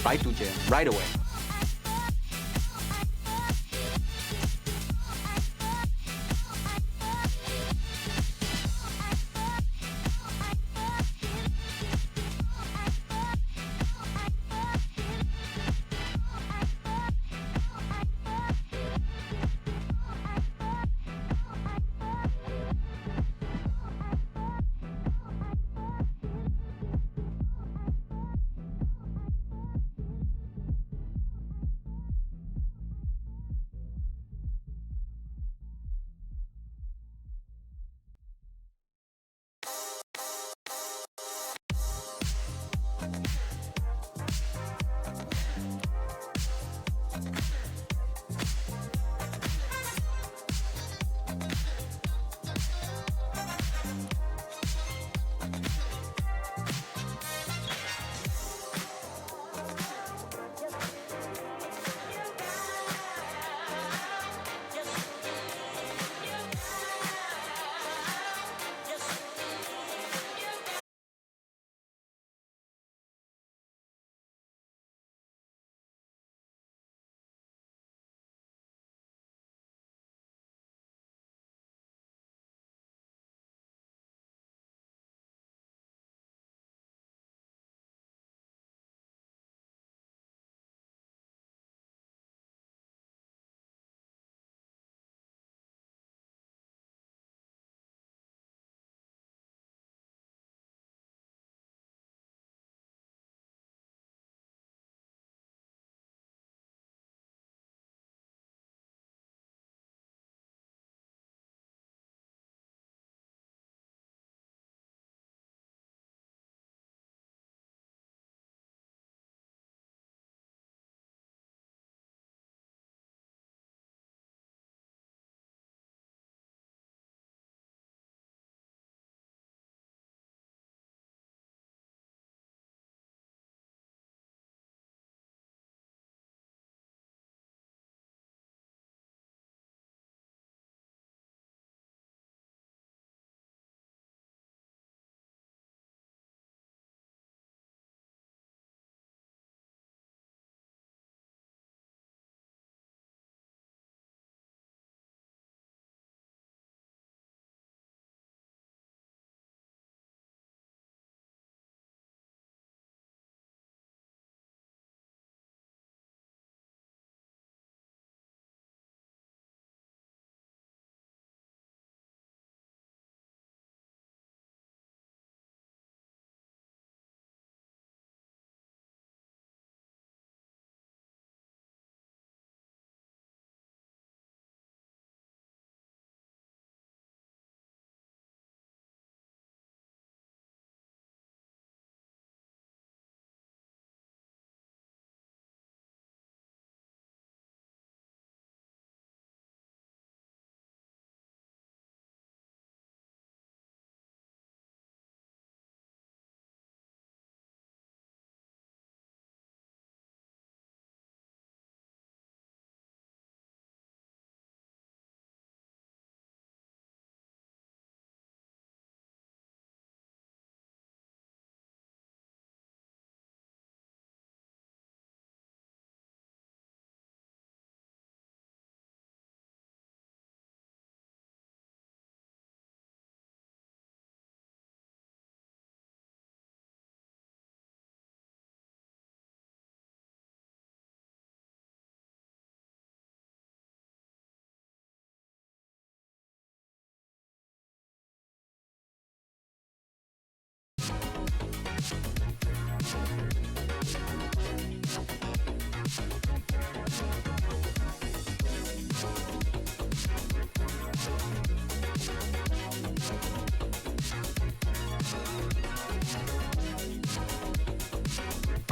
भाई तुझे right away.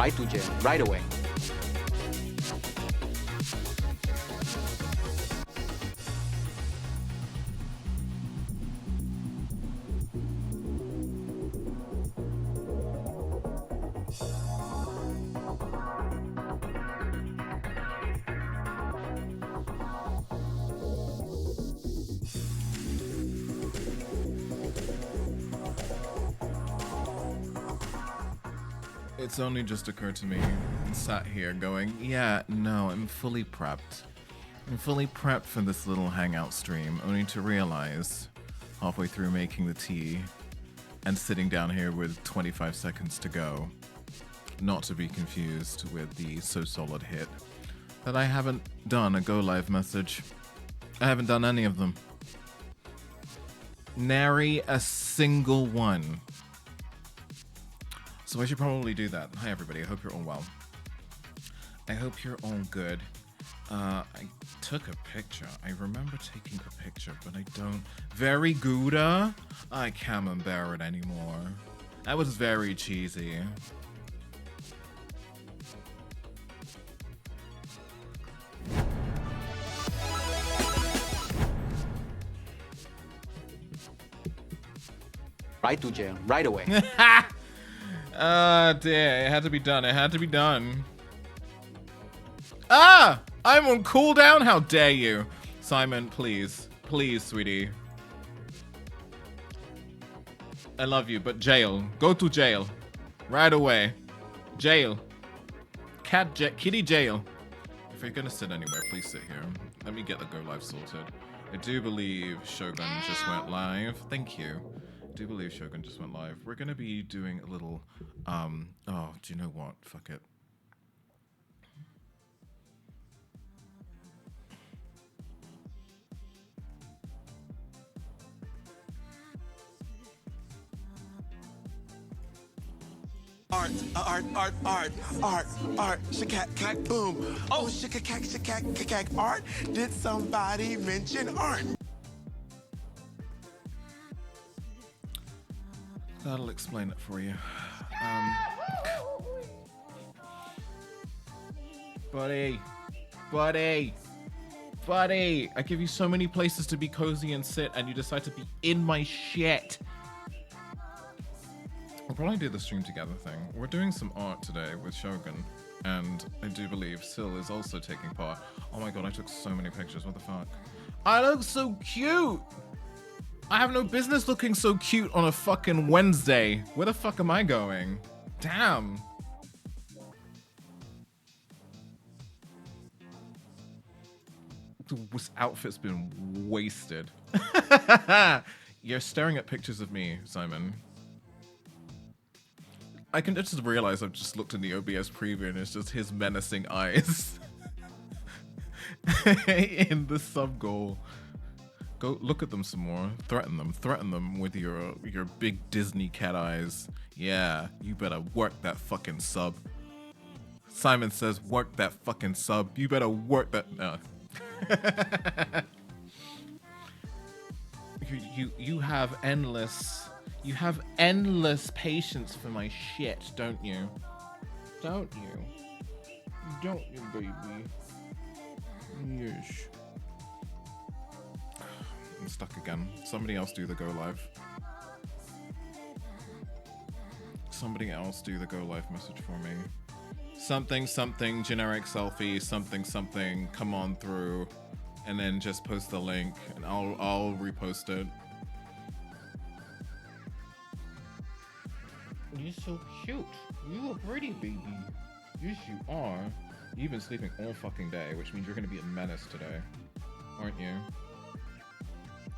Right तुझे right away. It's only just occurred to me sat here going, yeah, no, I'm fully prepped. I'm fully prepped for this little hangout stream, only to realize halfway through making the tea and sitting down here with 25 seconds to go, not to be confused with the So Solid hit, that I haven't done a go live message. I haven't done any of them. Nary a single one. So I should probably do that. Hi everybody, I hope you're all well. I hope you're all good. I took a picture. I remember taking a picture, but I don't. Very Gouda? I can't remember it anymore. That was very cheesy. Right to jail, right away. Ah, dear. It had to be done. It had to be done. Ah! I'm on cooldown? How dare you? Simon, please. Please, sweetie. I love you, but jail. Go to jail. Right away. Jail. Kitty jail. If you're gonna sit anywhere, please sit here. Let me get the go live sorted. I do believe Shogun just went live. Thank you. I do believe Shogun just went live. We're gonna be doing a little, oh, do you know what? Fuck it. Art, shakack, boom. Oh, shakack, art. Did somebody mention art? That'll explain it for you. Buddy, I give you so many places to be cozy and sit, and you decide to be in my shit. We'll probably do the stream together thing. We're doing some art today with Shogun, and I do believe Sil is also taking part. Oh my god, I took so many pictures, what the fuck? I look so cute! I have no business looking so cute on a fucking Wednesday. Where the fuck am I going? Damn. This outfit's been wasted. You're staring at pictures of me, Simon. I can just realize I've just looked in the OBS preview and it's just his menacing eyes. In the sub goal. Go look at them some more. Threaten them with your big Disney cat eyes. Yeah, you better work that fucking sub. Simon says work that fucking sub. You better work that. No. You have endless patience for my shit, don't you? Don't you, baby? Yes. I'm stuck again. Somebody else do the go live. Somebody else do the go live message for me. Something, generic selfie, something, come on through. And then just post the link and I'll repost it. You're so cute. You look pretty, baby. Yes, you are. You've been sleeping all fucking day, which means you're gonna be a menace today. Aren't you?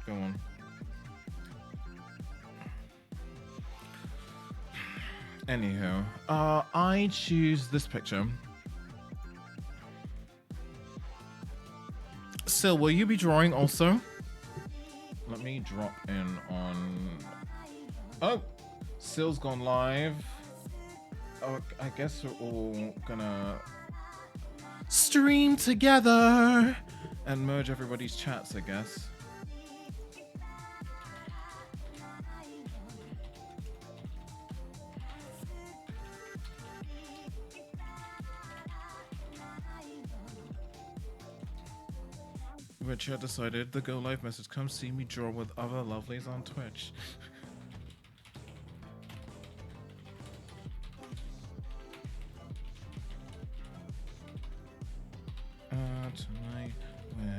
Go on. Anywho, I choose this picture. Sil, will you be drawing also? Let me drop in on... Oh! Sil's gone live. Oh, I guess we're all gonna stream together and merge everybody's chats, I guess. Richard decided the go live message, come see me draw with other lovelies on Twitch. Tonight with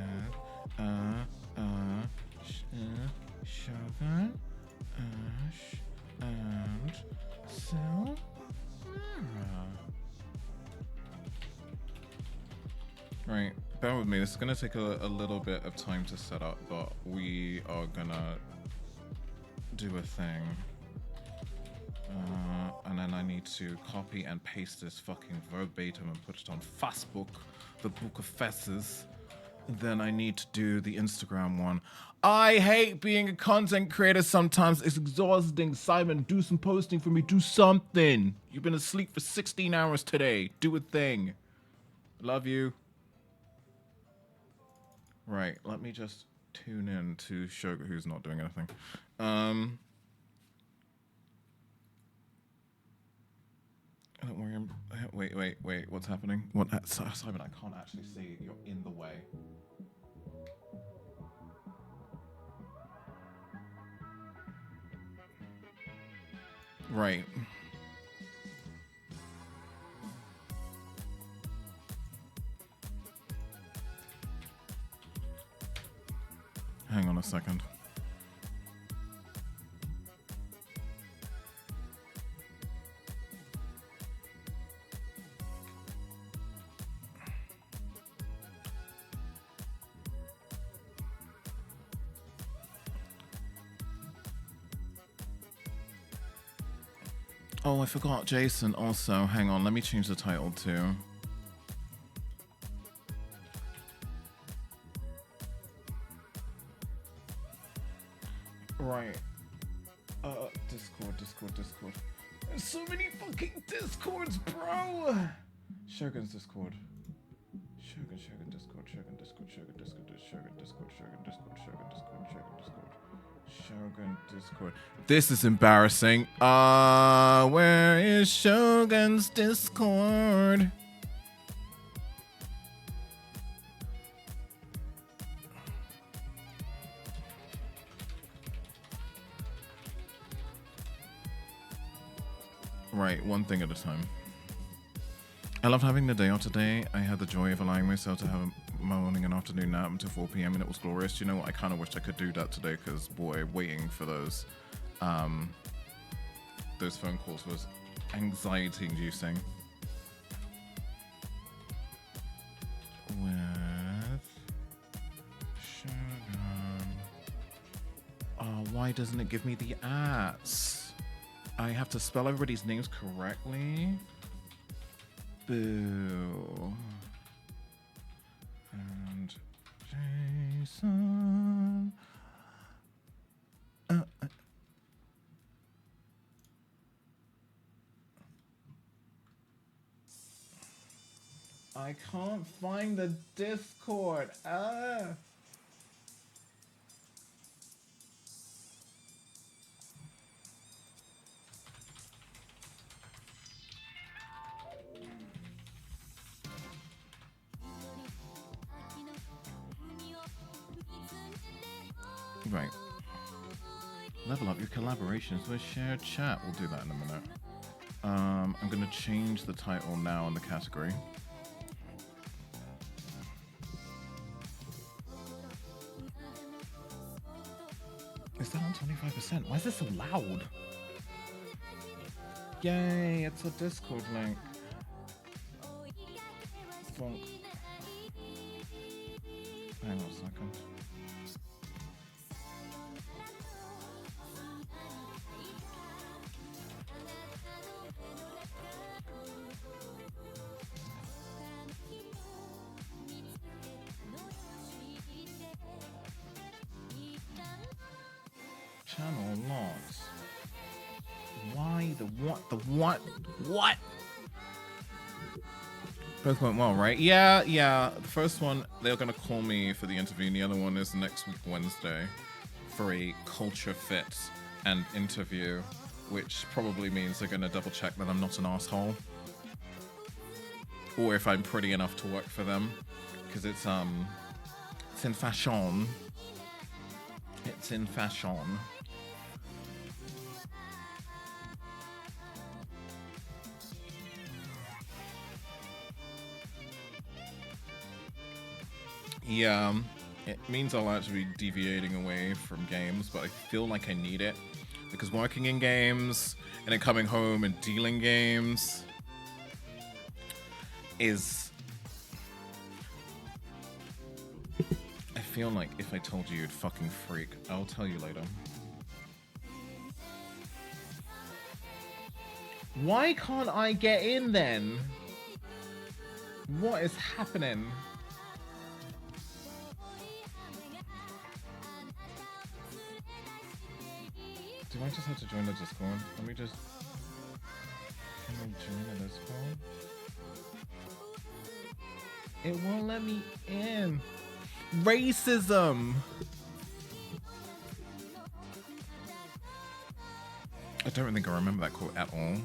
Shogun, Ash, and Sil. Right, bear with me. This is gonna take a little bit of time to set up, but we are gonna do a thing. And then I need to copy and paste this fucking verbatim and put it on Facebook, the Book of Fesses. Then I need to do the Instagram one. I hate being a content creator sometimes. It's exhausting. Simon, do some posting for me. Do something. You've been asleep for 16 hours today. Do a thing. Love you. Right, let me just tune in to Sugar, who's not doing anything. Don't worry. Wait. What's happening? What? Simon, I can't actually see. You're in the way. Right. Hang on a second. Oh, I forgot Jason also. Hang on, let me change the title too. Right. Discord. There's so many fucking Discords, bro! Shogun's Discord. Shogun Discord. Shogun Discord. This is embarrassing. Where is Shogun's Discord? Right, one thing at a time. I loved having the day off today. I had the joy of allowing myself to have a morning and afternoon nap until 4 p.m. and it was glorious. You know what? I kind of wished I could do that today because, boy, waiting for those phone calls was anxiety-inducing. With Shogun. Oh, why doesn't it give me the ats? I have to spell everybody's names correctly. Boo. And Jason. I can't find the Discord. Right. Level up your collaborations with shared chat. We'll do that in a minute. I'm going to change the title now in the category. Is that on 25%? Why is this so loud? Yay, it's a Discord link. Funk. Hang on a second. Channel logs. Why the what? The what? What? Both went well, right? Yeah. The first one, they're gonna call me for the interview, and the other one is next week, Wednesday, for a culture fit and interview, which probably means they're gonna double check that I'm not an asshole. Or if I'm pretty enough to work for them. Because it's in fashion. It's in fashion. Yeah, it means I'll actually be deviating away from games, but I feel like I need it because working in games and then coming home and dealing games is feel like if I told you, you'd fucking freak. I'll tell you later. Why can't I get in then? What is happening? Do I just have to join the Discord? Let me just... Can I join the Discord? It won't let me in. Racism! I don't think I remember that quote at all.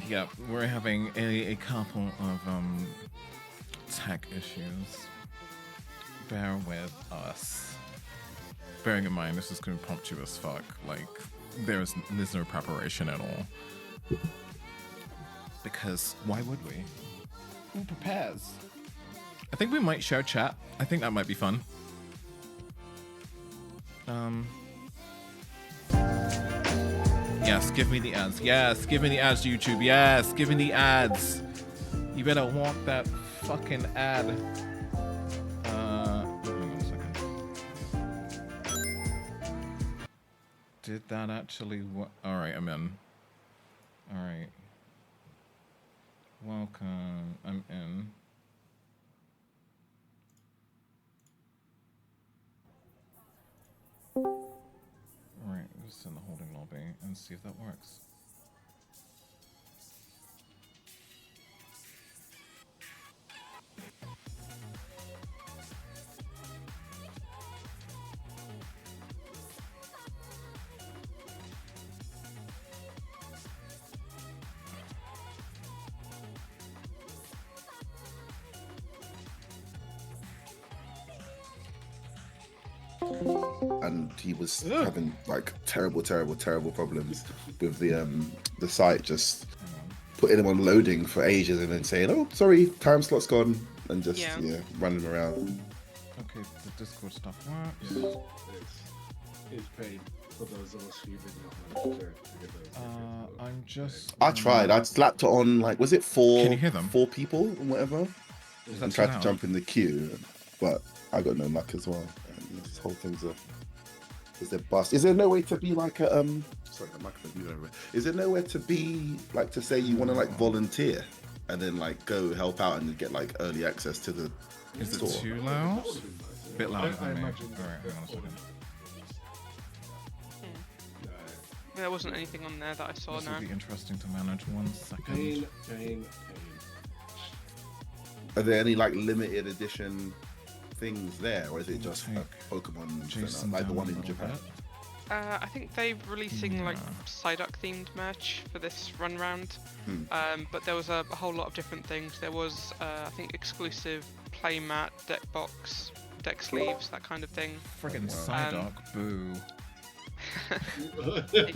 Yeah, we're having a couple of tech issues. Bear with us. Bearing in mind, this is going to prompt you as fuck. Like, there's no preparation at all. Because why would we? Who prepares? I think we might share chat. I think that might be fun. Yes, give me the ads. Yes, give me the ads, YouTube. Yes, give me the ads. You better want that fucking ad. Hang on a second. Did that actually work? Alright, I'm in. Alright. Welcome. I'm in. Alright, just in the holding lobby and see if that works. And he was having like terrible problems with the site, just putting him on loading for ages and then saying, "Oh, sorry, time slot's gone," and just running around. Okay, the Discord stuff works. It's paid for those of us who did not manage to get those. I'm just. I tried. I slapped it on like, was it four? Can you hear them? 4 people or whatever? And tried to loud? jump in the queue, but I got no luck as well. And this whole thing's a bust. Is there no way to be like a Sorry, the microphone's moving over. Is there nowhere to be like to say you want to like volunteer and then like go help out and get like early access to the Is store? it too loud? A bit louder I than me. imagine Alright, hang on a second. There wasn't anything on there that I saw This now. will be interesting to manage. 1 second. Pain. Are there any like limited edition things there, or is it just Take a Pokemon Jason center, like the down one a in little Japan? bit. I think they're releasing like Psyduck themed merch for this run round. But there was a whole lot of different things. There was I think exclusive playmat, deck box, deck sleeves, that kind of thing. Friggin' Psyduck, boo. We've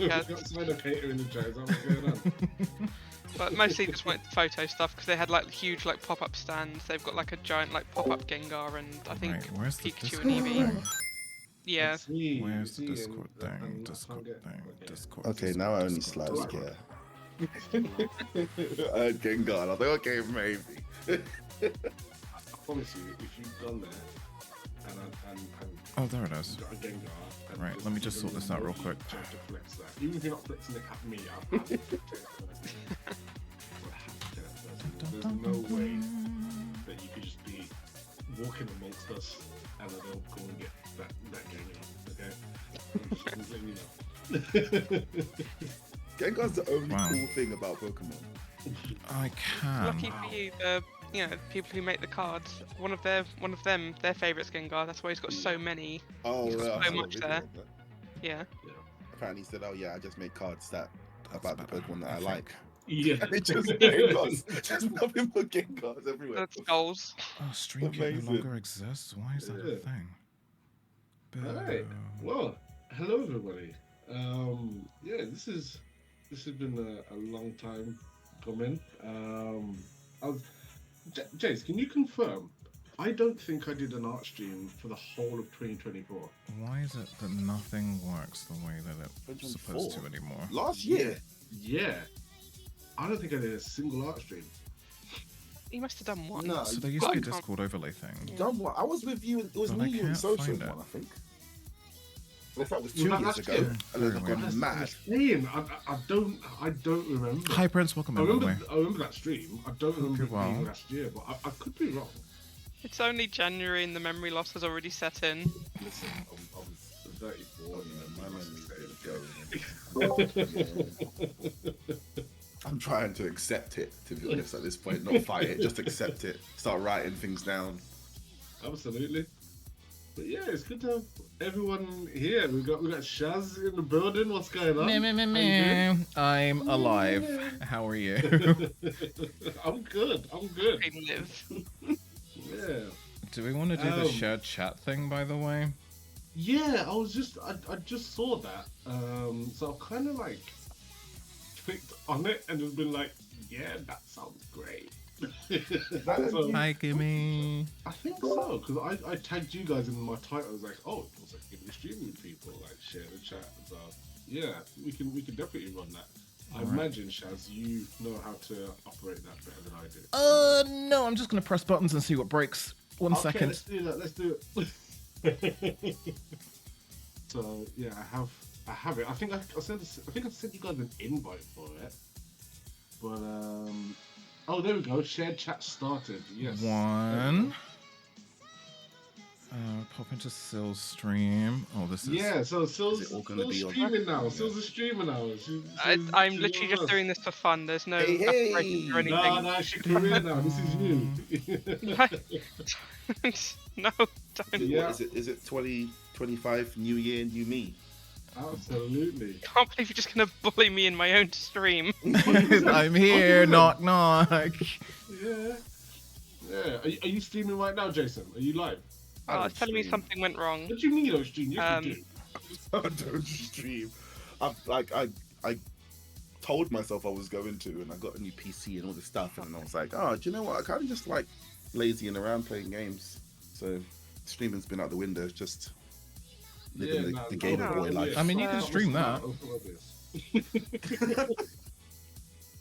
got Psyduck hater in the chat. Is that what's going on? But mostly just went photo stuff because they had like huge like pop-up stands. They've got like a giant like pop-up Gengar and I think Right, where's the Pikachu Discord and Eevee. thing? Yeah. Where's the Discord thing? Discord thing. Discord. Okay, now I only slightly care. I heard Gengar, and I was like, okay, maybe. I promise you, if you've gone there and Oh, there it is. got a Gengar. And Right, let me just sort this out real quick. To flex that. Even if you're not flexing it at me, I'm happy to flex it. There's no way that you could just be walking amongst us and I don't go and get that Gengar, okay? I'm just letting you know. Gengar's the only Wow. cool thing about Pokemon. I can. Lucky for you, the people who make the cards, one of them, their favourite's Gengar. That's why he's got so many. Oh, He's got yeah, I so saw a much video there. of that. Yeah. Apparently he said, oh yeah, I just make cards that about the better, Pokemon that I think. like. Yeah. It's just Gengars. Just nothing but Gengars everywhere. That's goals. Oh, StreamKit no Amazing. longer exists. Why is that a Yeah. thing? Boo. Alright. Well, hello everybody. Yeah, this has been a long time coming. Jace, can you confirm I don't think I did an art stream for the whole of 2024. Why is it that nothing works the way that it's supposed to 2024? anymore? Last year. Yeah. I don't think I did a single art stream. You must have done one. No, So there used to be a I can't- Discord overlay thing. done what? I was with you. It was But me, I you, and can't social find it. one, I think. If that was Was 2 that years last ago, year? and then I've Very gone weird. mad. Saying, I don't remember. Hi, Prince. Welcome I in, by the way. remember that stream. I don't remember you're it being well. last year, but I could be wrong. It's only January and the memory loss has already set in. Listen, I'm 34. My memory's I'm trying to accept it, to be honest, at this point. Not fight it, just accept it. Start writing things down. Absolutely. But yeah, it's good to have everyone here. We got Shaz in the building. What's going on? How you I'm alive. How are you? doing? I'm good. I live. Yeah. Do we want to do the shared chat thing, by the way? Yeah, I just saw that. So I've kind of like clicked on it and just been like, yeah, that sounds great. So, Hi, Gimme. I think so, because I tagged you guys in my title. I was like, oh, it was like giving streaming with people, like share the chat. So yeah, we can definitely run that. I imagine, Shaz, you know how to operate that better than I do. No, I'm just gonna press buttons and see what breaks. One Okay, second. let's do that. Let's do it. So yeah, I have it. I think I sent you guys an invite for it. But oh, there we go. Shared chat started. Yes. One. Pop into Sill's stream. Oh, this is. Yeah. So Sill's it all gonna be on- streaming now. Sill's a streamer now. I'm literally just doing this for fun. There's no Hey, preparation or hey. anything. No, she's career now. This is you. No, don't. Yeah. What is it 2025, new year, new me? Absolutely. Can't believe you're just gonna bully me in my own stream. I'm here. Knock, knock. Yeah. Yeah. Are you streaming right now, Jason? Are you live? Oh, don't it's telling me stream. something went wrong. What do you mean you don't stream? Yes, you do. I don't stream. I told myself I was going to, and I got a new PC and all this stuff, and I was like, oh, do you know what? I kind of just like lazying around playing games. So streaming's been out the window. It's just living the gamer boy life. I mean, you can stream that.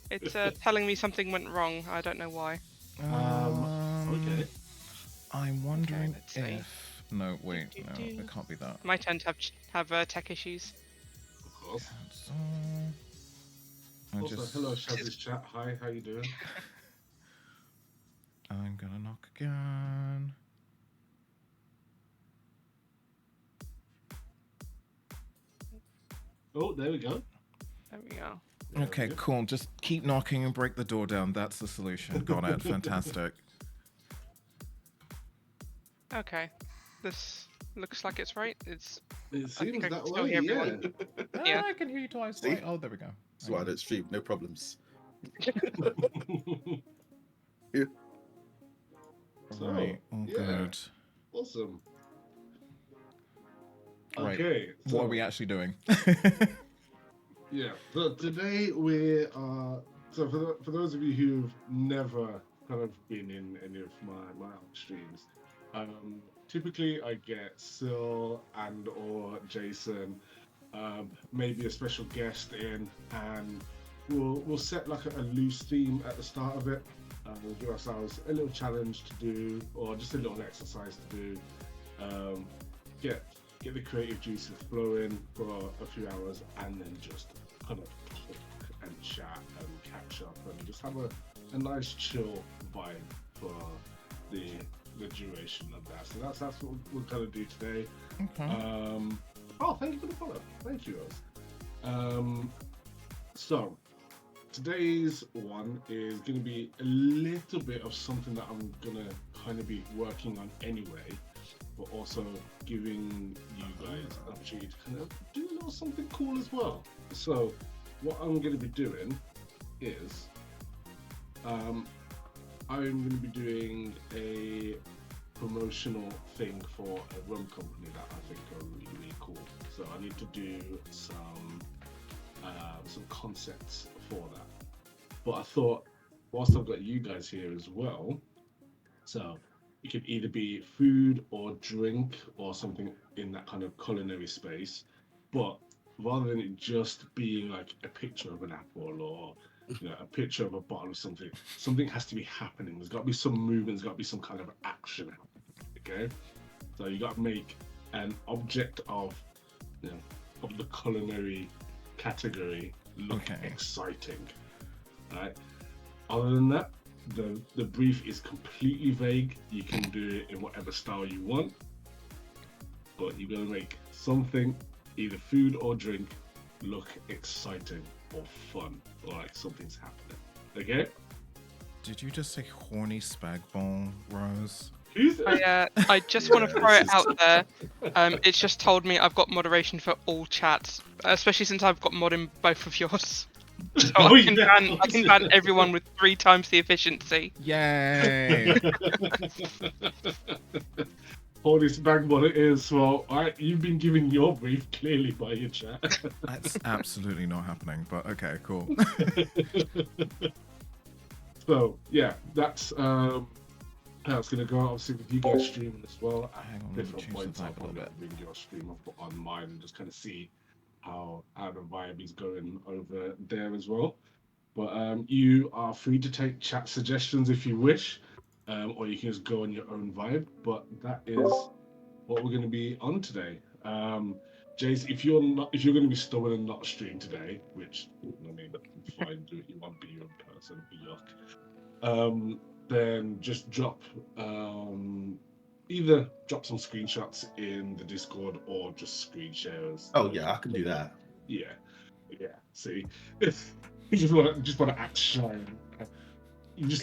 It's telling me something went wrong. I don't know why. Okay. I'm wondering let's see. if. No, wait, no, it can't be that. My tend to have tech issues. Of course. So, I Also, just. hello, Shaz's chat. Hi, how you doing? I'm gonna knock again. Oh, there we go. There we go. Okay, cool. Just keep knocking and break the door down. That's the solution. Got it. Fantastic. Okay. This looks like it's right. It's It I seems think I that can still way, hear yeah. everyone. Yeah, I can hear you twice. See? Wait, oh, there we go. That's why I don't stream. No problems. So, Right, all yeah. good. Awesome. Right. Okay. What are we actually doing? Yeah. So today we are. So for those of you who've never kind of been in any of my streams, typically I get Sil and or Jason, maybe a special guest in, and we'll set like a loose theme at the start of it. We'll give ourselves a little challenge to do, or just a little exercise to do. Get the creative juices flowing for a few hours, and then just kind of talk and chat and catch up and just have a nice chill vibe for the duration of that. So that's what we'll kind of do today. Okay. Oh, thank you for the follow. Thank you, Oz. So today's one is going to be a little bit of something that I'm going to kind of be working on anyway, but also giving you guys an opportunity to kind of do a little something cool as well. So what I'm going to be doing is I'm going to be doing a promotional thing for a rum company that I think are really, really cool. So I need to do some concepts for that. But I thought, whilst I've got you guys here as well, so it could either be food or drink or something in that kind of culinary space. But rather than it just being like a picture of an apple or a picture of a bottle of something, something has to be happening. There's got to be some movement. There's got to be some kind of action happening. Okay, so you got to make an object of of the culinary category look exciting. Right. Other than that, the brief is completely vague. You can do it in whatever style you want, but you're gonna make something, either food or drink, look exciting or fun, or like something's happening. Okay? Did you just say horny spag ball, Rose? I just want to throw it out there. It's just told me I've got moderation for all chats, especially since I've got mod in both of yours. So I can ban everyone with 3 times the efficiency. Yay! Holy spag what it is. Well, you've been giving your brief clearly by your chat. That's absolutely not happening, but okay, cool. So yeah, that's how it's gonna go. Obviously, with you guys streaming as well at different points, I'll probably bring your stream up on mine and just kind of see how the vibe is going over there as well. But you are free to take chat suggestions if you wish, or you can just go on your own vibe. But that is what we're going to be on today. Jace, if you're going to be stubborn and not stream today, which I mean, fine, do what you want, be your own person, yuck. Then just either drop some screenshots in the Discord or just screen shares. Oh yeah, I can do that. Yeah. See, you just want to act shy. It's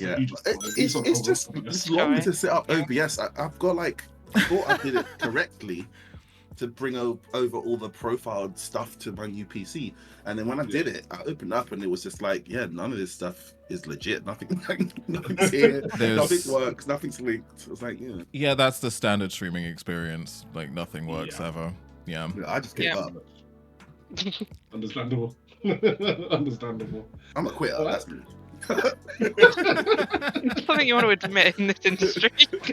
just long to set up OBS. I've got I thought I did it correctly to bring over all the profiled stuff to my new PC, and then when I did it, I opened up and it was just none of this stuff is legit. Nothing's here. Nothing works. Nothing's linked. It was yeah, that's the standard streaming experience. Like nothing works ever. Yeah. I just gave up. Understandable. Understandable. I'm a quitter. That's me. Something you want to admit in this industry.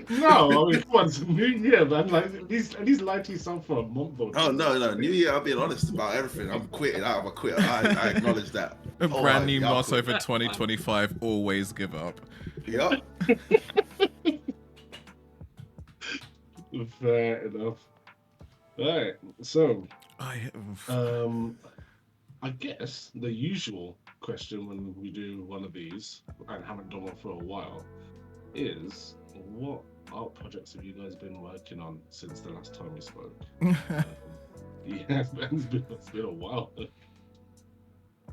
No, I mean, it's New Year, man. Like, at least lie to yourself for a month or two. Oh no, New Year. I'm being honest about everything. I'm quitting. I'm a quitter. I acknowledge that. A brand new motto for 2025: always give up. Yeah. Fair enough. All right, so I guess the usual question when we do one of these, and haven't done one for a while, is what art projects have you guys been working on since the last time we spoke? Yeah, it's been a while.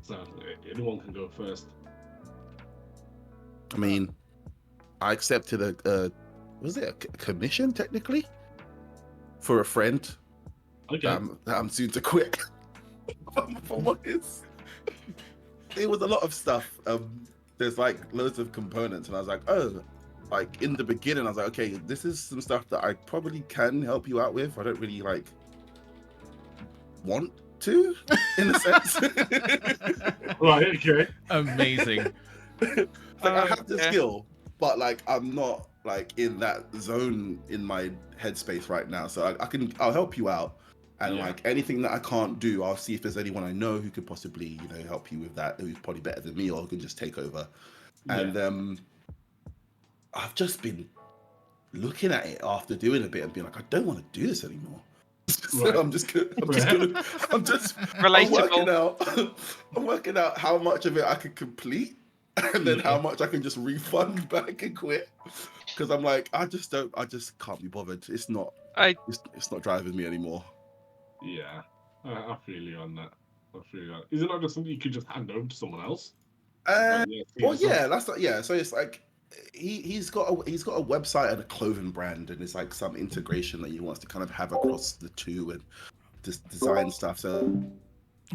So anyone can go first. I mean, I accepted a commission technically for a friend. Okay. That I'm soon to quit. For what is? It was a lot of stuff. There's loads of components, and I was in the beginning, I was like, okay, this is some stuff that I probably can help you out with. I don't really want to, in a sense. Right. Okay. Amazing. I have the skill, but I'm not in that zone in my headspace right now. So I'll help you out. And anything that I can't do, I'll see if there's anyone I know who could possibly, help you with that, who's probably better than me or who can just take over. Yeah. And I've just been looking at it after doing a bit and being like, I don't want to do this anymore. So right. I'm working out how much of it I can complete and then how much I can just refund back and quit. Because I'm I just can't be bothered. It's not driving me anymore. Yeah, I feel you on that. Is it not just something you could just hand over to someone else? That's So it's he's got a website and a clothing brand, and it's some integration that he wants to kind of have across the two and just design stuff. So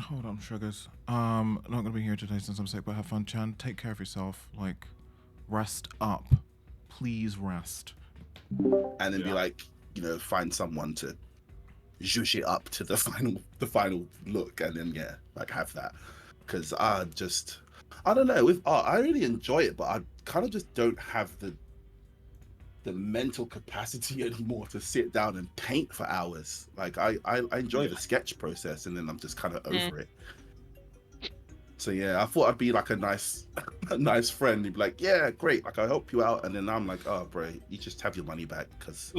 hold on, sugars. Not gonna be here today since I'm sick, but have fun, Chan. Take care of yourself. Rest up, please rest. And then find someone to zhoosh it up to the final look, and then have that. Because I don't know, with art I really enjoy it, but I kind of just don't have the mental capacity anymore to sit down and paint for hours. Like I enjoy the sketch process, and then I'm just kind of over it. So yeah, I thought I'd be like a nice friend. You'd be like, yeah, great, like I'll help you out, and then I'm like, oh, bro, you just have your money back because.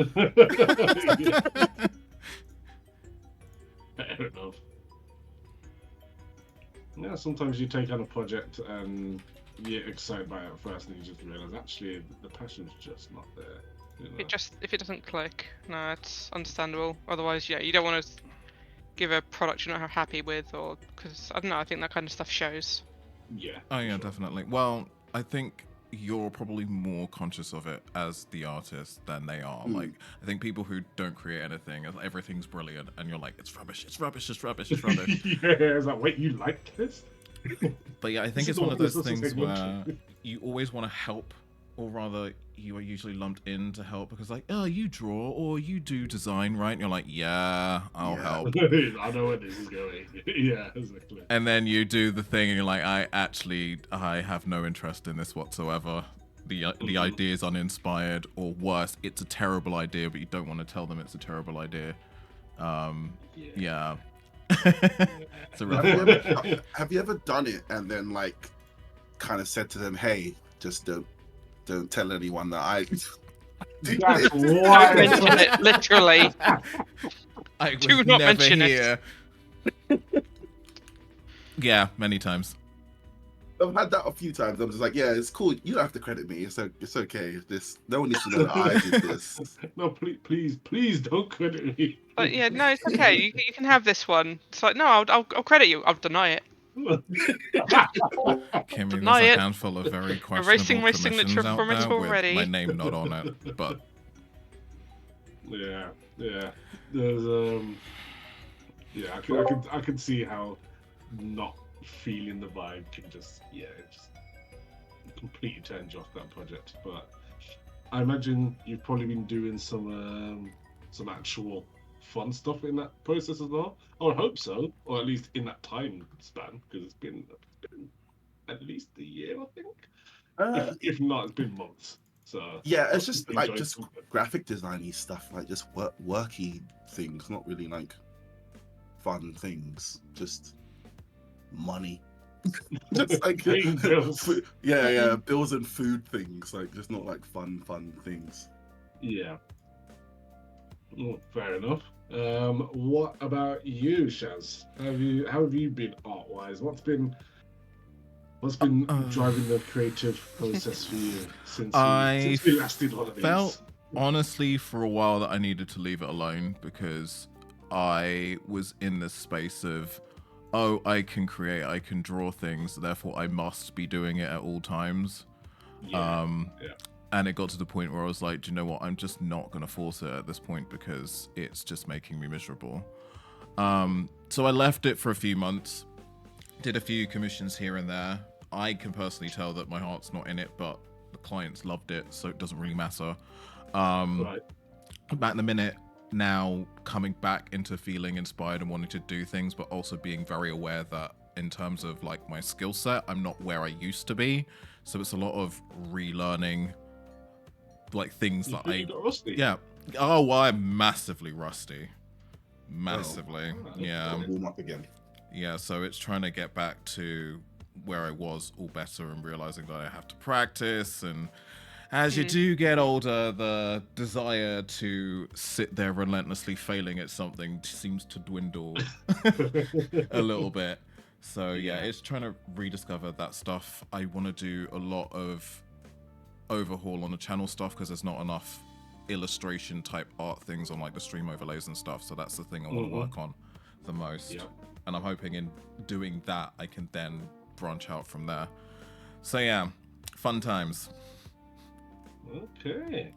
Fair enough. Yeah, sometimes you take on a project and you get excited by it at first, and you just realize actually the passion's just not there. You know? If it doesn't click, no, it's understandable. Otherwise, yeah, you don't want to give a product you're not happy with, or because I don't know. I think that kind of stuff shows. Yeah. Oh yeah, definitely. Well, I think you're probably more conscious of it as the artist than they are. Like, I think people who don't create anything, everything's brilliant, and you're like, it's rubbish, it's rubbish, it's rubbish, it's rubbish. Yeah, it's like, wait, you like this? But yeah, I think it's one of those things where you always want to help, or rather, you are usually lumped in to help because, like, oh, you draw or you do design, right? And you're like, yeah, I'll help. I know where this is going. Yeah, exactly. And then you do the thing, and you're like, I have no interest in this whatsoever. The idea is uninspired, or worse, it's a terrible idea, but you don't want to tell them it's a terrible idea. Yeah. It's a rough one. Have you ever done it and then like kind of said to them, hey, just don't tell anyone that I That's Don't why. mention it, literally. I Do was not never mention it. here. Yeah, many times. I've had that a few times. I'm just like, yeah, it's cool. You don't have to credit me. It's okay. No one needs to know that I did this. No, please don't credit me. But yeah, no, it's okay. You can have this one. It's like, no, I'll credit you. I'll deny it. Kimmy, there's Deny a it. handful of very questionable Erasing my commissions signature out from it there already. with my name not on it. But Yeah. There's yeah, I can see how not feeling the vibe can just completely turn you off that project. But I imagine you've probably been doing some actual fun stuff in that process as well. I would hope so, or at least in that time span, because it's been at least a year, I think. If not, it's been months. So Yeah, it's just like enjoyed just something. graphic designy stuff, like just worky things, not really like fun things, just money. Just like Paying bills. yeah, bills and food things, like just not like fun things. Yeah. Oh, fair enough. What about you, Shaz? How have you been art wise? What's been driving the creative process for you since we last did one of these? Felt honestly for a while that I needed to leave it alone because I was in this space of, oh, I can create, I can draw things, therefore I must be doing it at all times. And it got to the point where I was like, do you know what? I'm just not going to force it at this point because it's just making me miserable. So I left it for a few months, did a few commissions here and there. I can personally tell that my heart's not in it, but the clients loved it, so it doesn't really matter. Right. Back in the minute now, coming back into feeling inspired and wanting to do things, but also being very aware that in terms of like my skill set, I'm not where I used to be. So it's a lot of relearning like things that I got rusty. yeah. Oh, well, I'm massively rusty. Massively. Yeah. Warm up again. Yeah, so it's trying to get back to where I was all better and realizing that I have to practice. And as you do get older, the desire to sit there relentlessly failing at something seems to dwindle a little bit. So yeah, it's trying to rediscover that stuff. I want to do a lot of overhaul on the channel stuff because there's not enough illustration type art things on like the stream overlays and stuff. So that's the thing I want to work on the most. Yep. And I'm hoping in doing that, I can then branch out from there. So yeah, fun times. Okay.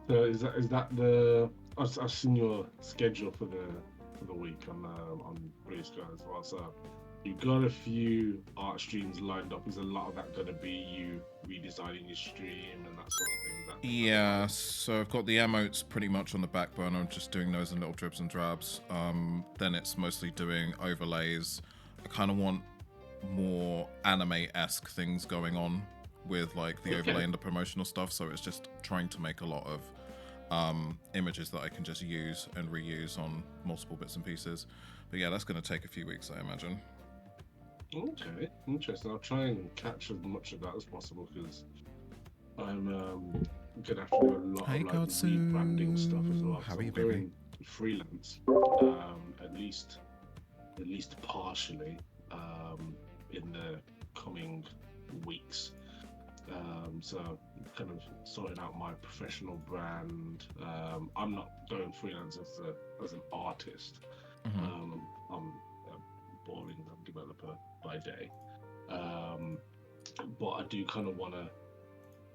So is that the? I've seen your schedule for the week on Blue Sky as well. So you've got a few art streams lined up. Is a lot of that going to be you redesigning your stream and that sort of thing? Yeah, so I've got the emotes pretty much on the back burner. I'm just doing those in little dribs and drabs. Then it's mostly doing overlays. I kind of want more anime-esque things going on with like the overlay and the promotional stuff. So it's just trying to make a lot of images that I can just use and reuse on multiple bits and pieces. But yeah, that's going to take a few weeks, I imagine. Okay, interesting. I'll try and catch as much of that as possible because I'm gonna have to do a lot Hey, of like Katsu. rebranding stuff as well. How So are you, I'm baby? going freelance, at least partially, in the coming weeks. So kind of sorting out my professional brand. I'm not going freelance as an artist. Mhm. I'm a boring web developer by day, but I do kind of want to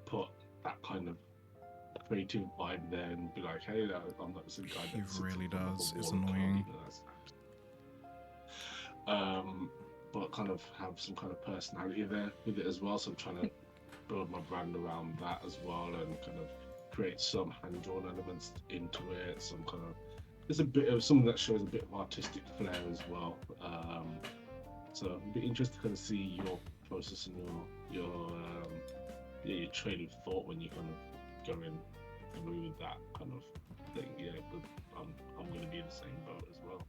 put that kind of creative vibe there and be like, hey, I'm not just a guy He that sits really in front of does. a It's wall of annoying. coding. But kind of have some kind of personality there with it as well. So I'm trying to build my brand around that as well and kind of create some hand-drawn elements into it. Some kind of there's a bit of something that shows a bit of artistic flair as well. So it'd be interesting to kind of see your process and your train of thought when you kind of go in with that kind of thing. Yeah, but I'm going to be in the same boat as well.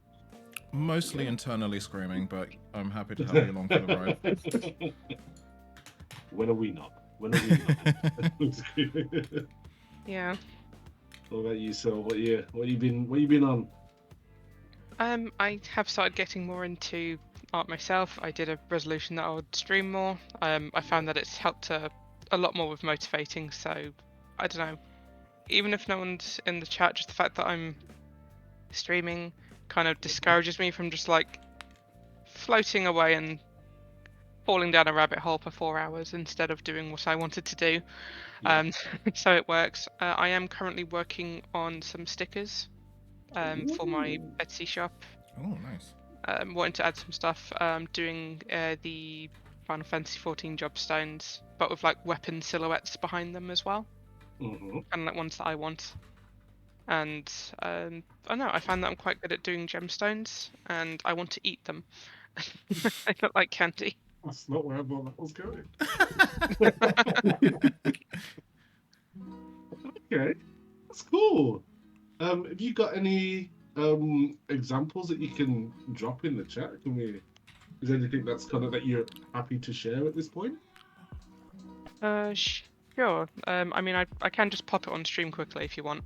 Mostly internally screaming, but I'm happy to have you along for the ride. When are we not? When are we not? Yeah. What about you, Sil? What you been on? I have started getting more into art myself. I did a resolution that I would stream more. I found that it's helped a lot more with motivating. So I don't know. Even if no one's in the chat, just the fact that I'm streaming kind of discourages me from just like floating away and falling down a rabbit hole for 4 hours instead of doing what I wanted to do. Yeah. So it works. I am currently working on some stickers for my Ooh. Etsy shop. Oh, nice. Wanting to add some stuff. Doing the Final Fantasy 14 job stones, but with like weapon silhouettes behind them as well, Mhm. and like ones that I want. And I don't know. I found that I'm quite good at doing gemstones, and I want to eat them. I look like candy. That's not where I thought that was going. Okay, that's cool. Have you got any examples that you can drop in the chat? Is there anything that's kind of that you're happy to share at this point? Sure. I mean, I can just pop it on stream quickly if you want.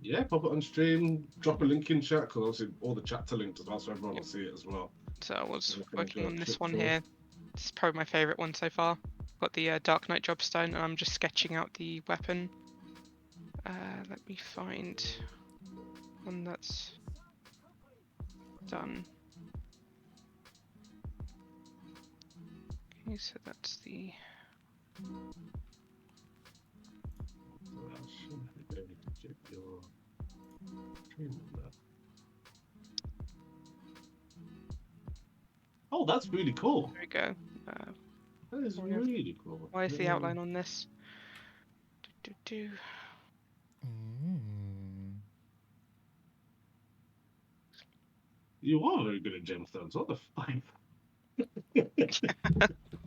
Yeah, pop it on stream, drop a link in chat, because obviously all the chats are linked as well, so everyone will see it as well. So I was So we can working go on this click one through. here. This is probably my favourite one so far. Got the Dark Knight job stone, and I'm just sketching out the weapon. Let me find one that's done. Okay, so that's the. So I should be able to check your stream number. Oh, that's really cool. There we go. That is Why have- really cool. Why is the outline on this? You are very good at gemstones. What the fuck?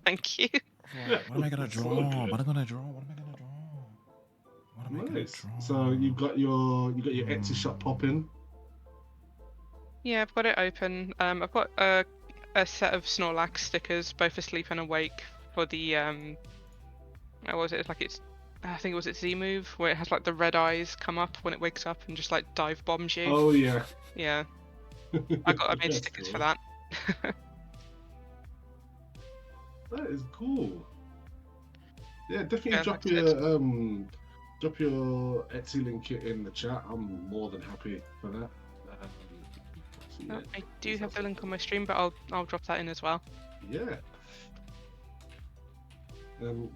Thank you. Right, what am I gonna So draw? good. What am I gonna draw? What am I gonna draw? What am I gonna Nice. draw? So you got your Etsy shop popping. Yeah, I've got it open. I've got a set of Snorlax stickers, both asleep and awake, for the what was it? It's like it's. I think it was its Z move where it has like the red eyes come up when it wakes up and just like dive bombs you. Oh yeah. Yeah, I made That's stickers cool. for that. That is cool. Yeah, definitely Yeah, drop like I said. drop your Etsy link in the chat. I'm more than happy for that. So yeah, I do have the link on my stream, but I'll drop that in as well. yeah.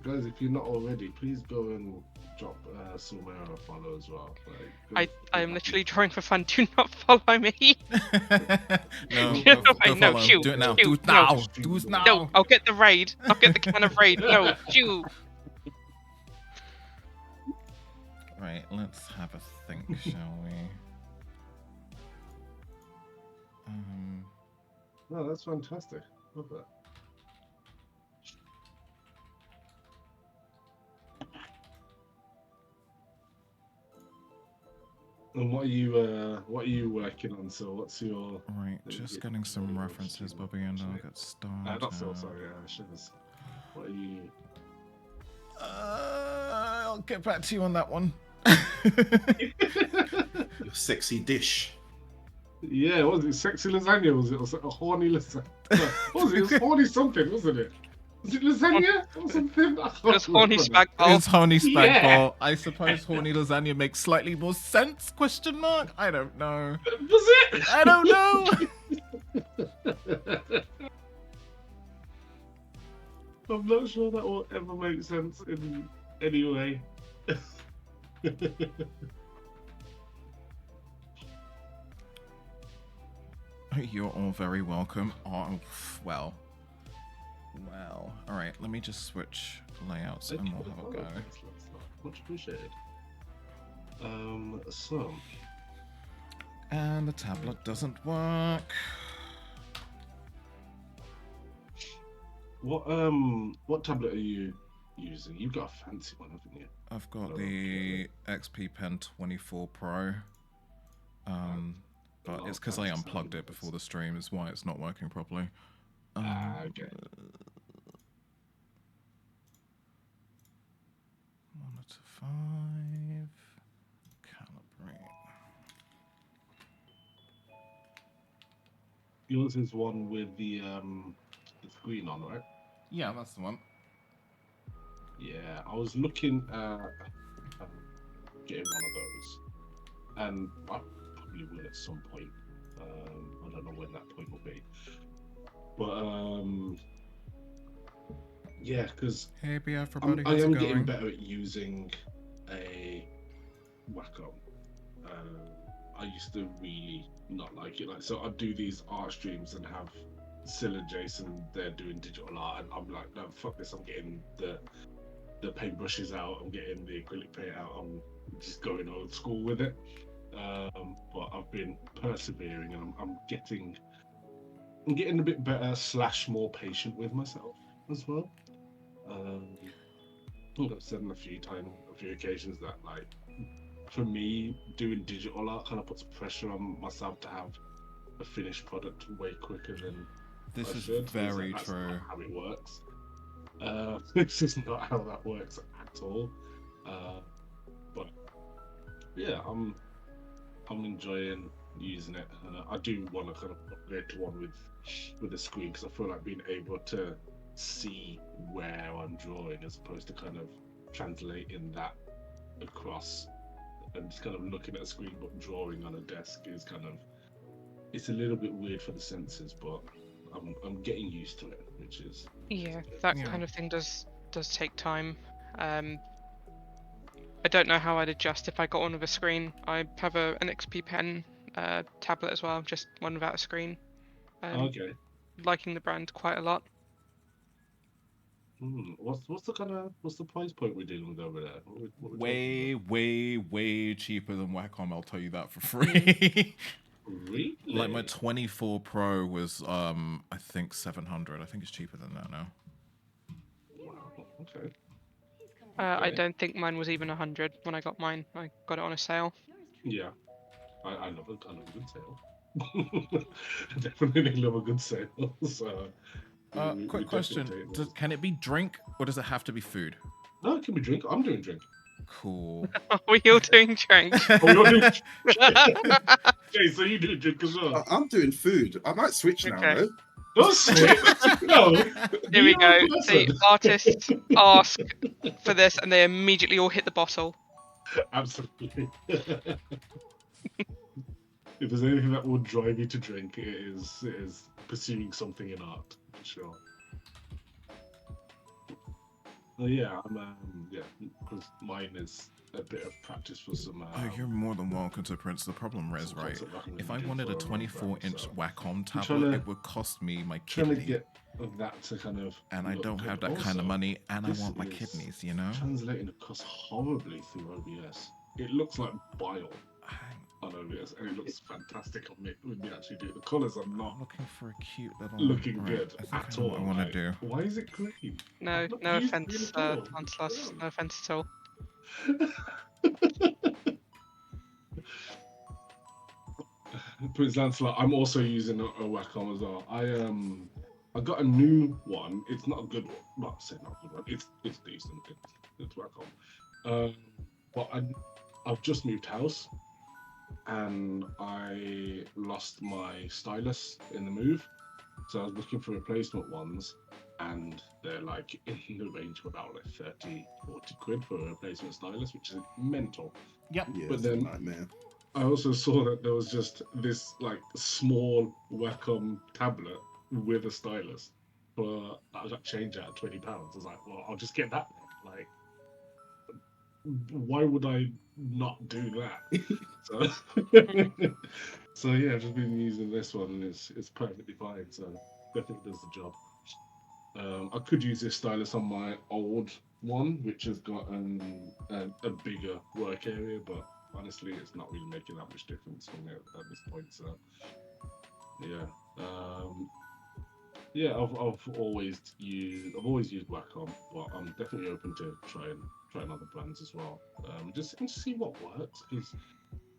Guys, if you're not already, please go and drop Sulmara a follow as well. Like, I am literally drawing for fun. Do not follow me. No, No, go no, follow him. shoot, Do it now. shoot, Do it no. now. Do it No, now. I'll get the raid. I'll get the can of raid. No, shoo. Right, let's have a think, shall we? No, that's fantastic. Love that. And what are you working on? So what's your Right, just getting some references, Bobby, and I'll get started. not so sorry. What are you? I'll get back to you on that one. Your sexy dish. Yeah, what was it? Sexy lasagna? Was it a horny lasagna? What was it? It was horny something, wasn't it? Was it lasagna or something? Just horny spag bowl. It's horny spag Yeah. bowl. I suppose horny lasagna makes slightly more sense? Question mark. I don't know. Was it? I don't know. I'm not sure that will ever make sense in any way. You're all very welcome. Oh, well. All right. Let me just switch layouts and we'll have a go. Much appreciated. So. And the tablet doesn't work. What tablet are you using? You've got a fancy one, haven't you? I've got the XP Pen 24 Pro. But it's because I unplugged it before the stream, is why it's not working properly. Okay. Monitor 5. Calibrate. Yours is one with the screen on, right? Yeah, that's the one. Yeah, I was looking at getting one of those, and I probably will at some point. I don't know when that point will be, but yeah, because Hey, everybody, I how's am it getting going? better at using a Wacom. I used to really not like it. Like, so I'd do these art streams and have Sil and Jason there doing digital art, and I'm like, no, fuck this. I'm getting the paintbrushes out. I'm getting the acrylic paint out. I'm just going old school with it. But I've been persevering, and I'm getting a bit better / more patient with myself as well. I've said on a few occasions that, like, for me, doing digital art kind of puts pressure on myself to have a finished product way quicker than This I is should. very That's true. not how it works. This is not how that works at all. But yeah, I'm enjoying using it. I do want to kind of upgrade to one with a screen, because I feel like being able to see where I'm drawing as opposed to kind of translating that across and just kind of looking at a screen but drawing on a desk is kind of, it's a little bit weird for the senses, but I'm getting used to it, which is Yeah, that kind of thing does take time. I don't know how I'd adjust if I got one with a screen. I have an XP Pen tablet as well, just one without a screen. okay. Liking the brand quite a lot. What's the price point we're dealing with over there? What we're Way cheaper than Wacom, I'll tell you that for free. Really? Like my 24 Pro was I think 700. I think it's cheaper than that now. Wow. Okay. I don't think mine was even 100 when I got mine. I got it on a sale. Yeah. I love a good sale. Definitely love a good sale. So we Quick question: can it be drink or does it have to be food? No, it can be drink. I'm doing drink. Cool. Are we all doing drink? Oh, you're doing okay, so you do drink as well. I'm doing food. I might switch now, Okay. though. Don't switch. No. Here we You're go. a The person. artists ask for this and they immediately all hit the bottle. Absolutely. If there's anything that will drive you to drink, it is pursuing something in art, for sure. Yeah, because mine is a bit of practice for some. Oh, you're more than welcome to Prince. The problem is, right? If I wanted a 24-inch Wacom tablet, it would cost me my trying to kidney. get that to kind of. And I don't have that kind of money, and I want my kidneys, you know? Translating across horribly through OBS. It looks like bile on OBS, and it looks fantastic on me when you actually do it. The colours are not I'm looking for a cute little... looking right, good I think at I know all. what I want like, to do. Why is it green? No, Not no used to offense, green at all. Lancelot. No offense at all. Prince Lancelot, I'm also using a Wacom as well. I got a new one. It's not a good one. Well, I say not a good one. It's decent. It's Wacom. But I've just moved house, and I lost my stylus in the move. So I was looking for replacement ones, and they're like in the range of about like 30, 40 quid for a replacement stylus, which is mental. Yep. Yeah, But it's a then nightmare. I also saw that there was just this like small Wacom tablet with a stylus for I got change at £20. I was like, well, I'll just get that. Like, why would I not do that? So, so yeah, I've just been using this one, and it's perfectly fine. So definitely does the job. I could use this stylus on my old one, which has got a bigger work area, but honestly, it's not really making that much difference for me at this point. So yeah, yeah, I've always used Wacom, but I'm definitely open to trying other brands as well. Just to see what works, because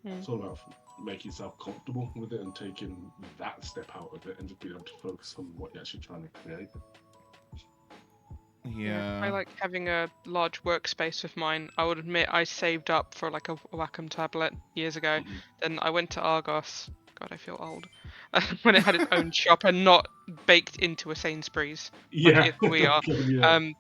it's all about making yourself comfortable with it and taking that step out of it and just being able to focus on what you're actually trying to create. Yeah. I like having a large workspace with mine. I would admit I saved up for like a Wacom tablet years ago. Mhm. Then I went to Argos. God, I feel old. When it had its own shop and not baked into a Sainsbury's like Yeah, we are. yeah.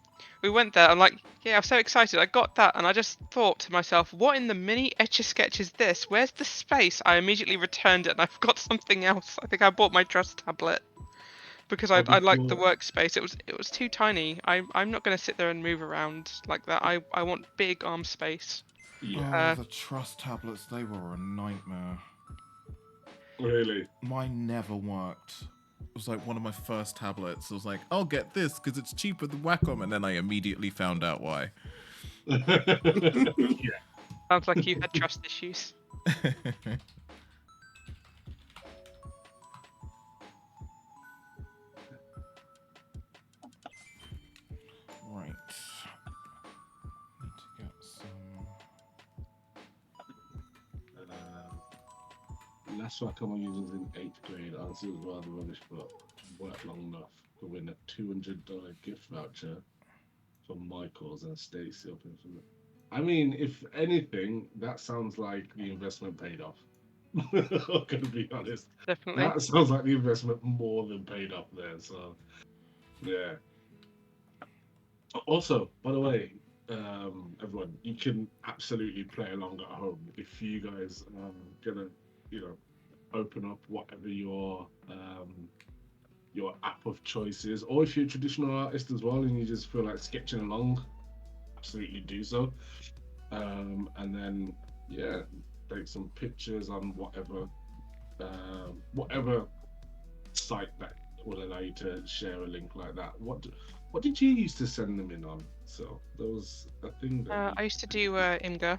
We went there. I'm like, yeah, I'm so excited. I got that, and I just thought to myself, what in the mini Etch a Sketch is this? Where's the space? I immediately returned it, and I've got something else. I think I bought my Trust tablet because I liked the Before, workspace. It was too tiny. I'm not going to sit there and move around like that. I want big arm space. yeah, Oh, the trust tablets, they were a nightmare. really. Mine never worked. It was like one of my first tablets. I was like, I'll get this because it's cheaper than Wacom, and then I immediately found out why. Yeah. Sounds like you had trust issues. Right. Need to get some. Last Wacom I used was in 8th grade. Honestly, it was rather rubbish, but worked long enough to win a $200 gift voucher from Michael's and Stacey up in from. I mean, if anything, that sounds like the investment paid off. I'm gonna be honest. Definitely. That sounds like the investment more than paid off there. So, yeah. Also, by the way, everyone, you can absolutely play along at home if you guys are gonna, you know, open up whatever your app of choice is, or if you're a traditional artist as well and you just feel like sketching along, absolutely do so. And then yeah, take some pictures on whatever site that will allow you to share a link like that. What did you used to send them in on? So there was a thing that I used to do Imgur.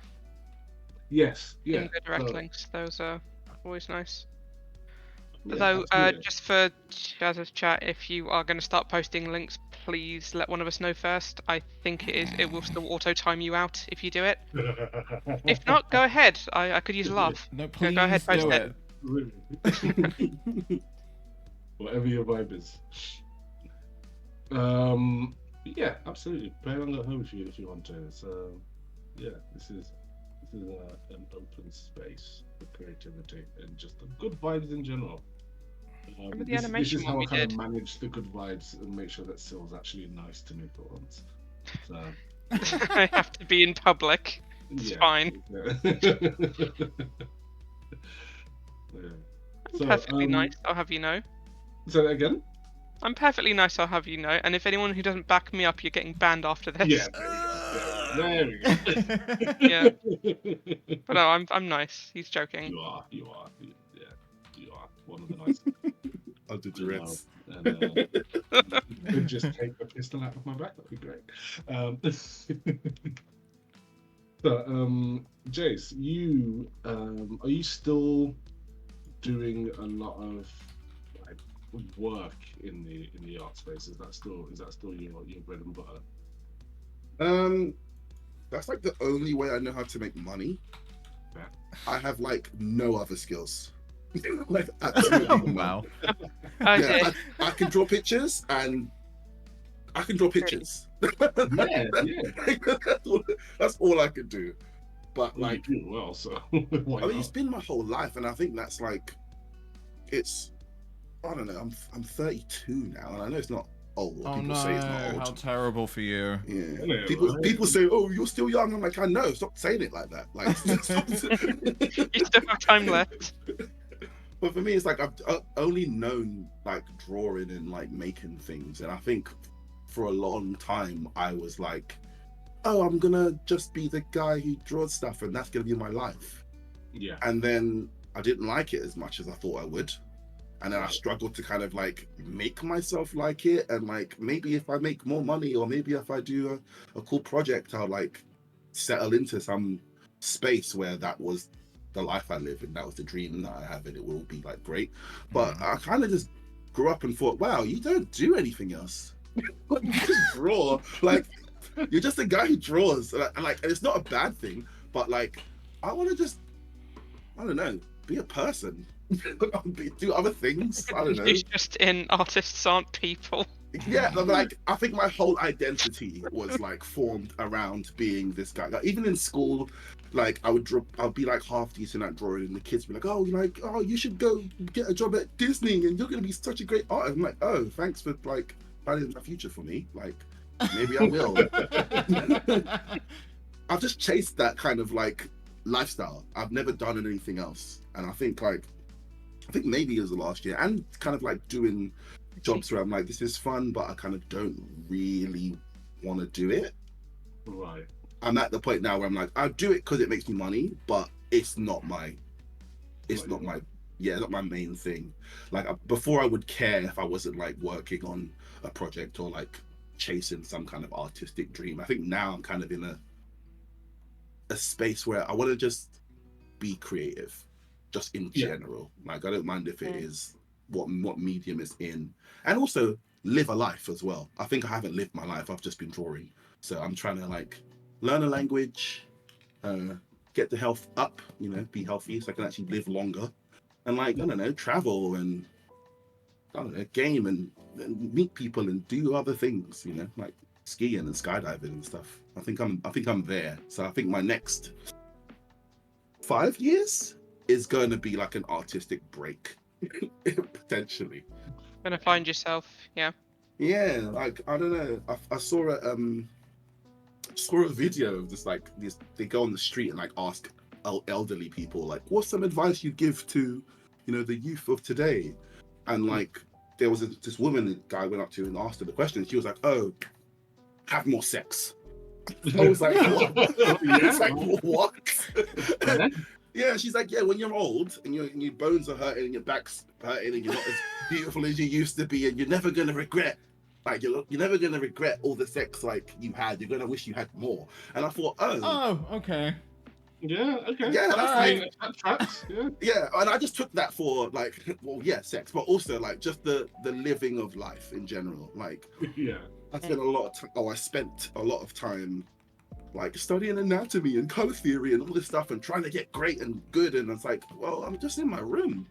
yes, yeah. Imgur direct So, links. Those are always nice. yeah, Although, absolutely. just for Shaz's chat, if you are going to start posting links, please let one of us know first. I think it will still auto time you out if you do it. If not, go ahead. I could use a laugh. No, Go ahead, please post do it. it. Whatever your vibe is. Yeah, absolutely. Play along at home if you want to. So, yeah, this is an open space for creativity and just the good vibes in general. Remember the This animation is one how I we kind of did? manage the good vibes and make sure that Syl's actually nice to me for once. So, I have to be in public. It's yeah. fine. Yeah. Yeah. I'm So, perfectly nice, I'll have you know. say that again? I'm perfectly nice, I'll have you know. And if anyone who doesn't back me up, you're getting banned after this. Yeah, there we go. There Yeah. we go. But no, I'm nice. He's joking. You are. Yeah, you are one of the nicest. Under I know. duress. And you could just take the pistol out of my back. That'd be great. So, Jace, you are you still doing a lot of like work in the art space? Is that still your bread and butter? That's like the only way I know how to make money. Yeah. I have like no other skills. Like absolutely none. Wow. Oh Yeah, dear. I can draw pictures and I can draw pictures. Yeah, That's all I can do. But well, like, you do well, so why I mean, it's not? been my whole life, and I think that's like, it's. I don't know. I'm 32 now, and I know it's not old. Oh People no, say it's not how old. terrible for you. Yeah. Yeah, People right. say, "Oh, you're still young." I'm like, I know. Stop saying it like that. Like, You still have time left. but for me, it's like I've only known like drawing and like making things, and I think for a long time I was like, "Oh, I'm gonna just be the guy who draws stuff, and that's gonna be my life." Yeah. And then I didn't like it as much as I thought I would, and then I Right. struggled to kind of like make myself like it, and like maybe if I make more money, or maybe if I do a cool project, I'll like settle into some space where that was the life I live and that was the dream that I have, and it will be like great. But I kind of just grew up and thought, wow, you don't do anything else. You just draw. Like, you're just a guy who draws, and like, and it's not a bad thing, but like, I want to just, I don't know, be a person. Do other things. I don't know. It's just in artists aren't people. Yeah, like I think my whole identity was like formed around being this guy. Like even in school, like I would draw, I'd be like half decent at drawing, and the kids would be like, oh, you should go get a job at Disney, and you're gonna be such a great artist. I'm like, oh, thanks for like planning my future for me. Like maybe I will. I've just chased that kind of like lifestyle. I've never done anything else, and I think maybe it was the last year, and kind of like doing jobs where I'm like, this is fun, but I kind of don't really want to do it. Right. I'm at the point now where I'm like, I do it because it makes me money, but it's not my main thing. Like before, I would care if I wasn't like working on a project or like chasing some kind of artistic dream. I think now I'm kind of in a space where I want to just be creative, just in general. Like I don't mind if it is what medium it's in, and also live a life as well. I think I haven't lived my life. I've just been drawing, so I'm trying to like learn a language, get the health up, be healthy so I can actually live longer, and like I don't know, travel and I don't know, game and meet people and do other things, like skiing and skydiving and stuff. I think I'm there. So I think my next 5 years is going to be like an artistic break, potentially. Gonna find yourself, yeah. Yeah, like I don't know. I saw a video of just like this. They go on the street and like ask elderly people like, "What's some advice you give to, the youth of today?" And like there was this woman the guy went up to and asked her the question. She was like, "Oh, have more sex." I was like, "What?" It's like, what? Yeah, she's like, yeah, when you're old and your bones are hurting and your back's hurting and you're not as beautiful as you used to be, and you're never gonna regret, like you're never gonna regret all the sex like you had. You're gonna wish you had more. And I thought, Oh, okay. Yeah. Okay. yeah, that's Alright. like, That tracks. Yeah. yeah. And I just took that for like, well, yeah, sex, but also like just the living of life in general. Like, Yeah. I spent a lot of time. Oh, I spent a lot of time like studying anatomy and color theory and all this stuff and trying to get great and good, and it's like, well, I'm just in my room.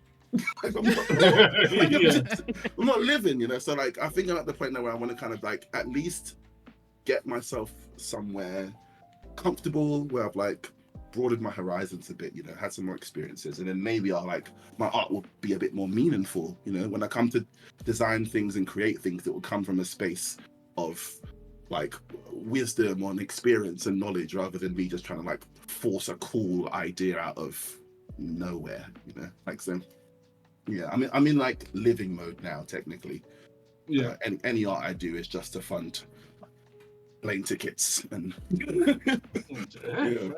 Like, I'm not living, so like I think I'm at the point now where I want to kind of like at least get myself somewhere comfortable where I've like broadened my horizons a bit, had some more experiences, and then maybe my art will be a bit more meaningful, when I come to design things and create things that will come from a space of like wisdom on experience and knowledge, rather than me just trying to like force a cool idea out of nowhere, like so. Yeah, I'm in like living mode now technically. Yeah. Any art I do is just to fund plane tickets and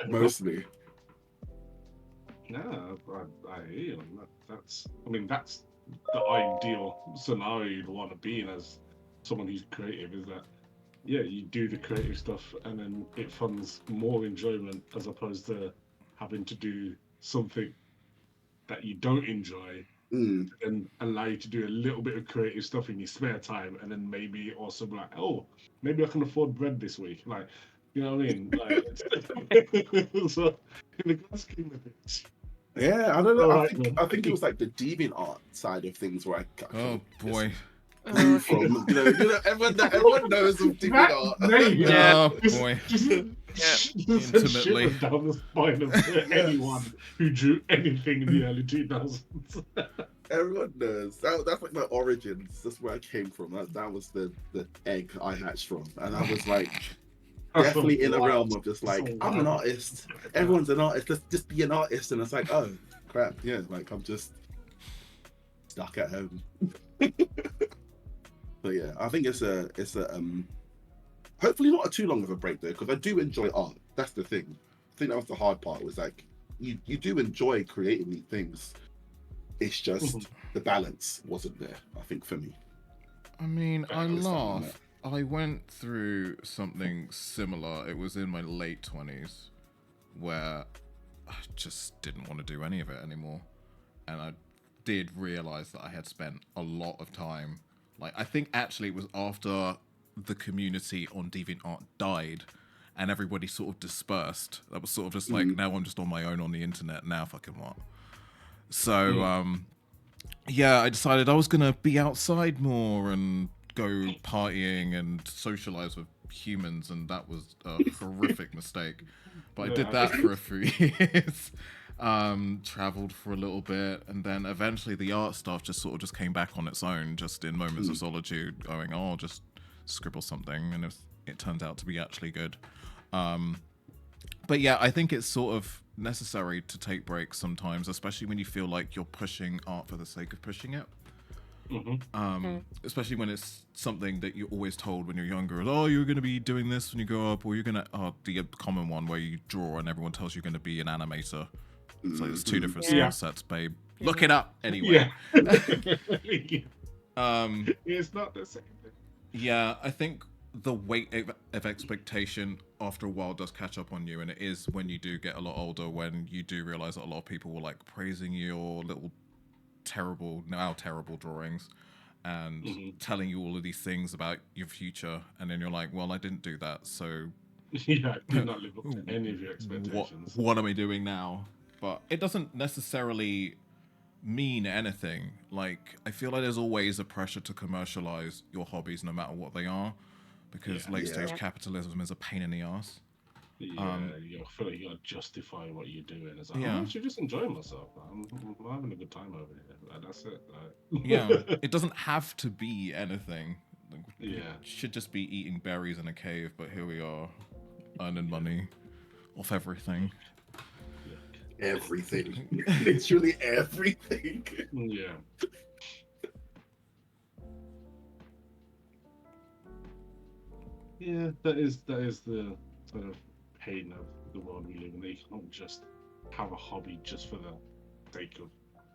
mostly. No, I hear you. That's the ideal scenario you'd want to be in as someone who's creative, is that you do the creative stuff and then it funds more enjoyment as opposed to having to do something that you don't enjoy and allow you to do a little bit of creative stuff in your spare time, and then maybe also be like, oh, maybe I can afford bread this week. Like, you know what I mean? Like, so in the grand scheme of things, Yeah, I don't know. All I right, think then. I think it was like the deviant art side of things where I kind Oh of boy. grew from. Everyone knows of deviant art. name, Oh just, boy. just, Yeah. just Intimately. shivers down the spine of anyone who drew anything in the early 2000s. Everyone knows. That's like my origins. That's where I came from. That was the egg I hatched from, and I was like That's definitely in the wild. realm of just like That's I'm an wild. artist. Everyone's an artist. Let's just be an artist. And it's like, oh crap, yeah, like I'm just stuck at home. But yeah, I think it's a hopefully not too long of a break though, because I do enjoy art. That's the thing. I think that was the hard part. Was like you do enjoy creating these things. It's just the balance wasn't there. I think for me. I mean, I This time I'm laugh. I went through something similar. It was in my late 20s where I just didn't want to do any of it anymore. And I did realize that I had spent a lot of time. Like, I think actually it was after the community on DeviantArt died and everybody sort of dispersed. That was sort of just like, now I'm just on my own on the internet. Now fucking what? So, yeah, I decided I was going to be outside more and go partying and socialize with humans, and that was a horrific mistake. But I did that for a few years. Traveled for a little bit, and then eventually the art stuff just sort of just came back on its own, just in moments of solitude, going, oh, I'll just scribble something, and it turned out to be actually good. But yeah, I think it's sort of necessary to take breaks sometimes, especially when you feel like you're pushing art for the sake of pushing it. Especially when it's something that you're always told when you're younger, oh, you're going to be doing this when you grow up, or you're going to, the common one where you draw and everyone tells you you're going to be an animator. It's like there's two different skill sets, babe. Look it up anyway. It's not the same thing. Yeah, I think the weight of expectation after a while does catch up on you, and it is when you do get a lot older when you do realize that a lot of people were like praising your little terrible drawings and telling you all of these things about your future, and then you're like, well, I didn't do that, so Yeah, I did not live up to any of your expectations. what am I doing now? But it doesn't necessarily mean anything. Like, I feel like there's always a pressure to commercialize your hobbies no matter what they are, because late stage capitalism is a pain in the ass. Yeah, you feel like you gotta justify what you're doing. It's like, I'm actually just enjoying myself. I'm having a good time over here. Like, that's it. Like... Yeah, it doesn't have to be anything. Like, it should just be eating berries in a cave, but here we are, earning money off everything. Everything. Literally everything. Yeah. Yeah, that is the sort of pain of the world we live in. You can't just have a hobby just for the sake of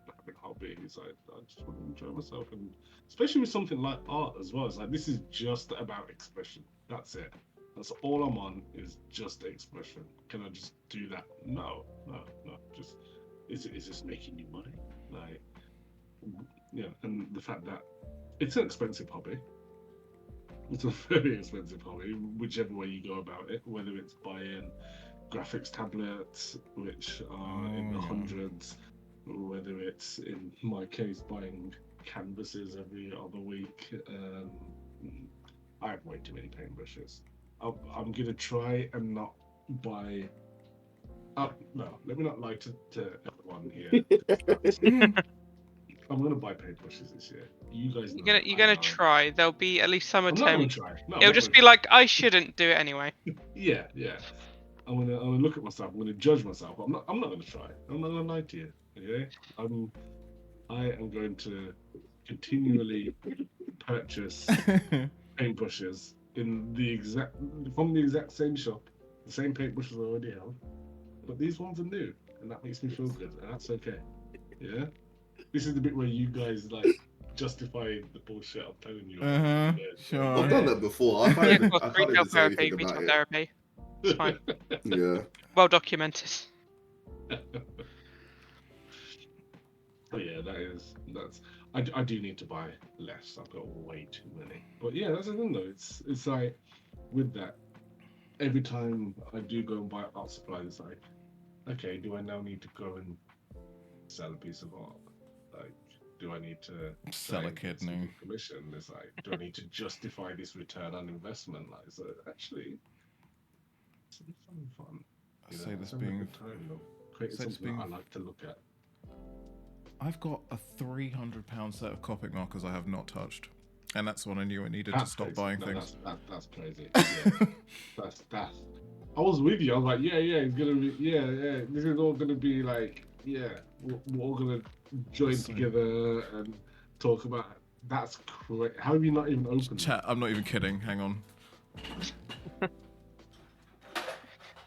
having a hobby. It's like, I just want to enjoy myself, and especially with something like art as well. It's like, this is just about expression. That's it. That's all I'm on, is just expression. Can I just do that? No. Just is this making you money? Like, yeah, and the fact that it's an expensive hobby. It's a very expensive hobby, whichever way you go about it, whether it's buying graphics tablets, which are in the hundreds, or whether it's, in my case, buying canvases every other week. I have way too many paintbrushes. I'm going to try and not buy... no, let me not lie to everyone here. I'm gonna buy paintbrushes this year. You guys know. You're gonna try. There'll be at least some I'm not gonna attempt. try. No, It'll just be like, I shouldn't do it anyway. Yeah. I'm gonna look at myself. I'm gonna judge myself. I'm not gonna try. I'm not gonna lie to you. Okay. I am going to continually purchase paintbrushes from the exact same shop, the same paintbrushes I already have, but these ones are new, and that makes me feel good, and that's okay. Yeah. This is the bit where you guys like justify the bullshit I'm telling you. Sure. I've done that before. I can't even say anything about it. Therapy. It's fine. Yeah. Well documented. Oh yeah, that's. I do need to buy less. I've got way too many. But yeah, that's the thing though. It's like, with that, every time I do go and buy art supplies, it's like, okay, do I now need to go and sell a piece of art? Like, do I need to Sell try a and get kidney. some commission? It's like, do I need to justify this return on investment? Like, so actually, it's fun. You know, Say this it's having a being. good time, you know, creating say this something that I being- like to look at. I've got a £300 set of Copic markers I have not touched, and that's when I knew I needed to stop crazy. buying No, things. That's crazy. Yeah. that's. I was with you. I was like, yeah, it's gonna be, yeah. This is all gonna be like, yeah, we're all gonna join So- together and talk about. That's crazy. How have you not even opened Chat, I'm not even kidding. Hang on.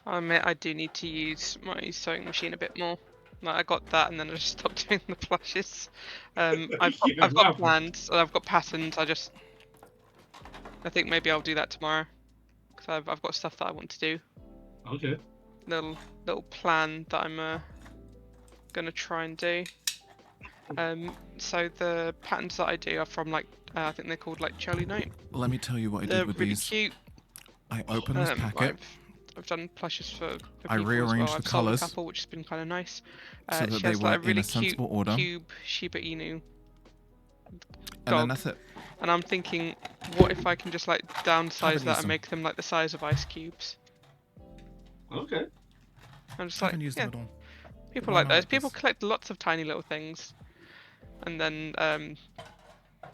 I admit I do need to use my sewing machine a bit more. Like, I got that and then I just stopped doing the plushes. I've Yeah, I've got plans and I've got patterns. I think maybe I'll do that tomorrow because I've got stuff that I want to do. Okay. Little plan that I'm gonna try and do. So the patterns that I do are from like I think they're called like Jelly Note. Let me tell you what I They're did with really these. cute. I opened this packet I've done plushes for I people as rearranged well. the I've sold a colours couple, which has been kind of nice. so that she they has were like a really in a cute sensible order, cube Shiba Inu and then dog, that's it. and I'm thinking, what if I can just like downsize Haven't that used and them. make them like the size of ice cubes? Okay. I'm just like, Haven't used yeah, them at all. people Why like not those. like People this? collect lots of tiny little things, and then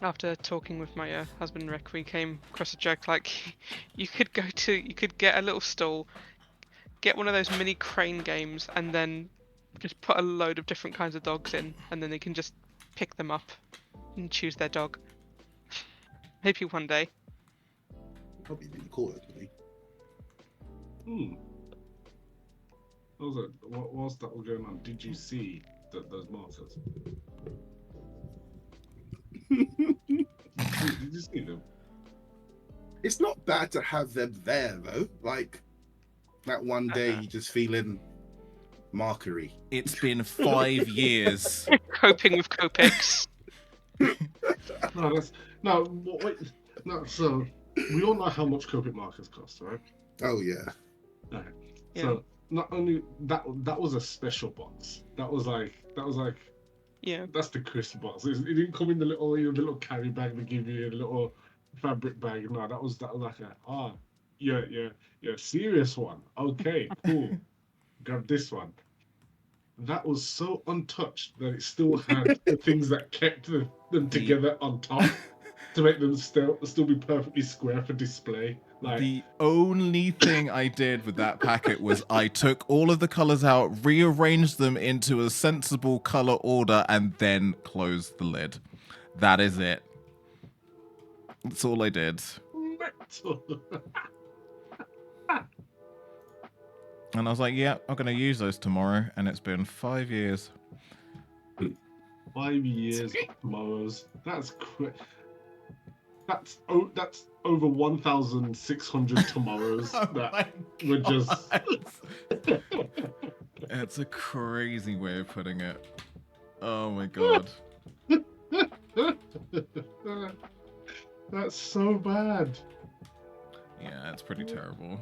after talking with my husband Rick, we came across a joke like, you could get a little stall, get one of those mini crane games, and then just put a load of different kinds of dogs in, and then they can just pick them up and choose their dog. Maybe one day. That'd be really cool, actually. Whilst that was going on, did you see those markers? Did you see them? It's not bad to have them there, though. Like, that one day you're just feeling markery. It's been 5 years. Coping with Copics. Wait. No, so we all know how much Copic markers cost, right? Oh, yeah. Right. Yeah. So not only that was a special box. That was like Yeah. that's the crisp box. It didn't come in the little carry bag they give you, a little fabric bag. No, that was like a serious one. Okay, cool. Grab this one. That was so untouched that it still had the things that kept them together on top to make them still be perfectly square for display. Like, The only thing I did with that packet was I took all of the colors out, rearranged them into a sensible color order, and then closed the lid. That is it. That's all I did. metal. And I was like, yeah, I'm going to use those tomorrow. And it's been 5 years. 5 years of tomorrows. That's over 1,600 tomorrows that were just. It's a crazy way of putting it. Oh my god. That's so bad. Yeah, it's pretty terrible.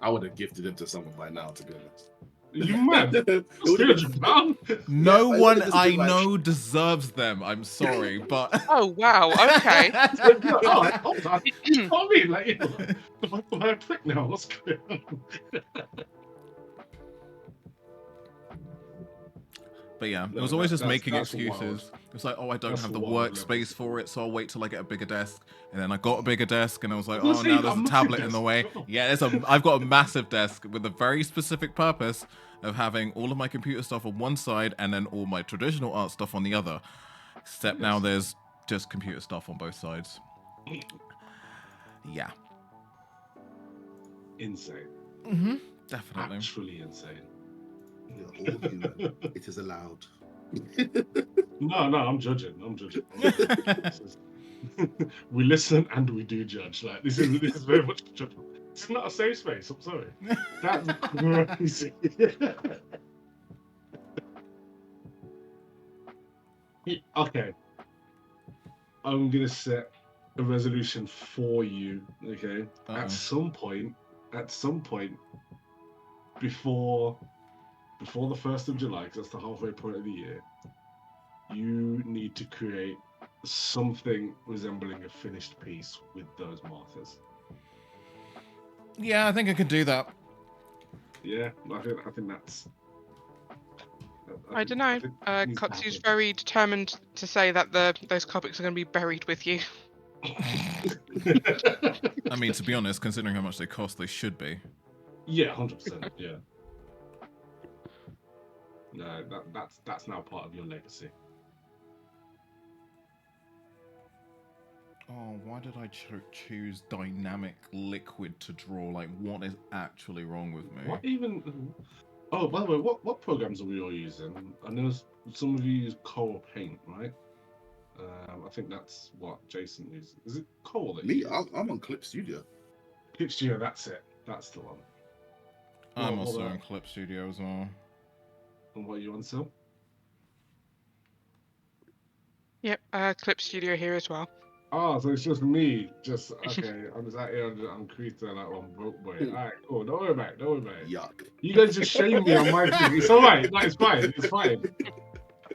I would have gifted them to someone by now, to be honest. You mad? It would've been- No Yeah, but it one would've just I been like- know deserves them. I'm sorry, but Oh wow. Okay. Oh, hold on. You know what I mean? Like, you know, am I a prick now? What's going on? But yeah, it No, was always just that's making excuses. wild. It was like, oh, I don't That's have the wild workspace levels. for it, so I'll wait till I get a bigger desk. And then I got a bigger desk, and I was like, I was oh, gonna now say, there's a a massive tablet in the desk way. as well. Yeah, I've got a massive desk with a very specific purpose of having all of my computer stuff on one side and then all my traditional art stuff on the other. Except now Yes. there's just computer stuff on both sides. Yeah, Insane. definitely. Actually insane. You're all human. It is allowed. No, I'm judging. We listen and we do judge. Like, this is very much judgment. It's not a safe space. I'm sorry. That's crazy. Okay. I'm gonna set a resolution for you. Okay. Uh-oh. At some point, before before the 1st of July, because that's the halfway point of the year, you need to create something resembling a finished piece with those markers. Yeah, I think I could do that. Yeah, I think that's. I don't know. Kotsu's very determined to say that those copics are going to be buried with you. I mean, to be honest, considering how much they cost, they should be. Yeah, 100%. Yeah. No, that's now part of your legacy. Oh, why did I choose dynamic liquid to draw? Like, what is actually wrong with me? What even? Oh, by the way, what programs are we all using? I know some of you use Coral Paint, right? I think that's what Jason uses. Is it Coral that you Me, use? I'm on Clip Studio. Clip Studio, that's it. That's the one. I'm also in Clip Studio as well. And what are you on, Sil? Yep, Clip Studio here as well. Oh, so it's just me. Just okay. I'm just out here on Krita like on Broke Boy. All right, cool. Don't worry about it. Don't worry about it. Yuck. You guys just shame me on my thing. It's all right. No, it's fine. It's fine.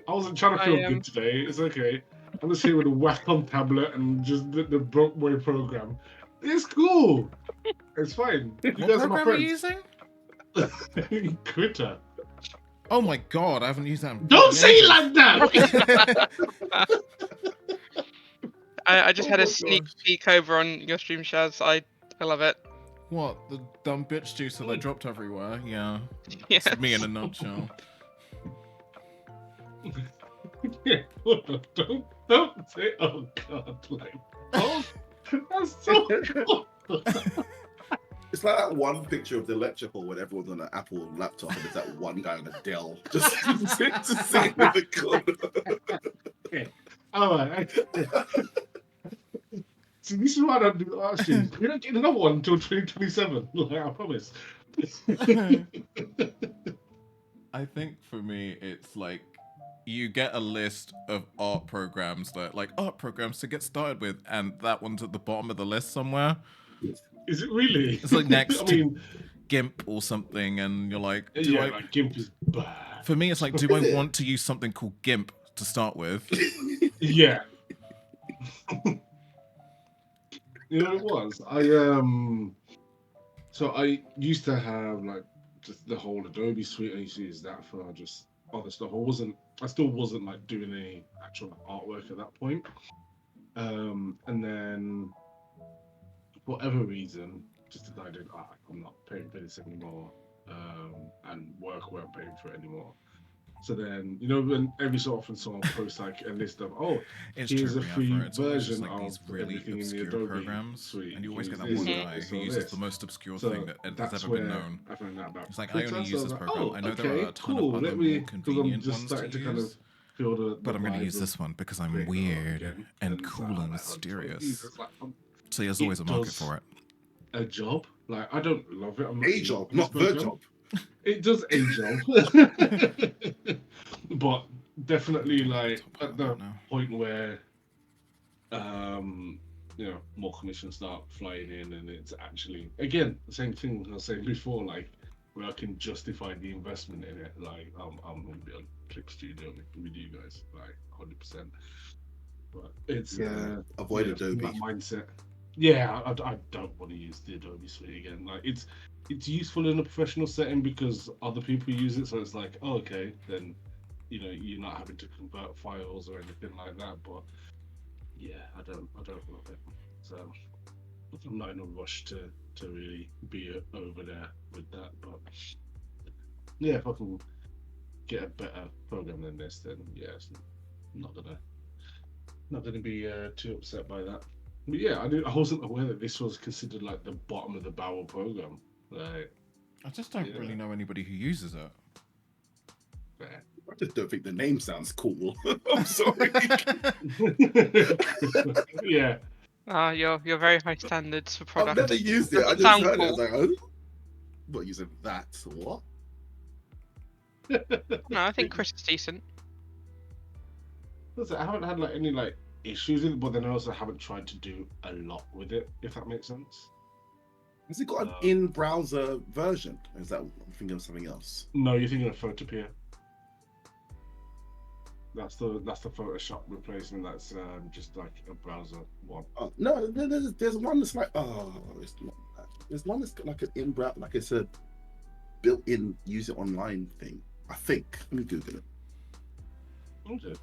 I wasn't trying to feel good today. It's okay. I'm just here with a Wacom tablet and just the Broke Boy program. It's cool. It's fine. You What guys are my program are you friends. using? Critter. Oh my god, I haven't used that in Don't say it ages. like that. I just had Oh a my sneak gosh. peek over on your stream, Shaz. I love it. What? The dumb bitch juicer that dropped everywhere? Yeah. Yes. It's me in a nutshell. Yeah, don't say oh god like oh that's so cool. It's like that one picture of the lecture hall when everyone's on an Apple laptop and there's that one guy on a Dell just sitting in the corner. Okay. All right. See, this is why I don't do art streams. We don't get another one until 2027. Like, I promise. I think for me, it's like you get a list of art programs to get started with, and that one's at the bottom of the list somewhere. Is it really? It's like next I mean, to GIMP or something, and you're like, like GIMP is bad. For me, it's like, do I want to use something called GIMP to start with? Yeah. You know what it was? So I used to have like just the whole Adobe suite. I used to use that for just other stuff. I still wasn't like doing any actual artwork at that point. And then for whatever reason, just decided I'm not paying for this anymore. And work weren't paying for it anymore. So then, when every so often someone posts like a list of, here's a free version like of these really everything in the obscure Adobe programs, suite. and you always get that Use one this, guy this, who or uses this. the most obscure So thing that has that's ever been where known. I found out about It's like, I Twitter, only so use I this was like, program. I know there are a ton cool. of other Let me, more because I'm convenient just ones to starting to kind of use. feel the But I'm going to vibe use of this one because I'm creating art weird again. and so cool I'm and like, oh, mysterious. Jesus, like, So there's it always a market does for it. a job. Like, I don't love it. I'm not A in job, this not the program. job. It does a job. But definitely like at the point where more commissions start flying in, and it's actually again the same thing I was saying before, like where I can justify the investment in it. Like I'm gonna be on Clip Studio with you guys, like 100%. But it's avoid Adobe. that mindset. Yeah, I don't want to use the Adobe suite again. Like it's useful in a professional setting because other people use it, so it's like, oh, okay, then you're not having to convert files or anything like that. But yeah, I don't love it. So I'm not in a rush to really be over there with that. But yeah, if I can get a better program than this, then yeah, it's not gonna be too upset by that. But yeah, I wasn't aware that this was considered like the bottom of the barrel program. Like, I just don't really know anybody who uses it. fair. I just don't think the name sounds cool. I'm sorry. Yeah. You're very high standards for I've product. never used it. I Doesn't just sound heard it. I cool. was like, oh, I'm not using that. What? No, I think Chris is decent. Listen, I haven't had like any issues with it, but then I also haven't tried to do a lot with it, if that makes sense. Has it got an in-browser version? Is that I'm thinking of something else? No, you're thinking of Photopea. That's the Photoshop replacement. That's just like a browser one. Oh, no, there's one that's like it's not that. There's one that's got like an in-browser, like it's a built-in use it online thing. I think. Let me Google it. Okay.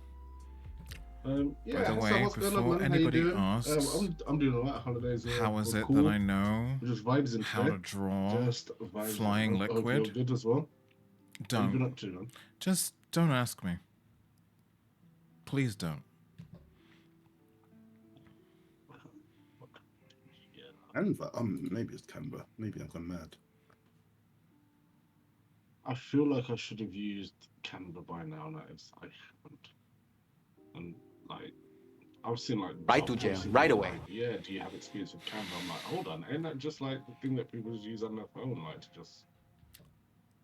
Yeah. By the so way, what's going on, before man? How you anybody doing? asks, I'm doing alright. Holidays. how is were it cool. that I know Just vibes in how today. to draw Just vibes. flying Hope you're liquid? good as well. What have you been Don't. up to, man? Just don't ask me. Please don't. Canva. Maybe it's Canva. Maybe I've gone mad. I feel like I should have used Canva by now. I haven't. And like, I've seen like Right to jail, right away. Like, yeah, do you have experience with Canva? I'm like, hold on, ain't that just like the thing that people use on their phone, like to just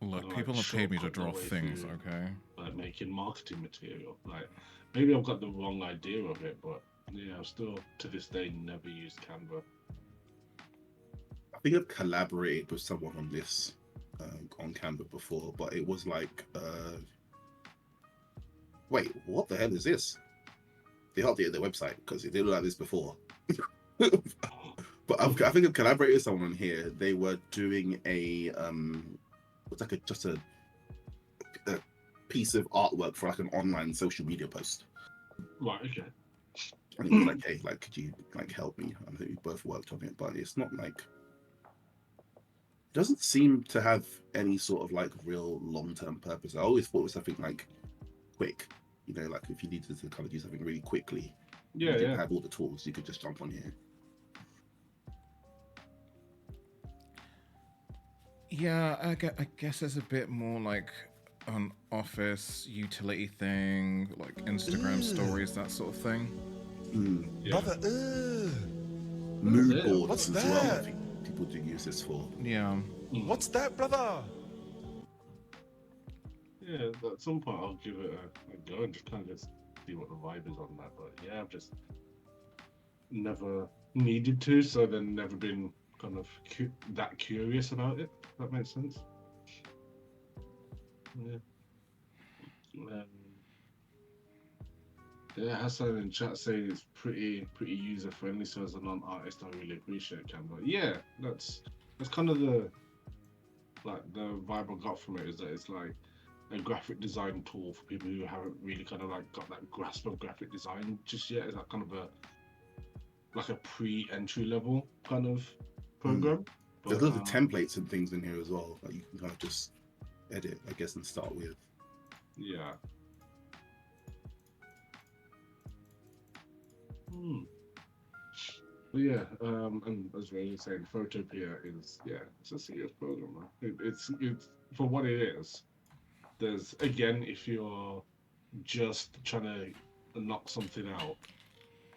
Look, like, people have paid me to shortcut their draw way things, through, okay? like making marketing material. Like, maybe I've got the wrong idea of it, but yeah, I've still to this day never used Canva. I think I've collaborated with someone on this on Canva before, but it was like, wait, what the hell is this? They updated their website because it didn't look like this before. But I think I've collaborated with someone on here. They were doing a it's like just a piece of artwork for like an online social media post. Right. Okay. And it was like, hey, like, could you like help me? I think we both worked on it, but it's not like doesn't seem to have any sort of like real long-term purpose. I always thought it was something like quick, you know, like if you needed to kind of do something really quickly, Yeah. you didn't have all the tools, you could just jump on here. Yeah, I guess it's a bit more like an office utility thing, like Instagram stories, that sort of thing. Yeah. Brother, Mood it? boards What's as well. I that? think people do use this for. Yeah. what's that, brother? Yeah, at some point I'll give it a go and just kind of just see what the vibe is on that. But yeah, I've just never needed to, so then never been kind of that curious about it. If that makes sense. Yeah. Yeah, Hassan in chat saying it's pretty user friendly. So as a non-artist, I really appreciate Canva. Yeah, that's kind of the vibe I got from it, is that it's like a graphic design tool for people who haven't really kind of like got that grasp of graphic design just yet. It's like kind of a pre-entry level kind of program. There's loads of templates and things in here as well that you can kind of just edit, I guess, and start with. Yeah. But yeah, and as Ray was saying, Photopea is it's a serious program, man. It's for what it is. There's again, if you're just trying to knock something out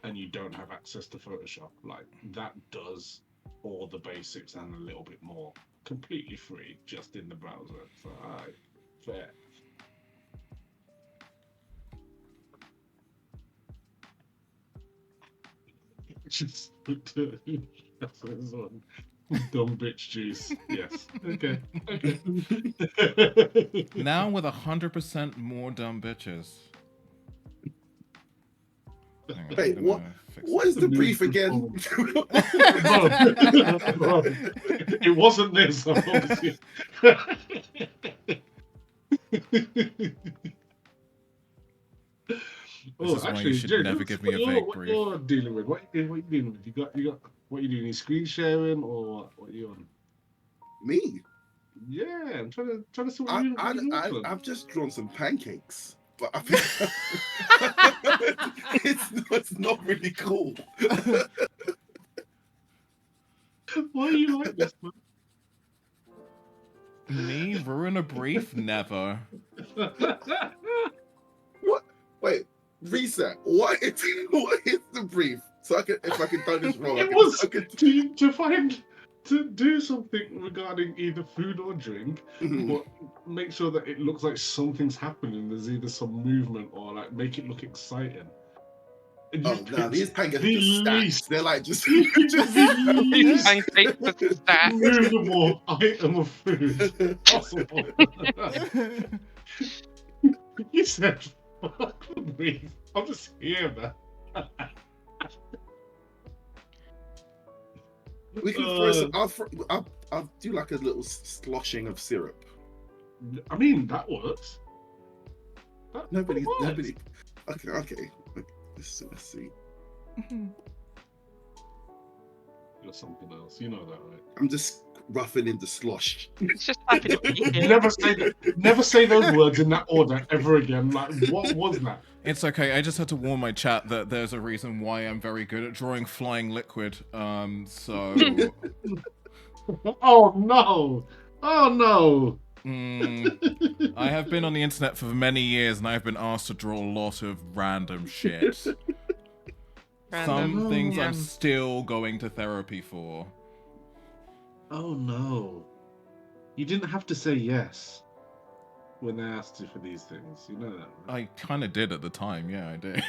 and you don't have access to Photoshop, like that does all the basics and a little bit more, completely free, just in the browser. So, alright, fair. Just that's this one. Dumb bitch juice. Yes. Okay. Now with 100% more dumb bitches. Hang on, Wait, I'm gonna fix what it. is the brief again? Bro, it wasn't this, obviously. This is why you should Jay, never give me a vague what brief. you're dealing with? What you dealing with? You got what you doing? You screen sharing or what are you on? Me? Yeah, I'm trying to see what you're doing. I've just drawn some pancakes, but I think it's not really cool. Why are you like this, man? Me ruin a brief? Never. What? Wait, reset. What is the brief? So if I can done this wrong, It was to do something regarding either food or drink, but make sure that it looks like something's happening. There's either some movement or like make it look exciting. Oh no, these pancakes are the just stacked. least, They're like just. the These least pancakes are stacked. movable item of food possible. You said, fuck me. I'll just hear that. We can throw some. I'll do like a little sloshing of syrup. I mean, that works. Nobody. works. Okay. Let's see. You're something else. You know that, right? I'm just roughing in the slosh. It's just happy to be here. Never say those words in that order ever again. Like, what was that? It's okay. I just had to warn my chat that there's a reason why I'm very good at drawing flying liquid. So. Oh no! Oh no! I have been on the internet for many years, and I've been asked to draw a lot of random shit. Some things I'm still going to therapy for. Oh no! You didn't have to say yes when they asked you for these things. You know that, right? I kind of did at the time. Yeah, I did.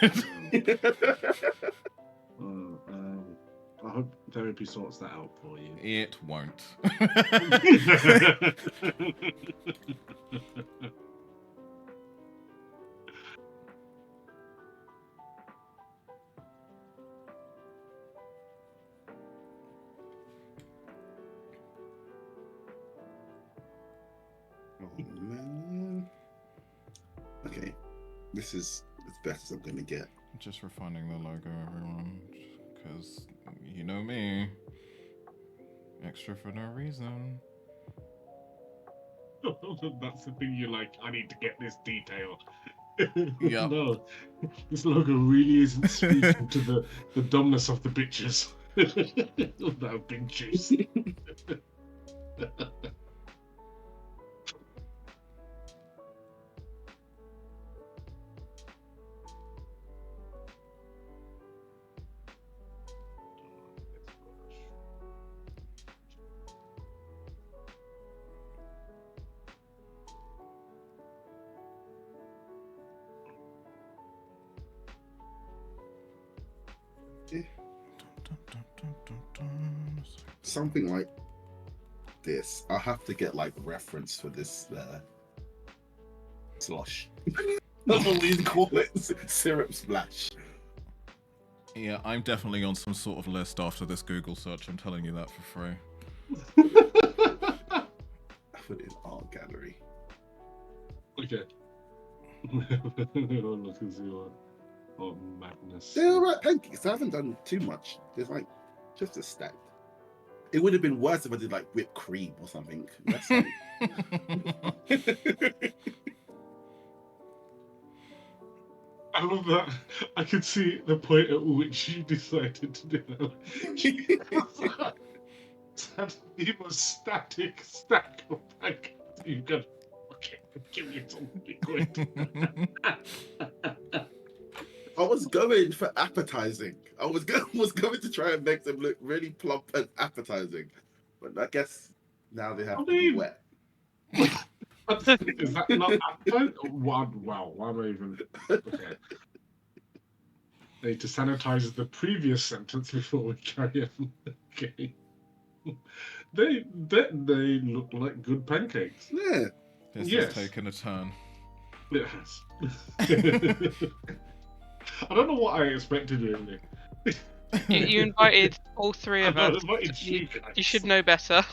I hope therapy sorts that out for you. It won't. Oh man. Okay, this is as best as I'm gonna get. Just refining the logo, everyone, because you know me. Extra for no reason. That's the thing. You're like, I need to get this detail. Yeah. No, this logo really isn't speaking to the dumbness of the bitches. That have been juiced. Something like this. I'll have to get like reference for this slosh. That's what we call it. Syrup splash. Yeah, I'm definitely on some sort of list after this Google search. I'm telling you that for free. I put it in art gallery. Okay. Look and see what madness. They're alright pancakes. I haven't done too much. There's like just a stack. It would have been worse if I did like whipped cream or something. That's like... I love that. I could see the point at which you decided to do that. The most static stack of pancakes. You go, okay, give me some liquid. I was going for appetizing. I was going to try and make them look really plump and appetizing, but I guess now they have to be wet. Is that not appetizing? Wow, why am I even... Okay. I need to sanitize the previous sentence before we carry on. Okay. They look like good pancakes. Yeah. This Yes. has taken a turn. It has. I don't know what I expected really. You invited all three of I us. invited You guys. should know better.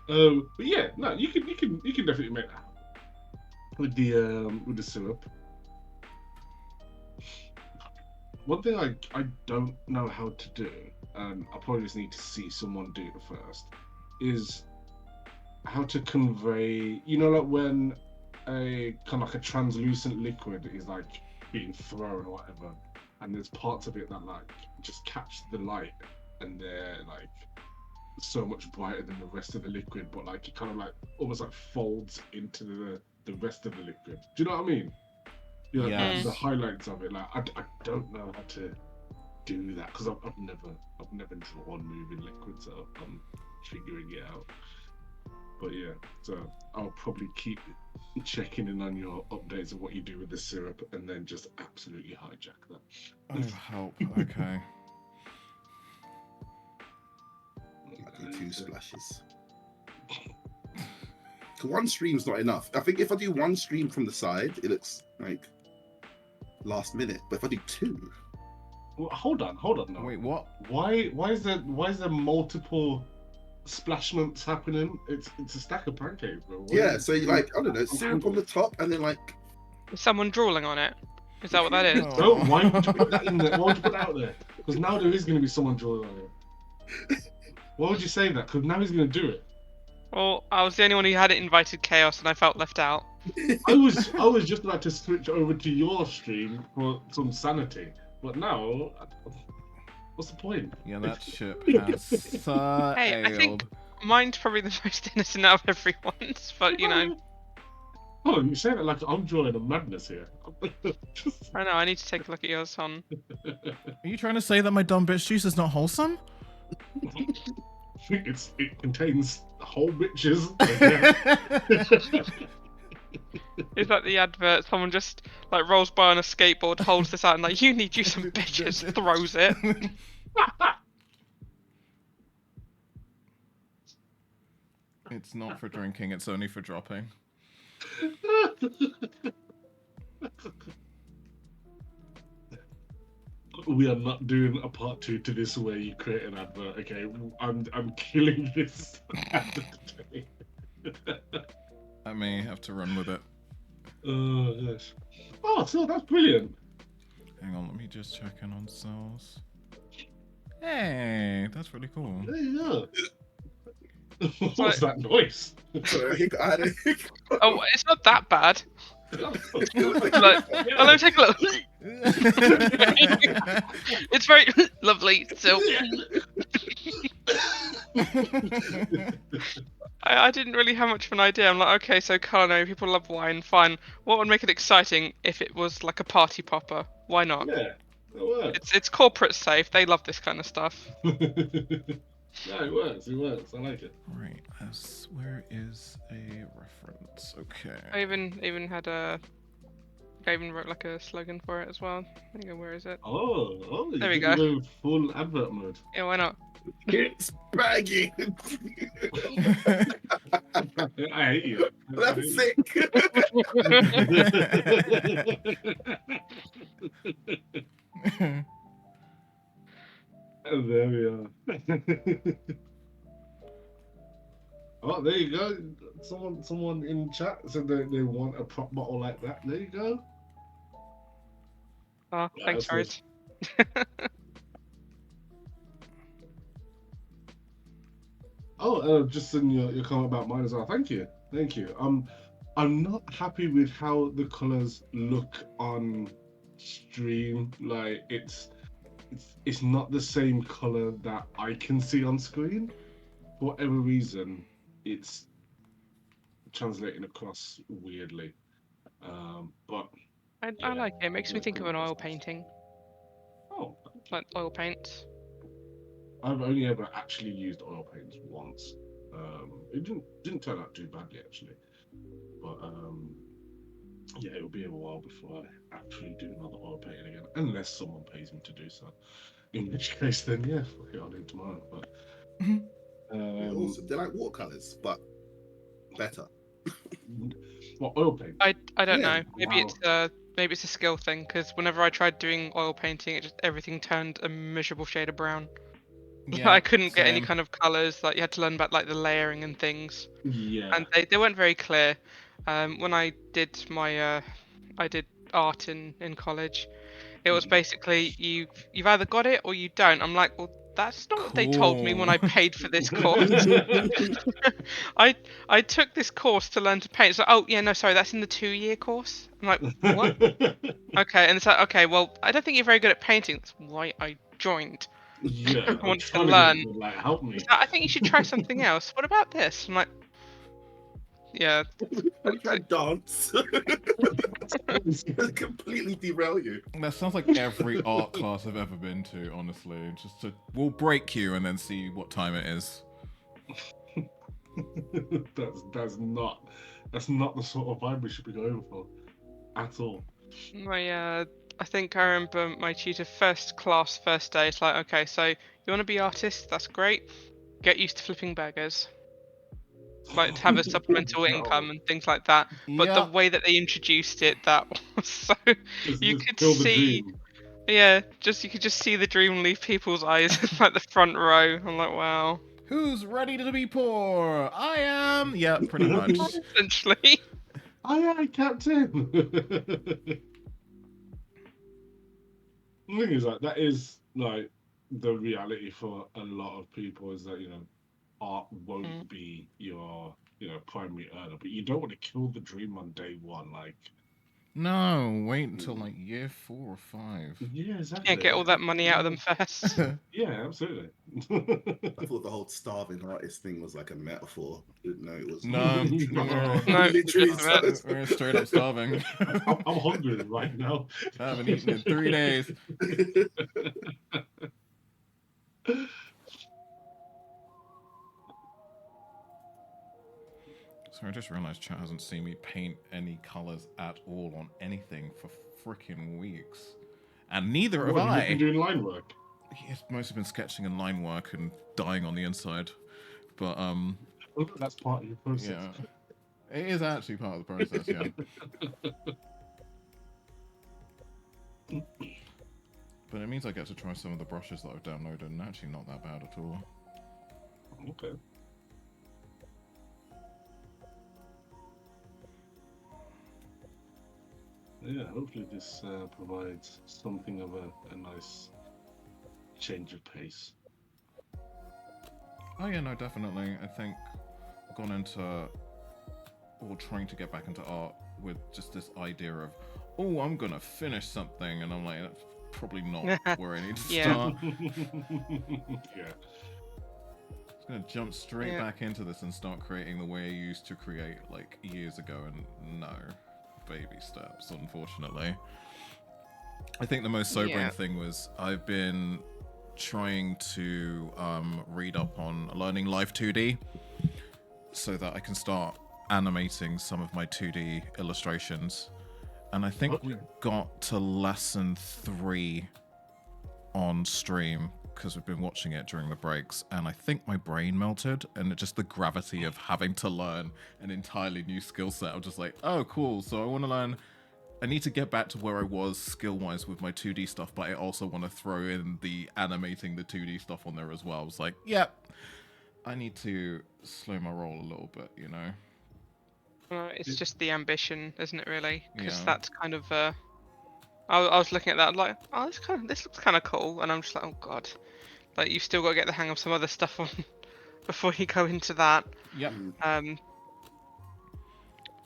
But yeah, no, you can definitely make that with the syrup. One thing I don't know how to do, and I probably just need to see someone do it first, is how to convey, you know, like when a kind of like a translucent liquid is like being thrown or whatever, and there's parts of it that like just catch the light and they're like so much brighter than the rest of the liquid, but like it kind of like almost like folds into the rest of the liquid. Do you know what I mean? You know, Yes. the highlights of it. Like I don't know how to do that because I've never drawn moving liquid, so I'm figuring it out. But yeah, so I'll probably keep checking in on your updates of what you do with the syrup, and then just absolutely hijack that. Oh, help. Okay. I do 2 splashes. 'Cause 1 stream's not enough. I think if I do 1 stream from the side, it looks like last minute. But if I do 2, Well, hold on now. Wait, what? Why is there multiple splashments happening? It's a stack of pancakes, bro. What yeah. is- So you like, I don't know, syrup on the top, and then like, Is someone drooling on it? Is that what that is? No. No, why would you put that in there? Why would you put that out there? Because now there is going to be someone drawing on it. Why would you say that? Because now he's going to do it. Well, I was the only one who hadn't invited chaos, and I felt left out. I was just about to switch over to your stream for some sanity, but now, what's the point? Yeah, that ship has Hey, I think sailed. mine's probably the most innocent out of everyone's, but you know, Oh, you say that like I'm drawing a madness here. I know I need to take a look at yours, son. Are you trying to say that my dumb bitch juice is not wholesome? It contains whole bitches. Is that the advert? Someone just like rolls by on a skateboard, holds this out, and like, you need you some bitches, throws it. It's not for drinking, it's only for dropping. We are not doing a part 2 to this where you create an advert. Okay, I'm killing this advert today. I may have to run with it. Oh gosh. Oh, so that's brilliant. Hang on, let me just check in on cells. Hey, that's really cool. There you go. What's that noise? I had a hiccup. Oh, it's not that bad. Like, let me take a look. It's very lovely. So I didn't really have much of an idea. I'm like, okay, so culinary people love wine, fine. What would make it exciting if it was like a party popper? Why not? Yeah, it works. It's corporate safe. They love this kind of stuff. Yeah, it works. It works. I like it. Right, where is a reference? Okay. I even had a. I even wrote like a slogan for it as well. There you go. Where is it? Oh, There we you go. go full advert mode. Yeah, why not? It's baggy. I hate you. That's sick. And there we are. Oh, there you go. Someone in chat said they want a prop bottle like that. There you go. Oh, Yeah, thanks, that's Rose. Oh, just in your comment about mine as well. Thank you. I'm not happy with how the colors look on stream. Like it's not the same color that I can see on screen. For whatever reason, it's translating across weirdly. But I like it. It makes me think of an oil painting, oh, like oil paints. I've only ever actually used oil paints once. It didn't turn out too badly actually, but yeah, it'll be a while before I actually do another oil painting again, unless someone pays me to do so. In which case, then yeah, fuck it, I'll do it tomorrow. But They're awesome. They're like watercolors, but better. what oil paint? I don't Yeah, know. Maybe it's a skill thing, because whenever I tried doing oil painting, everything turned a miserable shade of brown. Yeah, I couldn't get any same. kind of colours. Like you had to learn about like the layering and things, Yeah. and they weren't very clear. When I did my I did art in college, it was basically you've either got it or you don't. I'm like, well, that's not what they told me when I paid for this course. I took this course to learn to paint. It's like, oh yeah, no, sorry, that's in the 2-year course. I'm like, what? Okay, and it's like, okay, well, I don't think you're very good at painting. That's why I joined. Yeah. I I'm want to trying learn. get, like, help me. I think you should try something else. What about this? I'm like, yeah. I tried dance. Completely derail you. That sounds like every art class I've ever been to, honestly. We'll break you and then see what time it is. That's not the sort of vibe we should be going for at all. I think I remember my tutor first class, first day. It's like, okay, so you want to be artist? That's great. Get used to flipping burgers. Like to have a supplemental income and things like that. But the Yep. way that they introduced it, that was so you Just could kill the see, dream. yeah, just you could just see the dream leave people's eyes in like the front row. I'm like, wow. Who's ready to be poor? I am. Yeah, pretty much. Essentially. Aye, aye, Captain. The thing is, like, that is like the reality for a lot of people is that art won't be your primary earner, but you don't want to kill the dream on day one. Like, No, wait until like year 4 or 5. yeah, Yeah, exactly. get all that money out of them first. Yeah, absolutely. I thought the whole starving artist thing was like a metaphor. No, it was No, No, literally it's we're straight up starving. I'm hungry right now. I haven't eaten in 3 days. So I just realized chat hasn't seen me paint any colors at all on anything for freaking weeks. And neither have What, you've I. been doing line work? It's mostly been sketching and line work and dying on the inside. But That's part of your process. yeah. It is actually part of the process, yeah. But it means I get to try some of the brushes that I've downloaded, and actually not that bad at all. Okay. Yeah, hopefully this provides something of a nice change of pace. Oh yeah, no, definitely. I think I've gone into, or trying to get back into art with just this idea of, oh, I'm gonna finish something, and I'm like, that's probably not where I need to Yeah. start. Yeah. I'm gonna jump straight back into this and start creating the way I used to create like years ago, and no, baby steps, unfortunately. I think the most sobering thing was I've been trying to read up on learning Live 2D so that I can start animating some of my 2D illustrations. And I think we got to lesson 3 on stream because we've been watching it during the breaks, and I think my brain melted, and just the gravity of having to learn an entirely new skill set. I'm just like, oh, cool. So I want to learn. I need to get back to where I was skill-wise with my 2D stuff, but I also want to throw in the animating the 2D stuff on there as well. I was like, yep, I need to slow my roll a little bit, you know? It's just the ambition, isn't it? Really, because Yeah. that's kind of. I was looking at that like, oh, this looks kind of cool, and I'm just like, oh god, like you've still got to get the hang of some other stuff on before you go into that. Yep.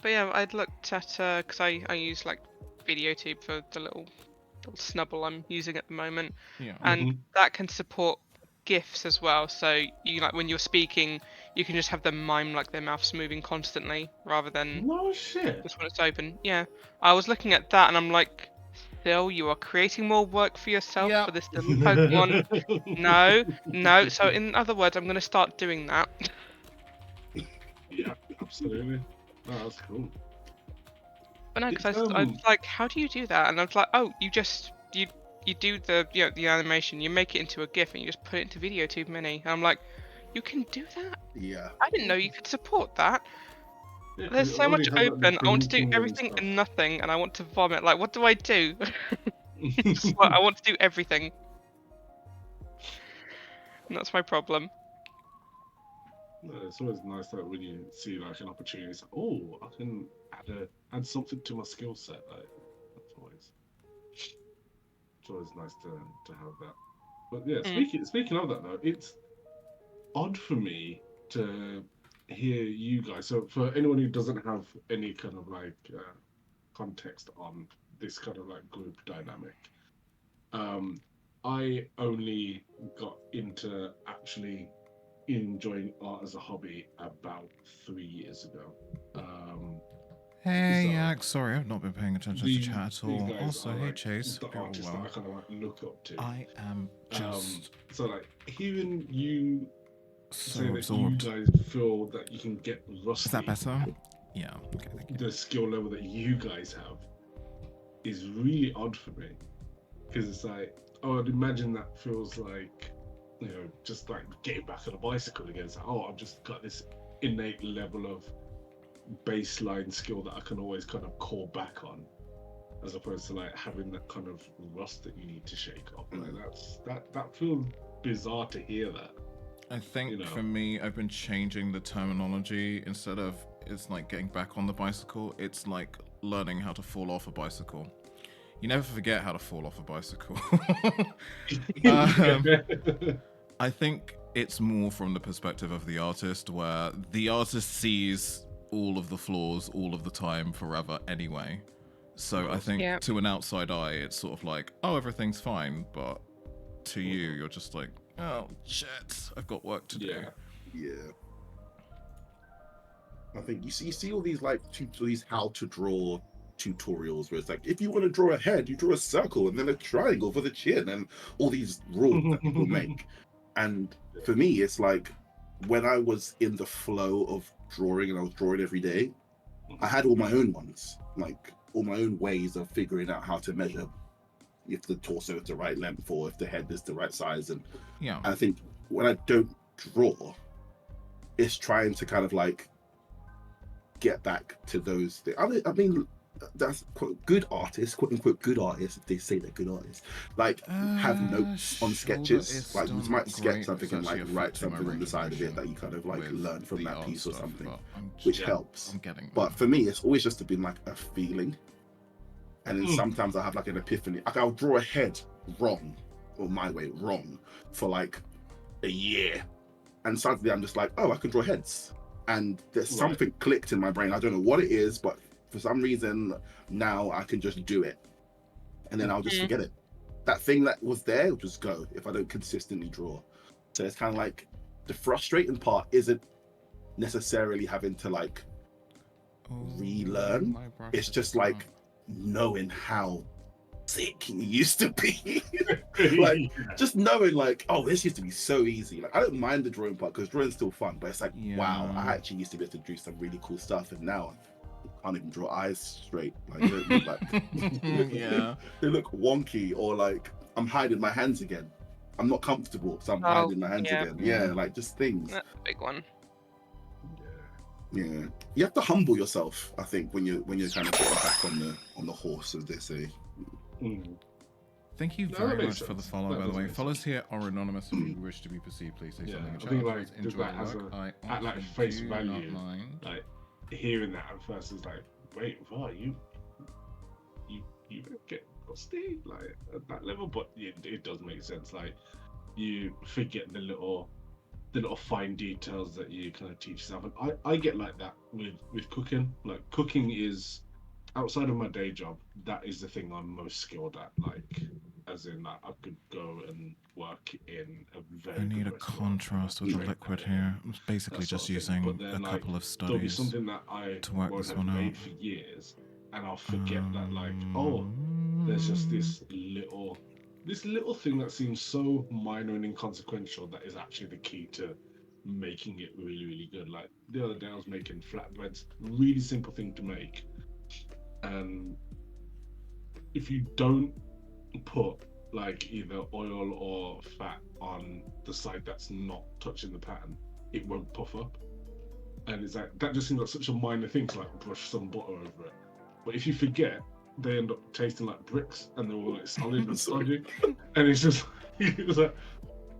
But yeah, I'd looked at because I use like VideoTube for the little snubble I'm using at the moment, Yeah. and that can support GIFs as well. So you like when you're speaking, you can just have them mime like their mouths moving constantly rather than No shit. just when it's open. Yeah, I was looking at that and I'm like, Phil, you are creating more work for yourself for this little Pokemon. No. So in other words, I'm going to start doing that. Yeah, absolutely. Oh, that's cool. But no, because I was like, how do you do that? And I was like, oh, you do the the animation, you make it into a GIF, and you just put it into VideoTube Mini. And I'm like, you can do that? Yeah. I didn't know you could support that. Yeah, There's so much open. I want to do everything and nothing, and I want to vomit. Like, what do I do? Just like, I want to do everything. And that's my problem. No, it's always nice that when you see like an opportunity, it's like, oh, I can add something to my skill set. Like, it's always nice to have that. But yeah, speaking of that though, it's odd for me to hear you guys. So for anyone who doesn't have any kind of like context on this kind of like group dynamic, I only got into actually enjoying art as a hobby about 3 years ago. Hey, so Yak, sorry, I've not been paying attention to chat at all. guys Also, are, hey, like, Chase. the hope you're all artists well. that I kind of like look up to. I am just. So like hearing you so say that absorbed. you guys feel that you can get rusty. Is that better? Yeah. Okay. Thank you. The skill level that you guys have is really odd for me, because it's like, oh, I'd imagine that feels like, you know, just like getting back on a bicycle again. It's like, oh, I've just got this innate level of baseline skill that I can always kind of call back on, as opposed to like having that kind of rust that you need to shake off. Like that feels bizarre to hear that. I think You know. for me, I've been changing the terminology. Instead of it's like getting back on the bicycle, it's like learning how to fall off a bicycle. You never forget how to fall off a bicycle. I think it's more from the perspective of the artist, where the artist sees all of the flaws all of the time, forever anyway. So I think Yeah. to an outside eye, it's sort of like, oh, everything's fine. But to you, you're just like, oh, shit, I've got work to do. Yeah. I think you see all these like these how to draw tutorials where it's like, if you want to draw a head, you draw a circle and then a triangle for the chin, and all these rules that people make. And for me, it's like when I was in the flow of drawing and I was drawing every day, I had all my own ones, like all my own ways of figuring out how to measure if the torso is the right length or if the head is the right size. And Yeah. I think when I don't draw, it's trying to kind of like get back to those things. I mean, that's quote good artists, quote unquote good artists, if they say they're good artists, like have notes on sketches. Like you might sketch something and like write something on the side of it that you kind of like learn from that piece or something, which helps. But for me, it's always just been like a feeling. And then sometimes I have like an epiphany. Like I'll draw a head wrong, or my way wrong, for like a year. And suddenly I'm just like, oh, I can draw heads. And there's something clicked in my brain. I don't know what it is, but for some reason now I can just do it. And then I'll just forget it. That thing that was there will just go if I don't consistently draw. So it's kind of like the frustrating part isn't necessarily having to like relearn. It's just like knowing how sick it used to be. Like just knowing like, oh, this used to be so easy. Like I don't mind the drawing part because drawing's still fun, but it's like, wow, I actually used to be able to do some really cool stuff, and now I can't even draw eyes straight. Like they don't look like they look wonky, or like I'm hiding my hands again. I'm not comfortable, so I'm hiding my hands again. Yeah, like just things. That's a big one. Yeah, you have to humble yourself, I think, when you're kind of getting back on the horse, as they say. Thank you very much for the follow, by the way. Follows here are anonymous. If you wish to be perceived, please say something. I think like enjoy that as at like face value, like hearing that at first is like, wait, wow, you get rusty like at that level, but it does make sense. Like you forget the little fine details that you kind of teach yourself, and I get like that with cooking. Like cooking is, outside of my day job, that is the thing I'm most skilled at. Like, as in, like, I could go and work in a very. I need a contrast with the liquid here. I'm basically just using a couple of studies. There'll be something that I to work won't this have one made out. for years, and I'll forget that, like, oh, there's just this little thing that seems so minor and inconsequential that is actually the key to making it really, really good. Like the other day, I was making flatbreads, really simple thing to make. And if you don't put like either oil or fat on the side that's not touching the pattern, it won't puff up. And it's like, that just seems like such a minor thing to like brush some butter over it. But if you forget, they end up tasting like bricks, and they're all like solid and stodgy. And it's just, it's like,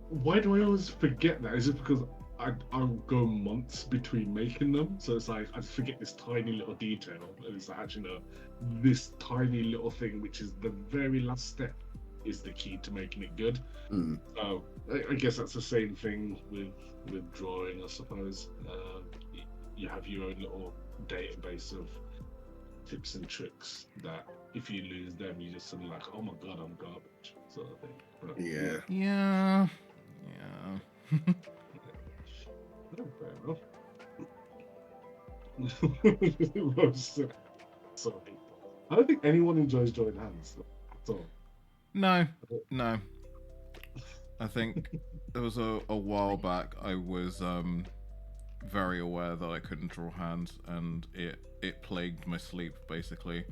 why do I always forget that? Is it because I'll go months between making them? So it's like I forget this tiny little detail, and it's like, actually no, this tiny little thing, which is the very last step, is the key to making it good. So I guess that's the same thing with drawing, I suppose. You have your own little database of tips and tricks that if you lose them, you just suddenly like, oh my god, I'm garbage, sort of thing. But, Yeah. fair enough. Sorry. I don't think anyone enjoys drawing hands at all. No. I think there was a while back I was very aware that I couldn't draw hands, and it plagued my sleep basically.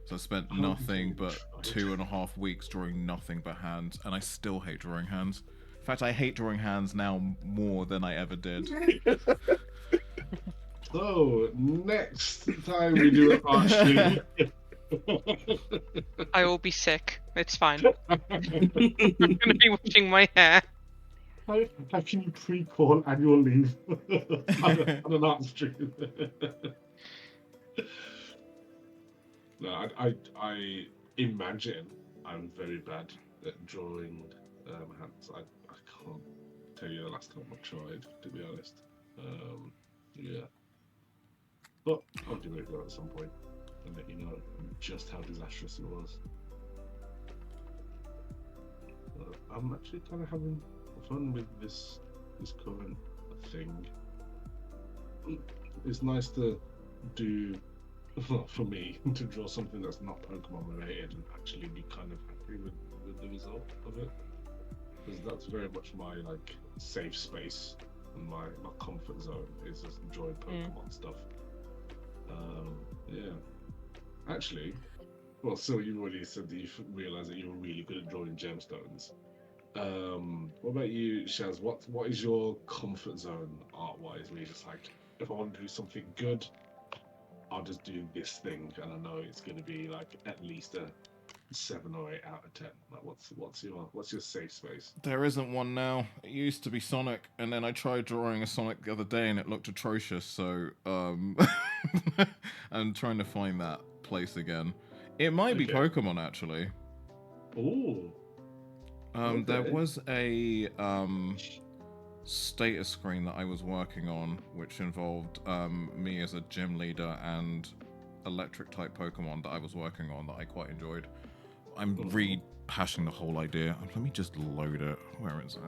So I spent nothing but 2.5 weeks drawing nothing but hands, and I still hate drawing hands. In fact, I hate drawing hands now more than I ever did. So next time we do an art stream, I will be sick. It's fine. I'm gonna be washing my hair. how can you pre-call annual leave on an art stream? No, I imagine I'm very bad at drawing hands. I can't tell you the last time I tried, to be honest. Yeah. But I'll do it at some point and let you know just how disastrous it was. I'm actually kind of having fun with this current thing. It's nice to do, well, for me, to draw something that's not Pokemon related and actually be kind of happy with the result of it. Because that's very much my like safe space and my comfort zone is just enjoying Pokemon stuff. Yeah. Actually, well, so you already said that you realised that you were really good at drawing gemstones. What about you, Shaz? What is your comfort zone art-wise? Where you're just like, if I want to do something good, I'll just do this thing, and I know it's going to be like at least a 7 or 8 out of 10. Like, what's your safe space? There isn't one now. It used to be Sonic, and then I tried drawing a Sonic the other day, and it looked atrocious. So I'm trying to find that place again. It might be Pokemon actually. Ooh. There was a status screen that I was working on, which involved me as a gym leader and electric type Pokemon that I was working on that I quite enjoyed. I'm rehashing the whole idea. Let me just load it. Where is it?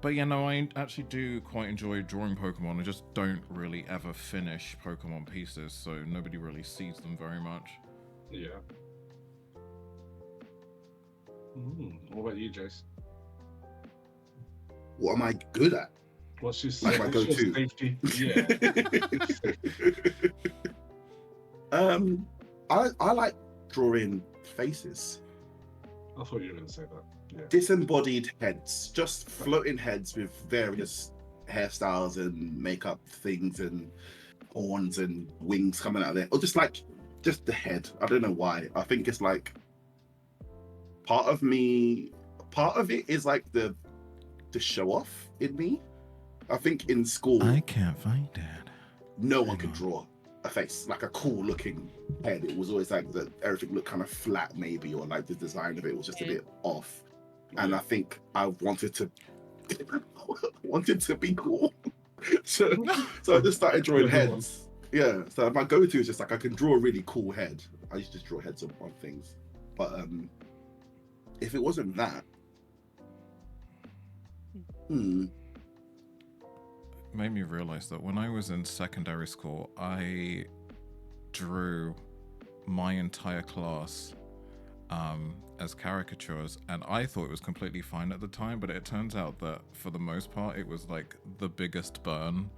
But yeah, no, I actually do quite enjoy drawing Pokemon. I just don't really ever finish Pokemon pieces, so nobody really sees them very much. Yeah. What about you, Jace? What am I good at? What's your Like my go-to? safety? Yeah. I like drawing faces. I thought you were going to say that. Yeah. Disembodied heads, just floating heads with various hairstyles and makeup things and horns and wings coming out of there, or just the head. I don't know why. I think it's like part of it is like the show off in me. I think in school I can't find it. No one could draw a face, like a cool looking head. It was always like that everything looked kind of flat maybe, or like the design of it was just a bit off. And I think I wanted to be cool. so I just started drawing heads. Yeah. So my go-to is just like I can draw a really cool head. I used to just draw heads on things. But if it wasn't that, made me realize that when I was in secondary school, I drew my entire class as caricatures, and I thought it was completely fine at the time, but it turns out that for the most part it was like the biggest burn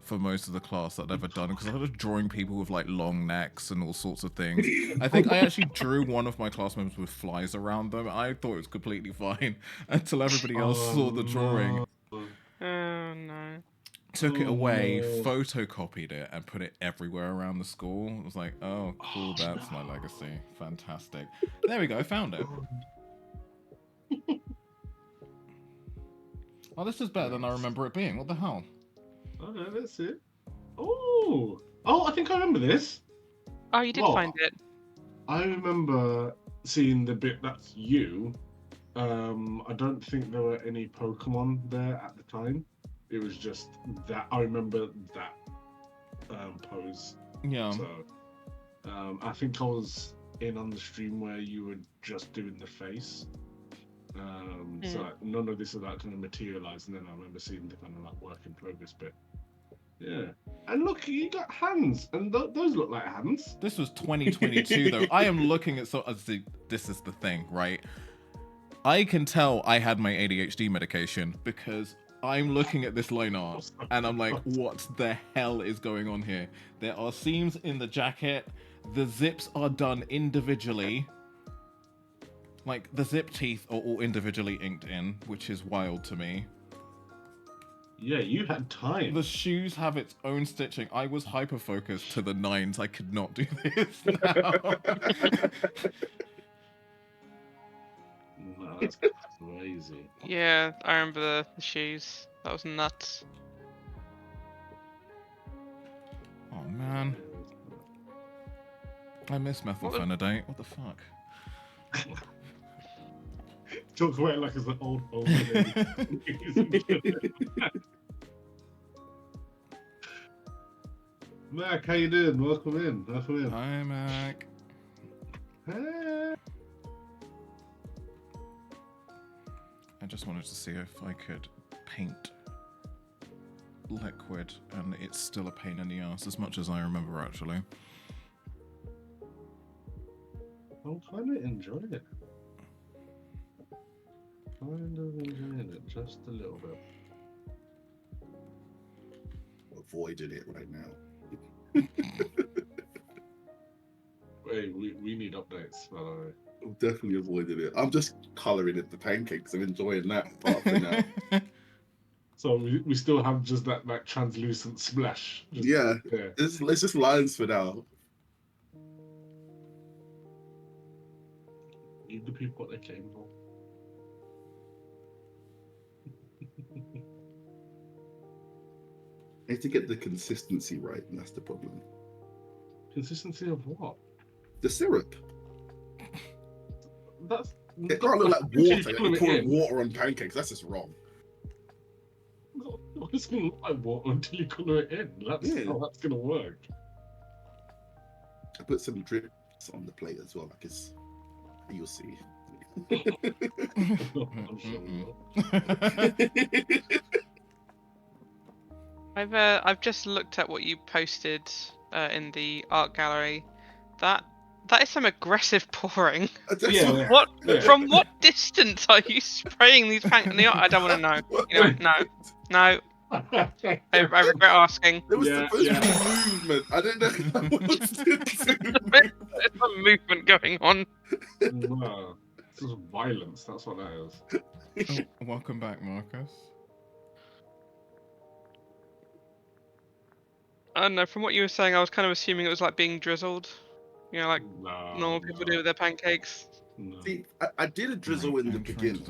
for most of the class that I'd ever done, because I was drawing people with like long necks and all sorts of things. I think I actually drew one of my class members with flies around them. I thought it was completely fine until everybody else saw the drawing. Oh no. Took it away, photocopied it, and put it everywhere around the school. It was like, oh, cool, that's my legacy. Fantastic. There we go, I found it. Oh, this is better than I remember it being. What the hell? Okay, that's it. Oh, I think I remember this. Oh, you did find it. I remember seeing the bit that's you. I don't think there were any Pokemon there at the time. It was just that I remember that pose. Yeah. So I think I was in on the stream where you were just doing the face. So like, none of this is like kind of materialized, and then I remember seeing the kind of like work in progress bit. Yeah. And look, you got hands, and those look like hands. This was 2022 though. I am looking at this is the thing, right? I can tell I had my ADHD medication because I'm looking at this line art and I'm like, what the hell is going on here? There are seams in the jacket. The zips are done individually. Like, the zip teeth are all individually inked in, which is wild to me. Yeah, you had time. The shoes have its own stitching. I was hyper-focused to the nines. I could not do this now. No, that's crazy. Yeah, I remember the shoes. That was nuts. Oh, man. I miss methylphenidate. What the fuck? Talk about it like it's an old Mac, how you doing? Welcome in. Welcome in. Hi, Mac. Hey. I just wanted to see if I could paint liquid, and it's still a pain in the ass, as much as I remember, actually. I'm kind of enjoying it. Kind of enjoying it just a little bit. Avoiding it right now. Hey, we need updates, by the way. I'm definitely avoiding it. I'm just colouring it the pancakes. I'm enjoying that part for now. So we still have just that translucent splash. Just Yeah, there. it's just lines for now. Give the people what they came for. I need to get the consistency right, and that's the problem. Consistency of what? The syrup. That's It can't look like water. Like you're pouring water on pancakes. That's just wrong. It's gonna look like water until you colour it in. That's how that's gonna work. I put some drips on the plate as well. Like it's, you'll see. I'm sure we will. I've just looked at what you posted in the art gallery. That is some aggressive pouring. Yeah. What? Yeah. From what distance are you spraying these pancakes? I don't want to know. You know, no. I regret asking. There was supposed to be movement. I didn't know that was There's some movement going on. No, this is violence. That's what that is. Oh, welcome back, Marcus. I don't know. From what you were saying, I was kind of assuming it was like being drizzled. You know, like normal people do with their pancakes. No. See, I did a drizzle in the beginning,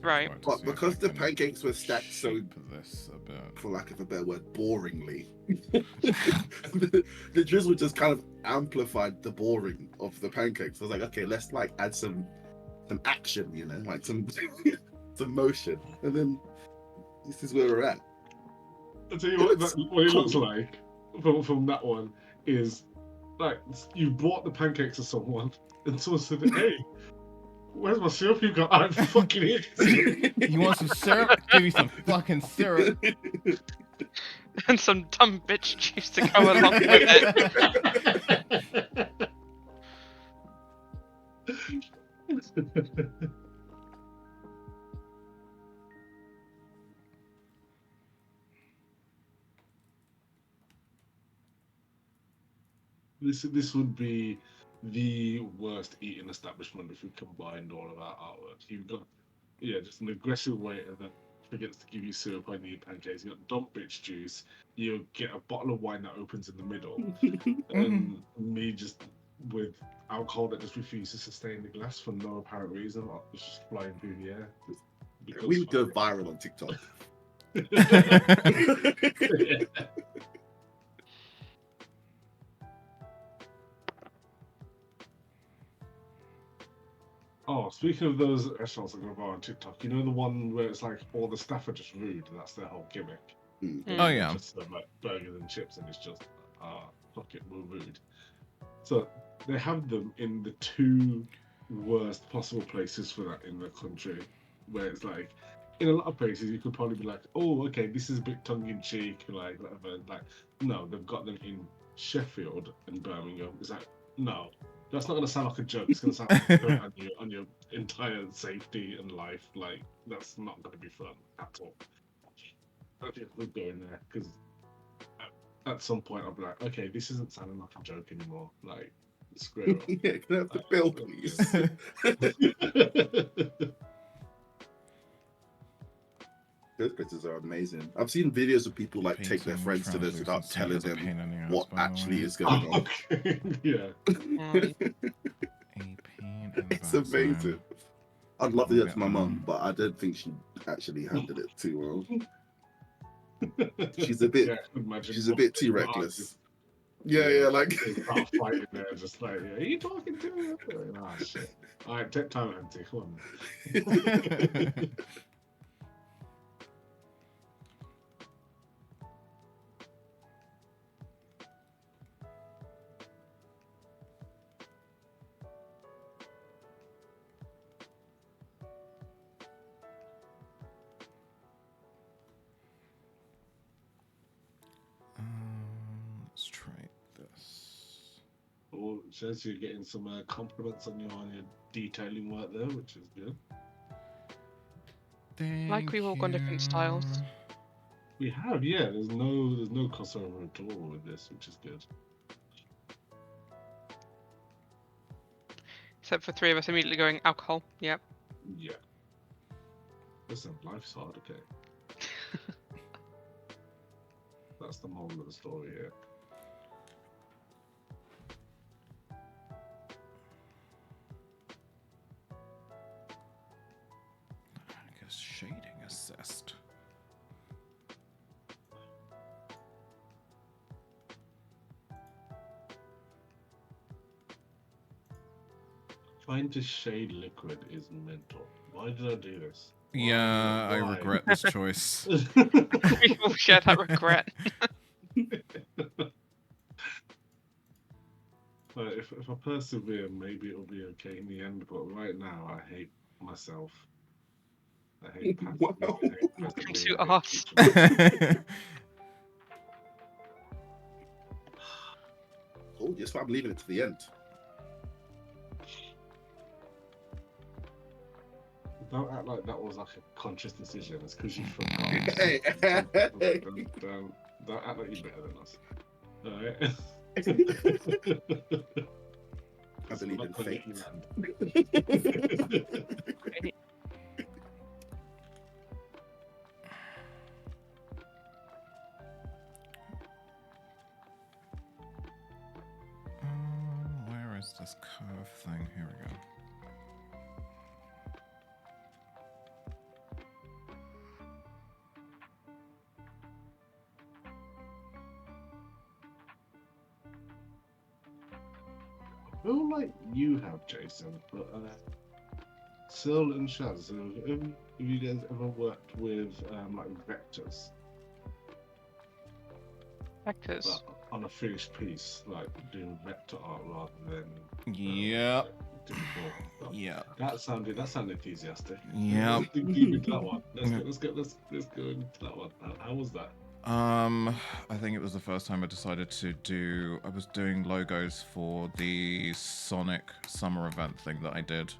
Right. but because the pancakes were stacked so, this a bit. for lack of a better word, boringly, the drizzle just kind of amplified the boring of the pancakes. I was like, okay, let's like add some action, you know, like some motion, and then this is where we're at. I'll tell you what it looks like from that one is like you brought the pancakes to someone and someone said, "Hey, where's my syrup you got? I'm fucking it." You want some syrup? Give me some fucking syrup. And some dumb bitch juice to go along with it. This would be the worst eating establishment if we combined all of our artwork. You've got just an aggressive waiter that forgets to give you syrup on your pancakes. You got dumb bitch juice. You get a bottle of wine that opens in the middle, and me just with alcohol that just refuses to stay in the glass for no apparent reason. It's just flying through the air. We would go viral on TikTok. Oh, speaking of those restaurants that go viral on TikTok, you know the one where it's like all the staff are just rude, and that's their whole gimmick. Oh yeah. Just like burgers and chips, and it's just fuck it, we're rude. So they have them in the two worst possible places for that in the country, where it's like in a lot of places you could probably be like, oh, okay, this is a bit tongue in cheek, like whatever. Like, no, they've got them in Sheffield and Birmingham. It's like, no, That's not gonna sound like a joke. It's gonna sound like a threat on your entire safety and life. Like that's not gonna be fun at all. I think we'll go in there because at some point I'll be like, okay, this isn't sounding like a joke anymore. Like, screw it. Yeah, can I have the bill, please? Those places are amazing. I've seen videos of people like take their Painting friends to this without translucency telling is a them pain in the ass, what by the actually way. is going on. Okay. Yeah. A pain in the It's backside. amazing. I'd love to do that to my mum, Um, but I don't think she actually handled it too well. She's a bit, Yeah, I can imagine she's a bit too what reckless. Yeah, like. they start fighting there, just like, yeah, are you talking to me? Ah, shit. All right, take time, Auntie. Come on. Let's try this. Oh, it shows you're getting some compliments on your detailing work there, which is good. Like we've all gone different styles. We have, yeah. There's no crossover at all with this, which is good. Except for three of us immediately going alcohol. Yep. Yeah. Listen, life's hard, okay. That's the moral of the story here. I guess shading assist. Trying to shade liquid is mental. Why did I do this? Yeah, I Why? regret this choice. We all share that regret. But if I persevere, maybe it'll be okay in the end. But right now, I hate myself. I hate Wow. Welcome to us. Oh, yes, I'm leaving it to the end. Don't act like that was like a conscious decision. It's because you forgot. Hey, hey. Don't act like you're better than us. Alright? I believe in fate. Where is this curve thing? Here we go. I feel like you have, Jason, but Sil and Shaz, have you guys ever worked with like vectors? Vectors. Like, on a finished piece, like doing vector art rather than Yep. typical stuff. Yep. That sounded enthusiastic. Yep. Give me that one. Let's go into that one. How was that? I think it was the first time I decided to do. I was doing logos for the Sonic summer event thing that I did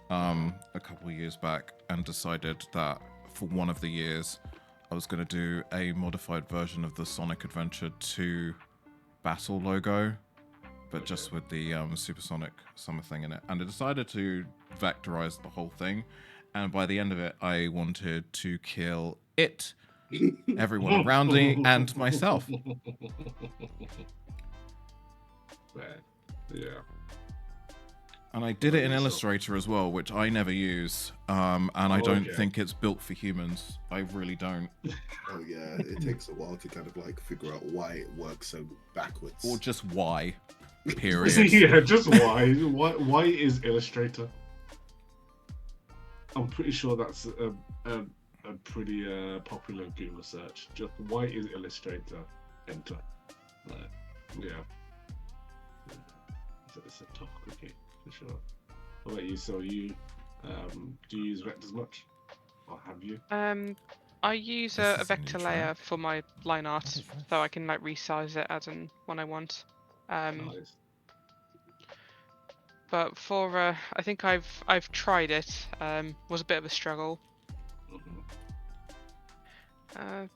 a couple of years back, and decided that for one of the years I was going to do a modified version of the Sonic Adventure 2 battle logo, but just with the Supersonic summer thing in it. And I decided to vectorize the whole thing, and by the end of it, I wanted to kill it, everyone around me, and myself. Yeah. And I did it in Illustrator as well, which I never use, and I don't Okay. think it's built for humans. I really don't. Oh yeah, it takes a while to kind of like figure out why it works so backwards. Or just why. Period. Yeah, just why? Why is Illustrator? I'm pretty sure that's a pretty popular Google search. Just why is Illustrator? Enter. Yeah. It's a tough cookie for sure. What about you? So you do you use vectors much, or have you? I use This a is a vector new layer track. for my line art, What is so I can like resize it as and when I want. Nice. but for I think I've tried it. Was a bit of a struggle.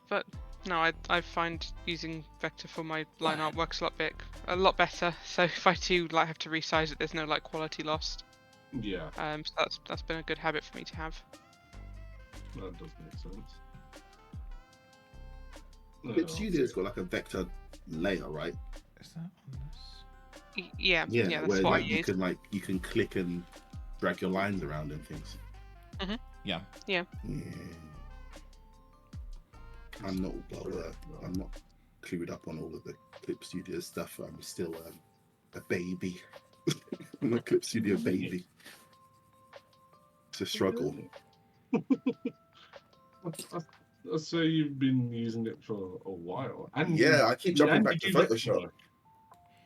But no, I find using vector for my line art works a lot better. So if I do like have to resize it, there's no like quality lost. Yeah, So that's been a good habit for me to have. that does make sense. Clip Studio's got like a vector layer, right? Is that on this? Yeah, that's where what I like you use. can you can click and drag your lines around and things. Yeah. Yeah. I'm not I'm not clued up on all of the Clip Studio stuff. I'm still a baby. I'm a Clip Studio baby. It's a struggle. So you've been using it for a while, and Yeah, I keep jumping back to Photoshop.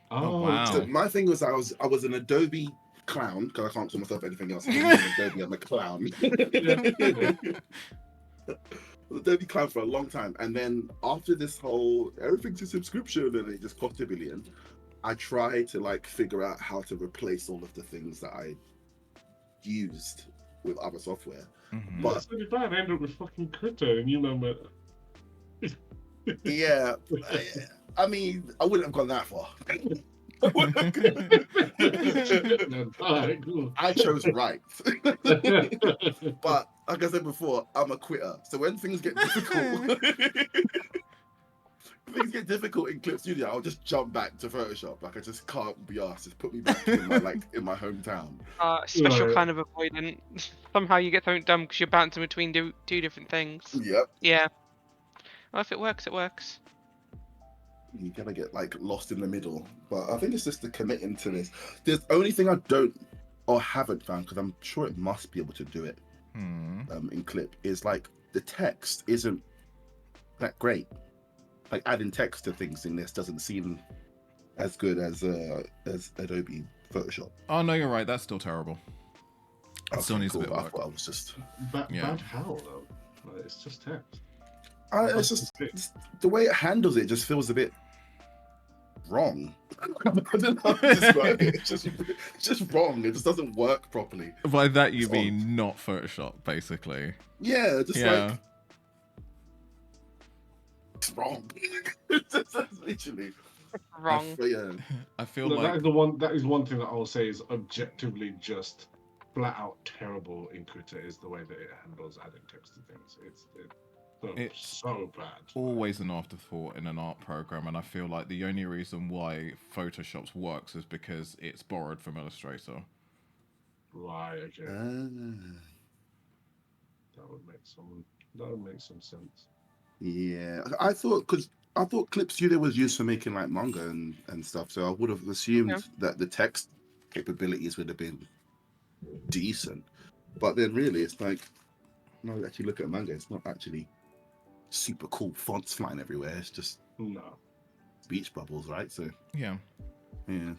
Oh, wow. So my thing was I was an Adobe clown because I can't call myself anything else. I'm using Adobe. I'm a clown. Adobe clown for a long time, and then after this whole everything's a subscription and it just cost $1 billion, I tried to like figure out how to replace all of the things that I used with other software. But S.2025 ended up with fucking crypto, and you remember. Yeah, I mean, I wouldn't have gone that far. I chose right. But like I said before, I'm a quitter. So when things get difficult, in Clip Studio, I'll just jump back to Photoshop. Like I just can't be asked. Just put me back in my hometown. Special kind of avoidant. Somehow you get something done because you're bouncing between two different things. Yep. Yeah. Well, if it works, it works. You gotta get like lost in the middle. But I think it's just the committing to this. The only thing I don't or haven't found, because I'm sure it must be able to do it in Clip, is like the text isn't that great. Like adding text to things in this doesn't seem as good as Adobe Photoshop. Oh no, you're right. That's still terrible. It still needs a bit of I work. thought I was just bad how though? Like, it's just text. It's just the way it handles it just feels a bit wrong. I don't know how to describe it. It's just wrong. It just doesn't work properly. By that you mean not Photoshop, basically. Yeah, like it's wrong. That's literally wrong. I feel like that is one thing that I'll say is objectively just flat out terrible in Krita is the way that it handles adding text to things. It's so bad. Always an afterthought in an art program, and I feel like the only reason why Photoshop's works is because it's borrowed from Illustrator. Right. Okay. That would make some sense. Yeah, I thought Clip Studio was used for making like manga and stuff, so I would have assumed that the text capabilities would have been decent. But then really, it's like, no, actually look at manga. It's not actually super cool fonts flying everywhere. It's just beach bubbles, right? So yeah. I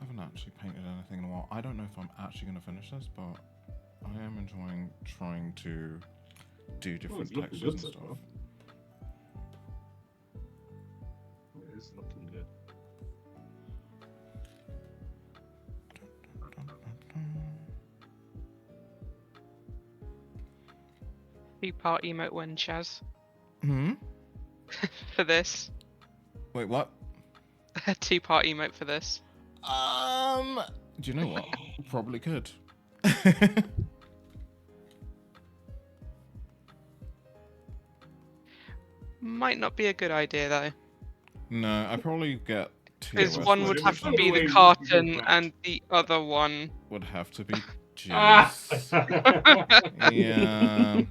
haven't actually painted anything in a while. I don't know if I'm actually going to finish this, but I am enjoying trying to do different textures and stuff. It is looking good. Two-part emote one, Chaz. Hmm? For this. Wait, what? A two-part emote for this. Do you know what? Probably could. Might not be a good idea though. No, I probably get two. Because one would have to be the carton and the other one would have to be juice. Yeah.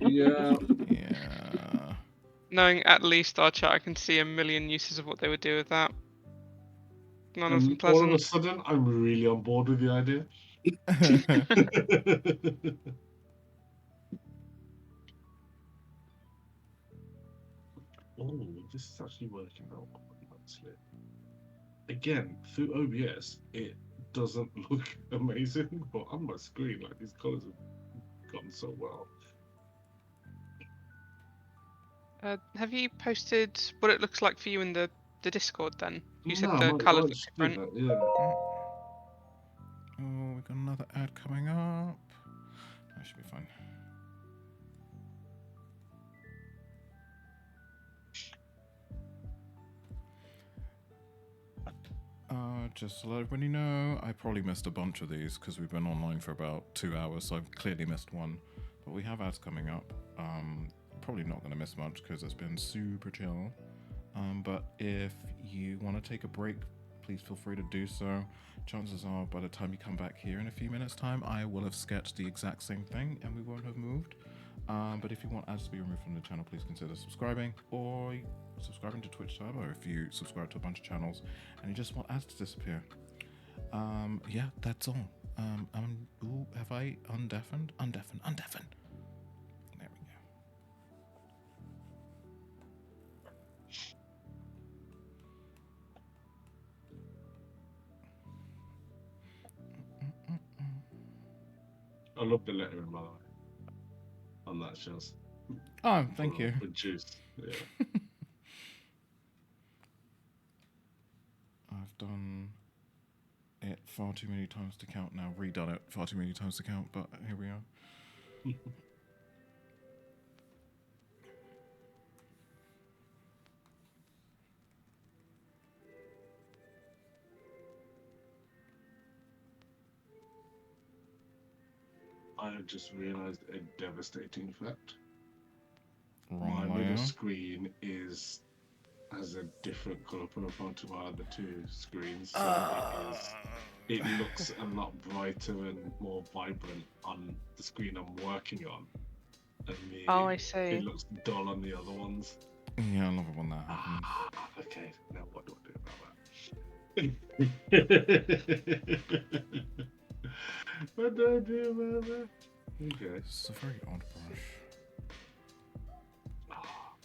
Knowing at least our chat, I can see a million uses of what they would do with that. None of them pleasant. All of a sudden, I'm really on board with the idea. Oh, this is actually working out quite nicely. Again, through OBS, it doesn't look amazing, but on my screen, like these colors have gone so well. Have you posted what it looks like for you in the Discord then? You said No, the colours I look just did different. that, yeah. Oh, we got another ad coming up. That should be fine. Just to let everybody know, I probably missed a bunch of these because we've been online for about 2 hours, so I've clearly missed one. But we have ads coming up. Probably not going to miss much because it's been super chill. But if you want to take a break, please feel free to do so. Chances are by the time you come back here in a few minutes' time, I will have sketched the exact same thing and we won't have moved. But if you want ads to be removed from the channel, please consider subscribing or subscribing to Twitch Turbo if you subscribe to a bunch of channels and you just want ads to disappear. Yeah, that's all. Ooh, have I undeafened? Undeafen. There we go. I love the lettering, by the way, on that shows. Oh, thank you. Juice, yeah. I've done it far too many times to count now. Redone it far too many times to count, but here we are. I have just realized a devastating fact. Wrong My layer. middle screen has a different color profile to my other two screens. So it looks a lot brighter and more vibrant on the screen I'm working on. And Oh, I see. it looks dull on the other ones. Yeah, I love it when that happens. Okay, now what do I do about that? What do I do about that? Okay. It's a very odd brush. Oh,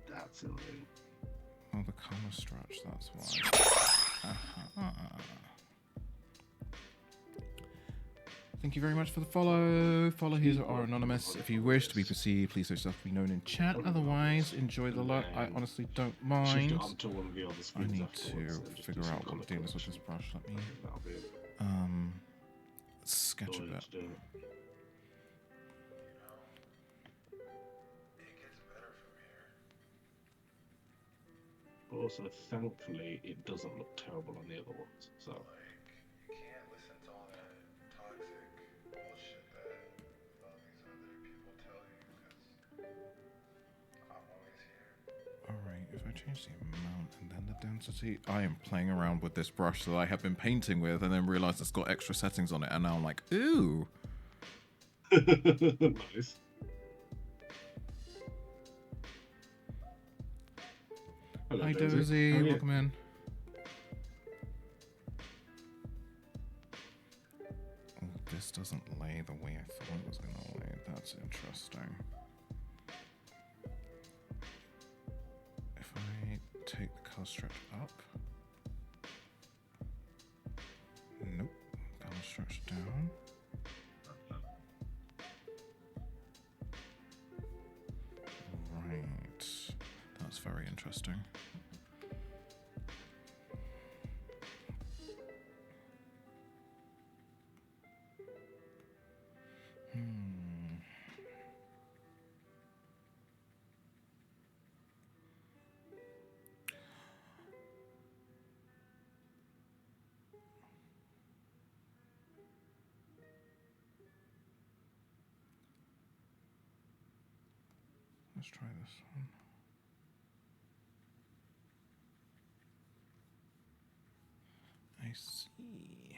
that's annoying. Oh, the color stretch, that's why. Thank you very much for the follow. Follow users are anonymous. If you wish to be perceived, please let yourself be known in chat. Otherwise, enjoy the lot. I honestly don't Shift mind. it onto one of the other I screens need afterwards to and just figure do some out colour what deal is with correction. this brush. Let me That'll be it. sketch a All you bit. have to do. But also, thankfully, it doesn't look terrible on the other ones. So. You can't listen to all that toxic bullshit that all these other people tell you because I'm always here. Alright, if I change the amount and then the density, I am playing around with this brush that I have been painting with and then realized it's got extra settings on it and now I'm like, ooh. Nice. Hello, Hi Daisy. Dozy, How are you? welcome in. Oh, this doesn't lay the way I thought it was going to lay. That's interesting. If I take the color stretch up. Nope. Color stretch down. Right. That's very interesting. Let's try this one. I see.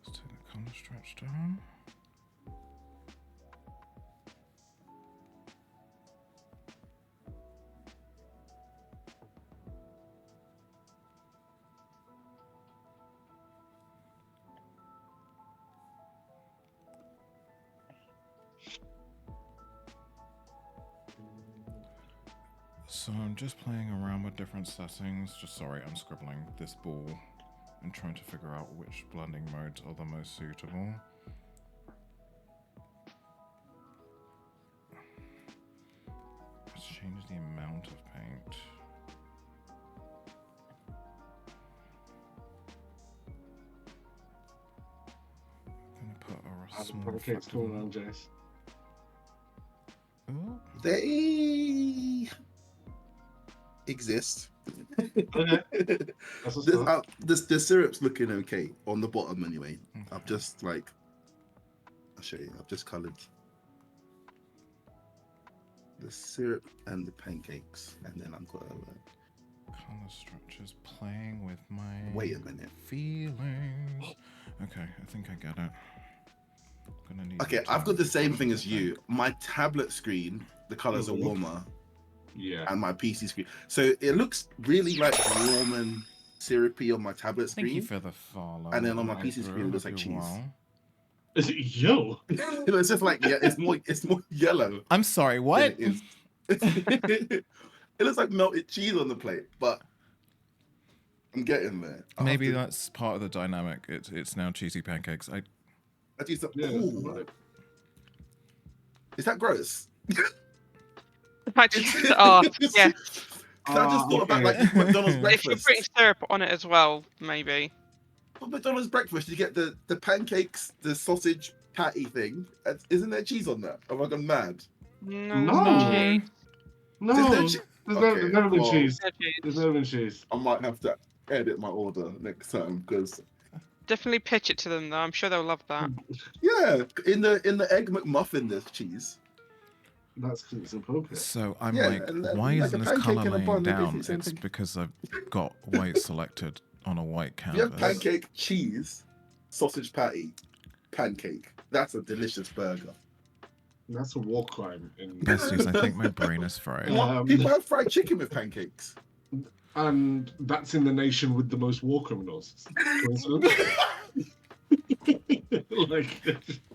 Let's take the color stretch down. So I'm just playing around with different settings. Sorry, I'm scribbling this ball and trying to figure out which blending modes are the most suitable. Let's change the amount of paint. I'm gonna put a small Pancakes flexible- going on, Jace. Ooh. They exist. Okay. That's what's up. The syrup's looking okay on the bottom anyway. I've just I'll show you. I've just coloured the syrup and the pancakes, and then I've got Color structures playing with my wait a minute. feelings. Okay, I think I get it. Gonna need Okay, to I've got the same put thing it as you. My tablet screen, the colours are warmer, Yeah. and my PC screen. So it looks really like warm and syrupy on my tablet Thank you screen. for the follow. And then on my Right PC through. screen, it looks Hope like you're cheese. well. Is it yo? It's just like it's more yellow. I'm sorry, what? than it is. It looks like melted cheese on the plate, but I'm getting there. Maybe that's part of the dynamic. It's now cheesy pancakes. I do some. Yeah. Ooh. Is that gross? Oh, yeah. 'Cause I just thought about okay. like McDonald's If you're breakfast. putting syrup on it as well, maybe. For McDonald's breakfast, you get the pancakes, the sausage patty thing. Isn't there cheese on that? Am I gone mad? No. No. cheese. No. There's no There's, che- there's never been well, cheese. No cheese. There's never been cheese. I might have to edit my order next time because Definitely pitch it to them though. I'm sure they'll love that. yeah, in the egg McMuffin there's cheese. That's because it's appropriate. So I'm Yeah, like, and why like isn't a this pancake color and a laying bun, they're down? basically the same It's thing. because I've got white selected on a white You have canvas. pancake, cheese, sausage patty, pancake. That's a delicious burger. That's a war crime. Besties, I think my brain is fried. People have fried chicken with pancakes. And that's in the nation with the most war criminals. Coincidence? Like,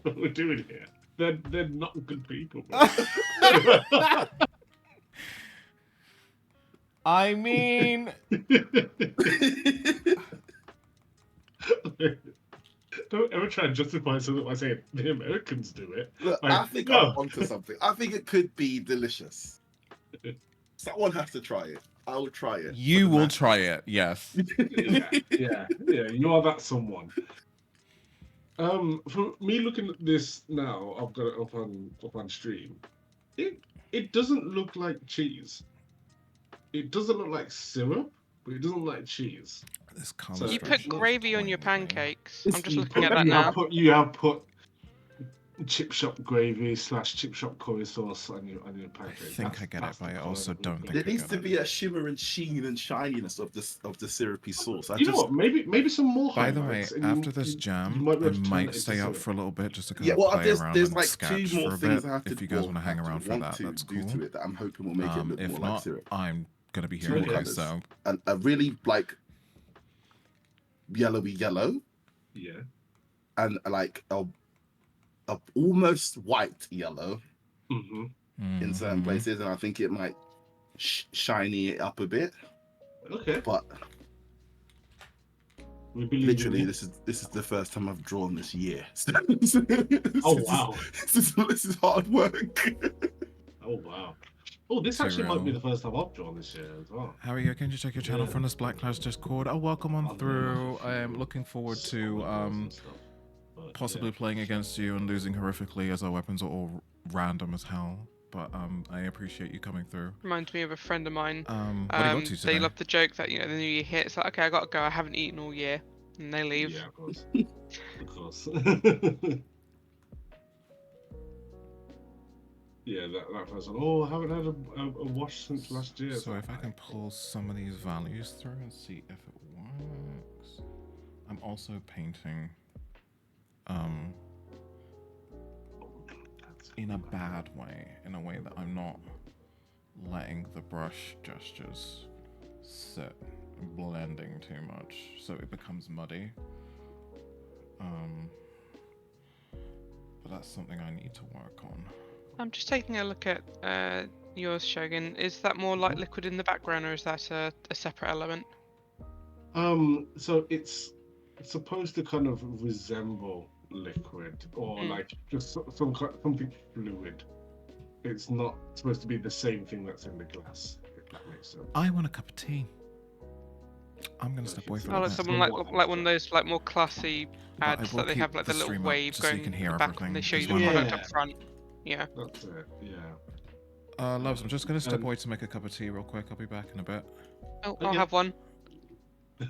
what we're doing here. They're not good people. Bro. I mean, Don't ever try and justify something by saying the Americans do it. Look, Like, I think no. I'm onto something. I think it could be delicious. Someone has to try it. I will try it. you for the will masses. try it. Yes. Yeah. You are that someone. For me looking at this now, I've got it up on stream. It doesn't look like cheese. It doesn't look like syrup, but it doesn't look like cheese. This color So- You structure put is gravy on your toying with me. pancakes. I'm just You looking at put- that you now. have put chip shop gravy / chip shop curry sauce on your pancake. I think I get it, That's but the I colour also that we don't put. think There I needs get to it. be a shimmer and sheen and shininess of the syrupy sauce. You know what? Maybe some more. By the way, highlights and after you- this you jam, might be I able to turn might it into stay up syrup. for a little bit just to kind Yeah, of well, play there's around there's and like sketch two more for a things bit. I have to. If you guys well, want to hang have around for want that, to that's do cool. to it that I'm hoping will make it look If more not, like syrup. I'm gonna be here Two all day. colours. So And a really like yellowy yellow Yeah. and like a almost white yellow Mm-hmm. in certain Mhm. places, and I think it might shiny it up a bit. Okay. But We believe in literally, you. this is the first time I've drawn this year. Oh wow. This is hard work. Oh wow. Oh, this Too actually might be real. the first time I've drawn this year as well. How are you? Can you check your channel Yeah. from this Black Clouds Discord? Oh, welcome on I'll do through. it. I am looking forward Some to logos and stuff. But, possibly yeah. playing against you and losing horrifically as our weapons are all random as hell. But I appreciate you coming through. Reminds me of a friend of mine. What are you up to today? They love the joke that the new year hits. Like, okay, I gotta go. I haven't eaten all year, and they leave. Yeah, of course. Of course. Yeah, that person. Oh, I haven't had a wash since last year. So if I can pull some of these values through and see if it works. I'm also painting in a bad way, in a way that I'm not letting the brush gestures sit and blending too much, so it becomes muddy. But that's something I need to work on. I'm just taking a look at yours, Shogun. Is that more like liquid in the background, or is that a separate element? So it's supposed to kind of resemble liquid or Mm. like just something fluid. It's not supposed to be the same thing that's in the glass, if that makes sense. I want a cup of tea. I'm gonna Like, step away it's from Oh, the like desk. someone like one of those like more classy But I ads will that they keep have like the the little stream up wave just so you going can in hear the back when they everything. show you Just the one product Yeah. up front. Yeah. That's it. Yeah. Loves, I'm just gonna step And- away to make a cup of tea real quick. I'll be back in a bit. Oh, Okay. I'll have one.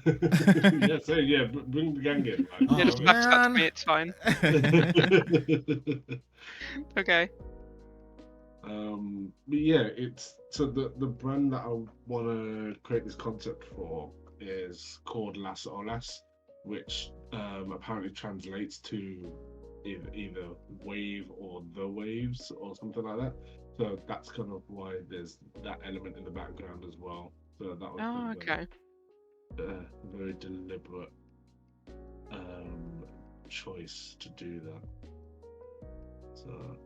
Yeah, so yeah, bring the gang in. Man. Yeah, Oh, just pass that to man. me. It's fine. Okay. But yeah, it's so the brand that I want to create this concept for is called Las Olas, which apparently translates to either wave or the waves or something like that. So that's kind of why there's that element in the background as well. So that was Oh, kind okay. of a very deliberate choice to do that. So.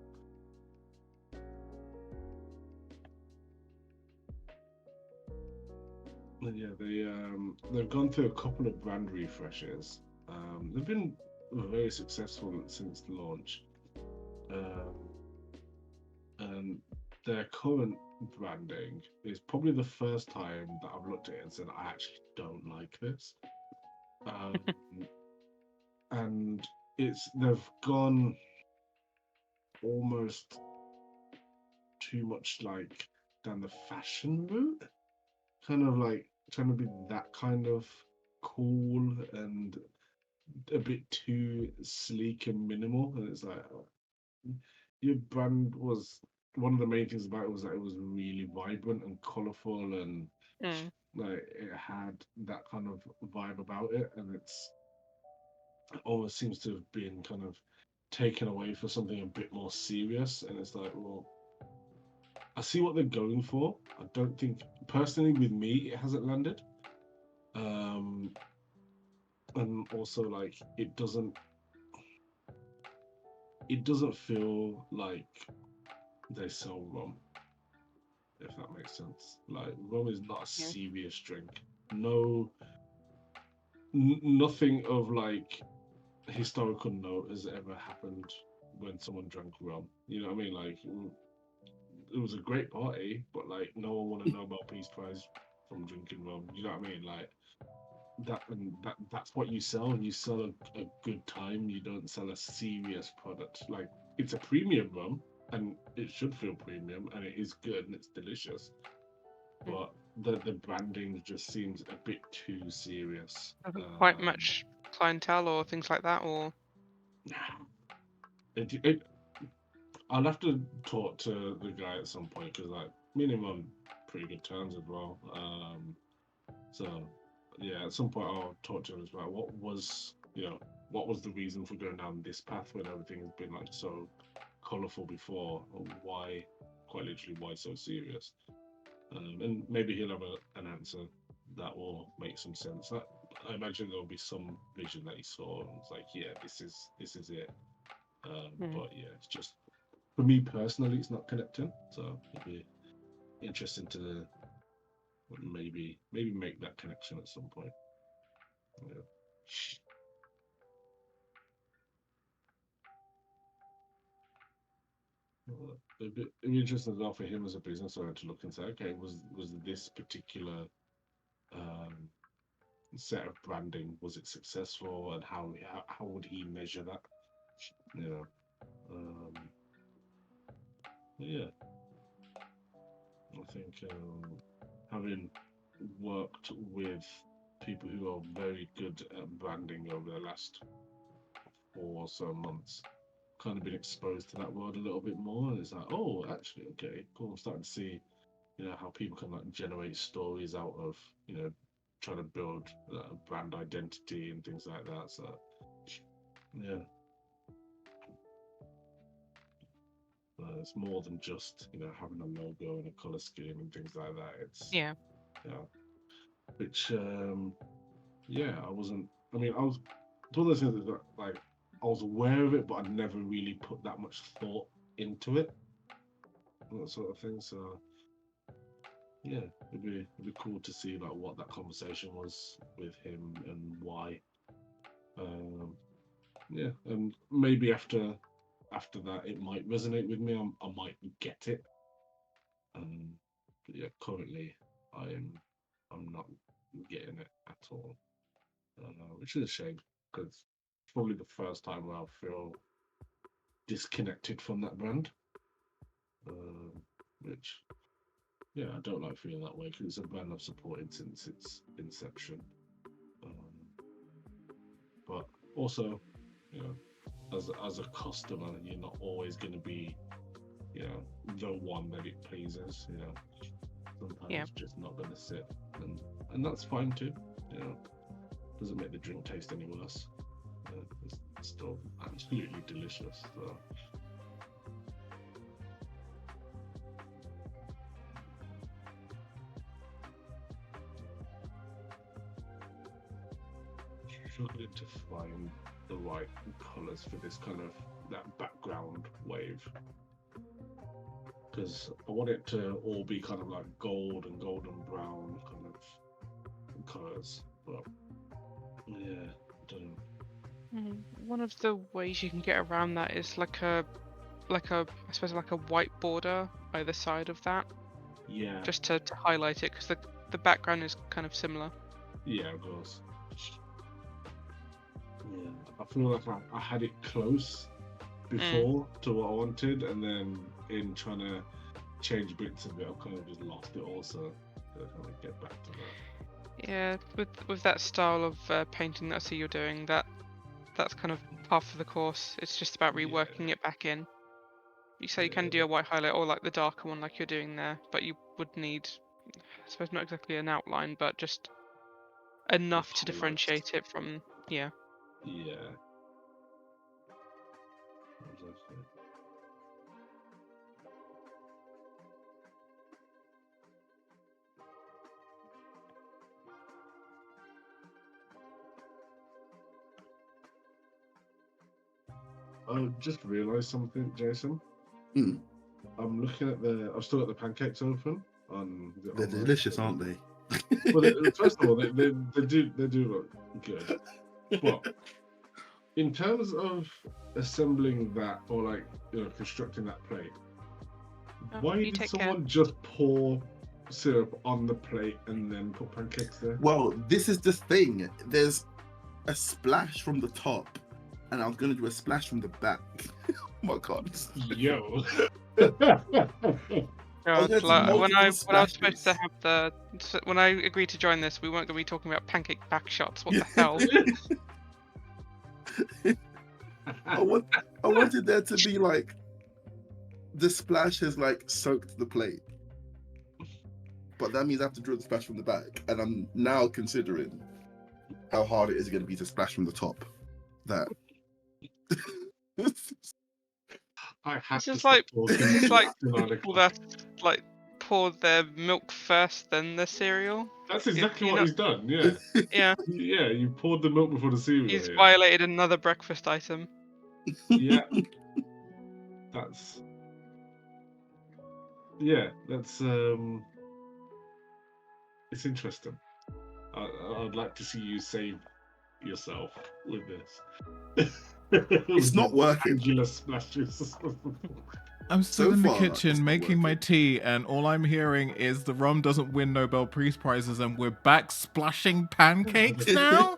Yeah, they've gone through a couple of brand refreshes. They've been very successful since the launch. And their current branding is probably the first time that I've looked at it and said, I actually don't like this. And they've gone almost too much like down the fashion route, kind of like trying to be that kind of cool and a bit too sleek and minimal. And it's like your brand was one of the main things about it was that it was really vibrant and colorful and Mm. like it had that kind of vibe about it, and it almost seems to have been kind of taken away for something a bit more serious. And it's like, well, I see what they're going for. I don't think personally with me it hasn't landed. And also like it doesn't feel like they sell rum, if that makes sense. Like rum is not a Yeah. serious drink. No, nothing of like historical note has ever happened when someone drank rum. You know what I mean? Like it was a great party, but like no one won a Nobel Peace Prize from drinking rum. You know what I mean? Like that's what you sell. You sell a good time. You don't sell a serious product. Like it's a premium rum, and it should feel premium, and it is good and it's delicious. But the branding just seems a bit too serious. Doesn't quite match clientele or things like that, or It, I'll have to talk to the guy at some point because like me and him on pretty good terms as well. So yeah, at some point I'll talk to him about what was the reason for going down this path when everything has been like so colorful before, or why, quite literally, why so serious? And maybe he'll have an answer that will make some sense. I imagine there'll be some vision that he saw and it's like, yeah, this is it. But yeah, it's just for me personally, it's not connecting. So it'd be interesting to maybe make that connection at some point. Yeah. It'd be interesting as well for him as a business owner to look and say, okay, was this particular um, set of branding, was it successful, and how would he measure that? You know, yeah, I think having worked with people who are very good at branding over the last 4 or so months, kind of been exposed to that world a little bit more, and it's like, oh, actually, okay, cool. I'm starting to see, how people can like generate stories out of, trying to build brand identity and things like that. So, yeah, it's more than just having a logo and a color scheme and things like that. It's yeah. which yeah, I wasn't. I mean, I was. It's one of those things that like I was aware of it, but I'd never really put that much thought into it. that sort of thing. So yeah, it'd be cool to see like what that conversation was with him and why. Um, yeah, and maybe after that, it might resonate with me. I might get it. But yeah, currently I'm not getting it at all, which is a shame because it's probably the first time where I feel disconnected from that brand. Which yeah, I don't like feeling that way because it's a brand I've supported since its inception. Um, but also, you know, as a customer, you're not always going to be, you know, the one that it pleases. You know, sometimes Yeah. it's just not going to sit, and that's fine too. You know, doesn't make the drink taste any worse. It's still absolutely delicious. So. Struggling to find the right colors for this kind of that background wave because I want it to all be kind of like gold and golden brown kind of colors, but yeah, I don't know. One of the ways you can get around that is like a I suppose like a white border either side of that, Yeah, just to highlight it because the background is kind of similar. yeah, of course. Yeah, I feel like I had it close before to what I wanted, and then in trying to change bits of it, I've kind of just lost it also. So kind of get back to that. Yeah, with that style of painting that I see you're doing, that's kind of half of the course. It's just about Yeah. reworking it back in. You say you can Yeah. do a white highlight or like the darker one like you're doing there, but you would need, I suppose not exactly an outline, but just enough to Highlights. differentiate it from, yeah. Yeah. Exactly. I just realised something, Jason. Hmm. I'm looking at I've still got the pancakes open on the They're online. delicious, aren't they? Well, first of all, they do look good, but in terms of assembling that or like constructing that plate, why You did take care. someone just pour syrup on the plate and then put pancakes there? Well, this is the thing. There's a splash from the top, and I'm gonna do a splash from the back. Oh my god. Yo. God, there's like, when I multiple was supposed to splashes. have when I agreed to join this, we weren't going to be talking about pancake back shots. What the hell? I wanted there to be like the splash has like soaked the plate, but that means I have to draw the splash from the back, and I'm now considering how hard it is going to be to splash from the top. That I have This to is stop like talking. it's like It's 9 people o'clock. that like pour their milk first, then their cereal. That's exactly you what know- he's done. Yeah, Yeah, yeah. You poured the milk before the cereal. he's Here. violated another breakfast item. Yeah, that's that's it's interesting. I'd like to see you save yourself with this. It's not working. Angular splashes. I'm still So in the far, it's kitchen not making my working. tea, and all I'm hearing is the rum doesn't win Nobel Peace Prizes, and we're back splashing pancakes now?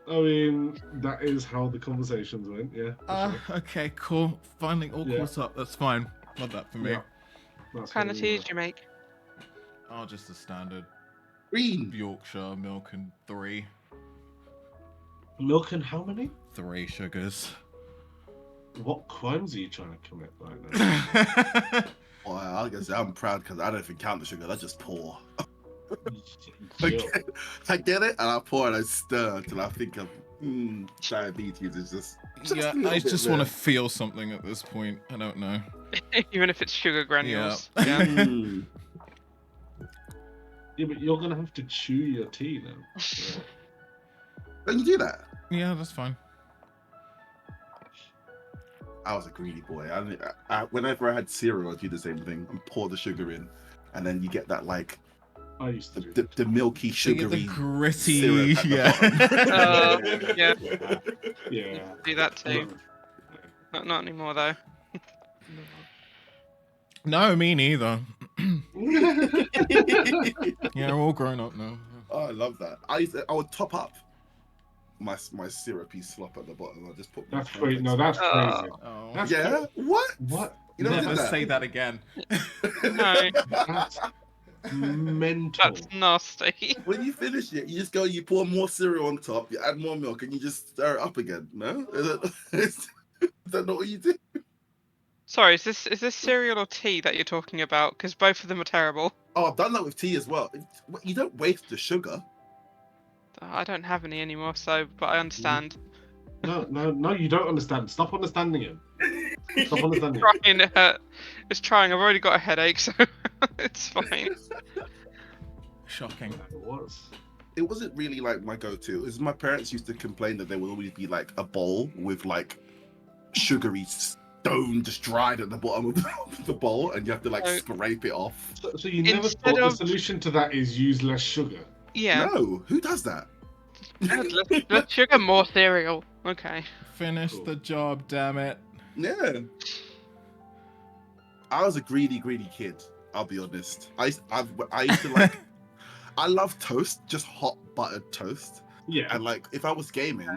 I mean, that is how the conversations went. Yeah. for sure. Okay, cool. Finally all Yeah. caught up. That's fine. Love that for me. Yeah. That's What kind what of we tea were. did you make? Oh, just the standard Green. Yorkshire milk and 3 Milk and how many? sugars. What crimes are you trying to commit right now? Oh, I guess I'm proud because I don't even count the sugar. I just pour. Yo. I get it, and I pour and I stir until I think of diabetes is just Yeah, a little I bit just there. want to feel something at this point. I don't know. Even if it's sugar granules. Yeah. Yeah. Mm. Yeah, but you're gonna have to chew your tea then. Yeah. Don't you do that? Yeah, that's fine. I was a greedy boy. Whenever I had cereal, I'd do the same thing and pour the sugar in, and then you get that like I used to do the milky, So you get sugary the gritty, syrup at the bottom. Yeah. Yeah. Do that too. Not anymore though. No, me neither. Yeah, we're all grown up now. Oh, I love that. I would top up my syrupy slop at the bottom. I just put. That's crazy. No, that's crazy. Oh. That's Yeah. What? What? You never Never did that? say that again. No, That's mental. that's nasty. When you finish it, you just go. You pour more cereal on top. You add more milk, and you just stir it up again. No, is that not what you do? Sorry, is this cereal or tea that you're talking about? Because both of them are terrible. Oh, I've done that with tea as well. You don't waste the sugar. I don't have any anymore, so but I understand. No, you don't understand. Stop understanding him. Stop understanding him. Trying, it's trying. I've already got a headache, so it's fine. Shocking. It was. It wasn't really like my go-to. It was my parents used to complain that there would always be like a bowl with like sugary stone just dried at the bottom of the bowl, and you have to like scrape it off. So you never Instead thought of- the solution to that is use less sugar? Yeah. No, who does that? Let's sugar more cereal. Okay. Finish the job, damn it. Yeah. I was a greedy kid. I'll be honest. I used to like. I love toast, just hot buttered toast. Yeah. And like, if I was gaming,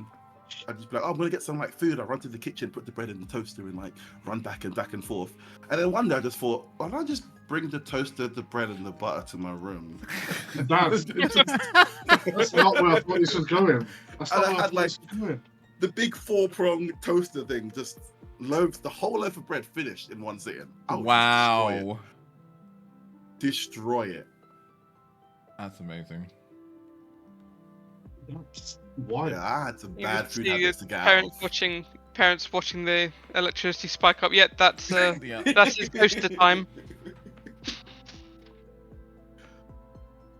I'd just be like, oh, I'm gonna get some like food. I run to the kitchen, put the bread in the toaster, and like run back and forth. And then one day I just thought, why don't I just bring the toaster, the bread, and the butter to my room? That's not where I thought this was going. That's not And I where had, thought like, this was going. The big 4-prong toaster thing, just the whole loaf of bread finished in one sitting. I would Wow. destroy it. That's amazing. Why? Yeah, I had some You bad would food see habits to get out parents of. watching the electricity spike up. Yet that's Yeah. that's his toaster time.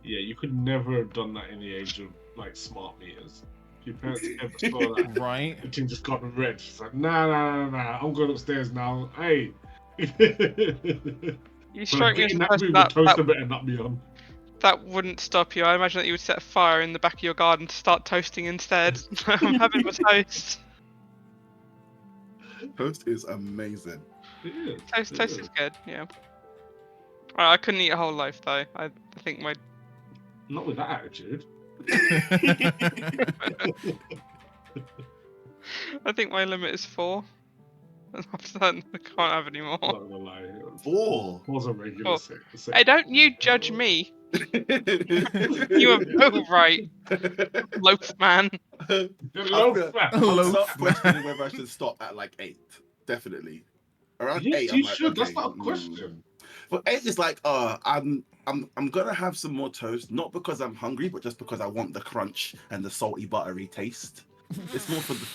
Yeah, you could never have done that in the age of like smart meters. If your parents ever saw that, Right? the thing just got red. It's like, nah. I'm going upstairs now. Hey. You strike me as in the that person room, the that, toaster that, better not be on. that wouldn't stop you. I imagine that you would set a fire in the back of your garden to start toasting instead. I'm having my toast. Toast is amazing. Yeah, Toast is good. Yeah. I couldn't eat a whole loaf though. I think my Not with that attitude. I think my limit is 4. After that, I can't have any more. Not gonna lie. 4. Was a regular Four. six. Hey, don't you judge me. You are so right, loaf man. I'll start questioning whether I should stop at like 8. Definitely. Around Yes, 8, you I'm like, should. okay, That's not a question. But 8 is like, I'm gonna have some more toast, not because I'm hungry, but just because I want the crunch and the salty buttery taste. It's more for the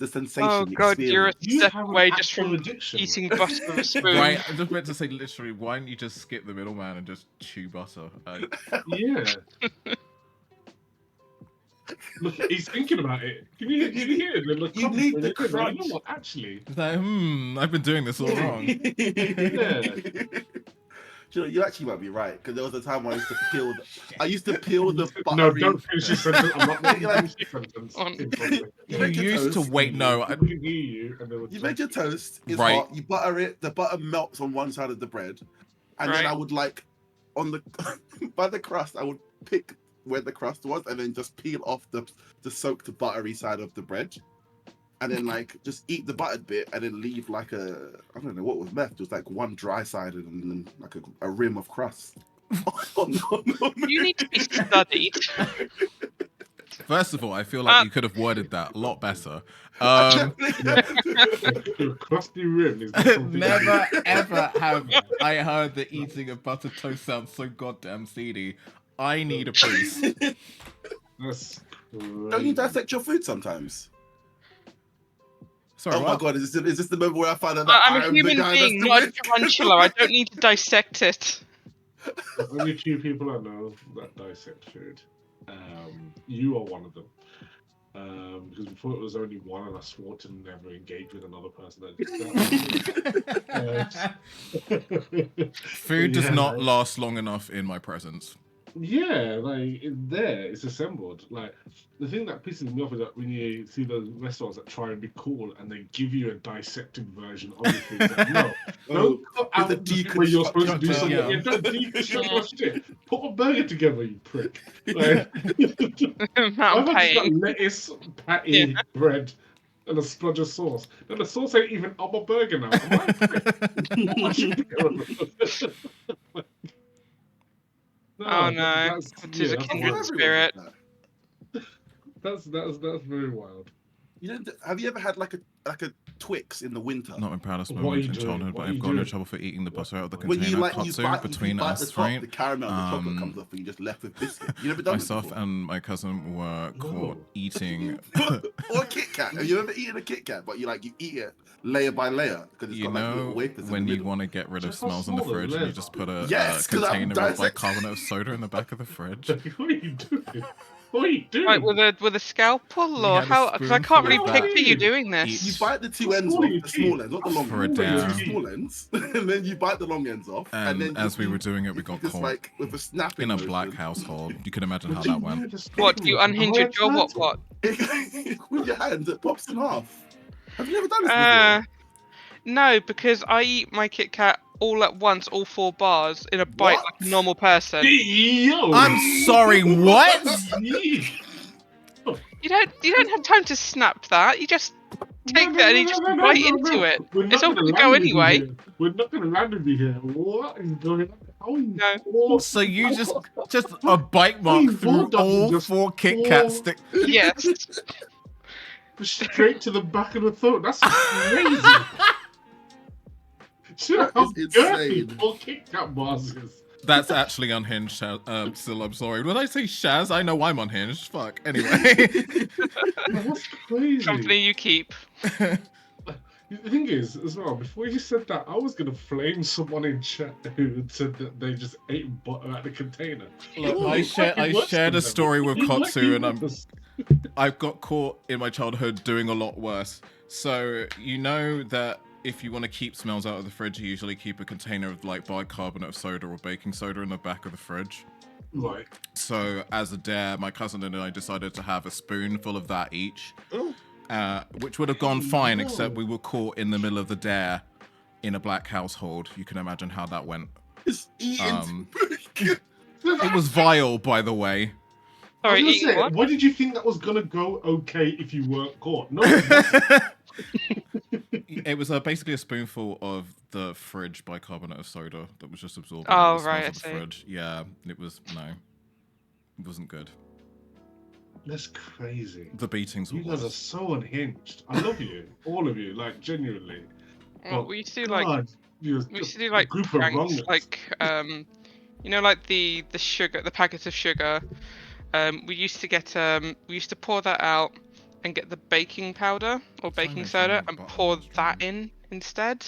sensation. Oh god, you're a You step have an away just actual from addiction. eating butter with a spoon. Right, I just meant to say literally, why don't you just skip the middleman and just chew butter? Yeah. Look, he's thinking about it. Can you hear it? Look, You need the you crunch. know what? Actually, It's like, I've been doing this all wrong. yeah. You know, you actually might be right, because there was a time when I used to peel the No, buttery. don't finish your sentence. I'm not letting you finish your sentence. You make your used to toast. wait. No, I can hear you, and they were You make your toast, it's Right. hot, you butter it, the butter melts on one side of the bread, and then Right. I would like, on the by the crust, I would pick where the crust was, and then just peel off the soaked buttery side of the bread, and then like just eat the buttered bit, and then leave like I don't know what was left. It was like one dry sided and then like a rim of crust. You need to be studied. first of all, I feel like you could have worded that a lot better. Your crusty rim is not something Never ever have I heard that eating a buttered toast sounds so goddamn seedy. I need a priest. That's Don't you dissect your food sometimes? Sorry, Oh my what? god, is this the moment where I find out I'm that a I'm human the guy being, that's not a the tarantula. I don't need to dissect it. There's only 2 people I know that dissect food. You are one of them. Because before it was only one, and I swore to never engage with another person that did that. Food does not last long enough in my presence. Yeah, like it's there, it's assembled. Like the thing that pisses me off is that when you see those restaurants that try and be cool and they give you a dissected version of the food. Like, no, don't cut out the bit where you're supposed to do something. yeah. Yeah, don't deconstruct your shit. Put a burger together, you prick. Like, I'm I've just got paying. lettuce, patty, bread, and a splodge of sauce. Then the sauce ain't even on my burger now. Am I a prick? I should be Oh no, that's, it is a that's kindred wild. spirit. That's very wild. You know, have you ever had like a Twix in the winter? Not my proudest What are moment you in doing? childhood, What but are I've you gotten in doing? trouble for eating the butter out of the When container. you like Kotsu you between bite us, the top, right? the caramel, the chocolate comes off, and you just left with biscuit. You never done it Myself before? and my cousin were caught eating. Or a Kit Kat. Have you ever eaten a Kit Kat? But you eat it layer by layer because it's You got like little know, wafers in when the you middle. want to get rid of Just how smells in the small the fridge, and you layers just are. put a Yes, 'cause I'm container of dissecting. bicarbonate of soda in the back of the fridge. What are you doing? What are you doing? Like with a scalpel, We or had a how? Because I can't spoonful really of picture that you doing this. You each. bite the two What ends school are off, you the small in? ends, not the What long For a ends, the dare. two small ends, and then you bite the long ends off, and then as we you were doing it, we got just caught like with a snapping in a motion. black household. You can imagine how Do that you went. know the What? Do you snapping unhinge your motion? jaw? What? With your hand, it pops in half. Have you never done this Uh, before? no, because I eat my Kit Kat all at once, all 4 bars in a bite What? like a normal person. Yo! I'm sorry, what? You don't have time to snap that. You just take that and you just bite into it. We're It's not all gonna gonna go land with you anyway. here. We're not gonna land with you here. What is going on? How are you No. four- So you just a bite mark you through bulldogging all just 4 Kit Kat four- stick. Yes. straight to the back of the throat? That's crazy. Sure, That how is dirty insane. 4 Kit Kat bars is. That's actually unhinged, still, I'm sorry. When I say Shaz, I know I'm unhinged. Fuck. Anyway. That's crazy. Company you keep. The thing is, as well, before you said that, I was gonna flame someone in chat who said that they just ate butter out the container. Look, Ooh, I it's like it works shared for a them. story with It's like Kotsu, it and works. I've got caught in my childhood doing a lot worse. So you know that if you want to keep smells out of the fridge, you usually keep a container of like bicarbonate of soda or baking soda in the back of the fridge. Right. So as a dare, my cousin and I decided to have a spoonful of that each, which would have gone fine, except we were caught in the middle of the dare in a black household. You can imagine how that went. It's eating. It was vile, by the way. I was Sorry, gonna eating say, what? why did you think that was gonna go okay if you weren't caught? No, it wasn't. It was basically a spoonful of the fridge bicarbonate of soda that was just absorbing Oh, all the smells right, of the I see. fridge. Yeah, it wasn't good. That's crazy. The beatings were You guys are worse. so unhinged. I love you, all of you, like genuinely. Well, But we used to do like God, you're we used to a do like group of pranks, wrongness. like you know, like the sugar, the packets of sugar. We used to pour that out and get the baking powder or baking soda and pour that in instead.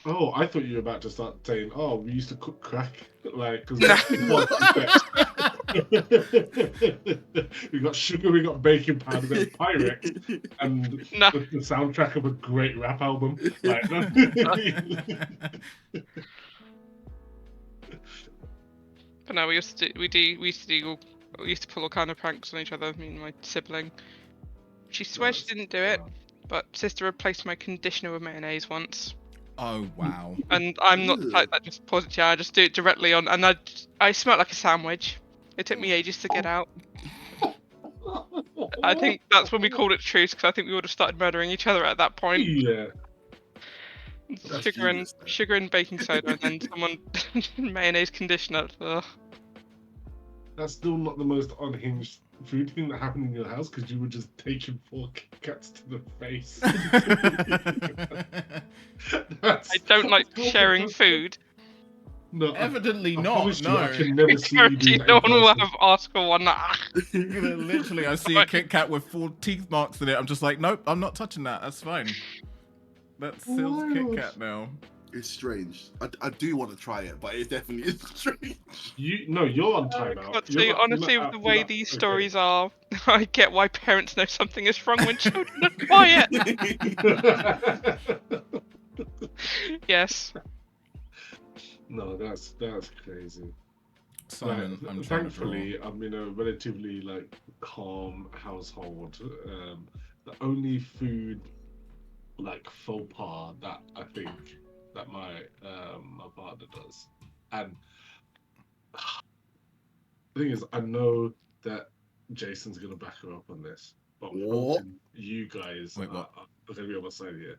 Oh, I thought you were about to start saying, "Oh, we used to cook crack." Like, because No. we got sugar, we got baking powder, we got Pyrex, and No. the soundtrack of a great rap album. Like, But no, we used to pull all kind of pranks on each other. Me and my sibling. She swears she didn't do it, but sister replaced my conditioner with mayonnaise once. Oh wow. And I'm not the type that just pours it. Yeah, I just do it directly on, and I smelled like a sandwich. It took me ages to get out. I think that's when we called it truce, because I think we would have started murdering each other at that point. yeah. That's Sugar and genius, though. sugar and baking soda, and then someone mayonnaise conditioner. Ugh. That's still not the most unhinged food thing that happened in your house because you were just taking 4 Kit Kats to the face. I don't like sharing food. No, Evidently I not. promise you, No. I can never see you do Guarantee that no in one will person. have asked for one. Literally, I see a Kit Kat with 4 teeth marks in it. I'm just like, nope, I'm not touching that. That's fine. That's Sil's Kit Wild. Kat now. It's strange. I do want to try it, but it definitely is strange. You're on timeout. But You're see, not- honestly, you're with not the out- way you're not these okay. stories are, I get why parents know something is wrong when children are quiet. Yes. No, that's crazy. Simon, Like, I'm trying to draw. thankfully, I'm in a relatively like calm household. The only food like faux pas that I think that my partner does, and the thing is, I know that Jason's gonna back her up on this, but I'm What? hoping you guys Wait, what? are gonna be on my side here.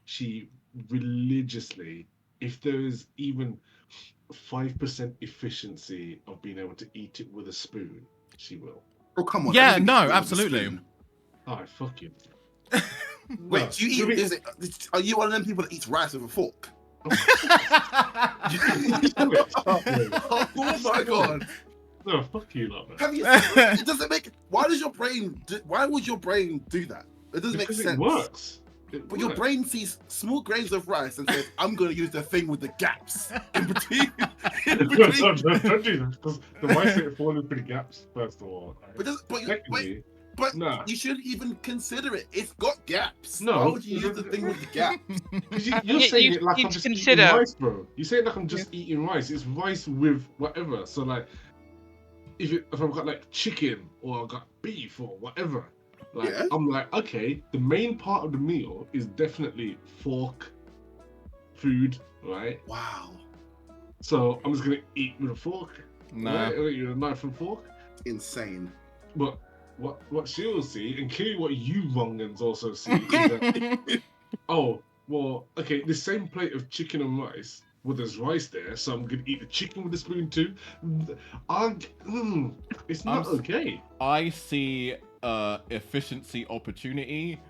She religiously, if there is even 5% efficiency of being able to eat it with a spoon, she will. Oh come on! Yeah, everything no, is with a absolutely. spoon. Alright, fuck you. Wait, No, do you I mean- eat? Are you one of them people that eats rice with a fork? Oh my god! No, fuck you, lot, man. Have you? It doesn't make. Why does your brain? Why would your brain do that? It doesn't Because make it sense. works. But your brain sees small grains of rice and says, "I'm going to use the thing with the gaps in between." in No, between. don't do that, because the rice ain't falling through the gaps, first of all. Secondly, But nah. you shouldn't even consider it. It's got gaps. No. Why would you use the thing with the gaps? Because I you're think saying you it like need I'm to just consider- eating rice, bro. You say it like I'm just eating rice. It's rice with whatever. So like, if I've got like chicken or I've got beef or whatever, like Yeah. I'm like, okay, the main part of the meal is definitely fork, food, right? Wow. So I'm just gonna eat with a fork. Nah. Right? With a knife and fork. Insane. But what she will see, and clearly what you wrongans also see, is that oh, well, okay, the same plate of chicken and rice, well, there's rice there, so I'm gonna eat the chicken with a spoon too. It's not okay. I see efficiency opportunity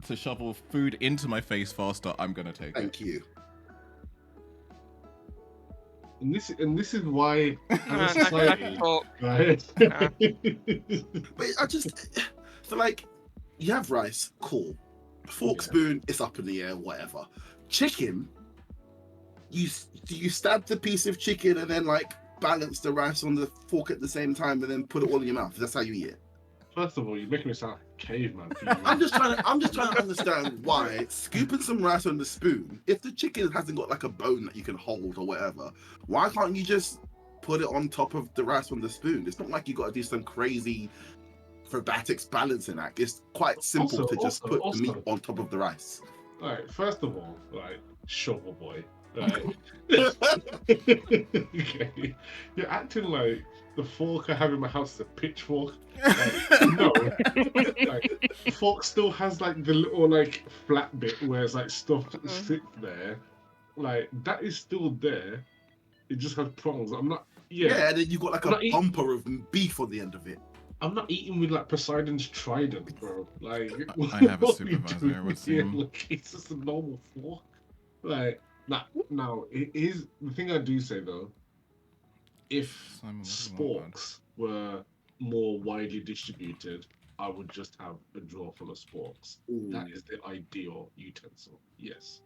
to shovel food into my face faster. I'm gonna take it. Thank you. And this is why as a I society, thought, right? But I just so like you have rice, cool. Fork, Yeah. spoon, it's up in the air, whatever. Chicken, you stab the piece of chicken and then like balance the rice on the fork at the same time and then put it all in your mouth. That's how you eat it. First of all, you're making me sound like a caveman. I'm just trying to understand why scooping some rice on the spoon, if the chicken hasn't got like a bone that you can hold or whatever, why can't you just put it on top of the rice on the spoon? It's not like you got to do some crazy acrobatics balancing act. It's quite simple to just put the meat on top of the rice. Alright, first of all, like, shovel boy. Right? Okay. You're acting like the fork I have in my house is a pitchfork. Like, no. Like, the fork still has like the little like flat bit where it's like stuff sits there. Like that is still there. It just has prongs. I'm not Yeah, and then you got like I'm a not eating- bumper of beef on the end of it. I'm not eating with like Poseidon's trident, bro. Like I have a what are we supervisor, doing it would here? seem. Like, it's just a normal fork. Like now it is the thing I do say though, if Simon, what do you want, bud? sporks were more widely distributed, I would just have a drawer full of sporks. That is the ideal utensil, yes.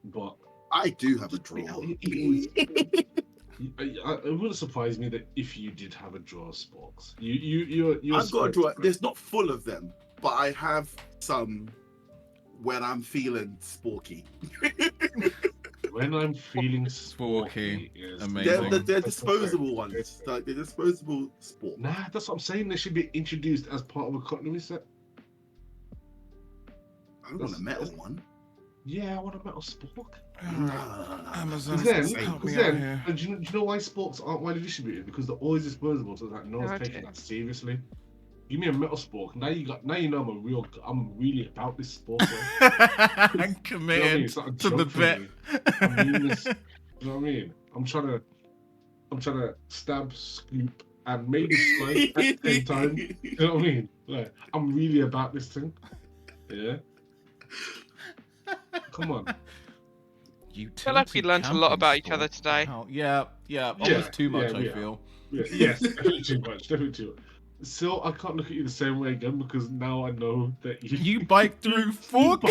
But I do have a drawer. it wouldn't surprise me that if you did have a drawer of sporks. You're I've got a sporks drawer. fan. There's not full of them, but I have some when I'm feeling sporky. When I'm feeling Sporky, sporky, is amazing. They're disposable ones. Like they're disposable sport. Nah, that's what I'm saying. They should be introduced as part of a cutlery set. I want a metal one. Yeah, I want a metal spork. Amazon, Because help me out here. do you know why sporks aren't widely distributed? Because they're always disposable, so like no one's Okay. taking that seriously. Give me a metal spork. Now you know I'm really about this spork. Bro. I'm You know what I mean? committed It's not a to the joke for bit. me. I mean this. You know what I mean? I'm trying to stab, scoop, and maybe slice at the same time. You know what I mean? Like I'm really about this thing. Yeah. Come on. You feel like we learnt a lot about each other today. Yeah, almost too much, yeah, I we are. feel. Yeah, yes, definitely too much. Definitely too much. So I can't look at you the same way again because now I know that you. You bike through 4K.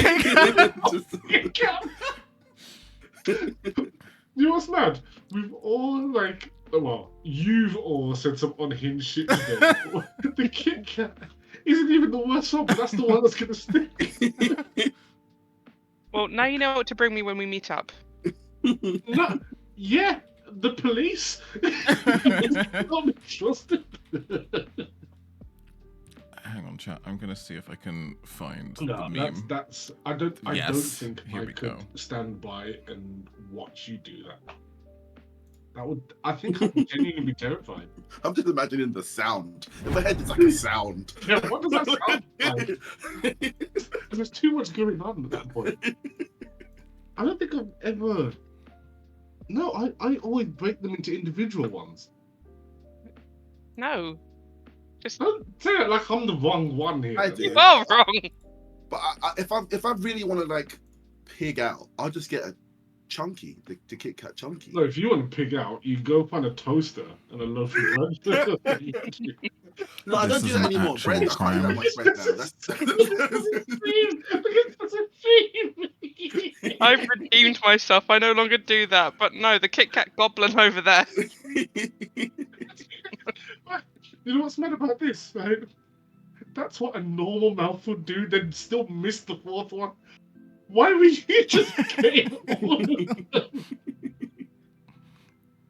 You know what's mad? We've all like, well, you've all said some unhinged shit today. The Kit Kat isn't even the worst one, but that's the one that's gonna stick. Well, now you know what to bring me when we meet up. No, yeah, the police. Can't be trusted. Hang on, chat. I'm gonna see if I can find the No, meme. that's. I don't Yes, think here I we could go. stand by and watch you do that. That would. I think I'd genuinely be terrified. I'm just imagining the sound. In my head, it's like a sound. Yeah, what does that sound like? There's too much going on at that point. I don't think I've ever. No, I always break them into individual ones. No. Just Don't say it like I'm the wrong one here. I do. you are wrong. But if I really want to like pig out, I'll just get a chunky, the Kit Kat chunky. No, if you want to pig out, you go find a toaster and a loaf of bread. No, I This don't do is that an anymore. actual Bread, I can't do that crime. much bread now. That's a theme. I've redeemed myself. I no longer do that. But no, the Kit Kat goblin over there. You know what's mad about this, right? That's what a normal mouth would do, then still miss the fourth one. Why were you just getting all of them?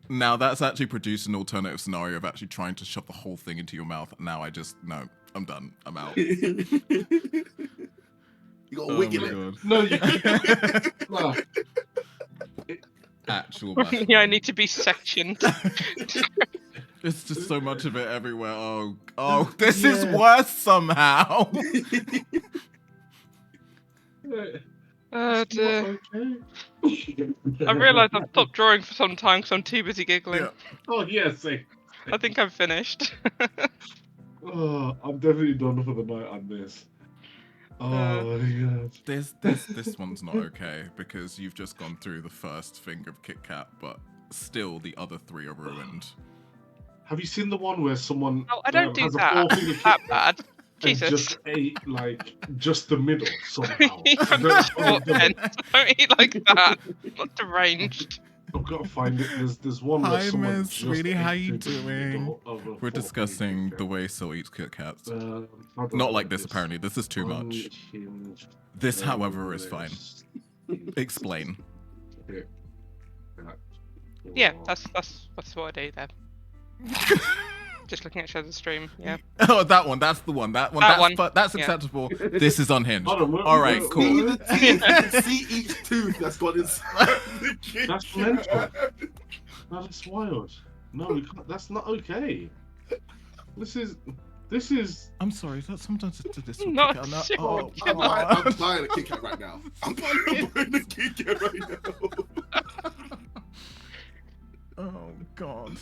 Now that's actually produced an alternative scenario of actually trying to shove the whole thing into your mouth. Now I just no, I'm done. I'm out. You got a Oh wig in my it. god. No, you no. Actual Yeah, I blasphemy. need to be sectioned. It's just so much of it everywhere. Oh, this is Yeah. worse somehow. Oh dear. Okay. I realised I've stopped drawing for some time because I'm too busy giggling. Yeah. Oh yeah, see. I think I'm finished. Oh, I'm definitely done for the night on this. Oh my god. This one's not okay because you've just gone through the first thing of Kit Kat, but still the other three are ruined. Have you seen the one where someone Oh, I don't do has a that. four-finger That Kit Kat bad. and Jesus. just ate like just the middle somehow? Eat I from don't the know how short they've done end. it. Don't eat like that. Not deranged. I've got to find it. There's one where Hi, someone Miss, just sweetie, ate how you through the doing? middle of a We're four-finger discussing Kit the Kat. way Sil eats Kit Kats. How do I Not like write this, apparently. This is too much. Unhinged This, however, is fine. feminist Explain. Kit Kat Yeah, for- that's what I do there. Just looking at Shadow's stream. Yeah. Oh, that one. That's the one. That one. That That's, one. But that's Yeah. acceptable. This is unhinged. Hold on, All right, wait, cool. See the teeth, you can see each tooth that's got inside the Kit That's Kat. mental. No, that's wild. No, we can't. That's not okay. This is. I'm sorry. That sometimes it's this. Not Kit Kat. sure. Oh, I'm God. buying a Kit Kat right now. I'm buying a Kit Kat right now. Oh God.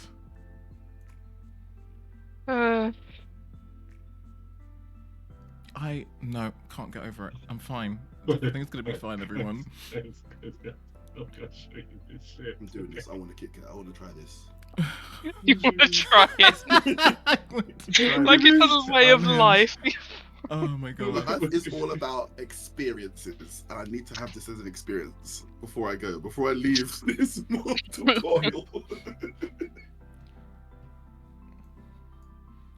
No, can't get over it. I'm fine. Everything's gonna be fine, everyone. Oh gosh, this shit. I'm doing this. I want a Kit Kat. I want to try this. You want to try it? Like it's a way of life. Oh my God. Life is all about experiences, and I need to have this as an experience before I go, before I leave this mortal coil.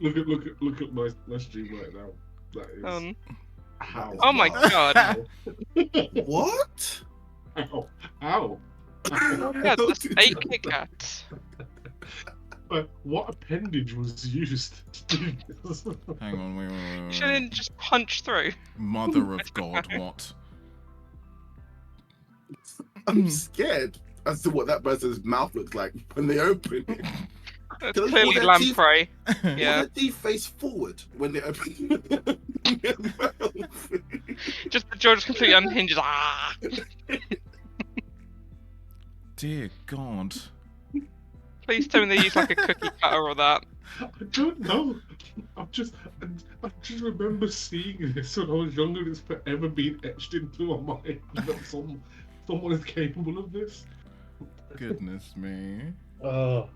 Look at my stream right now. That is how. Oh my God. What? Ow! Ow! Oh yeah, that's 8 Kit Kats. What appendage was used to do this? Hang on, wait. Shouldn't just punch through. Mother of God, what? I'm scared as to what that person's mouth looks like when they open it. That's Can I clearly pull their lamprey. Will Yeah. their teeth face forward when they open their mouth? Just the jaw just completely unhinged. Ah! Dear God. Please tell me they use like a cookie cutter or that. I don't know. I just remember seeing this when I was younger. And it's forever been etched into my mind that someone is capable of this. Goodness me. Oh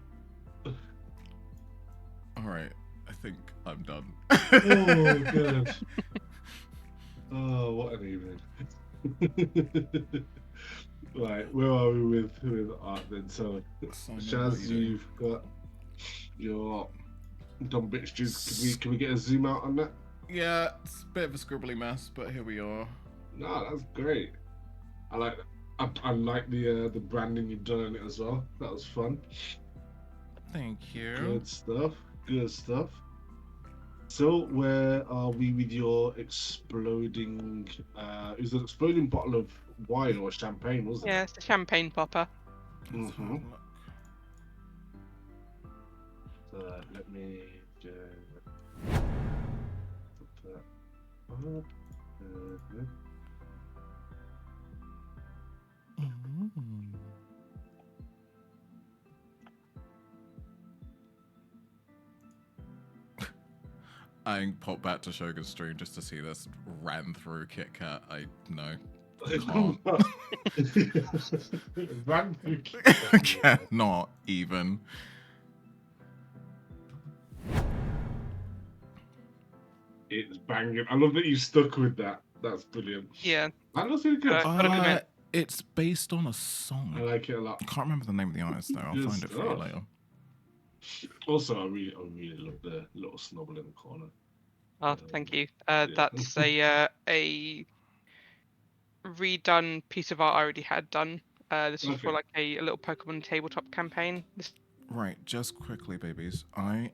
Alright, I think I'm done. god. Oh, what an evening. Right, where are we with art then? So, Simon, what Shaz, you doing? you've got your dumb bitch juice. Can we get a zoom out on that? Yeah, it's a bit of a scribbly mess, but here we are. No, that's great. I like that. I like the branding you've done on it as well. That was fun. Thank you. Good stuff. Good stuff. So where are we with your exploding? It was an exploding bottle of wine or champagne, wasn't Yeah, it? it's the champagne popper. Let's have a Mhm. look. So let me just put that up. Mhm. Mm. I popped back to Shogun's stream just to see this ran through Kit Kat. I know. Can't. Ran through I cannot even. It's banging. I love that you stuck with that. That's brilliant. Yeah. That looks really good. Gotta commit. It's based on a song. I like it a lot. I can't remember the name of the artist though. I'll Good find it for you stuff. later. Also, I really love the little snobble in the corner. Oh, thank you. Yeah. That's a redone piece of art I already had done. This was for Okay. like a little Pokemon tabletop campaign. Right, just quickly, babies. I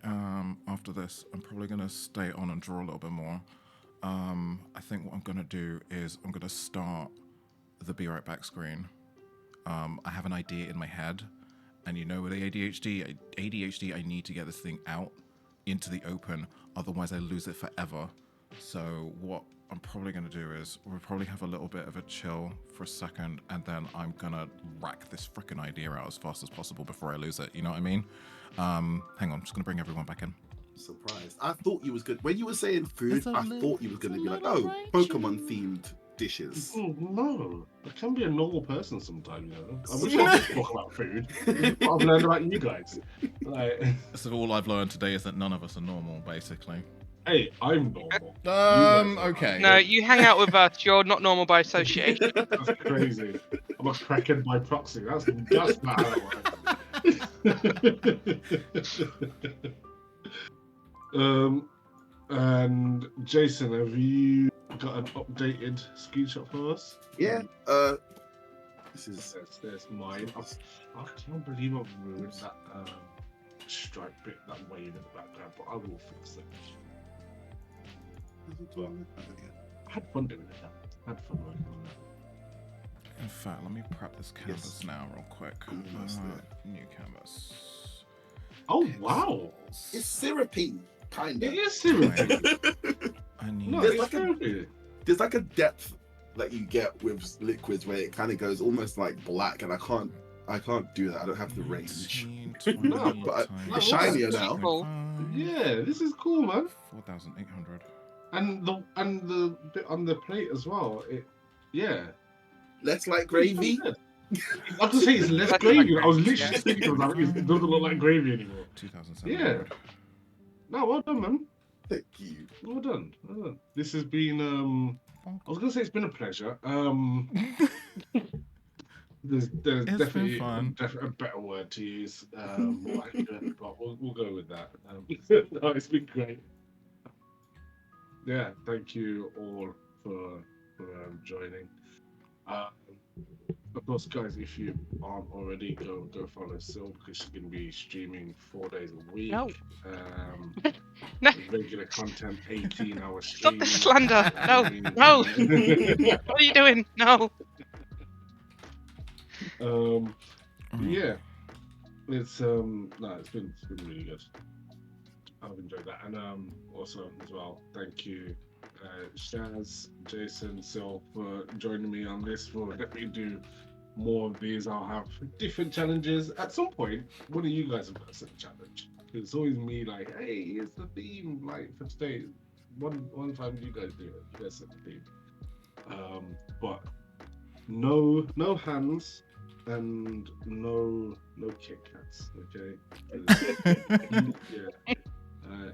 after this, I'm probably gonna stay on and draw a little bit more. I think what I'm gonna do is I'm gonna start the Be Right Back screen. I have an idea in my head, and you know, with ADHD, I need to get this thing out into the open, otherwise I lose it forever. So what I'm probably going to do is we'll probably have a little bit of a chill for a second, and then I'm gonna rack this freaking idea out as fast as possible before I lose it. You know what I mean? Hang on, I'm just gonna bring everyone back in. Surprised. I thought you was good when you were saying food. It's a I little- thought you was going to be like, little oh, right, Pokemon Chewie. themed dishes. Oh, no, I can be a normal person sometimes. You know, I wish I could talk about food. But I've learned about you guys. Like, So all I've learned today is that none of us are normal, basically. hey, I'm normal. You guys are Okay. No, you hang out with us. You're not normal by association. That's crazy. I'm a crackhead by proxy. That's not how it works. And Jason, have you got an updated screenshot for us? Yeah. This is. There's mine. I can't believe I've ruined that stripe bit, that wave in the background, but I will fix it. I had fun doing it. I had fun working on that. In fact, let me prep this canvas Yes. now, real quick. Almost there. New canvas. Oh wow! It's syrupy, kind It of. is syrupy. I need. No, There's it's like a- syrupy. There's like a depth that you get with liquids where it kind of goes almost like black, and I can't do that. I don't have the range. 19, No, 20 but times it's shinier now. 25, Yeah, this is cool, man. 4,800. And the bit on the plate as well. Yeah. Less like gravy. I have to say it's less That's gravy. like I was gravy, literally yeah. just thinking about it. It doesn't look like gravy anymore. 2,700. No, well done, man. Thank you. Well done. Well done. This has been I was gonna say it's been a pleasure. There's It's been definitely fun. a better word to use, more accurate, but we'll go with that. No, it's been great. Yeah, thank you all for joining. Of course, guys, if you aren't already, go follow Sil because she's gonna be streaming 4 days a week. No. No. Regular content, 18-hour Stop streams. the slander. No, no. What are you doing? No. Yeah, it's it's been really good. I've enjoyed that, and also as well, thank you, Shaz, Jason, Sil for joining me on this. We'll definitely do more of these. I'll have different challenges at some point. One of you guys have got to set a challenge. It's always me like, hey, here's the theme like for today. One time you guys do it. You guys set the theme. But no hands and no Kit Kats, okay? Yeah.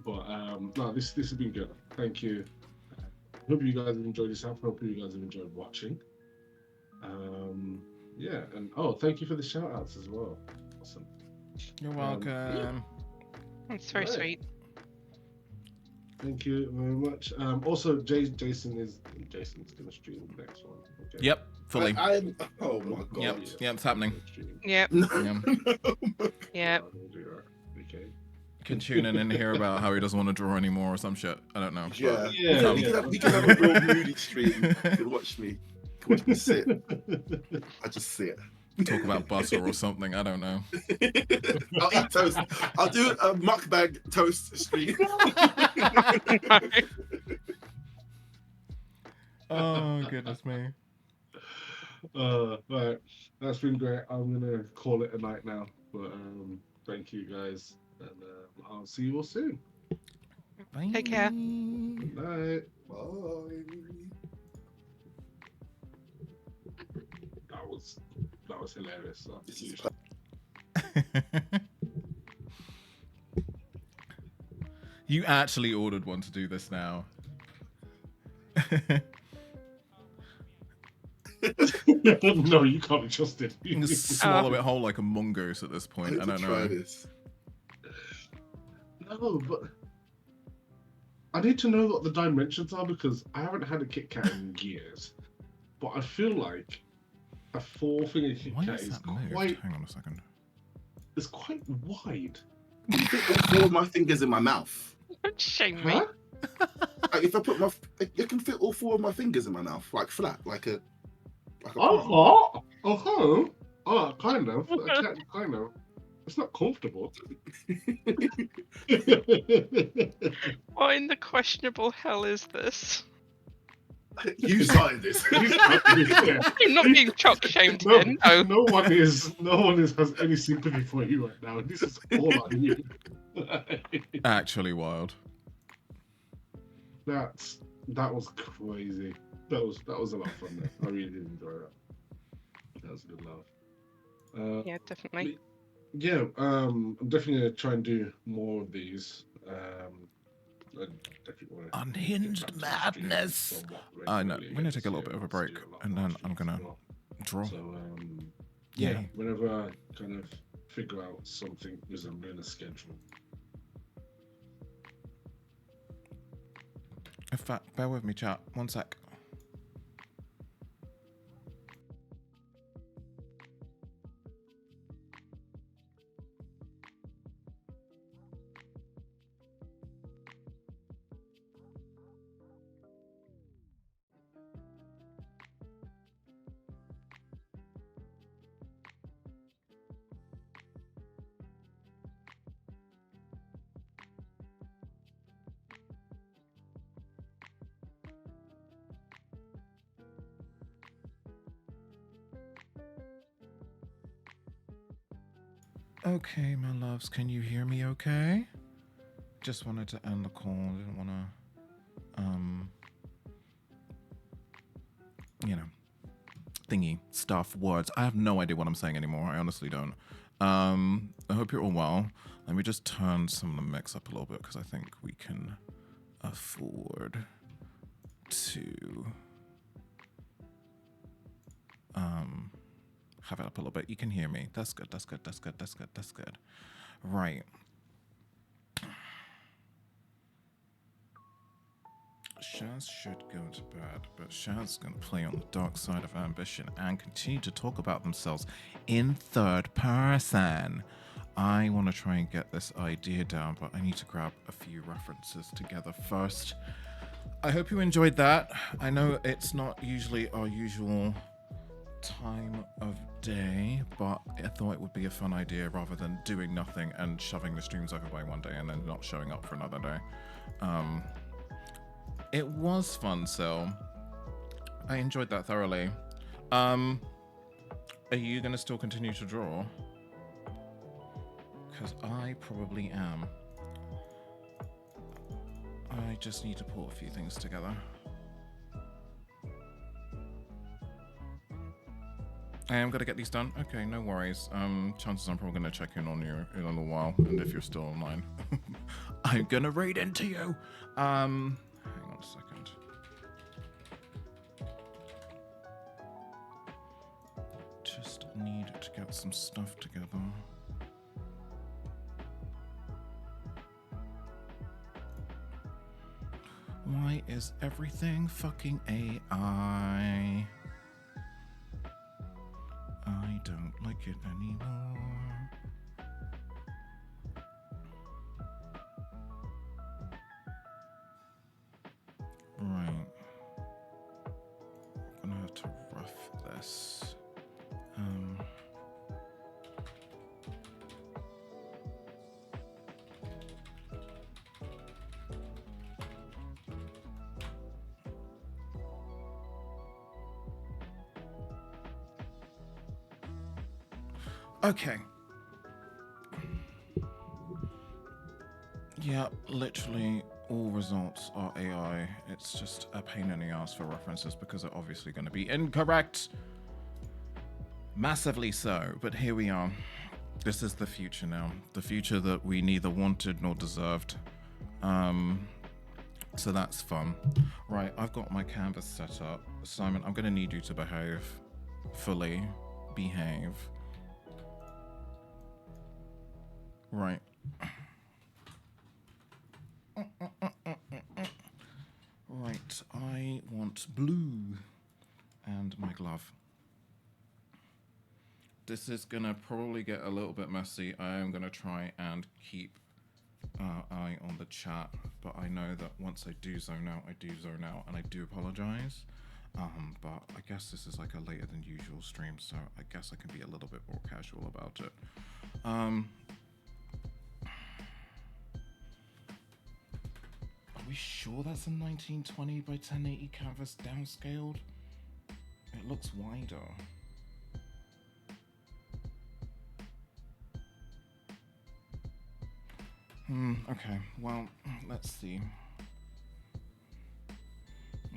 But no, this has been good. Thank you. Hope you guys have enjoyed yourself. Hope you guys have enjoyed watching. Yeah, and thank you for the shout outs as well. Awesome. You're Yeah. welcome. It's very Right. sweet. Thank you very much. Also, Jason's gonna stream the next one. Okay. Yep, fully. I'm. Oh my Yep, god. yep, it's happening. Yep. Yeah. Yep. Okay. Can tune in and hear about how he doesn't want to draw anymore or some shit. I don't know. Yeah. Yeah, We yeah. can have a real moody stream. You can watch me. Sit. I just sit. Talk about butter or something. I don't know. I'll eat toast. I'll do a mukbang toast stream. Oh, goodness me. Right. That's been great. I'm gonna call it a night now. But thank you guys, and I'll see you all soon. Bye. Take care. Good night. Bye. That was hilarious. This is You actually ordered one to do this now. No, you can't be trusted. You can swallow it whole like a mongoose at this point. I don't try know. this. No, but I need to know what the dimensions are because I haven't had a Kit Kat in years. But I feel like a 4-finger Kit Why Kat is is that moved? quite Hang on a second. it's quite wide. I fit all 4 of my fingers in my mouth. Don't shame me. Huh? Like if I put you can fit all 4 of my fingers in my mouth, like flat, like a. Oh, kind of. Kind of. It's not comfortable. What in the questionable hell is this? You started this. I'm not being chalk shamed No, then. No. no one is has any sympathy for you right now. This is all on you. Actually wild. That was crazy. That was a lot of fun. Though. I really did enjoy that. That was a good laugh. Yeah, definitely. Yeah, I'm definitely gonna try and do more of these. I definitely wanna Unhinged get back to the stream madness. somewhat I know. regularly We're gonna again take a little bit of a to break, do a lot and more then I'm streams gonna as well. draw. So Yeah. yeah, whenever I kind of figure out something resembling a schedule. In fact, bear with me, chat. One sec. Okay, my loves, can you hear me okay? Just wanted to end the call. Didn't want to, thingy, stuff, words. I have no idea what I'm saying anymore. I honestly don't. I hope you're all well. Let me just turn some of the mix up a little bit because I think we can afford to have it up a little bit. You can hear me. That's good. That's good. That's good. That's good. That's good. Right. Shaz should go to bed, but Shaz's going to play on the dark side of ambition and continue to talk about themselves in third person. I want to try and get this idea down, but I need to grab a few references together first. I hope you enjoyed that. I know it's not usually our usual time of day, but I thought it would be a fun idea rather than doing nothing and shoving the streams over by one day and then not showing up for another day. It was fun, so I enjoyed that thoroughly. Are you gonna still continue to draw? Because I probably am. I just need to pull a few things together. I am gonna get these done. Okay, no worries. Chances I'm probably gonna check in on you in a little while, and if you're still online, I'm gonna raid into you. Hang on a second. just need to get some stuff together. Why is everything fucking AI? I don't like it anymore. Right. I'm gonna have to rough this. Okay. Yeah, literally all results are AI. It's just a pain in the ass for references because they're obviously going to be incorrect. Massively so, but here we are. This is the future now. The future that we neither wanted nor deserved. So that's fun. Right, I've got my canvas set up. Simon, I'm going to need you to behave. Fully behave. Right. Right, I want blue and my glove. This is gonna probably get a little bit messy. I am gonna try and keep eye on the chat, but I know that once I do zone out, I do zone out, and I do apologize. But I guess this is like a later than usual stream, so I guess I can be a little bit more casual about it. Are we sure that's a 1920 by 1080 canvas downscaled? It looks wider. Okay, well, let's see.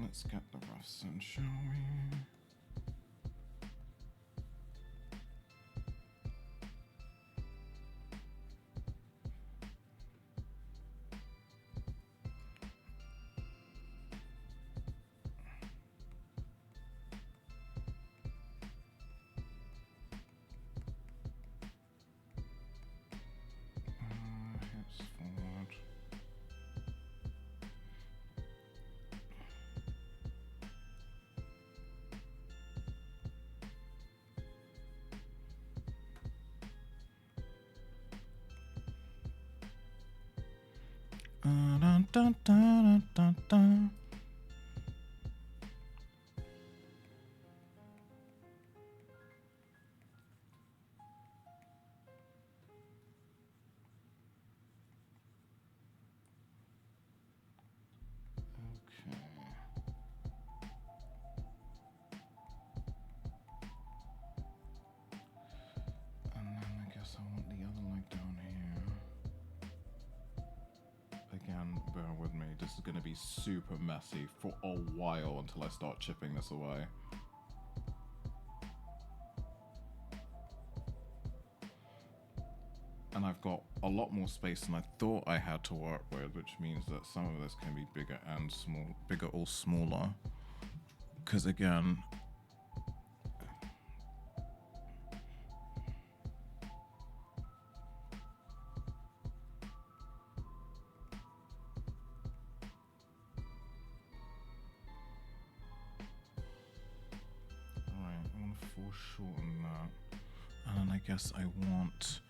Let's get the roughs in, shall we? Hips forward. Dun, dun, dun, dun, dun. Okay. And then I guess I want the other leg down here. Again, bear with me. This is going to be super messy for a while until I start chipping this away. And I've got a lot more space than I thought I had to work with, which means that some of this can be bigger and small, bigger or smaller. Because again, alright, I want to foreshorten that. And then I guess I want...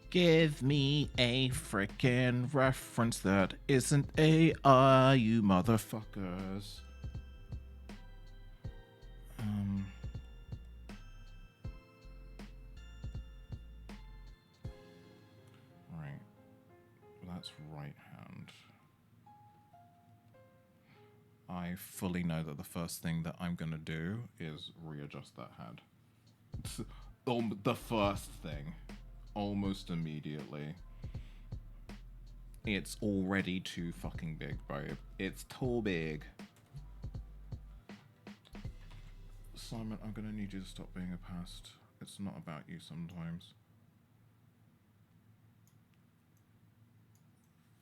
Give me a frickin' reference that isn't AI, you motherfuckers. Right. That's right hand. I fully know that the first thing that I'm gonna do is readjust that hand. The first thing. Almost immediately. It's already too fucking big, babe. It's too big. Simon, I'm gonna need you to stop being a pest. It's not about you sometimes.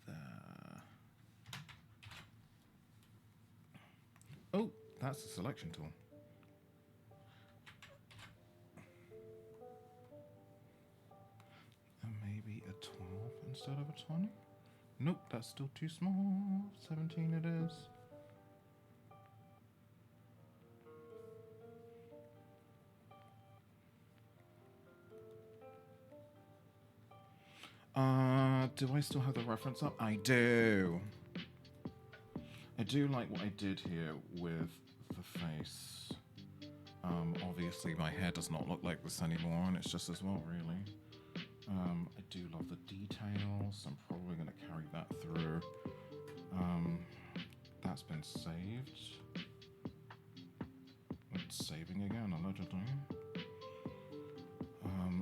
There. Oh, that's the selection tool. instead of a 20? Nope, that's still too small. 17 it is. Do I still have the reference up? I do. I do like what I did here with the face. Obviously my hair does not look like this anymore, and it's just as well, really. I do love the details. I'm probably going to carry that through. That's been saved. It's saving again, allegedly.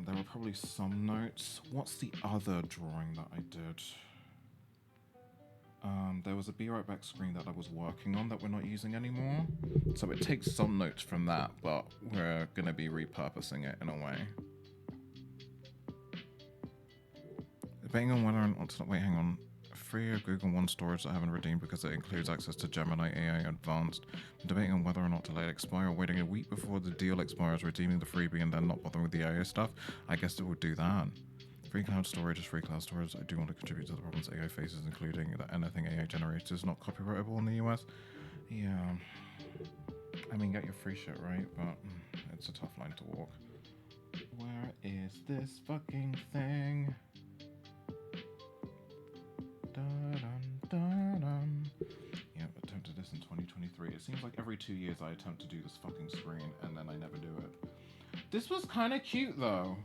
There were probably some notes. What's the other drawing that I did? There was a Be Right Back screen that I was working on that we're not using anymore. So it takes some notes from that, but we're going to be repurposing it in a way. Debating on whether or not to... Wait, hang on. Free Google One storage that I haven't redeemed because it includes access to Gemini AI Advanced. I'm debating on whether or not to let it expire or waiting a week before the deal expires, redeeming the freebie and then not bothering with the AI stuff. I guess it would do that. Free cloud storage is free cloud storage. I do want to contribute to the problems AI faces, including that anything AI generated is not copyrightable in the US. Yeah. I mean, get your free shit, right? But it's a tough line to walk. Where is this fucking thing? Yep, attempted this in 2023. It seems like every 2 years I attempt to do this fucking screen and then I never do it. This was kind of cute though.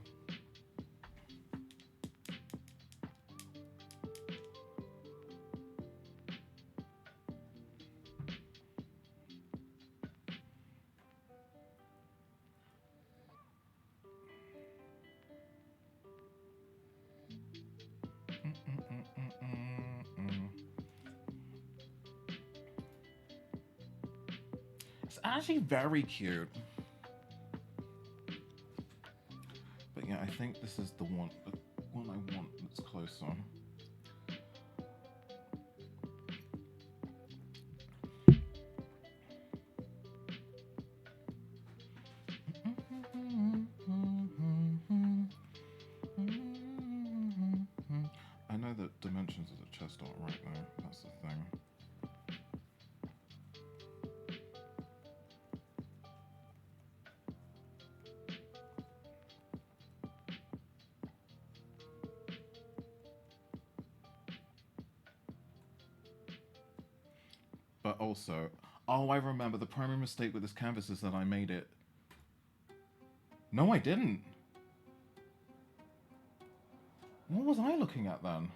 It's actually very cute. But yeah, I think this is the one I want that's closer. I know that dimensions of the chest aren't right though, that's the thing. But also, oh, I remember the primary mistake with this canvas is that I made it. No, I didn't. What was I looking at then?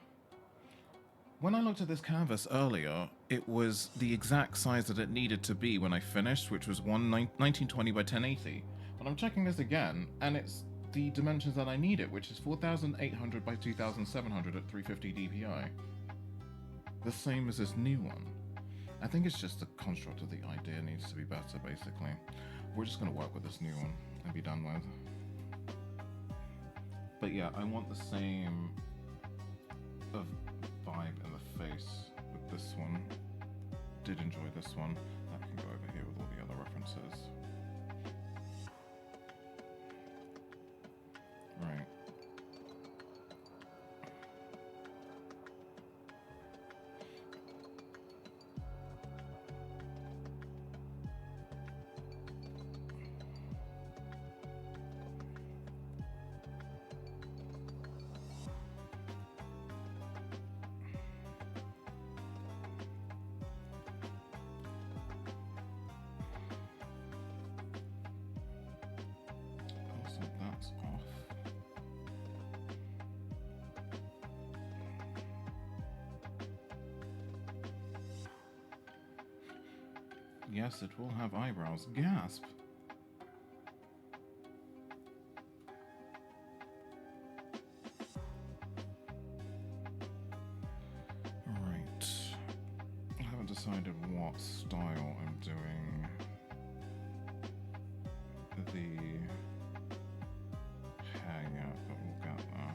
When I looked at this canvas earlier, it was the exact size that it needed to be when I finished, which was 1920 by 1080. But I'm checking this again, and it's the dimensions that I need it, which is 4800 by 2700 at 350 dpi. The same as this new one. I think it's just the construct of the idea needs to be better, basically. We're just going to work with this new one and be done with. But yeah, I want the same vibe in the face with this one. Did enjoy this one. That can go over here with all the other references. Right. Also, that's off. Yes, it will have eyebrows. Gasp! Right. I haven't decided what style I'm doing the hair yet, but we'll get there.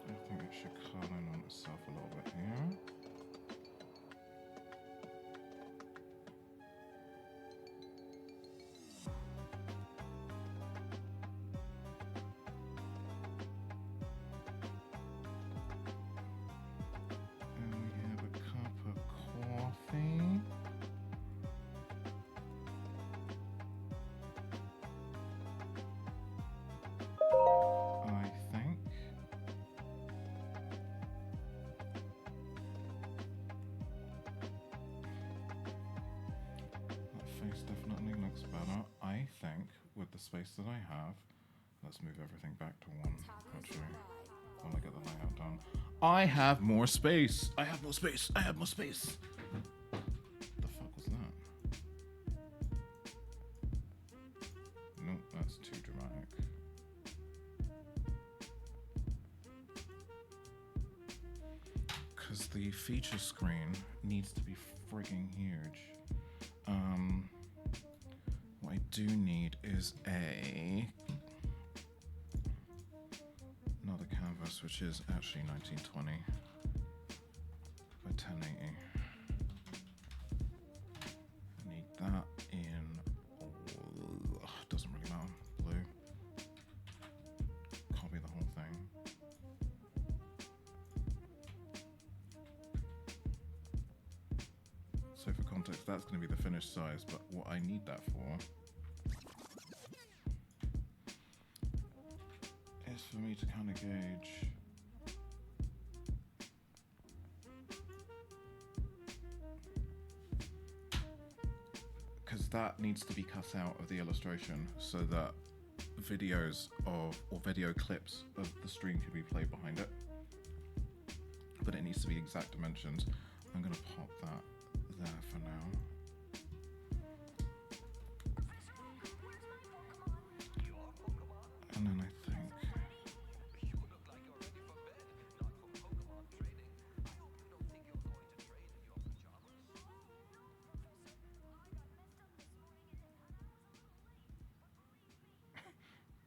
I think it should curl in on itself a little bit here. This definitely looks better. I think with the space that I have, let's move everything back to one. Actually, when I get the layout done, I have more space. I have more space. I have more space. The fuck was that? Nope, that's too dramatic. Because the feature screen needs to be frigging huge. What I do need is another canvas, which is actually 1920 by 1080. I need that in, doesn't really matter, blue. Copy the whole thing. So for context, that's going to be the finished size, but what I need that for is for me to kind of gauge because that needs to be cut out of the illustration so that videos of or video clips of the stream can be played behind it, but it needs to be exact dimensions. I'm going to pop that there for now. And then I think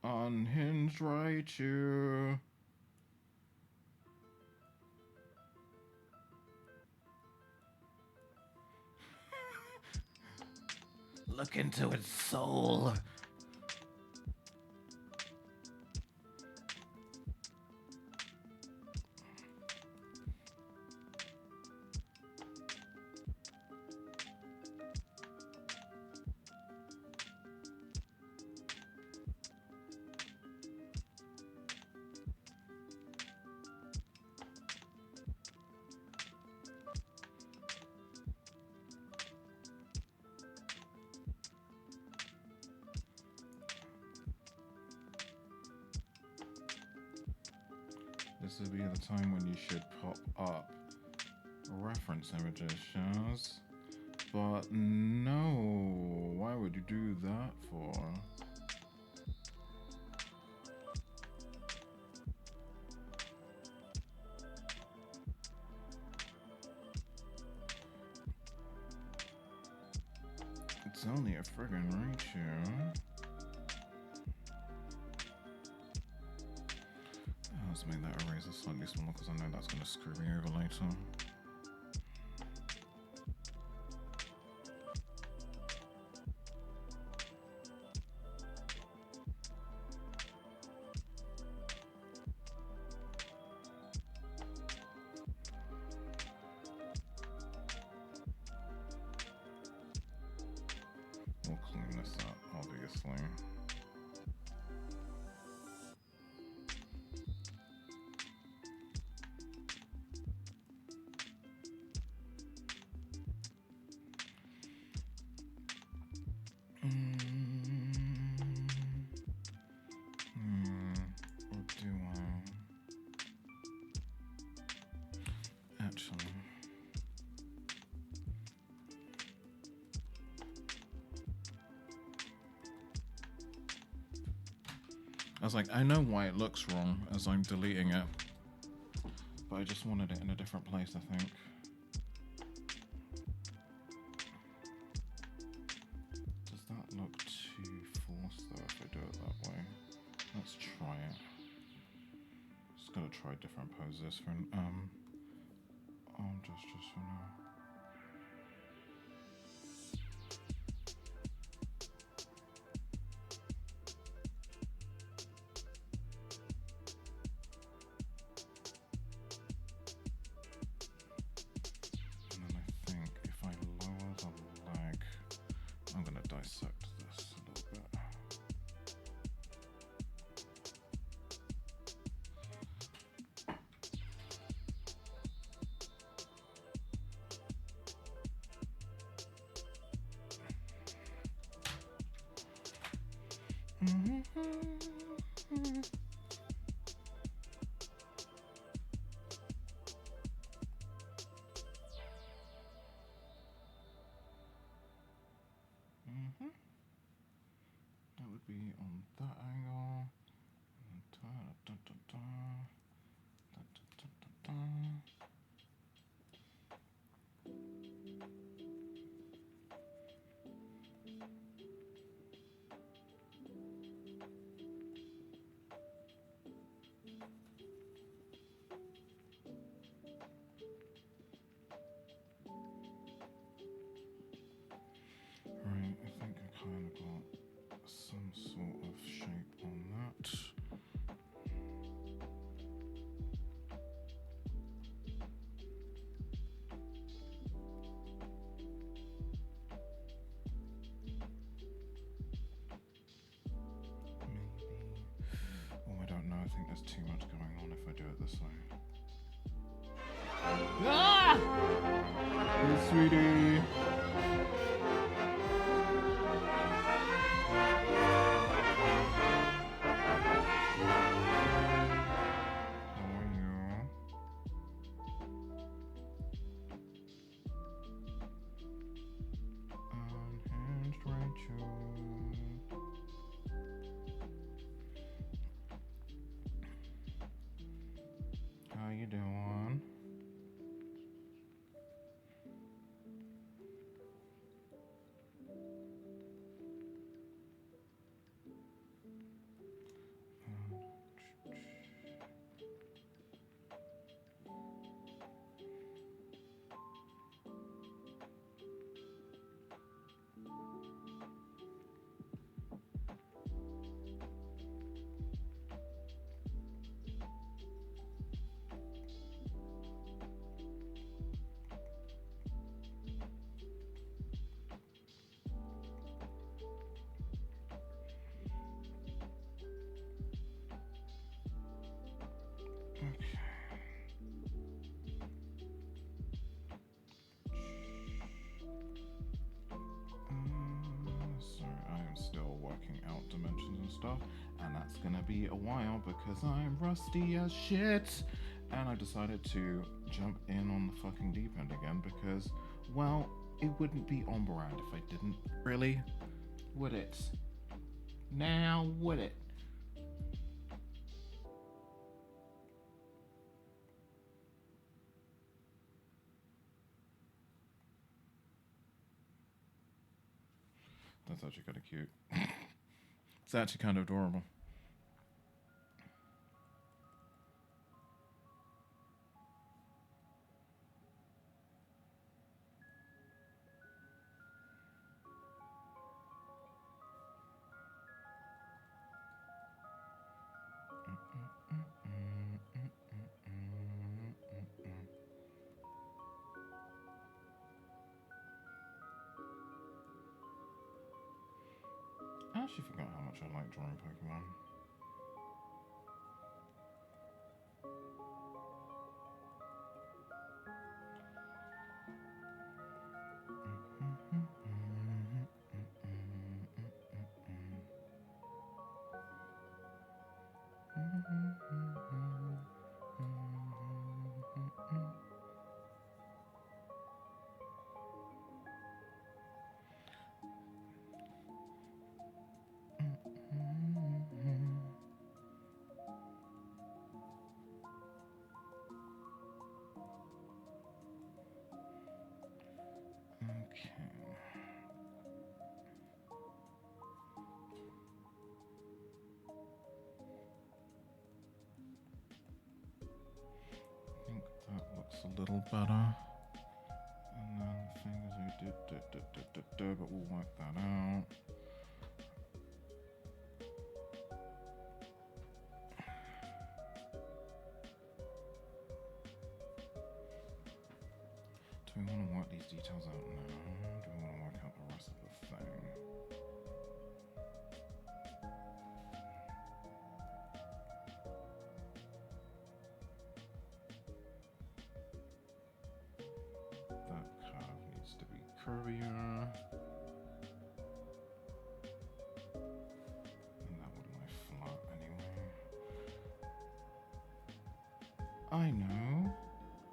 Unhinged Raichu. Look into its soul. This would be the time when you should pop up reference images, Shaz. But no, why would you do that for? It's only a friggin' Raichu. Let's make that eraser slightly smaller because I know that's going to screw me over later. We'll clean this up, obviously. Or do I? Actually. I was like, I know why it looks wrong as I'm deleting it, but I just wanted it in a different place, I think. Does that look too forced though if I do it that way? Let's try it. Just gonna try different poses for just for now. And then I think if I lower the leg, I'm gonna dissect this a little bit. That would be on that angle. Da, da, da, da. Da, da, da, da, da. Right, I think I kind of got some sort of shape on that. Maybe. Oh, I don't know. I think there's too much going on if I do it this way. Ah! Hey, sweetie. How are you? Unhinged Rachel. How you doing? Okay. So I am still working out dimensions and stuff, and that's gonna be a while because I'm rusty as shit. And I decided to jump in on the fucking deep end again because, well, it wouldn't be on brand if I didn't. Really? Would it? Now, would it? That's actually kind of cute. It's actually kind of adorable. I actually forgot how much I like drawing Pokemon. Okay. I think that looks a little better. And then the fingers we did, but we'll wipe that out. Do we want to work these details out now? Do we want to work out the rest of the thing? That curve needs to be curvier. And I know.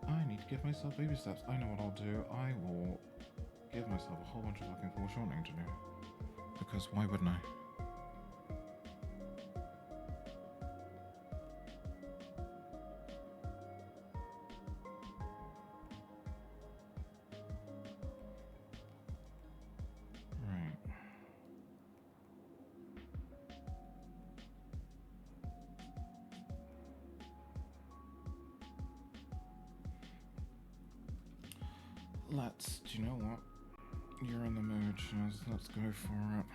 I need to give myself baby steps. I know what I'll do. I will give myself a whole bunch of fucking foreshortening to do. Because why wouldn't I? Right. Do you know what? You're in the mood, Shaz. Let's go for it.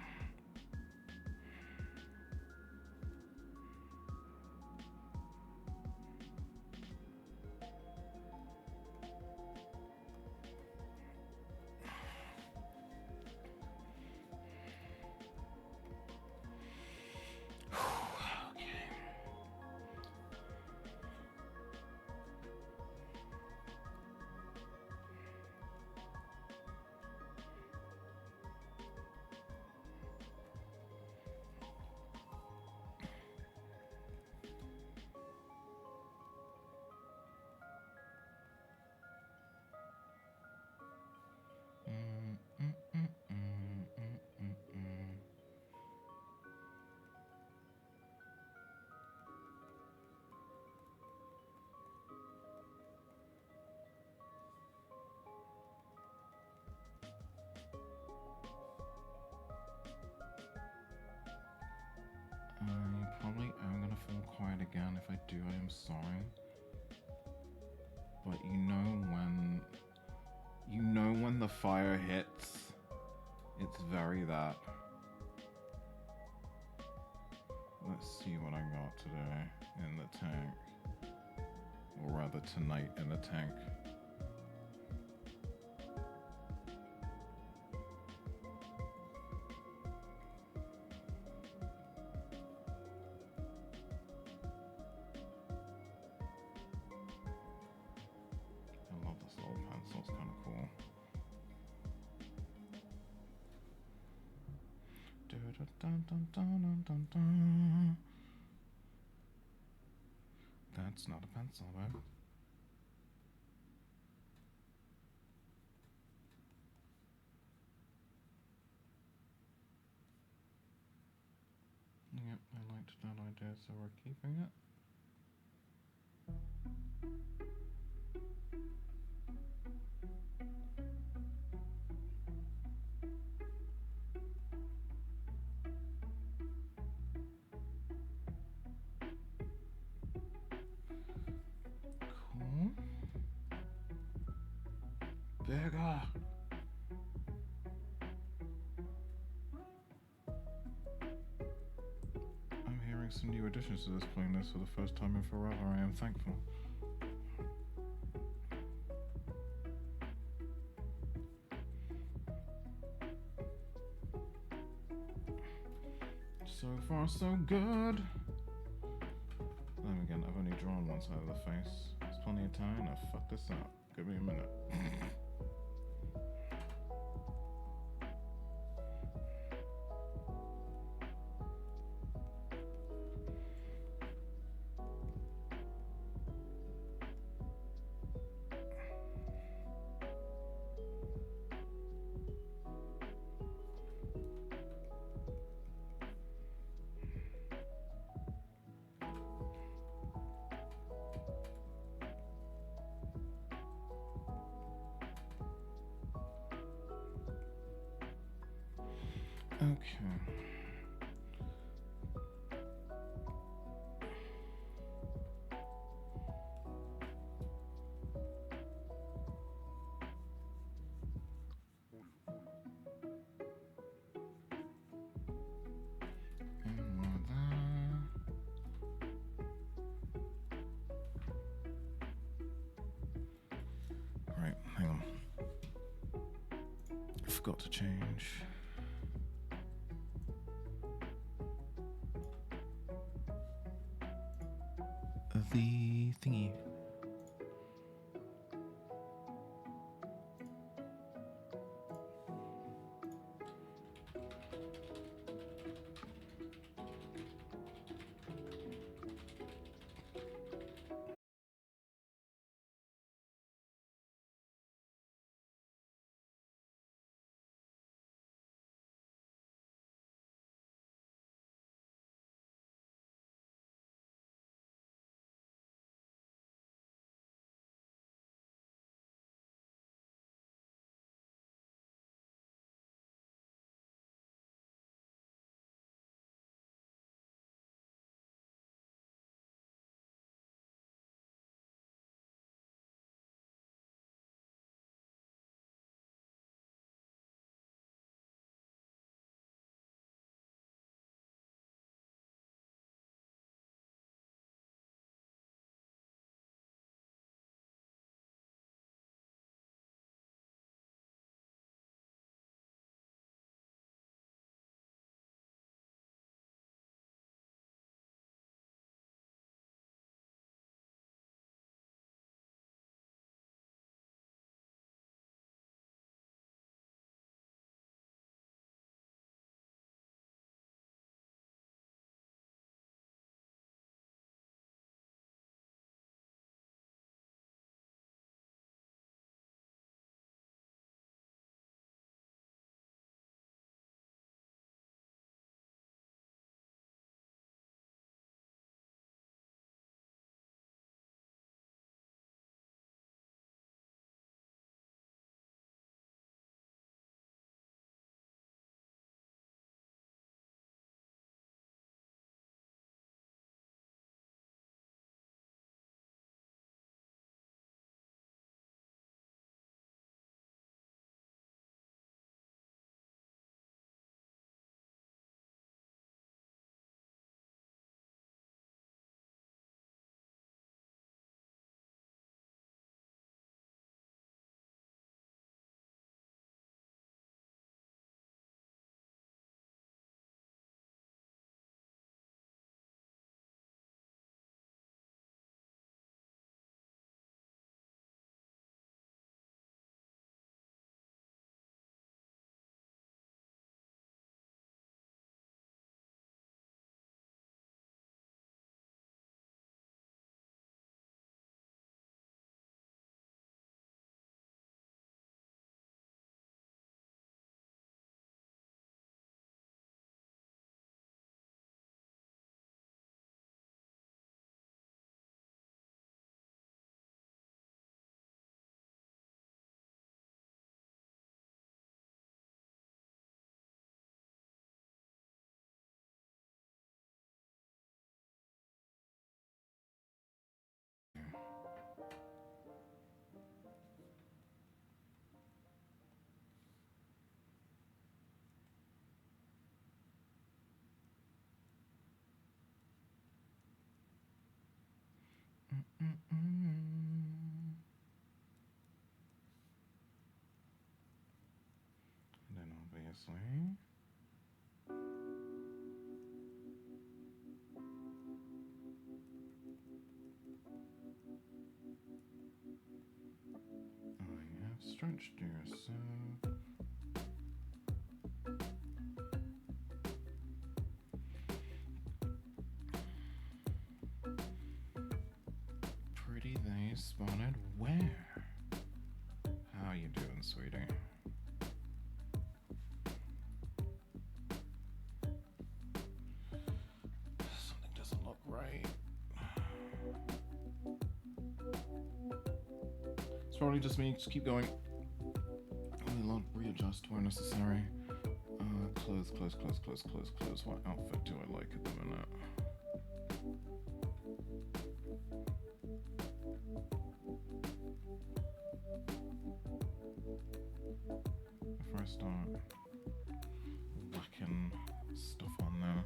I probably am gonna fall quiet again. If I do, I am sorry. But you know when the fire hits, it's very that. Let's see what I got today in the tank. Or rather tonight in the tank. I love this little pencil, it's kind of cool. That's not a pencil, though. Yep, I liked that idea, so we're keeping it. Cool. Bigger. I'm hearing some new additions to this playlist for the first time in forever. I am thankful. So far, so good. Then again, I've only drawn one side of the face. There's plenty of time to fuck this up. Give me a minute. Okay. And more of that. Right, hang on. I forgot to change the thingy. And then obviously. I have stretched yourself. Pretty they spotted where? How you doing, sweetie? Something doesn't look right. It's probably just me. Just keep going. Only readjust where necessary. Clothes. What outfit do I like at the minute? Before I start whacking stuff on there.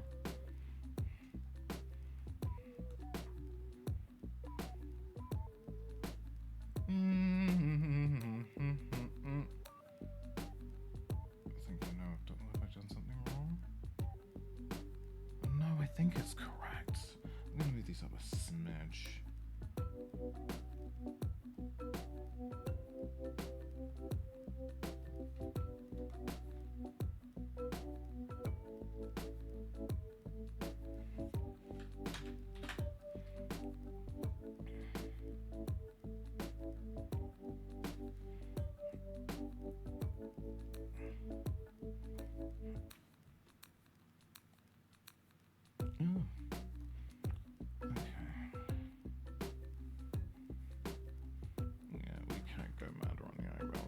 I think it's correct. I'm gonna move these up a smidge.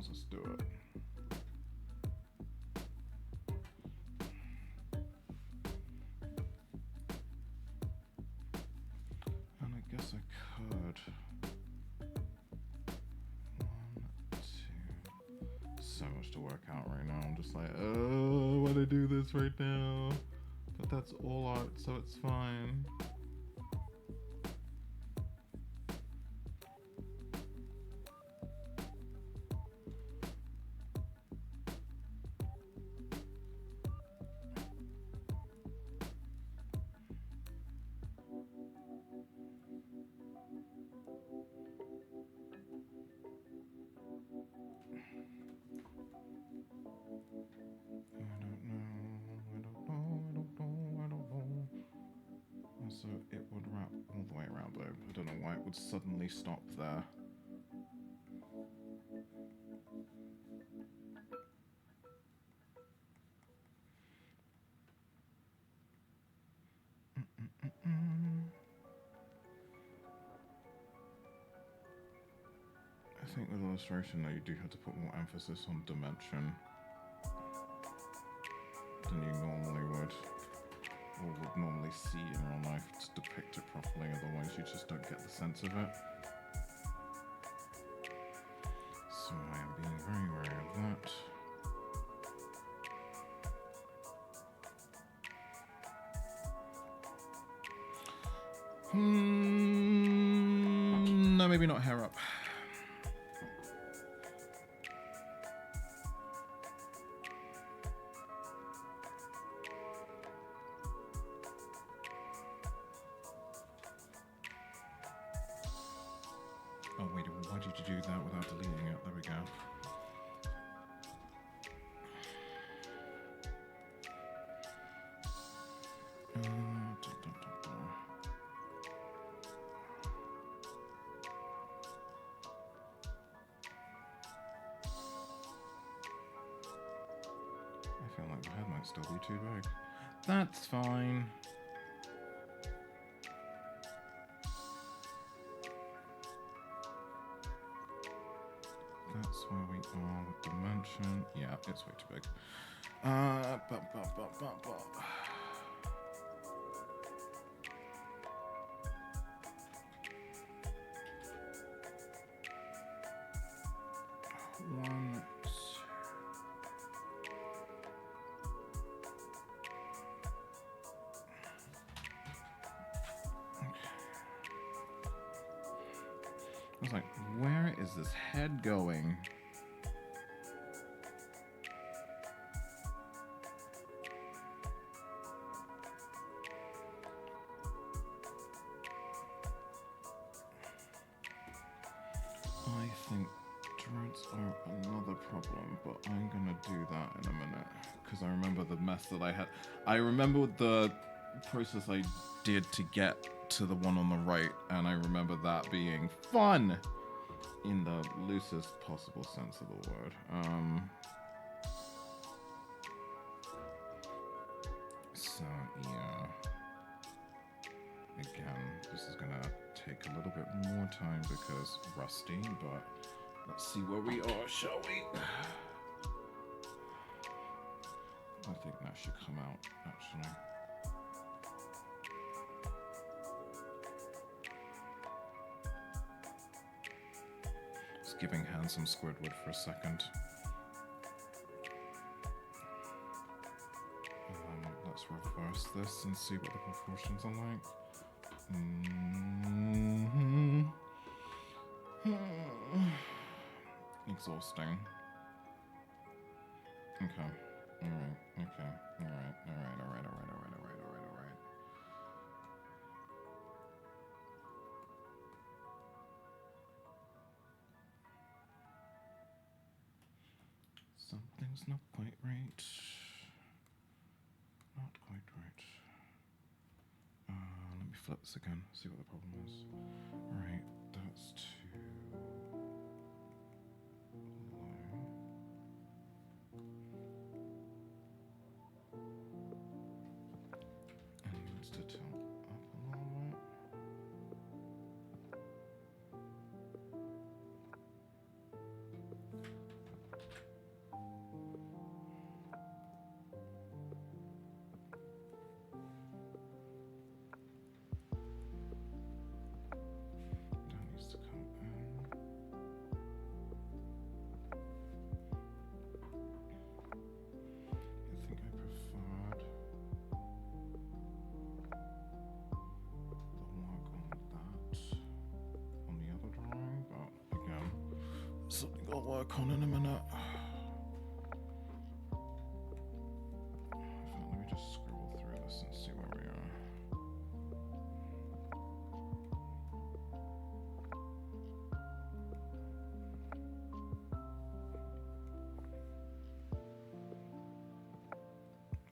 Let's do it. And I guess I could. 1, 2. So much to work out right now. I'm just like, oh, I want to do this right now. But that's all art, so it's fine. So it would wrap all the way around though. I don't know why it would suddenly stop there. I think with illustration though, you do have to put more emphasis on dimension than you normally would, or would normally see in real life to depict it properly, otherwise you just don't get the sense of it. So I am being very wary of that. No, maybe not hair up. Oh wait, why did you do that without deleting it? There we go. I feel like the head might still be too big. That's fine. That's where we are with dimension. Yeah, it's way too big. One, two. I was like, where is this head going? I think dreads are another problem, but I'm gonna do that in a minute because I remember the mess that I had. I remember the process I did to get to the one on the right, and I remember that being fun in the loosest possible sense of the word. So yeah. Again, this is gonna take a little bit more time because rusty, but let's see where we are, shall we? I think that should come out, actually. Just giving hands some Squidward for a second. Let's reverse this and see what the proportions are like. Exhausting. Okay. Alright. Okay. Alright. Something's not quite right. Not quite right. Let me flip this again, see what the problem is. Alright, that's too low. And it needs to tilt up a little bit. That needs to come in. I think I preferred the work on that on the other drawing, but again, something I'll work on in a minute. Let me just scroll through this and see where we are.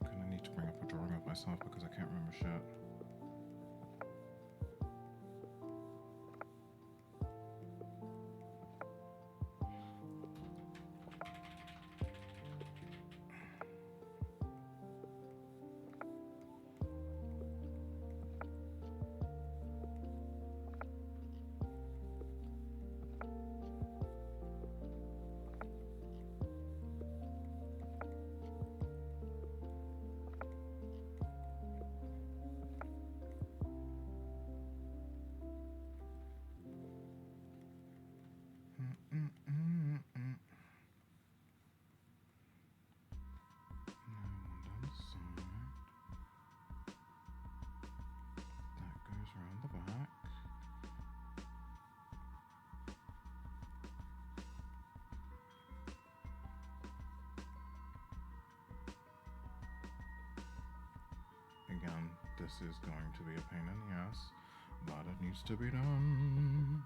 I'm gonna need to bring up a drawing of myself because I can't remember shit. That goes around the back. Again, this is going to be a pain in the ass, but it needs to be done.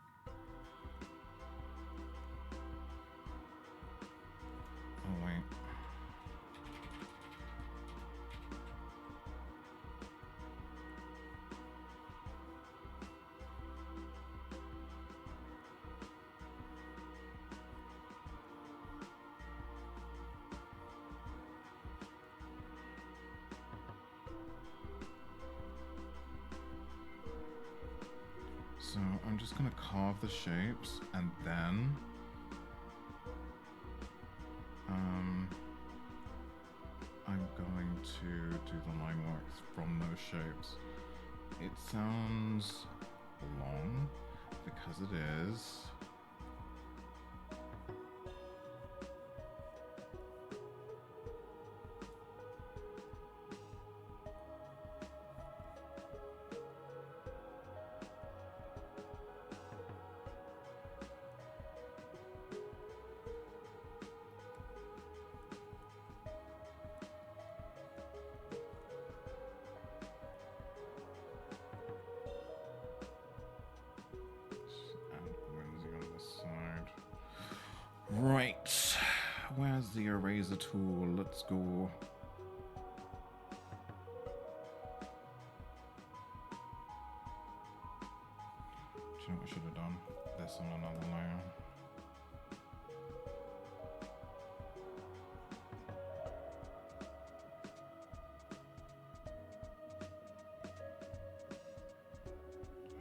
Oh wait. So I'm just gonna carve the shapes and then I'm going to do the line work from those shapes. It sounds long because it is. Right. Where's the eraser tool? Let's go. Do you know what I should have done? This on another layer.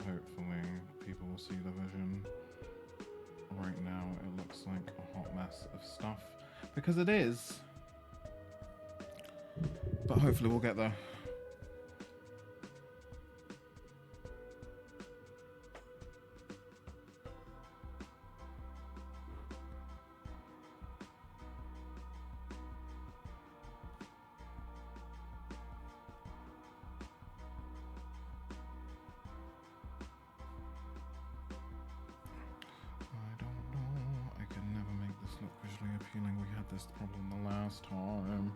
Hopefully people will see the vision. Right now it looks like a hot mess of stuff, because it is, but hopefully we'll get there. Visually appealing. We had this problem the last time.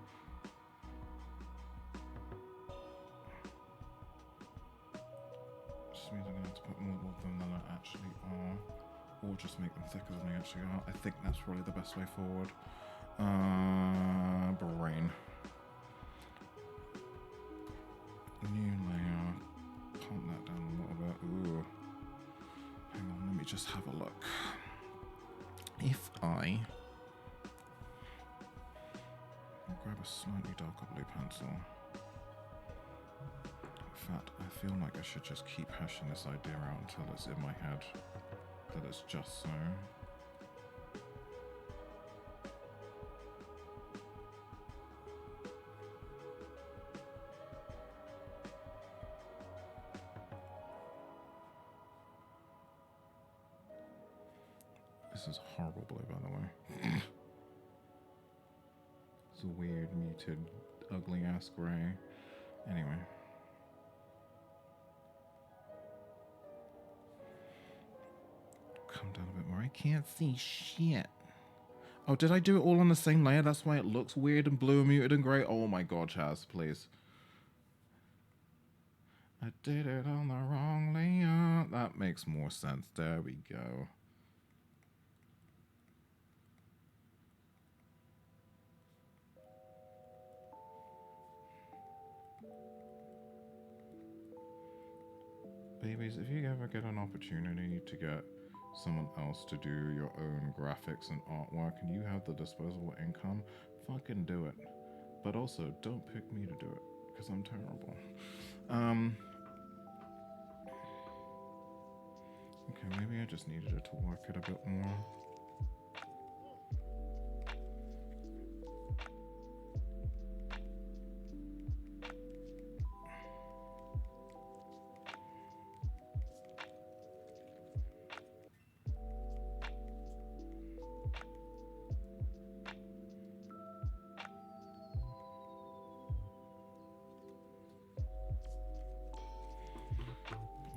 Just means I'm going to have to put more of them than I actually are, or just make them thicker than they actually are. I think that's probably the best way forward. Brain. New layer. Pump that down a little bit. Ooh. Hang on, let me just have a look. If I grab a slightly darker blue pencil. In fact, I feel like I should just keep hashing this idea out until it's in my head that it's just so. This is horrible blue, by the way. It's a weird, muted, ugly-ass grey. Anyway. Come down a bit more. I can't see shit. Oh, did I do it all on the same layer? That's why it looks weird and blue and muted and grey? Oh my god, Chaz, please. I did it on the wrong layer. That makes more sense. There we go. Babies, if you ever get an opportunity to get someone else to do your own graphics and artwork and you have the disposable income, fucking do it. But also, don't pick me to do it, because I'm terrible. Okay, maybe I just needed it to work it a bit more.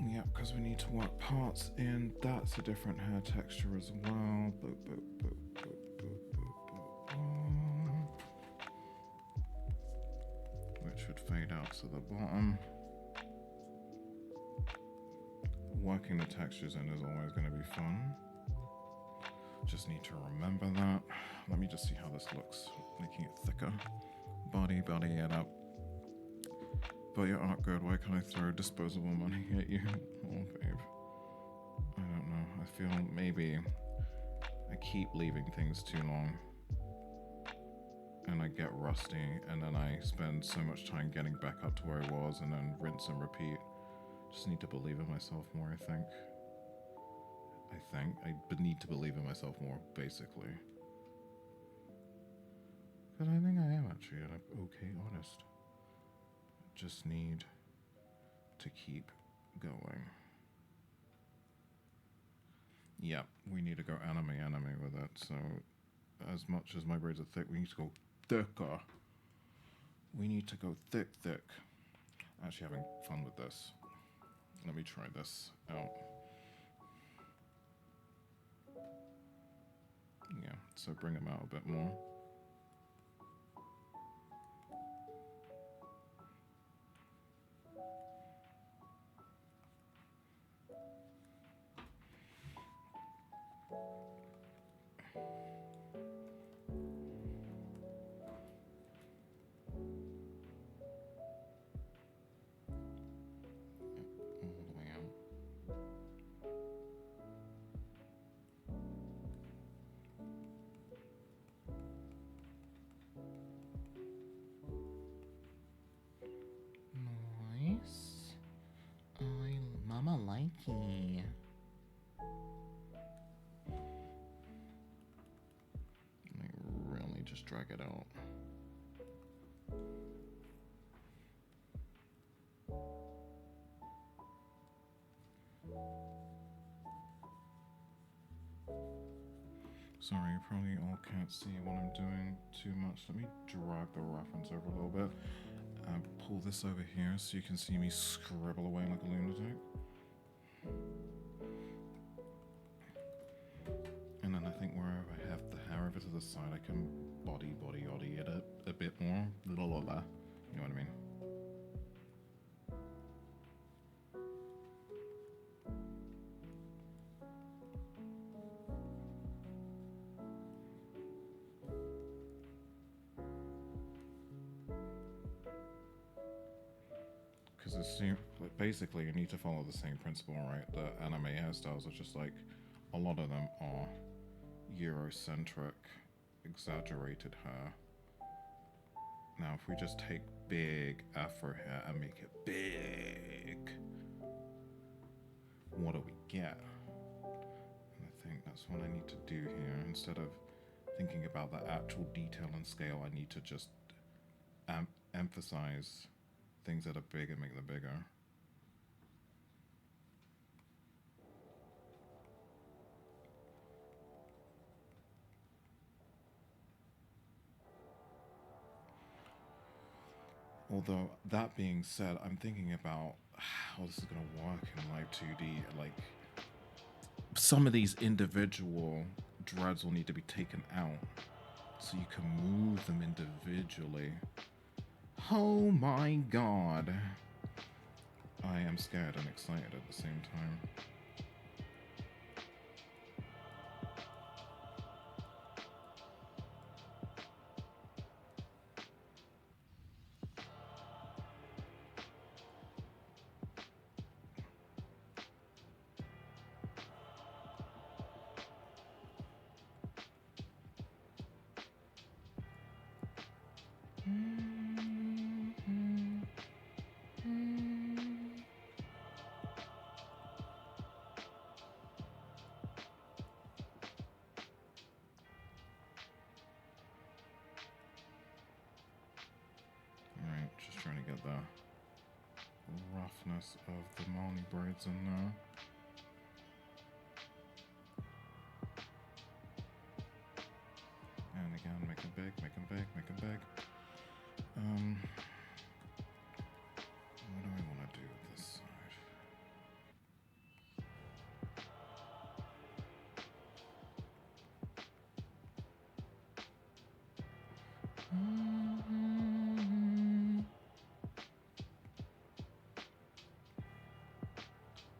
Yeah, because we need to work parts in. That's a different hair texture as well. Boop, boop, boop, boop, boop, boop, boop. Which should fade out to the bottom. Working the textures in is always going to be fun. Just need to remember that. Let me just see how this looks. Making it thicker. Body it up. But your art good, why can't I throw disposable money at you? Oh, babe. I don't know. I feel maybe I keep leaving things too long. And I get rusty, and then I spend so much time getting back up to where I was, and then rinse and repeat. Just need to believe in myself more, I think. I need to believe in myself more, basically. Because I think I am actually an okay artist. Just need to keep going. Yeah, we need to go anime with it. So as much as my braids are thick, we need to go thicker. We need to go thick. Actually having fun with this. Let me try this out. Yeah, so bring them out a bit more. just drag it out. Sorry, you probably all can't see what I'm doing too much. Let me drag the reference over a little bit and pull this over here so you can see me scribble away like a lunatic. And then I think wherever I have the hair over to the side, I can body it a bit more. You know what I mean? Because it seems like basically you need to follow the same principle, right? The anime hairstyles are just like a lot of them are Eurocentric, exaggerated hair. Now, if we just take big afro hair and make it big, what do we get? And I think that's what I need to do here. Instead of thinking about the actual detail and scale, I need to just emphasize things that are big and make them bigger. Although, that being said, I'm thinking about how this is going to work in like 2D. Like, some of these individual dreads will need to be taken out so you can move them individually. Oh my god. I am scared and excited at the same time. Alright, just trying to get the roughness of the Molly braids in there. And again, make them big, make them big, make them big. What do I want to do with this side?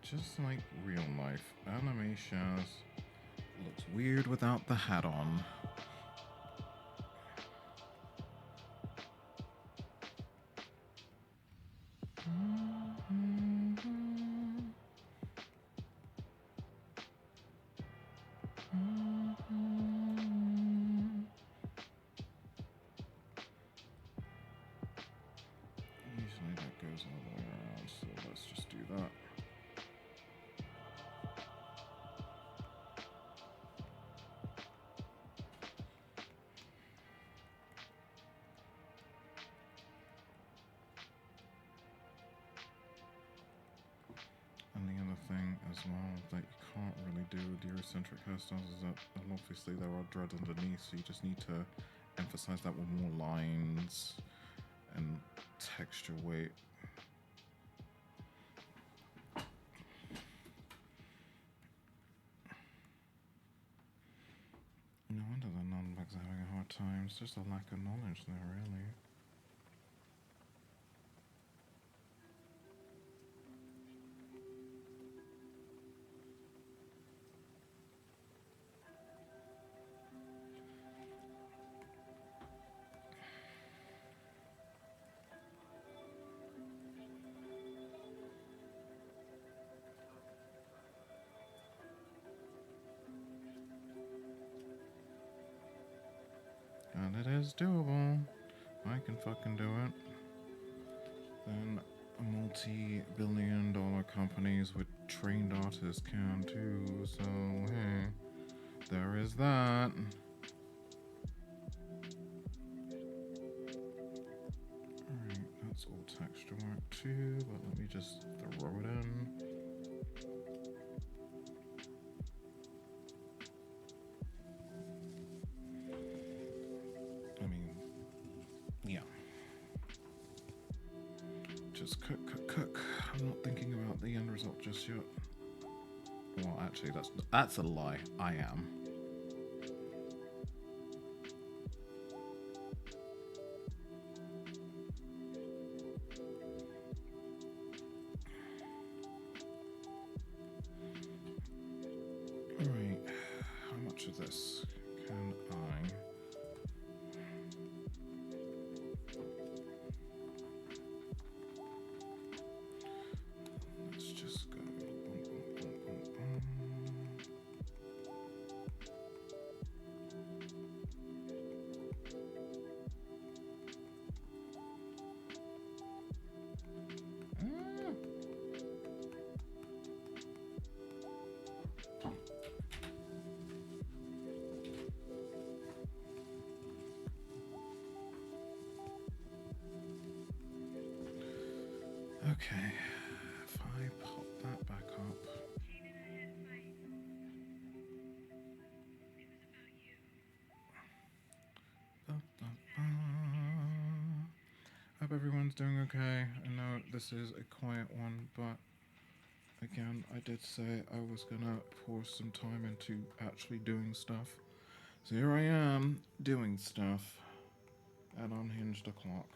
Just like real life, anime Shaz looks weird without the hat on. Usually that goes all the way around, so let's just do that. And the other thing as well that you can't really do with Eurocentric hairstyles is that obviously there are dreads underneath, so you just need to emphasize that with more lines and texture weight. No wonder the non-bugs are having a hard time. It's just a lack of knowledge there, really. And it is doable. I can fucking do it. Then multi-billion-dollar companies with trained artists can too, so hey, there is that. too, but let me just throw it in. I mean, yeah. Just cook. I'm not thinking about the end result just yet. Well, actually, that's a lie. I am. Alright, how much of this can I... Let's just go... Okay, if I pop that back up. Hope everyone's doing okay. I know this is a quiet one, but again, I did say I was gonna pour some time into actually doing stuff. So here I am, doing stuff at Unhinged O'Clock.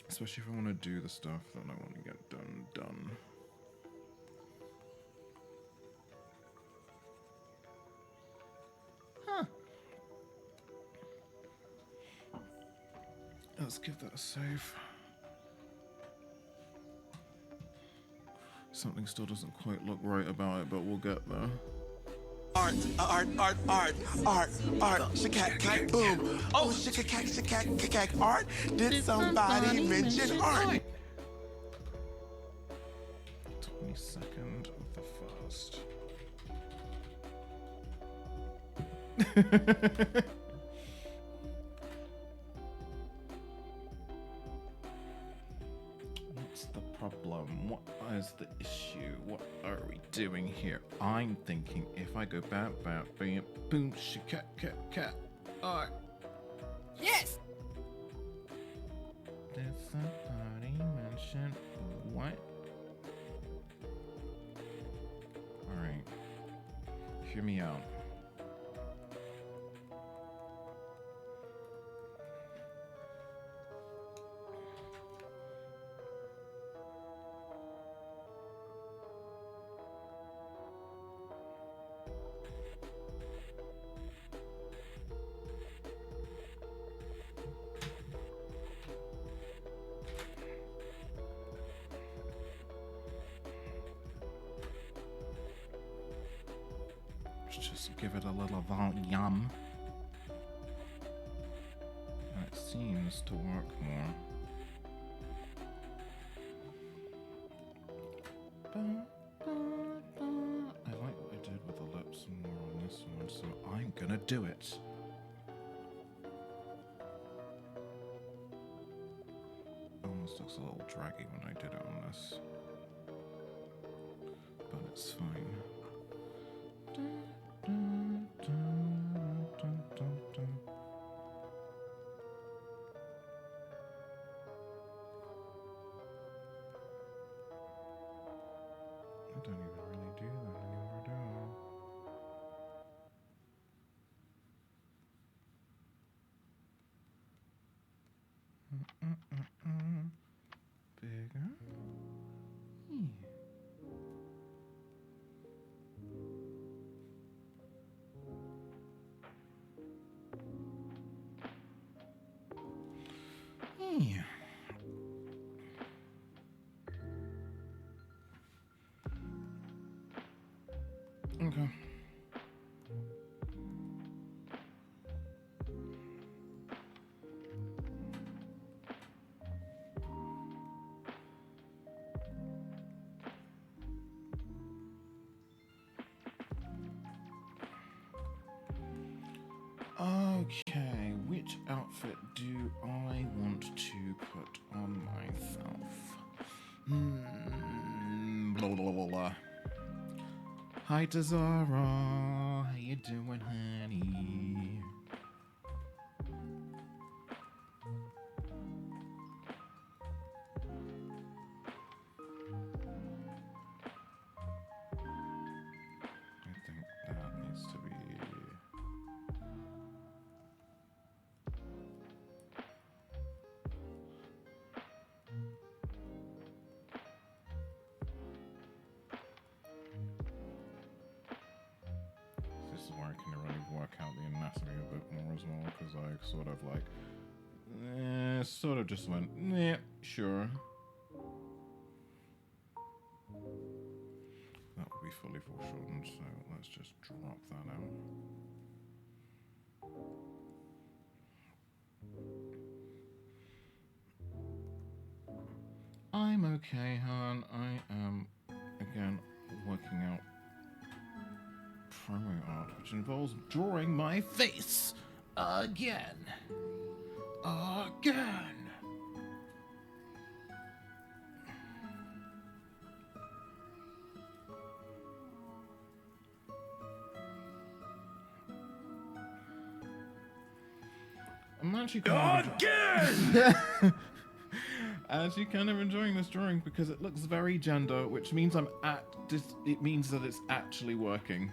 Especially if I want to do the stuff that I want to get done. Huh. Let's give that a save. Something still doesn't quite look right about it, but we'll get there. Art, shakack, boom. Oh, shakack, art. Did somebody mention art? 22nd of the 1st. What's the problem? What is the issue? What are we doing here? I'm thinking if I go bam, boom, cat. Alright. Yes! Did somebody mention what? Alright. Hear me out. Let's just give it a little volume. That seems to work more. I like what I did with the lips more on this one, so I'm gonna do it. Almost looks a little draggy when I did it on this, but it's fine. I don't even really do that anymore, do I? Bigger. Yeah. Okay. Okay, which outfit do I want to put on myself? Blah, blah, blah, blah. Hi to Zara, how you doing, honey? I think that needs to be... This is where I can really work out the anatomy a bit more as well, because I sort of like, sort of just went, yeah, sure. That would be fully foreshortened, so let's just drop that out. I'm okay, hon. I am, again, working out promo art, which involves drawing my face again. Again. I'm actually kind of actually kind of enjoying this drawing because it looks very gender, which means it means that it's actually working.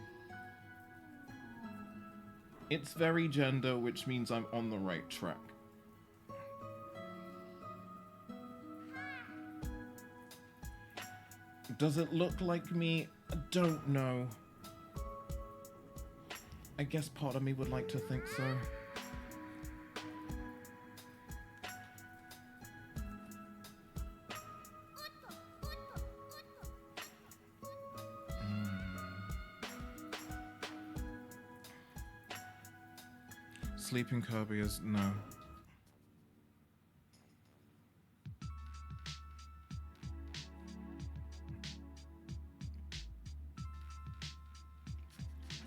It's very gender, which means I'm on the right track. Does it look like me? I don't know. I guess part of me would like to think so. Sleeping Kirby is no.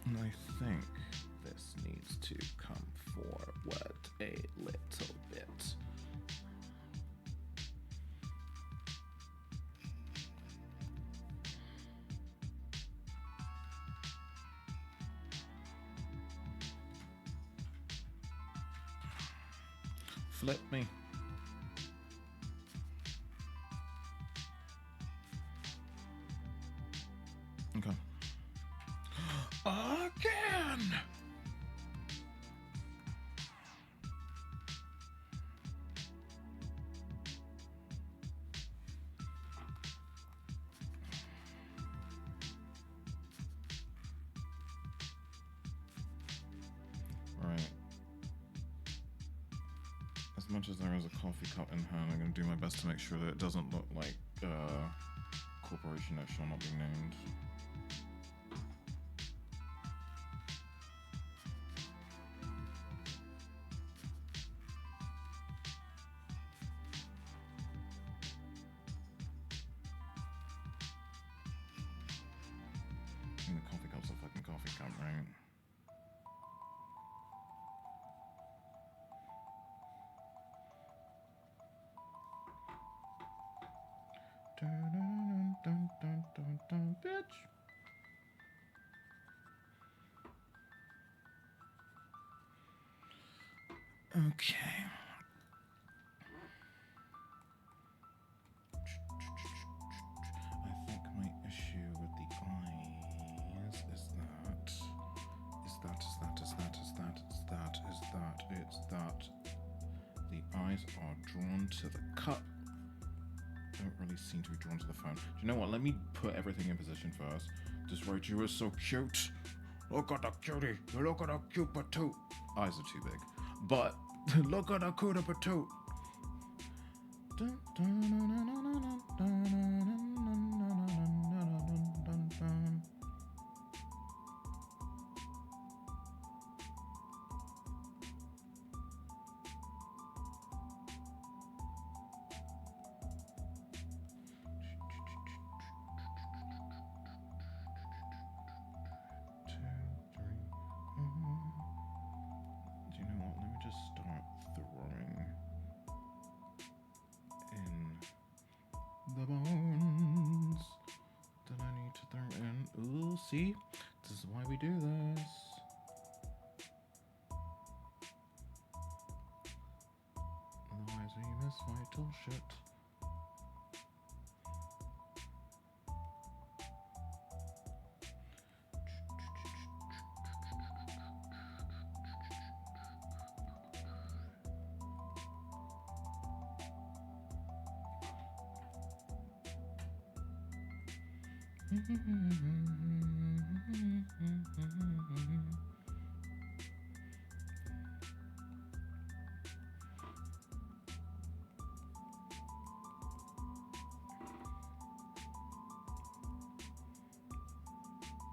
And I think this needs to come forward a little bit. Flip me. Okay. Again! Right. As much as there is a coffee cup in hand, I'm going to do my best to make sure that it doesn't look like a corporation that shall not be named. And the coffee cup's a fucking coffee cup, right? Dun, dun, dun, dun, dun, bitch. Okay. I think my issue with the eyes is that the eyes are drawn to the cup. Don't really seem to be drawn to the phone. Do you know what? Let me put everything in position first. This right here is so cute. Look at the cutie. Look at the cute patoot. Eyes are too big. But look at the cute patoot. Do you know the bones that I need to throw in. Ooh, see? This is why we do this. Otherwise we miss vital shit.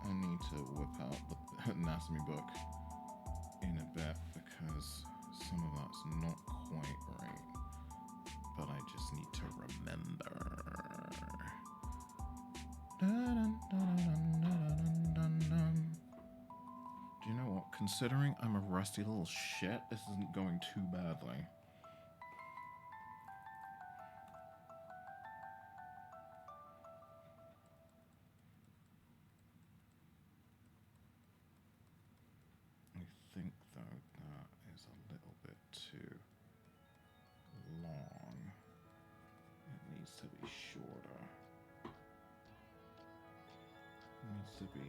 I need to whip out the Nasmi book in a bit because some of that's not quite right. But I just need to remember. Do you know what? Considering I'm a rusty little shit, this isn't going too badly. I think, though, that is a little bit too long. It needs to be shorter. It needs to be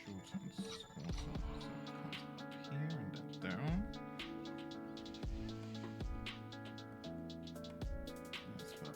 short and squat. So it comes up here and then down. That's better.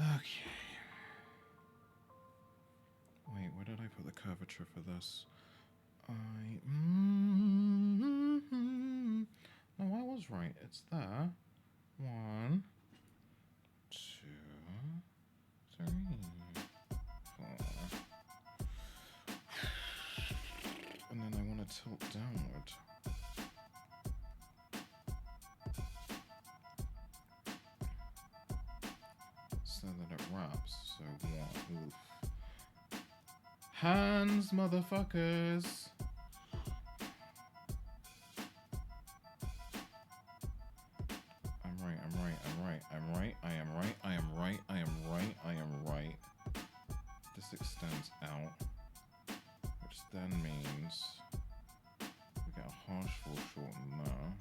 Okay. Wait, where did I put the curvature for this? I right. It's there. 1, 2, 3, 4. And then I want to tilt downward. So that it wraps. So 1. Oof. Hands, motherfuckers. I'm right. This extends out, which then means we get a harsh foreshorten there.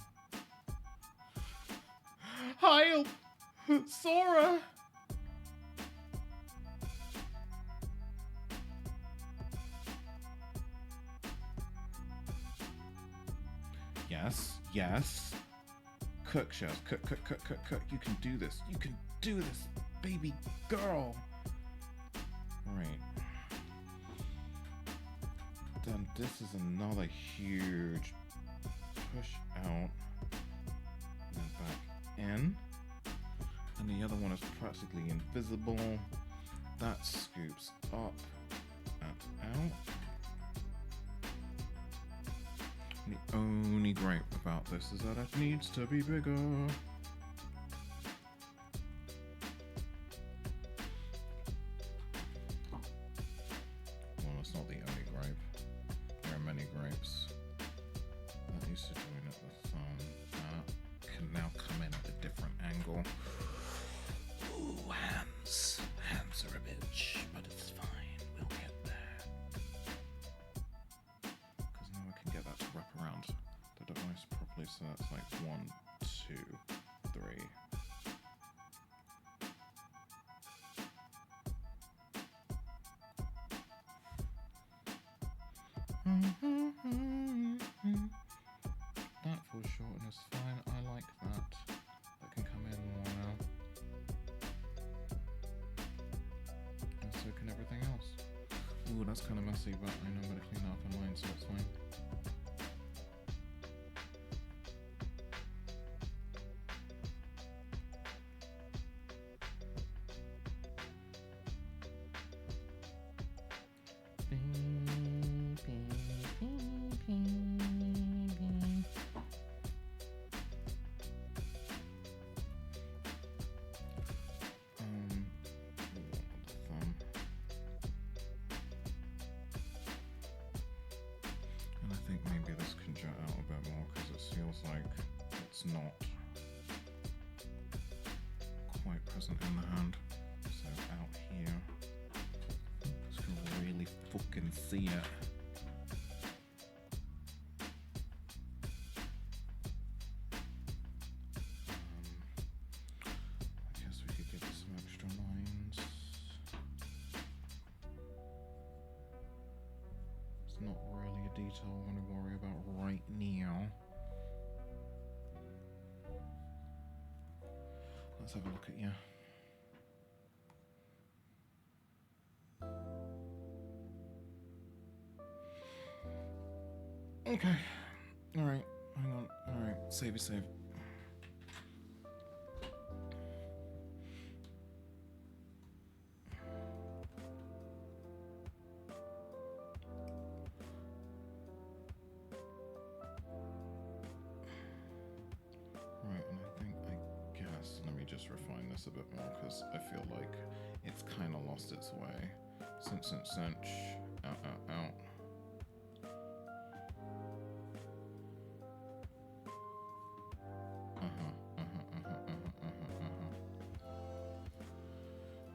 Hi, Sora! Yes. Cook, Shells. Cook. You can do this. Baby girl. Right. Then this is another huge push out. And then back in. And the other one is practically invisible. That scoops up and out. The only gripe about this is that it needs to be bigger. Well, it's not the only gripe. There are many gripes. That needs to join at the thumb. That can now come in at a different angle. Ooh, hands. Hands are a bitch, but it's fine. We'll get there. Because now I can get that to wrap around the device properly, so that's like 1, 2, 3. That foreshorten is fine. I like that. That can come in more now. And so can everything else. Ooh, that's kind of messy, but I know I'm going to clean up in mine, so it's fine. And I think maybe this can jut out a bit more because it feels like it's not quite present in the hand. So out here, just can really fucking see it. I guess we could give it some extra lines. It's not really a detail I want to worry about right now. Let's have a look at you. Okay. Alright. Hang on. Alright. Save. Right, and I guess, let me just refine this a bit more because I feel like it's kind of lost its way. Cinch, out.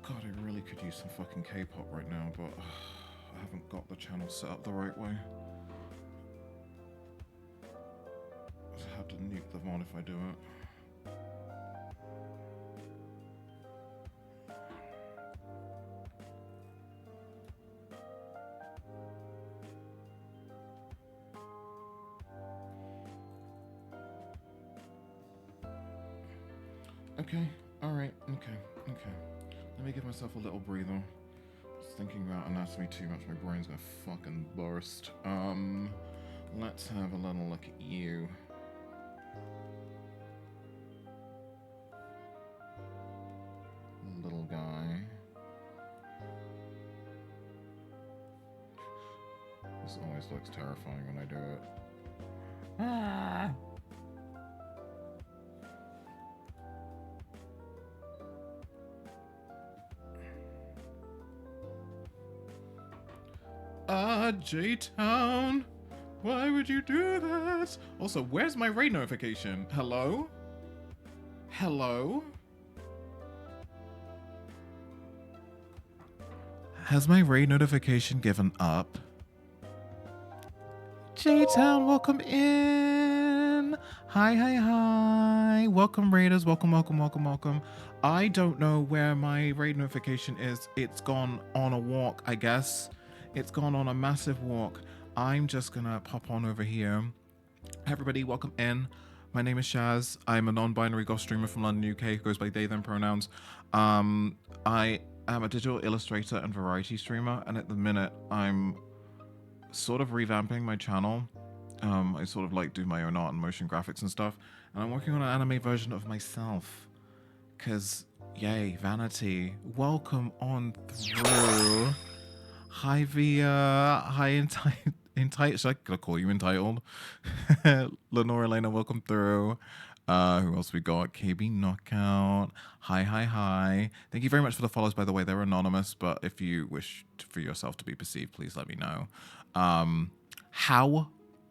God, I really could use some fucking K-pop right now, but I haven't got the channel set up the right way. I have to nuke the VOD if I do it. Okay, alright, okay. Let me give myself a little breather. Just thinking about anatomy too much, my brain's gonna fucking burst. Let's have a little look at you. little guy. This always looks terrifying when I do it. Ah! J-Town! Why would you do that? Also, where's my raid notification? Hello? Hello? Has my raid notification given up? J-Town, welcome in! Hi, hi, hi! Welcome, raiders. Welcome, welcome, welcome, welcome. I don't know where my raid notification is. It's gone on a walk, I guess. It's gone on a massive walk. I'm just gonna pop on over here. Hi everybody, welcome in. My name is Shaz. I'm a non-binary goth streamer from London, UK, who goes by they, them pronouns. I am a digital illustrator and variety streamer, and at the minute, I'm sort of revamping my channel. I sort of like do my own art and motion graphics and stuff, and I'm working on an anime version of myself. Cause, yay, vanity. Welcome on through. Hi Via, hi Entitled, should I call you Entitled? Lenore Elena, welcome through. Who else we got? KB Knockout. Hi, hi, hi. Thank you very much for the follows, by the way. They're anonymous, but if you wish for yourself to be perceived, please let me know. How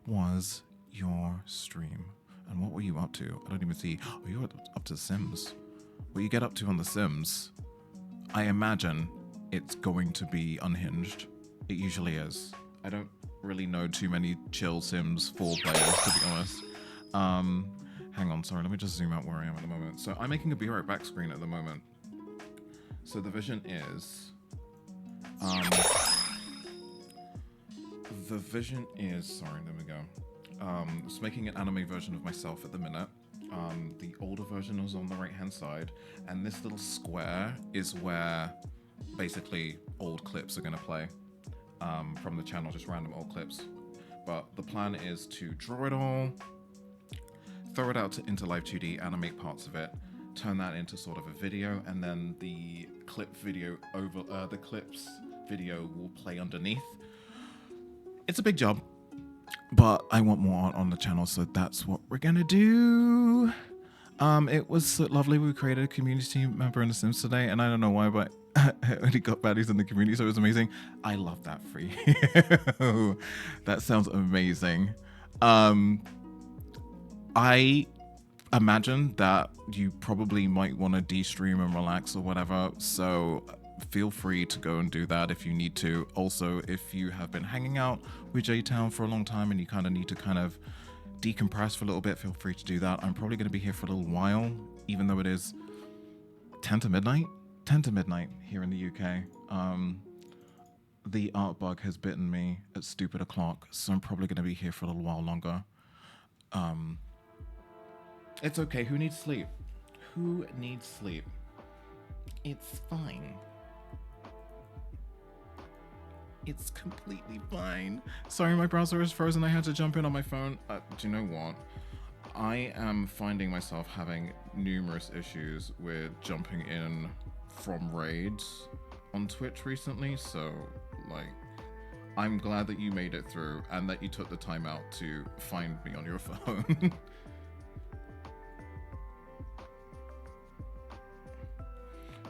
was your stream? And what were you up to? I don't even see. Oh, you were up to The Sims. What you get up to on The Sims, I imagine it's going to be unhinged. It usually is. I don't really know too many chill Sims 4 players, to be honest. Hang on, sorry, let me just zoom out where I am at the moment. So I'm making a Be Right Back screen at the moment. So the vision is... sorry, there we go. Just making an anime version of myself at the minute. The older version was on the right-hand side, and this little square is where basically old clips are going to play from the channel, just random old clips. But the plan is to draw it all, throw it out into Live 2D, animate parts of it, turn that into sort of a video, and then the clip video over the clips video will play underneath. It's a big job, but I want more art on the channel, so that's what we're gonna do. It was so lovely. We created a community member in The Sims today, and I don't know why, but I only got baddies in the community, so it was amazing. I love that for you. That sounds amazing. I imagine that you probably might want to de-stream and relax or whatever, so feel free to go and do that if you need to. Also, if you have been hanging out with J-Town for a long time and you kind of need to kind of decompress for a little bit, feel free to do that. I'm probably going to be here for a little while, even though it is 10 to midnight here in the UK. The art bug has bitten me at stupid o'clock, so I'm probably going to be here for a little while longer. It's okay. Who needs sleep? Who needs sleep? It's fine. It's completely fine. Sorry, my browser is frozen. I had to jump in on my phone. Do you know what? I am finding myself having numerous issues with jumping in from raids on Twitch recently. So, like, I'm glad that you made it through and that you took the time out to find me on your phone.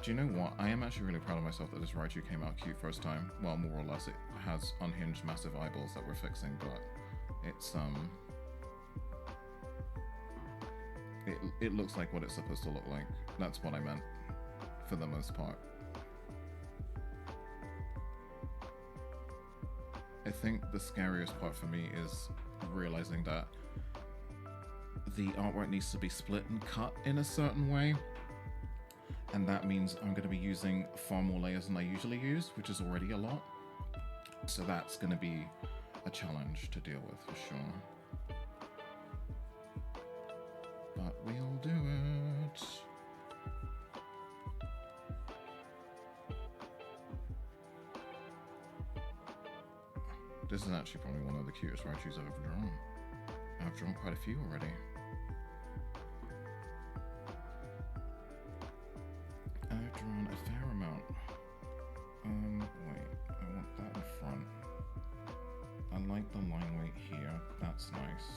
Do you know what? I am actually really proud of myself that this Raichu came out cute first time. Well, more or less. It has unhinged massive eyeballs that we're fixing, but it's, it looks like what it's supposed to look like. That's what I meant, for the most part. I think the scariest part for me is realizing that the artwork needs to be split and cut in a certain way. And that means I'm going to be using far more layers than I usually use, which is already a lot. So that's going to be a challenge to deal with for sure. But we'll do it. This is actually probably one of the cutest Raichus I've ever drawn. I've drawn quite a few already. I've drawn a fair amount. Wait, I want that in front. I like the line weight here. That's nice.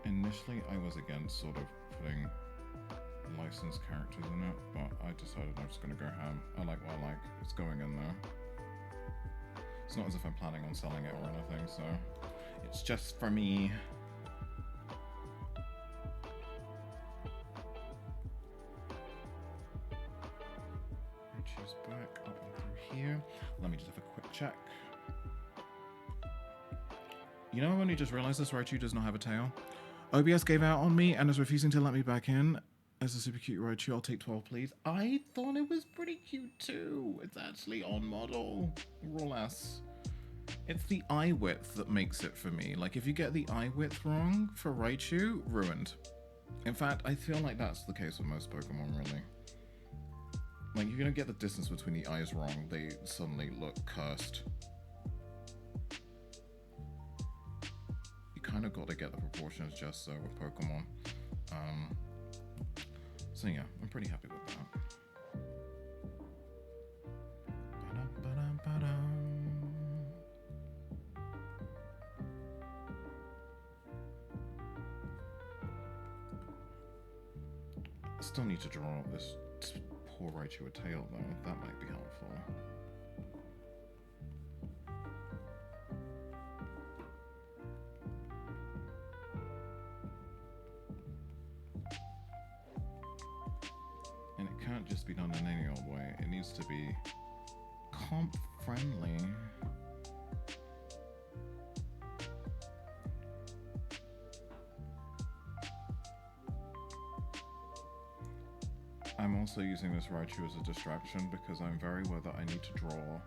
Initially, I was against sort of putting licensed characters in it, but I decided I'm just gonna go ham. I like what I like. It's going in there. It's not as if I'm planning on selling it or anything, so it's just for me. Choose back up and through here. Let me just have a quick check. You know, I've only just realized this Raichu does not have a tail. OBS gave out on me and is refusing to let me back in. As a super cute Raichu, I'll take 12, please. I thought it was pretty cute too. It's actually on model. Raw less. It's the eye width that makes it for me. Like, if you get the eye width wrong for Raichu, ruined. In fact, I feel like that's the case with most Pokemon, really. Like, if you don't get the distance between the eyes wrong, they suddenly look cursed. You kind of got to get the proportions just so with Pokemon. So yeah, I'm pretty happy with that. Still need to draw this poor Raichu a tail though. That might be helpful. And it can't just be done in any old way. It needs to be comp friendly. I'm also using this Raichu as a distraction because I'm very aware that I need to draw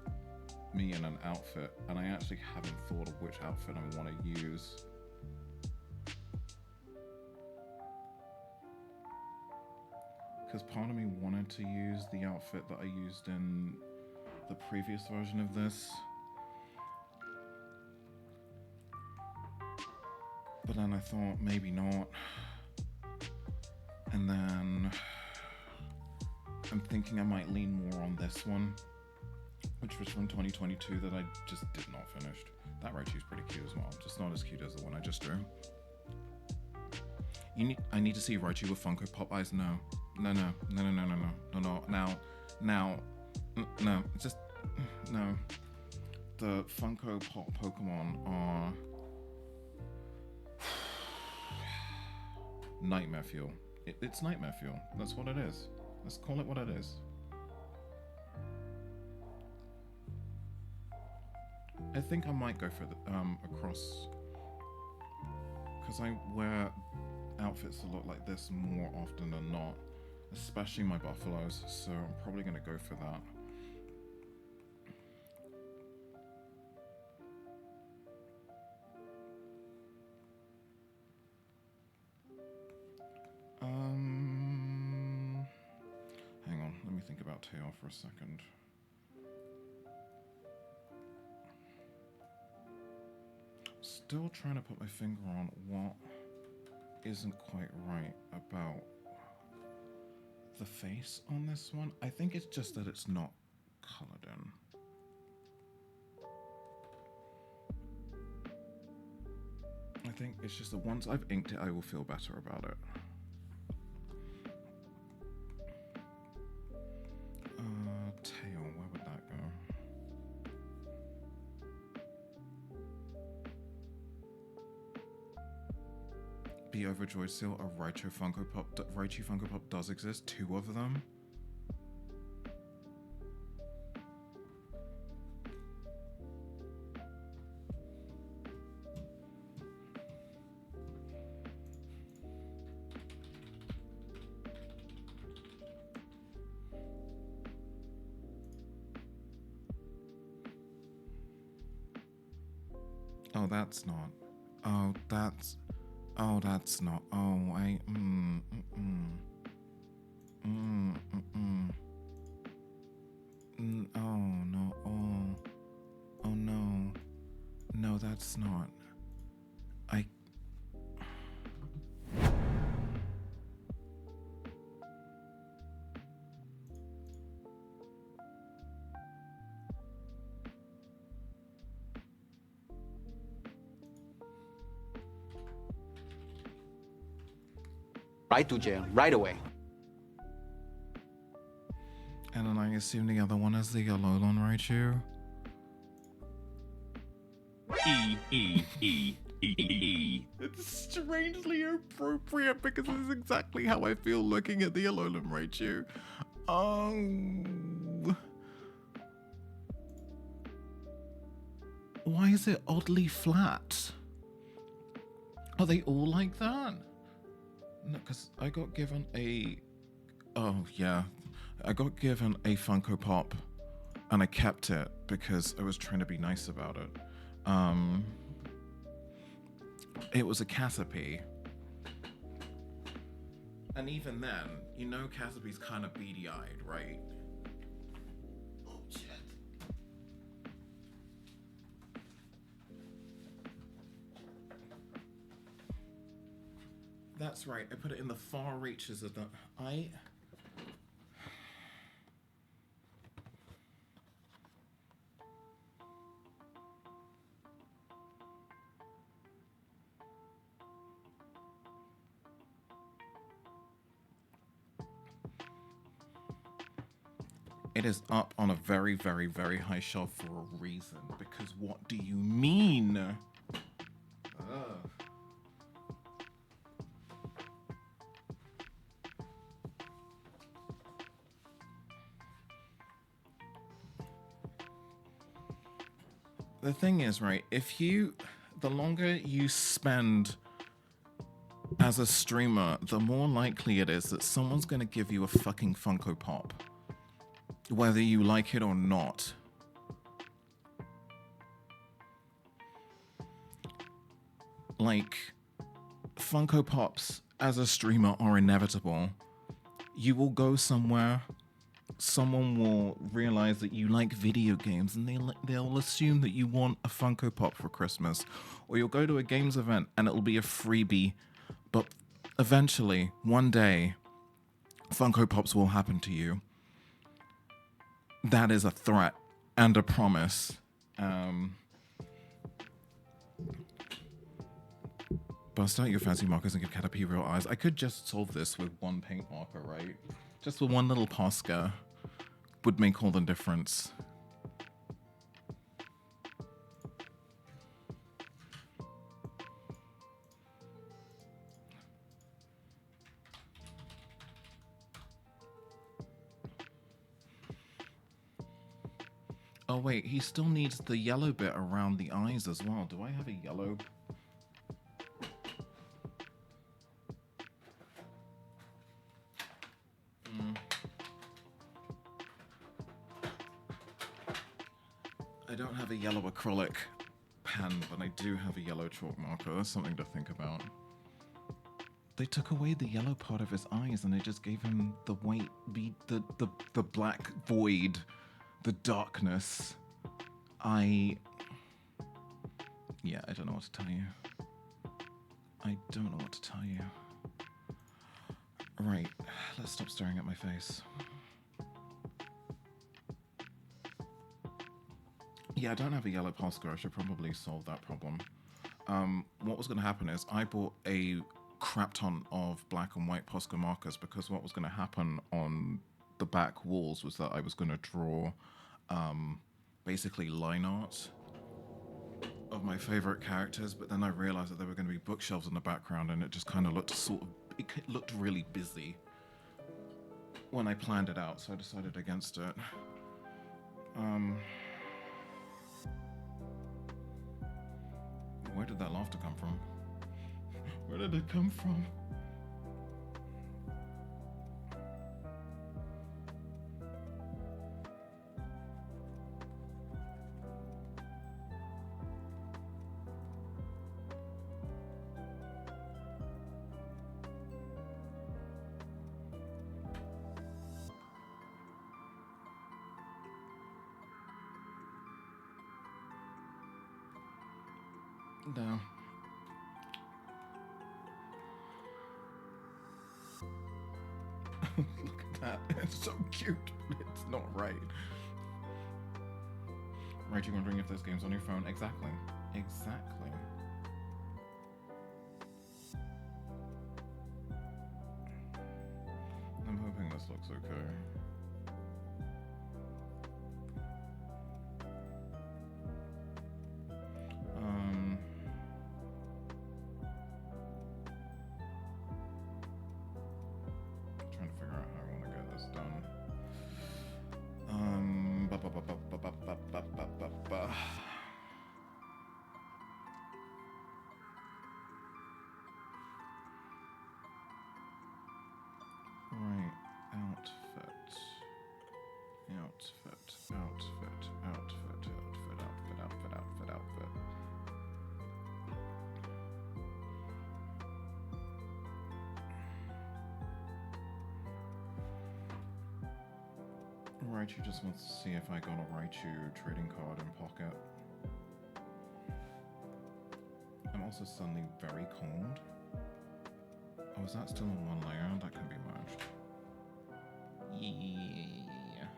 me in an outfit, and I actually haven't thought of which outfit I want to use. Because part of me wanted to use the outfit that I used in the previous version of this. But then I thought maybe not. And then I'm thinking I might lean more on this one, which was from 2022 that I just did not finish. That Raichu's pretty cute as well, just not as cute as the one I just drew. I need to see Raichu with Funko Pop eyes. No, just no. The Funko Pop Pokemon are nightmare fuel. It's nightmare fuel. That's what it is. Let's call it what it is. I think I might go for the across, because I wear outfits that look like this more often than not, especially my buffaloes, so I'm probably going to go for that. Hang on, let me think about tail for a second. Still trying to put my finger on what isn't quite right about the face on this one. I think it's just that it's not colored in. I think it's just that once I've inked it, I will feel better about it. Tail, where would that go? Be overjoyed still, a Raichu Funko Pop. Raichu Funko Pop does exist, 2 of them. Oh, that's not. Oh, that's. Oh, that's not. Oh, I. Oh. it's not. I. Right to jail, right away. And then I assume the other one is the yellow one, right, you? It's strangely appropriate because it's exactly how I feel looking at the Alolan Raichu. Why is it oddly flat? Are they all like that? No, because I got given a... Oh, yeah. I got given a Funko Pop and I kept it because I was trying to be nice about it. It was a Caterpie. And even then, you know Caterpie's kind of beady-eyed, right? Oh, shit. That's right, I put it in the far reaches of the... It is up on a very, very, very high shelf for a reason. Because what do you mean? The thing is, right, the longer you spend as a streamer, the more likely it is that someone's gonna give you a fucking Funko Pop. Whether you like it or not. Like, Funko Pops as a streamer are inevitable. You will go somewhere, someone will realize that you like video games and they'll assume that you want a Funko Pop for Christmas. Or you'll go to a games event and it'll be a freebie. But eventually, one day, Funko Pops will happen to you. That is a threat and a promise. Bust out your fancy markers and give Caterpie real eyes. I could just solve this with one paint marker, right? Just with one little Posca would make all the difference. Oh wait, he still needs the yellow bit around the eyes as well. Do I have a yellow? I don't have a yellow acrylic pen, but I do have a yellow chalk marker. That's something to think about. They took away the yellow part of his eyes and they just gave him the white bead, the black void, the darkness. Yeah, I don't know what to tell you. I don't know what to tell you. Right, let's stop staring at my face. Yeah, I don't have a yellow Posca. I should probably solve that problem. What was going to happen is I bought a crap ton of black and white Posca markers because what was going to happen on the back walls was that I was going to draw basically line art of my favorite characters, but then I realized that there were going to be bookshelves in the background and it just kind of looked it looked really busy when I planned it out, so I decided against it. Where did that laughter come from? Where did it come from? No. Look at that. It's so cute. It's not right. Right, you're wondering if there's games on your phone? Exactly. Exactly. I'm hoping this looks okay. Trying to figure out how I want to get this done. Right, outfit, outfit, outfit, outfit, outfit, outfit, outfit, outfit, outfit. Raichu just wants to see if I got a Raichu trading card in pocket. I'm also suddenly very cold. Oh, is that still on one layer? That can be merged. Yeah.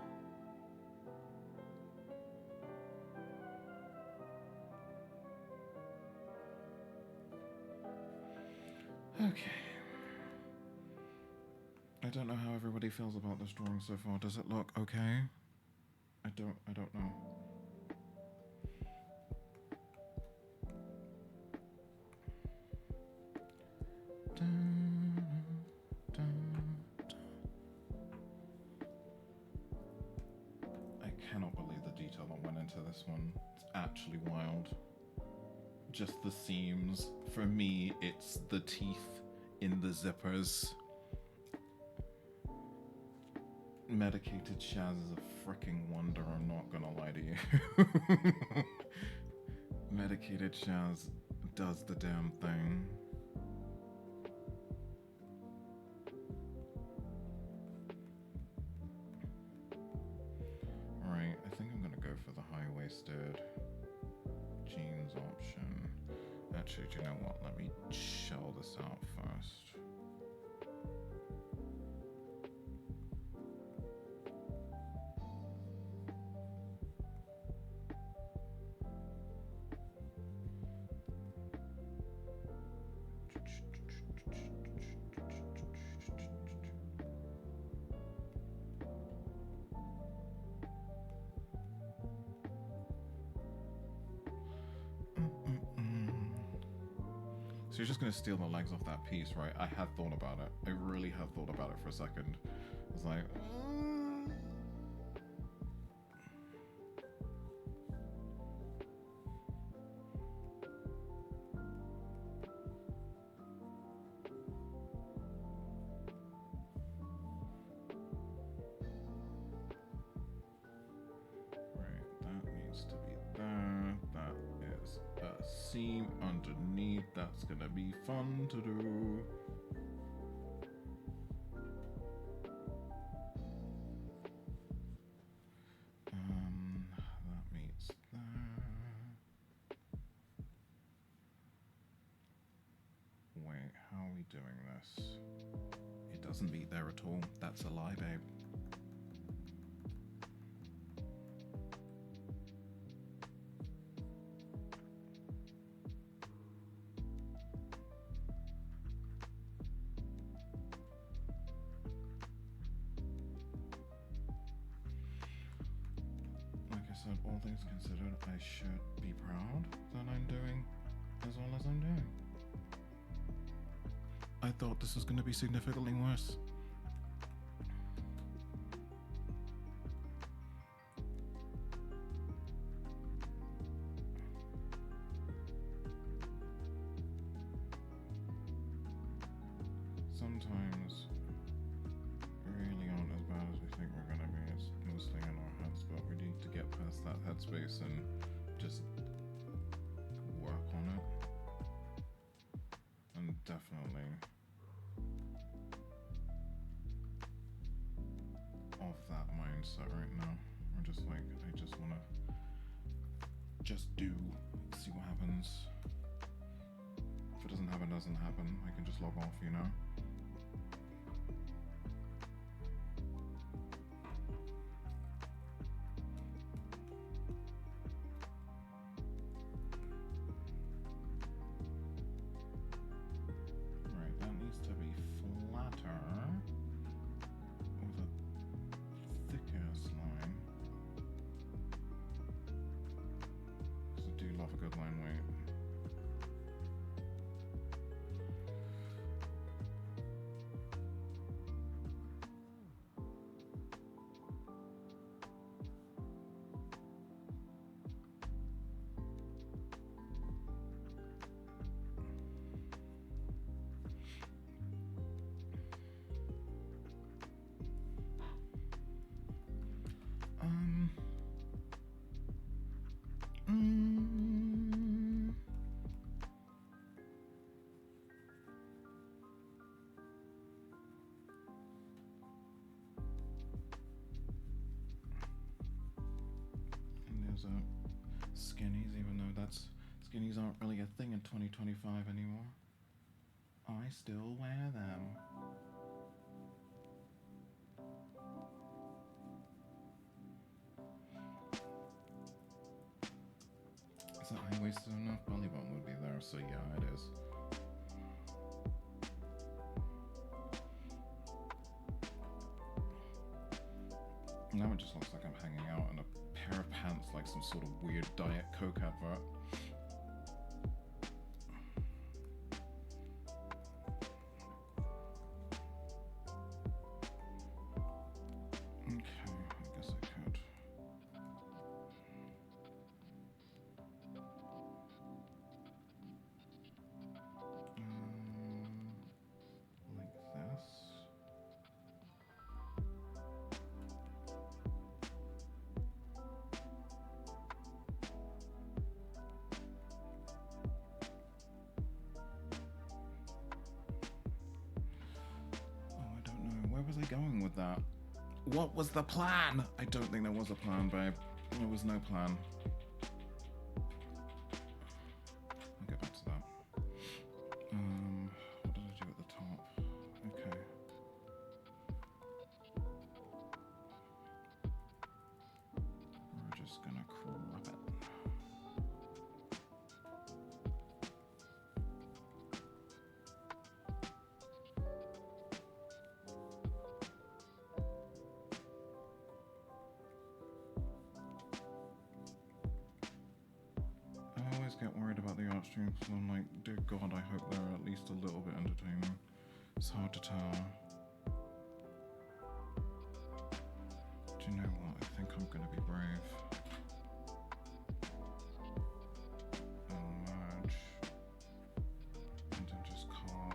Okay. I don't know how everybody feels about this drawing so far. Does it look okay? I don't know. I cannot believe the detail that went into this one. It's actually wild. Just the seams. For me, it's the teeth in the zippers. Medicated Shaz is a freaking wonder, I'm not gonna lie to you. Medicated Shaz does the damn thing. Alright, I think I'm gonna go for the high-waisted jeans option. Actually, do you know what? Let me shell this out first. So you're just gonna steal the legs off that piece, right? I had thought about it. I really had thought about it for a second. I was like, right, that needs to be there. That is a seam underneath. That's gonna be fun to do. That meets that. Wait, how are we doing this? It doesn't meet there at all. That's a lie, babe. Like I said, all things considered, I should be proud that I'm doing as well as I'm doing. I thought this was going to be significantly worse. Sometimes really aren't as bad as we think we're going to be. It's mostly in our heads, but we need to get past that headspace and just work on it. And definitely off that mindset right now. We're just like, I just want to just do, see what happens. it doesn't happen, doesn't happen. I can just log off, you know? Right, that needs to be flatter with a thicker line. Because I do love a good line weight. Mm, and there's a skinnies, even though skinnies aren't really a thing in 2025 anymore. I still wear them. Is that high-waisted enough? Belly button would be there, so yeah, it is. Now it just looks like I'm hanging out in a pair of pants like some sort of weird Diet Coke advert. Okay, I guess I could. Like this. Oh, I don't know. Where was I going with that? What was the plan? I don't think there was a plan, babe. There was no plan. I'll get back to that. What did I do at the top? Okay. We're just gonna crop it. I always get worried about the art streams because I'm like, dear God, I hope they're at least a little bit entertaining. It's hard to tell. Do you know what? I think I'm gonna be brave. And merge. And then just carve.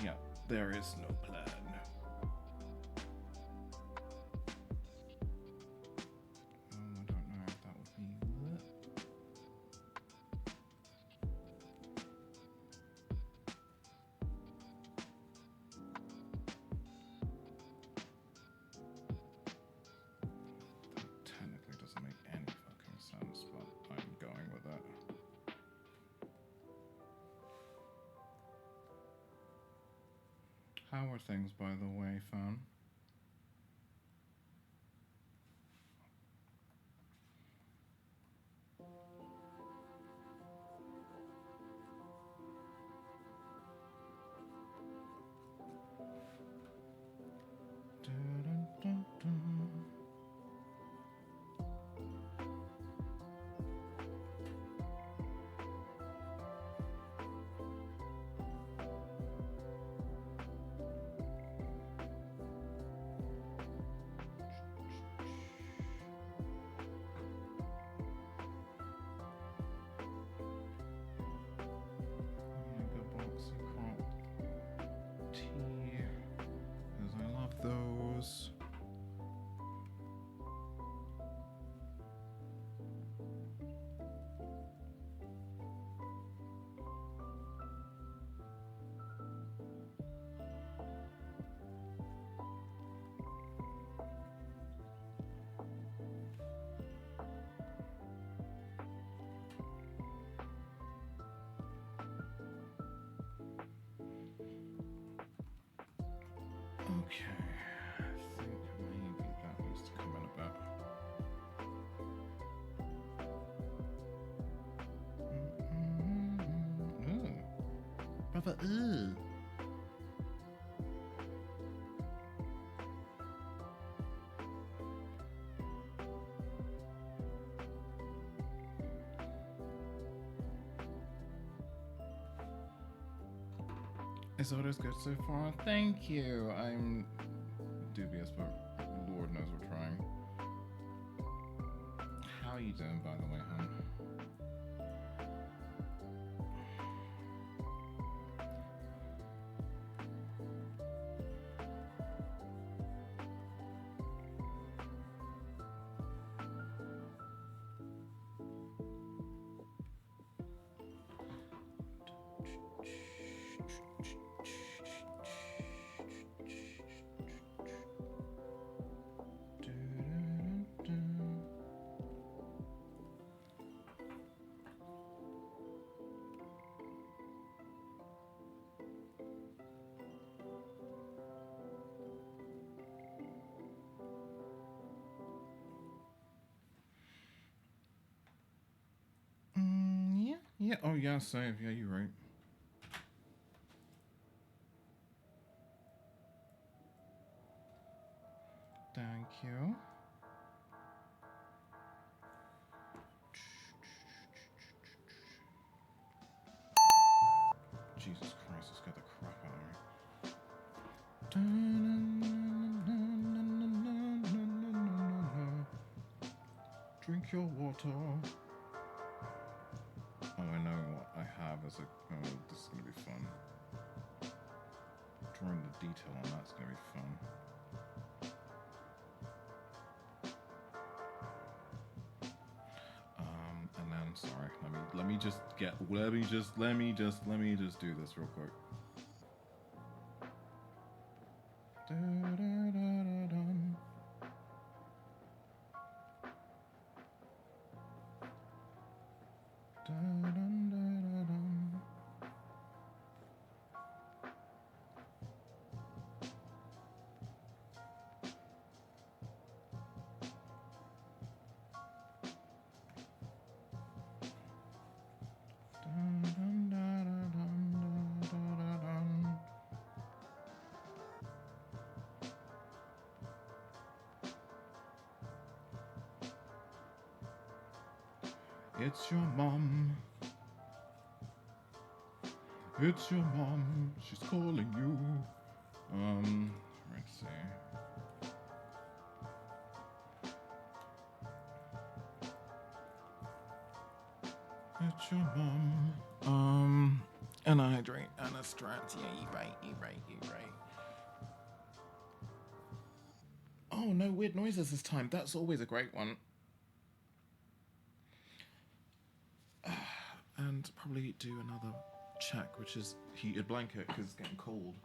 Yeah, there is no plan. I don't know if that would be that. That technically doesn't make any fucking sense, but I'm going with it. How are things, by the way, fam? Dun-dun-dun-dun. Okay. I think maybe that needs to come in a bit. Ooh. Brother, ooh. Is orders good so far? Thank you. I'm dubious, but Lord knows we're trying. How are you doing, by the way, hon? Yeah, yeah. Oh, yeah, save. Yeah, you're right. Thank you. Jesus Christ, this got the crap out of me. Drink your water. Oh, I know what I have as a. Oh, this is gonna be fun. Drawing the detail on that's gonna be fun. And then sorry, let me just do this real quick. It's your mom. It's your mom. She's calling you. Let's see. It's your mom. Anhydrate, Anastrat. Yeah, you right. Oh, no weird noises this time. That's always a great one. And probably do another check, which is heated blanket, because it's getting cold.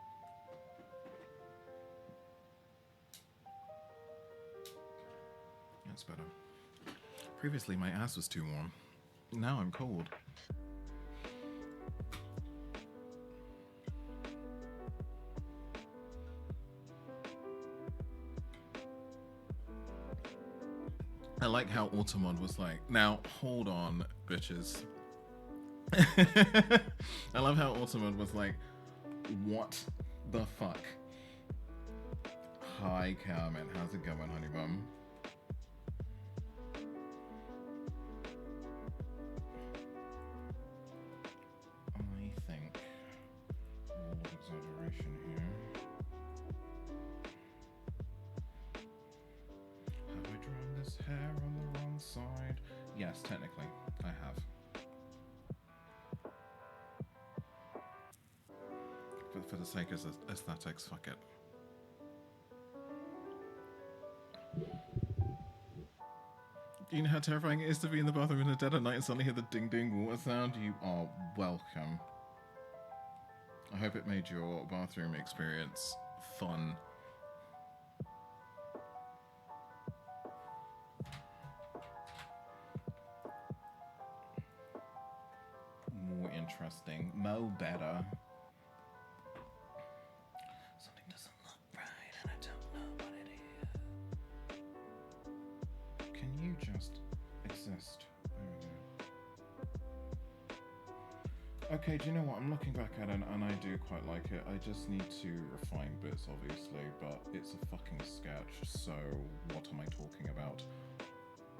That's better. Previously, my ass was too warm. Now I'm cold. I like how Automod was like, now hold on, bitches. I love how Automod was like, what the fuck? Hi, Carmen. How's it going, honey bun? I think a little exaggeration here. Have I drawn this hair on the wrong side? Yes, technically, I have. But for the sake of aesthetics, fuck it. Do you know how terrifying it is to be in the bathroom in the dead of night and suddenly hear the ding-ding water sound? You are welcome. I hope it made your bathroom experience fun. More interesting. Mo better. Something doesn't look right. Okay, do you know what? I'm looking back at it and I do quite like it. I just need to refine bits, obviously, but it's a fucking sketch, so what am I talking about?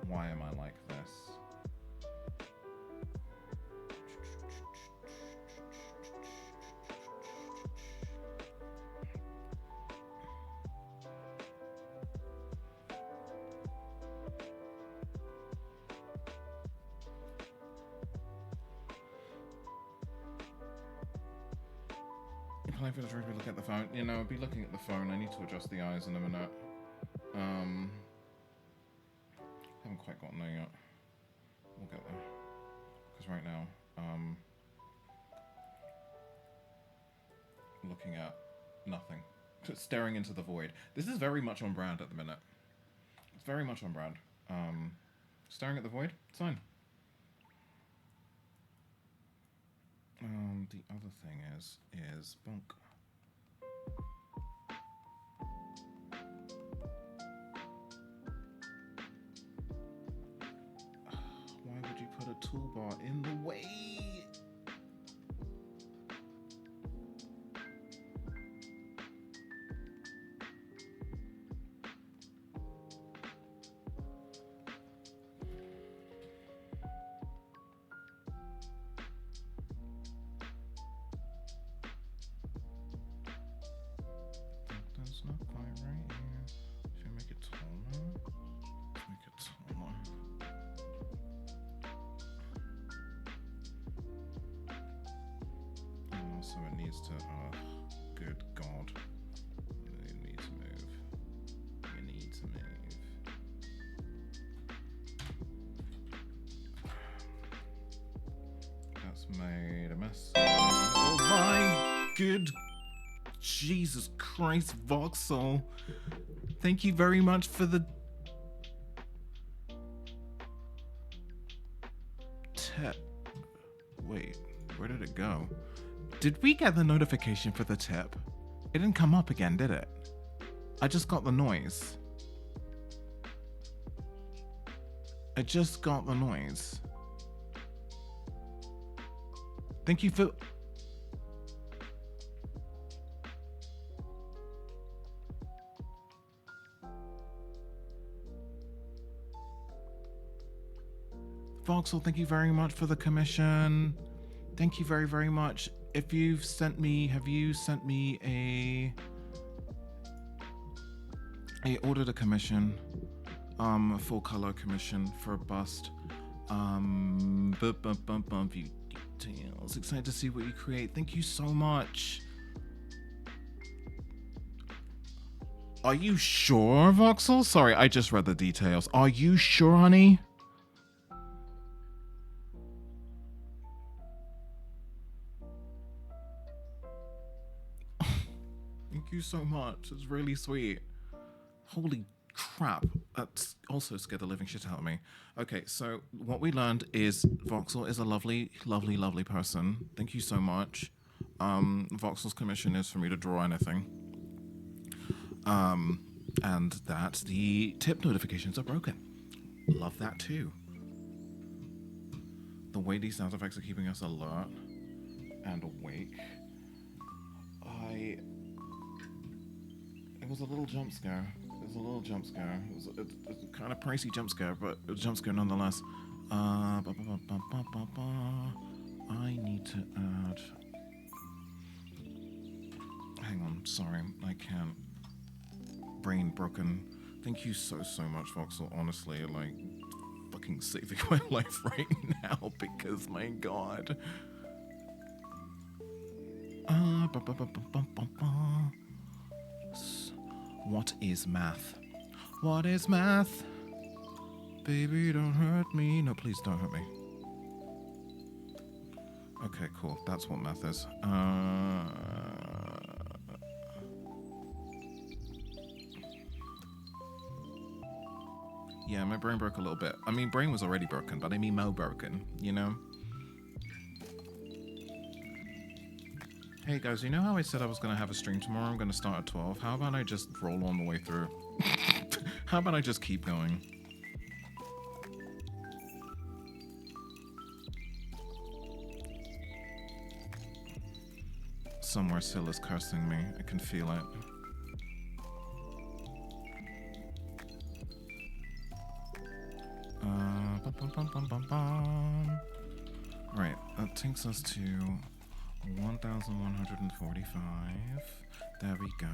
Why am I like this? Applying for the drink, we look at the phone. You know, I'll be looking at the phone. I need to adjust the eyes in a minute. Haven't quite gotten there yet. We'll get there. Because right now, looking at nothing. Just staring into the void. This is very much on brand at the minute. It's very much on brand. Staring at the void? It's fine. The other thing is bonk. Why would you put a toolbar in the way? That's not quite right here. Should I make it taller? Let's make it taller. Oh, so it needs to. Good God. You need to move. You need to move. That's made a mess. Oh my good Jesus Christ, Voxel. Thank you very much for the tip. Wait, where did it go? Did we get the notification for the tip? It didn't come up again, did it? I just got the noise. I just got the noise. Thank you for... Voxel, thank you very much for the commission. Thank you very, very much. If you've sent me, have you sent me I ordered a commission, a full color commission for a bust. View details. Excited to see what you create. Thank you so much. Are you sure, Voxel? Sorry, I just read the details. Are you sure, honey? Thank you so much. It's really sweet. Holy crap. That's also scared the living shit out of me. Okay, so what we learned is Voxel is a lovely, lovely, lovely person. Thank you so much. Voxel's commission is for me to draw anything. And that the tip notifications are broken. Love that too. The way these sound effects are keeping us alert and awake. It was a little jump scare. It was a little jump scare. It was a kind of pricey jump scare, but it was a jump scare nonetheless. I need to add... Hang on, sorry, I can't. Brain broken. Thank you so much, Voxel. Honestly, like, fucking saving my life right now because, my God. What is math? What is math? Baby, don't hurt me. No, please don't hurt me. Okay, cool. That's what math is. Yeah, my brain broke a little bit. I mean, brain was already broken, but I mean mo broken, you know? Hey guys, you know how I said I was going to have a stream tomorrow? I'm going to start at 12. How about I just roll on the way through? How about I just keep going? Somewhere Syl is cursing me. I can feel it. Bum, bum, bum, bum, bum, bum. Right, that takes us to 1,145. There we go.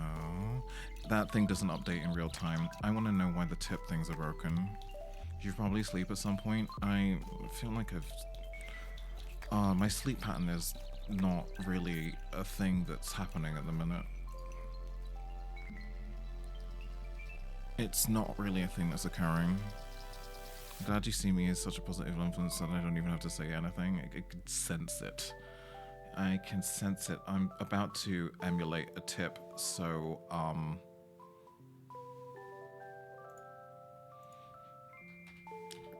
That thing doesn't update in real time. I want to know why the tip things are broken. You probably sleep at some point. I feel like my sleep pattern is not really a thing that's happening at the minute. It's not really a thing that's occurring. Glad you see me as such a positive influence that I don't even have to say anything. I can sense it. I can sense it. I'm about to emulate a tip, so,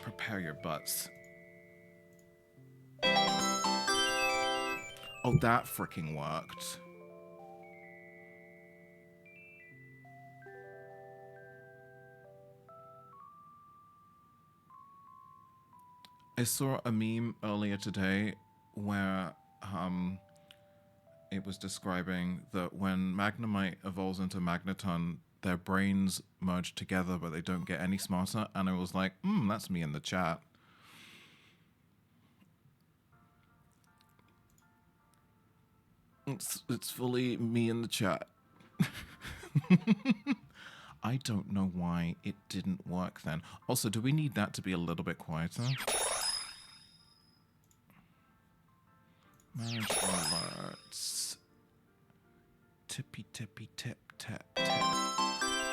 prepare your butts. Oh, that freaking worked. I saw a meme earlier today where it was describing that when Magnemite evolves into Magneton, their brains merge together but they don't get any smarter, and I was like, that's me in the chat. It's fully me in the chat. I don't know why it didn't work then. Also, do we need that to be a little bit quieter? Manage alerts. Tippy tippy tip tap tip.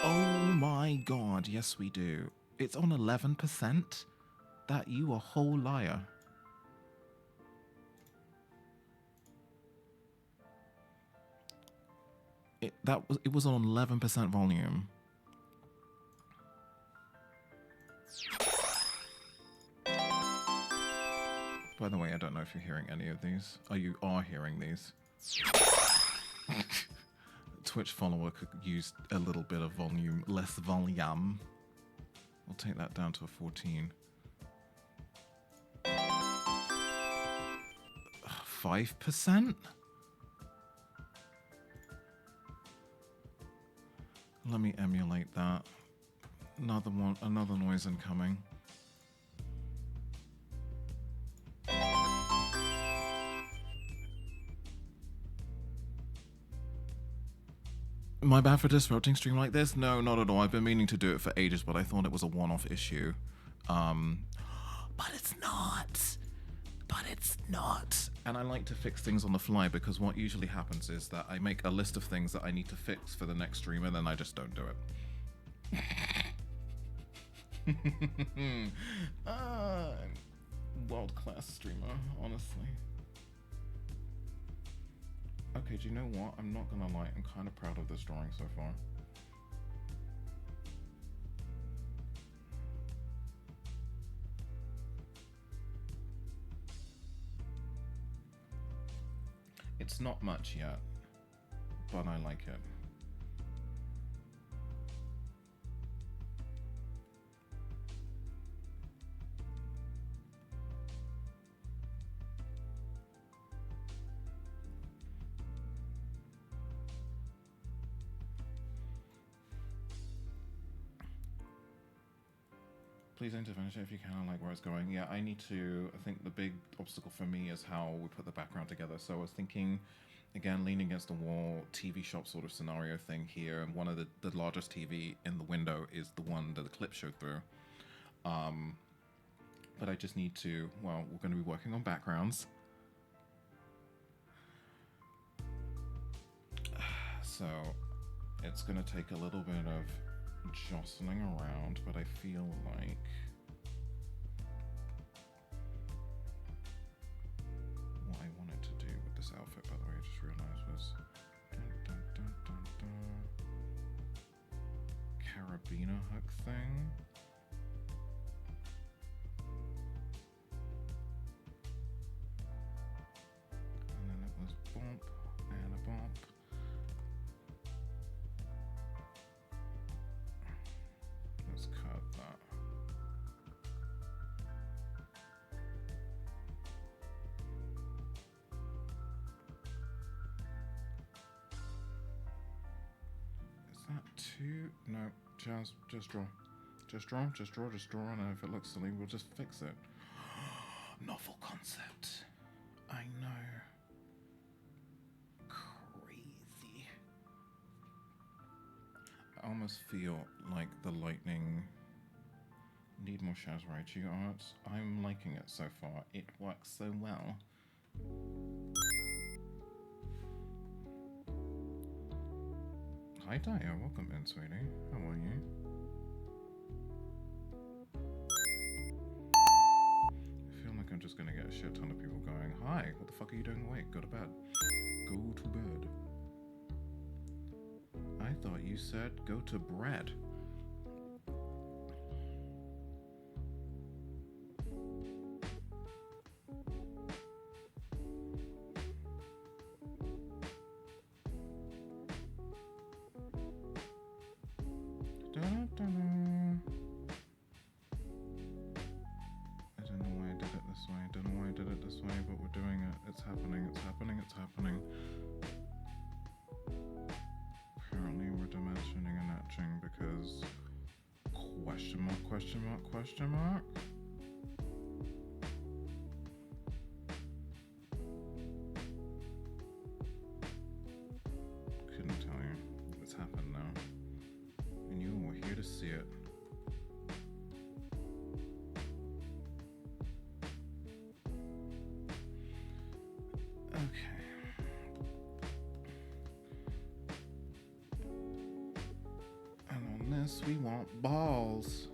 Oh my god, yes we do. It's on 11%? That you a whole liar. It was on 11% volume. By the way, I don't know if you're hearing any of these. Oh, you are hearing these. Twitch follower could use a little bit of volume, less volume. We'll take that down to a 14. 5%? Let me emulate that. Another one, another noise incoming. My bad for disrupting stream like this? No, not at all. I've been meaning to do it for ages, but I thought it was a one-off issue. But it's not. But it's not. And I like to fix things on the fly because what usually happens is that I make a list of things that I need to fix for the next stream and then I just don't do it. World-class streamer, honestly. Okay, do you know what? I'm not gonna lie, I'm kind of proud of this drawing so far. It's not much yet, but I like it. Please don't finish it if you can. I like where it's going. Yeah, I need to. I think the big obstacle for me is how we put the background together. So I was thinking, again, leaning against the wall, TV shop sort of scenario thing here. And one of the largest TV in the window is the one that the clip showed through. But I just need to, well, we're going to be working on backgrounds. So it's going to take a little bit of jostling around, but I feel like what I wanted to do with this outfit, by the way, I just realized was carabiner hook thing. And then it was bump and a bump. Let's cut that. that two? No, just draw. Just draw, and if it looks silly, we'll just fix it. Novel concept. I know. Crazy. I almost feel like the lightning. Need more Shazraichi art. I'm liking it so far. It works so well. Hi Daya, welcome in, sweetie. How are you? I feel like I'm just gonna get a shit ton of people going, hi, what the fuck are you doing awake? Go to bed. Go to bed. I thought you said go to bread. But we're doing it. It's happening. Apparently we're dimensioning and etching because question mark? Couldn't tell you. It's happened now. And you were here to see it. Okay. And on this, we want balls.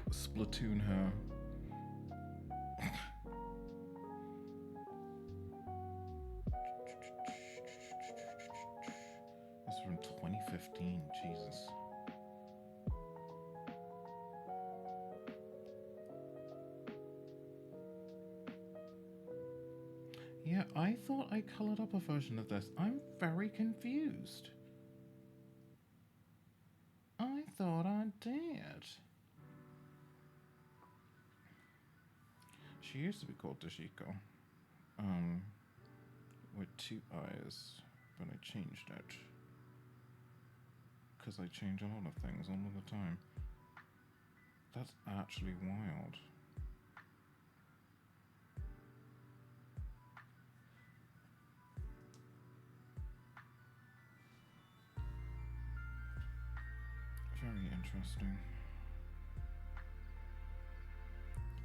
Splatoon her. That's from 2015. Jesus. Yeah, I thought I colored up a version of this. I'm very confused. I thought I did. She used to be called Dashiko. With 2 eyes, but I changed it. Because I change a lot of things all of the time. That's actually wild. Very interesting.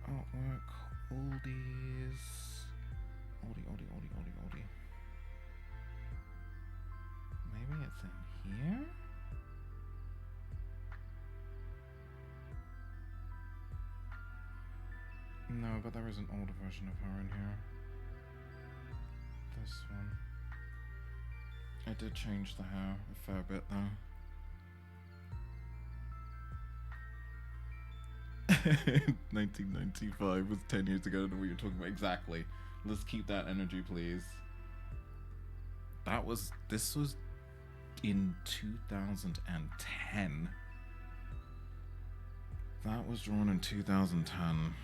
Artwork, oldies. Oldie. Maybe it's in here? No, but there is an older version of her in here. This one. I did change the hair a fair bit though. 1995 was 10 years ago. I don't know what you're talking about exactly. Let's keep that energy, please. This was in 2010. That was drawn in 2010.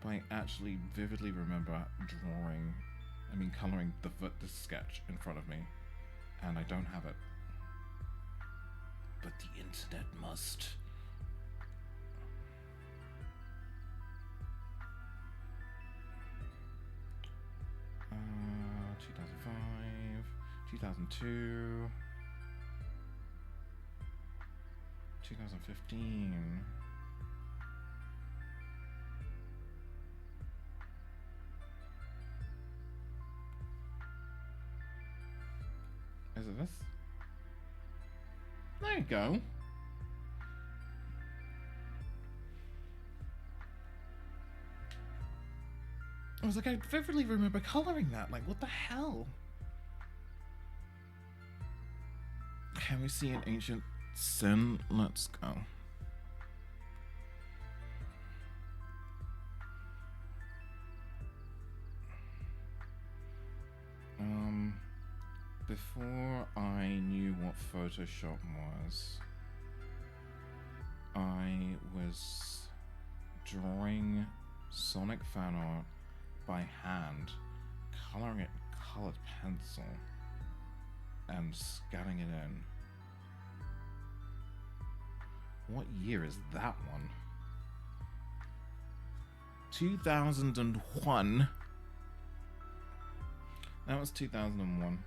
But I actually vividly remember coloring the sketch in front of me, and I don't have it. But the internet must. Uh, 2005, 2002, 2015. Is it this? There you go. I was like, I vividly remember coloring that. Like, what the hell? Can we see an ancient sin? Let's go. Before I knew what Photoshop was, I was drawing Sonic fan art by hand, coloring it in colored pencil, and scanning it in. What year is that one? 2001. That was 2001.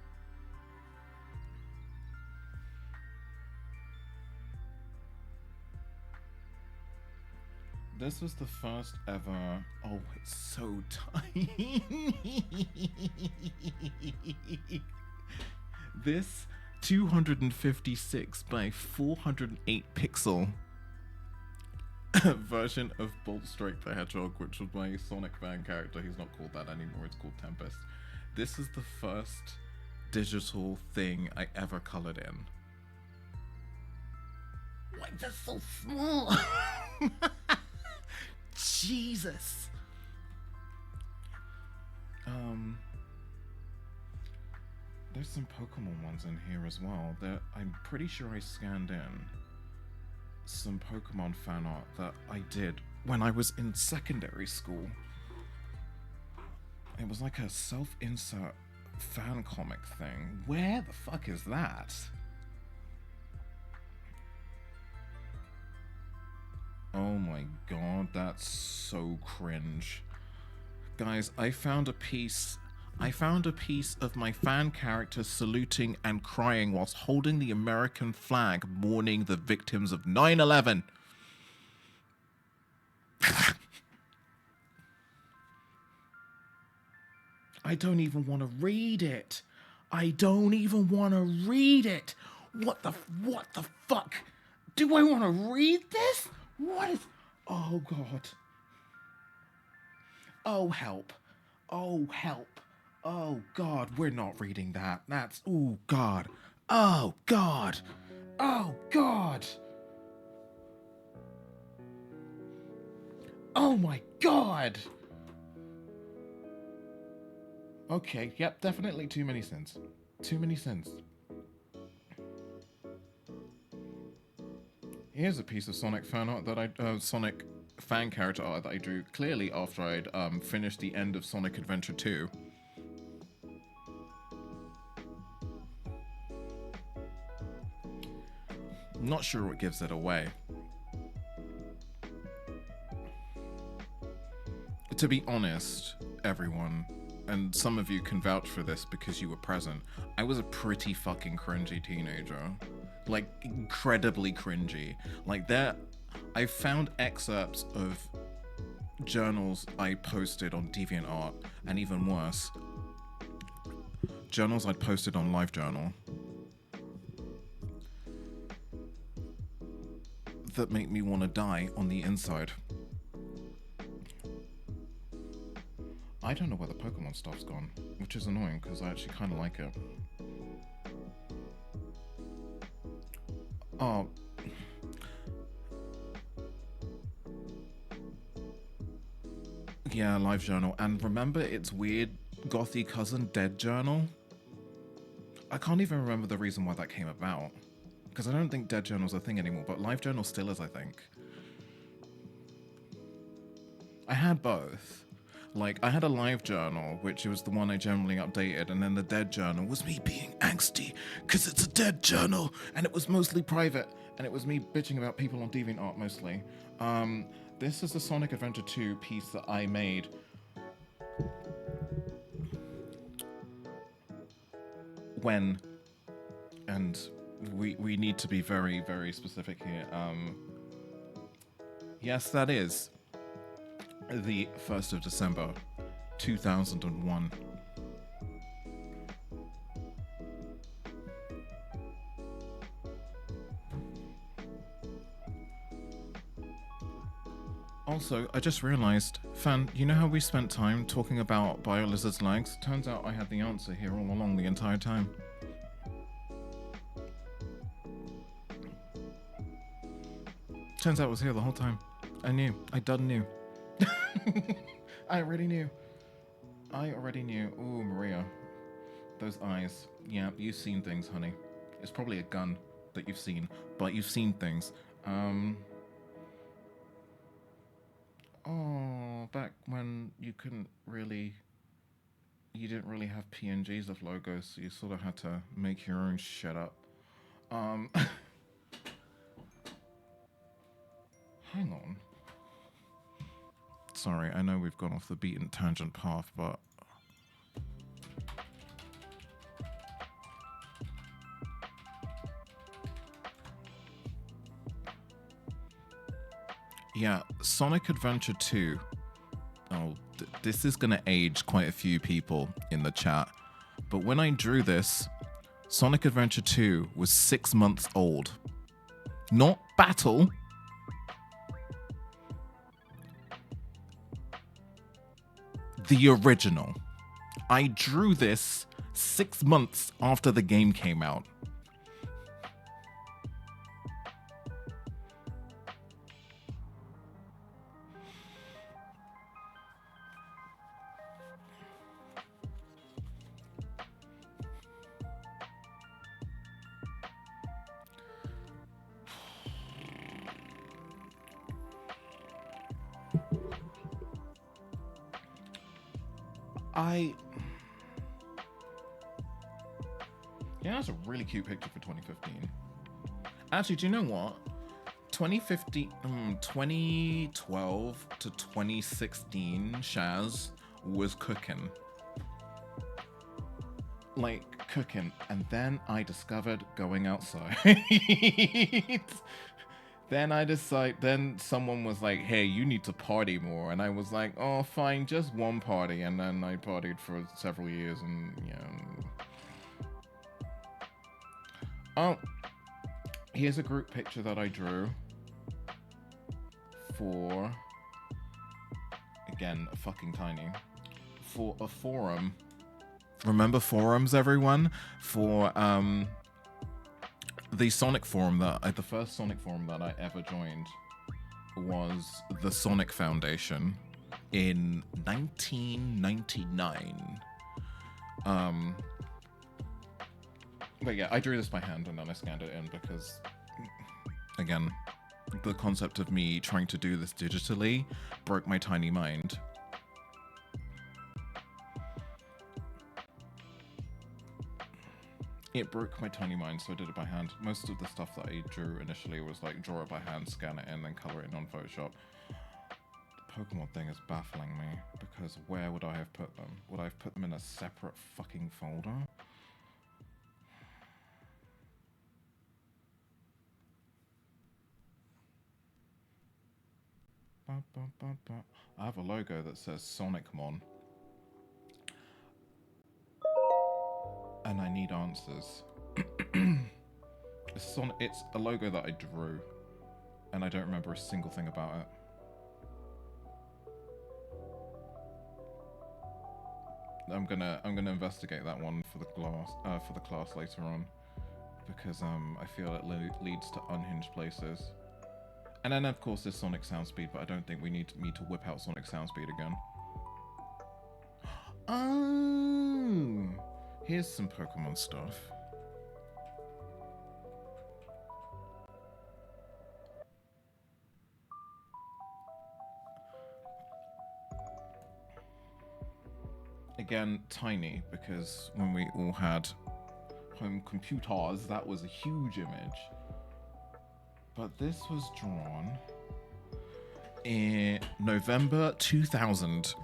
This was the first ever. Oh, it's so tiny. This 256 by 408 pixel version of Bolt Strike the Hedgehog, which was my Sonic fan character. He's not called that anymore, it's called Tempest. This is the first digital thing I ever colored in. Like, that's so small. Jesus. There's some Pokemon ones in here as well. I'm pretty sure I scanned in some Pokemon fan art that I did when I was in secondary school. It was like a self-insert fan comic thing. Where the fuck is that? Oh my god, that's so cringe. Guys, I found a piece of my fan character saluting and crying whilst holding the American flag, mourning the victims of 9/11. I don't even want to read it. I don't even want to read it. What the fuck? Do I want to read this? What is... Oh, God. Oh, help. Oh, help. Oh, God, we're not reading that. That's... Oh, God. Oh, God. Oh, God. Oh, my God. Okay, yep, definitely too many sins. Too many sins. Here's a piece of Sonic fan art that Sonic fan character art that I drew clearly after I'd finished the end of Sonic Adventure 2. Not sure what gives it away. To be honest, everyone, and some of you can vouch for this because you were present, I was a pretty fucking cringy teenager. Like, incredibly cringy. Like, I found excerpts of journals I posted on DeviantArt, and even worse, journals I'd posted on LiveJournal that make me want to die on the inside. I don't know where the Pokemon stuff's gone, which is annoying because I actually kind of like it. Oh. Yeah, LiveJournal. And remember its weird gothy cousin Dead Journal? I can't even remember the reason why that came about. Because I don't think Dead Journal's a thing anymore, but LiveJournal still is, I think. I had both. Like, I had a live journal, which was the one I generally updated, and then the dead journal was me being angsty, because it's a dead journal, and it was mostly private, and it was me bitching about people on DeviantArt mostly. This is the Sonic Adventure 2 piece that I made. When, and we need to be very, very specific here. Yes, that is the 1st of December, 2001. Also, I just realized, Fan, you know how we spent time talking about BioLizard's legs? Turns out I had the answer here all along the entire time. Turns out it was here the whole time. I knew. I done knew. I already knew. Ooh, Maria. Those eyes. Yeah, you've seen things, honey. It's probably a gun that you've seen, but you've seen things. Oh, back when you didn't really have PNGs of logos, so you sort of had to make your own shit up. Hang on. Sorry, I know we've gone off the beaten tangent path, but... Yeah, Sonic Adventure 2. Oh, this is gonna age quite a few people in the chat. But when I drew this, Sonic Adventure 2 was 6 months old. Not Battle. The original. I drew this 6 months after the game came out. Yeah, that's a really cute picture for 2015. Actually, do you know what? 2012 to 2016, Shaz was cooking. Like, cooking. And then I discovered going outside. Then someone was like, hey, you need to party more. And I was like, oh, fine, just one party. And then I partied for several years and, Oh, here's a group picture that I drew for, again, fucking tiny, for a forum. Remember forums, everyone? For the Sonic forum the first Sonic forum that I ever joined was the Sonic Foundation in 1999. But yeah, I drew this by hand and then I scanned it in because, again, the concept of me trying to do this digitally broke my tiny mind. It broke my tiny mind, so I did it by hand. Most of the stuff that I drew initially was like draw it by hand, scan it in, then color it in on Photoshop. The Pokemon thing is baffling me because where would I have put them? Would I have put them in a separate fucking folder? I have a logo that says Sonicmon. And I need answers. It's a logo that I drew, and I don't remember a single thing about it. I'm gonna investigate that one for the class later on, because I feel it leads to unhinged places. And then of course there's Sonic Soundspeed, but I don't think we need me to whip out Sonic Soundspeed again. Oh, here's some Pokemon stuff. Again, tiny, because when we all had home computers, that was a huge image. But this was drawn in November 2000.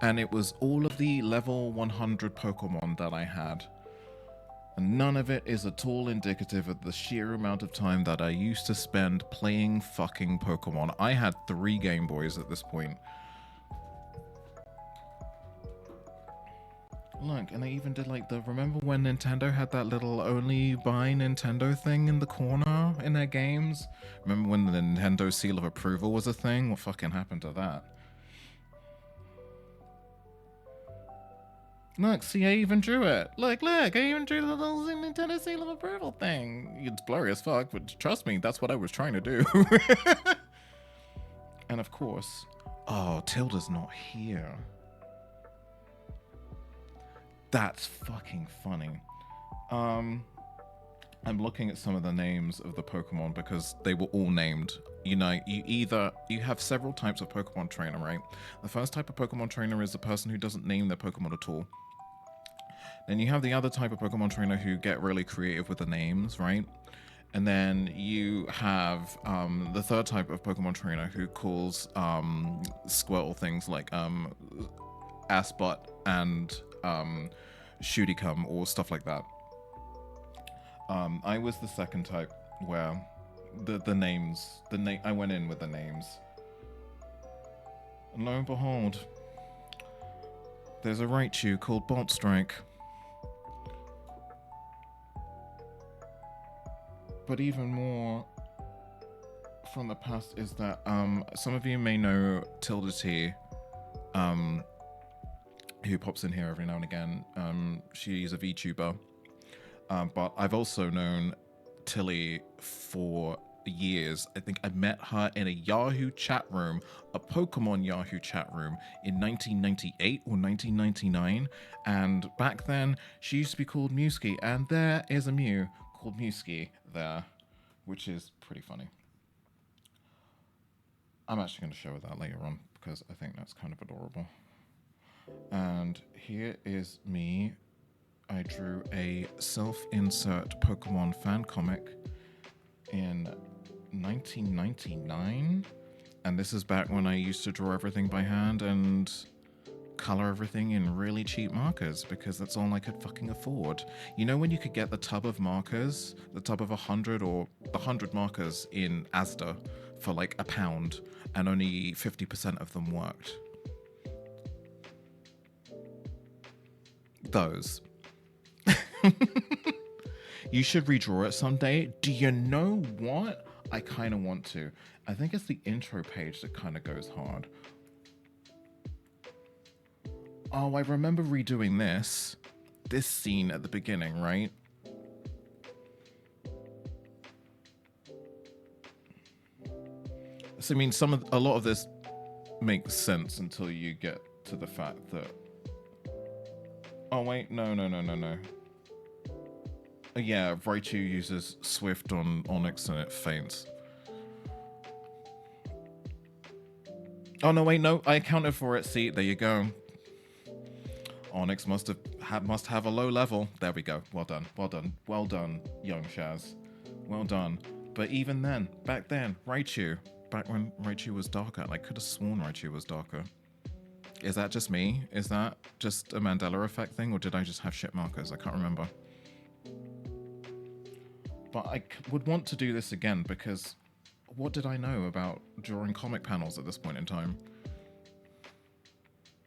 And it was all of the level 100 Pokemon that I had. And none of it is at all indicative of the sheer amount of time that I used to spend playing fucking Pokemon. I had 3 Game Boys at this point. Look, and I even did like remember when Nintendo had that little only buy Nintendo thing in the corner in their games? Remember when the Nintendo seal of approval was a thing? What fucking happened to that? Look, see, I even drew it. Look, I even drew the little Nintendo seal of approval thing. It's blurry as fuck, but trust me, that's what I was trying to do. And of course, oh, Tilda's not here. That's fucking funny. I'm looking at some of the names of the Pokemon because they were all named. You know, you have several types of Pokemon trainer, right? The first type of Pokemon trainer is the person who doesn't name their Pokemon at all. Then you have the other type of Pokemon trainer who get really creative with the names, right? And then you have the third type of Pokemon trainer who calls Squirtle things like ass butt and shooty cum or stuff like that. I was the second type where I went in with the names. And lo and behold, there's a Raichu called Bolt Strike. But even more from the past is that some of you may know Tilda T, who pops in here every now and again. She's a VTuber. But I've also known Tilly for years. I think I met her in a Yahoo chat room, a Pokemon Yahoo chat room in 1998 or 1999. And back then, she used to be called Mewski. And there is a Mew called Mewski there, which is pretty funny. I'm actually going to show her that later on because I think that's kind of adorable. And here is me. I drew a self-insert Pokemon fan comic in 1999. And this is back when I used to draw everything by hand and color everything in really cheap markers because that's all I could fucking afford. You know when you could get the tub of markers, the tub of 100 or the 100 markers in Asda for like £1 and only 50% of them worked? Those. You should redraw it someday. Do you know what? I kind of want to. I think it's the intro page that kind of goes hard. Oh, I remember redoing this scene at the beginning, right? So I mean, a lot of this makes sense until you get to the fact that. Oh wait, no. Yeah, Raichu uses Swift on Onyx and it faints. Oh no, wait, no, I accounted for it. See, there you go. Onyx must have a low level. There we go. Well done, young Shaz. Well done. But even then, back then, Raichu, back when Raichu was darker, I could have sworn Raichu was darker. Is that just me? Is that just a Mandela effect thing, or did I just have shit markers? I can't remember. But I would want to do this again because what did I know about drawing comic panels at this point in time?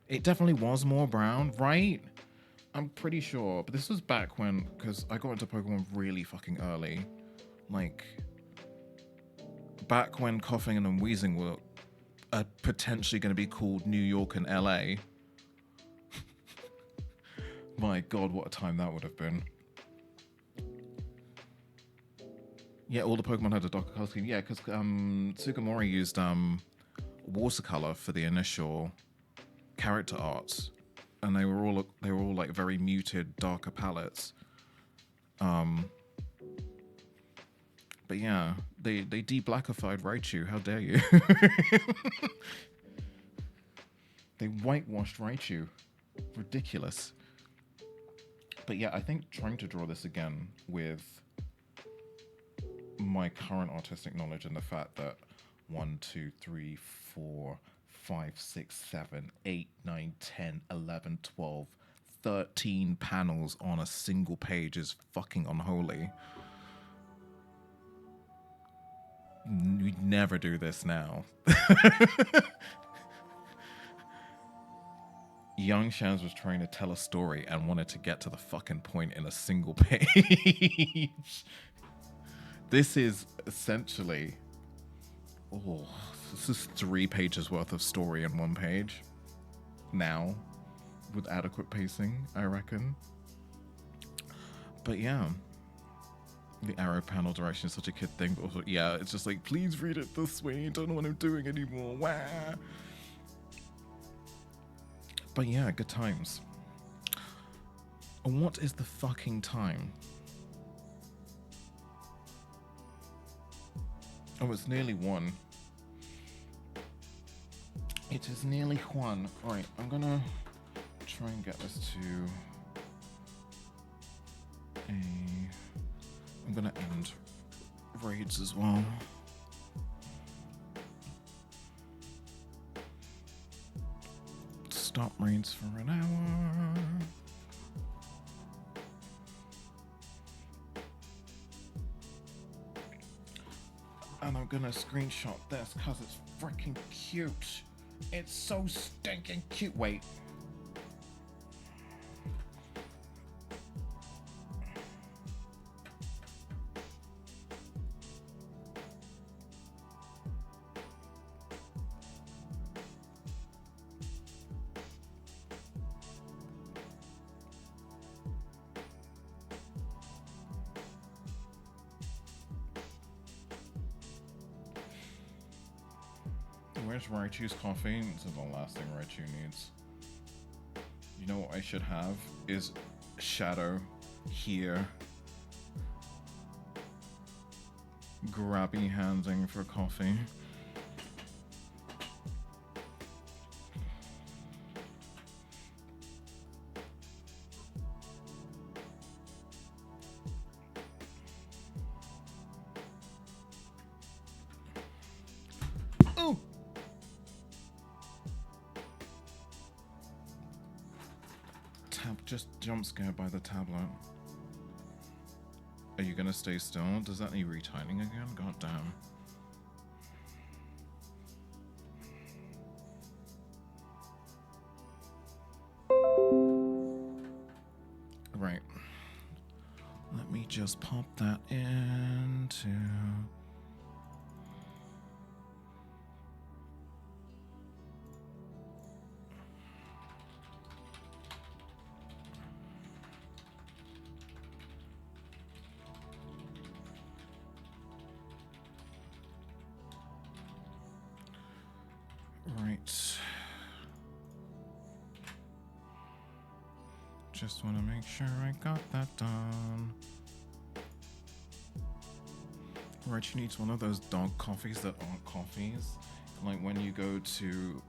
It definitely was more brown, right? I'm pretty sure. But this was back when, because I got into Pokemon really fucking early. Like, back when Coughing and Wheezing were potentially going to be called New York and LA. My god, what a time that would have been. Yeah, all the Pokemon had a darker color scheme. Yeah, because Sugimori used watercolor for the initial character arts, and they were all like very muted, darker palettes. But yeah, they de-blackified Raichu. How dare you? They whitewashed Raichu. Ridiculous. But yeah, I think trying to draw this again with my current artistic knowledge and the fact that 1, 2, 3, 4, 5, 6, 7, 8, 9, 10, 11, 12, 13 panels on a single page is fucking unholy. We'd never do this now. Young Shaz was trying to tell a story and wanted to get to the fucking point in a single page. This is essentially, this is 3 pages worth of story in 1 page. Now, with adequate pacing, I reckon. But yeah, the arrow panel direction is such a kid thing, but also, yeah, it's just like, please read it this way. I don't know what I'm doing anymore. Wah. But yeah, good times. And what is the fucking time? Oh, it's nearly 1. It is nearly 1. Alright, I'm gonna try and get this to I'm gonna end raids as well. Stop raids for an hour. And I'm gonna screenshot this because it's freaking cute. It's so stinking cute. Wait. Where's Raichu's coffee? This is the last thing Raichu needs. You know what I should have is Shadow here grabby handing for coffee. Ooh! Just jump scared by the tablet. Are you gonna stay still? Does that need retightening again? God damn. Right. Let me just pop that into... Right. Just want to make sure I got that done. Right, she needs one of those dog coffees that aren't coffees. Like when you go to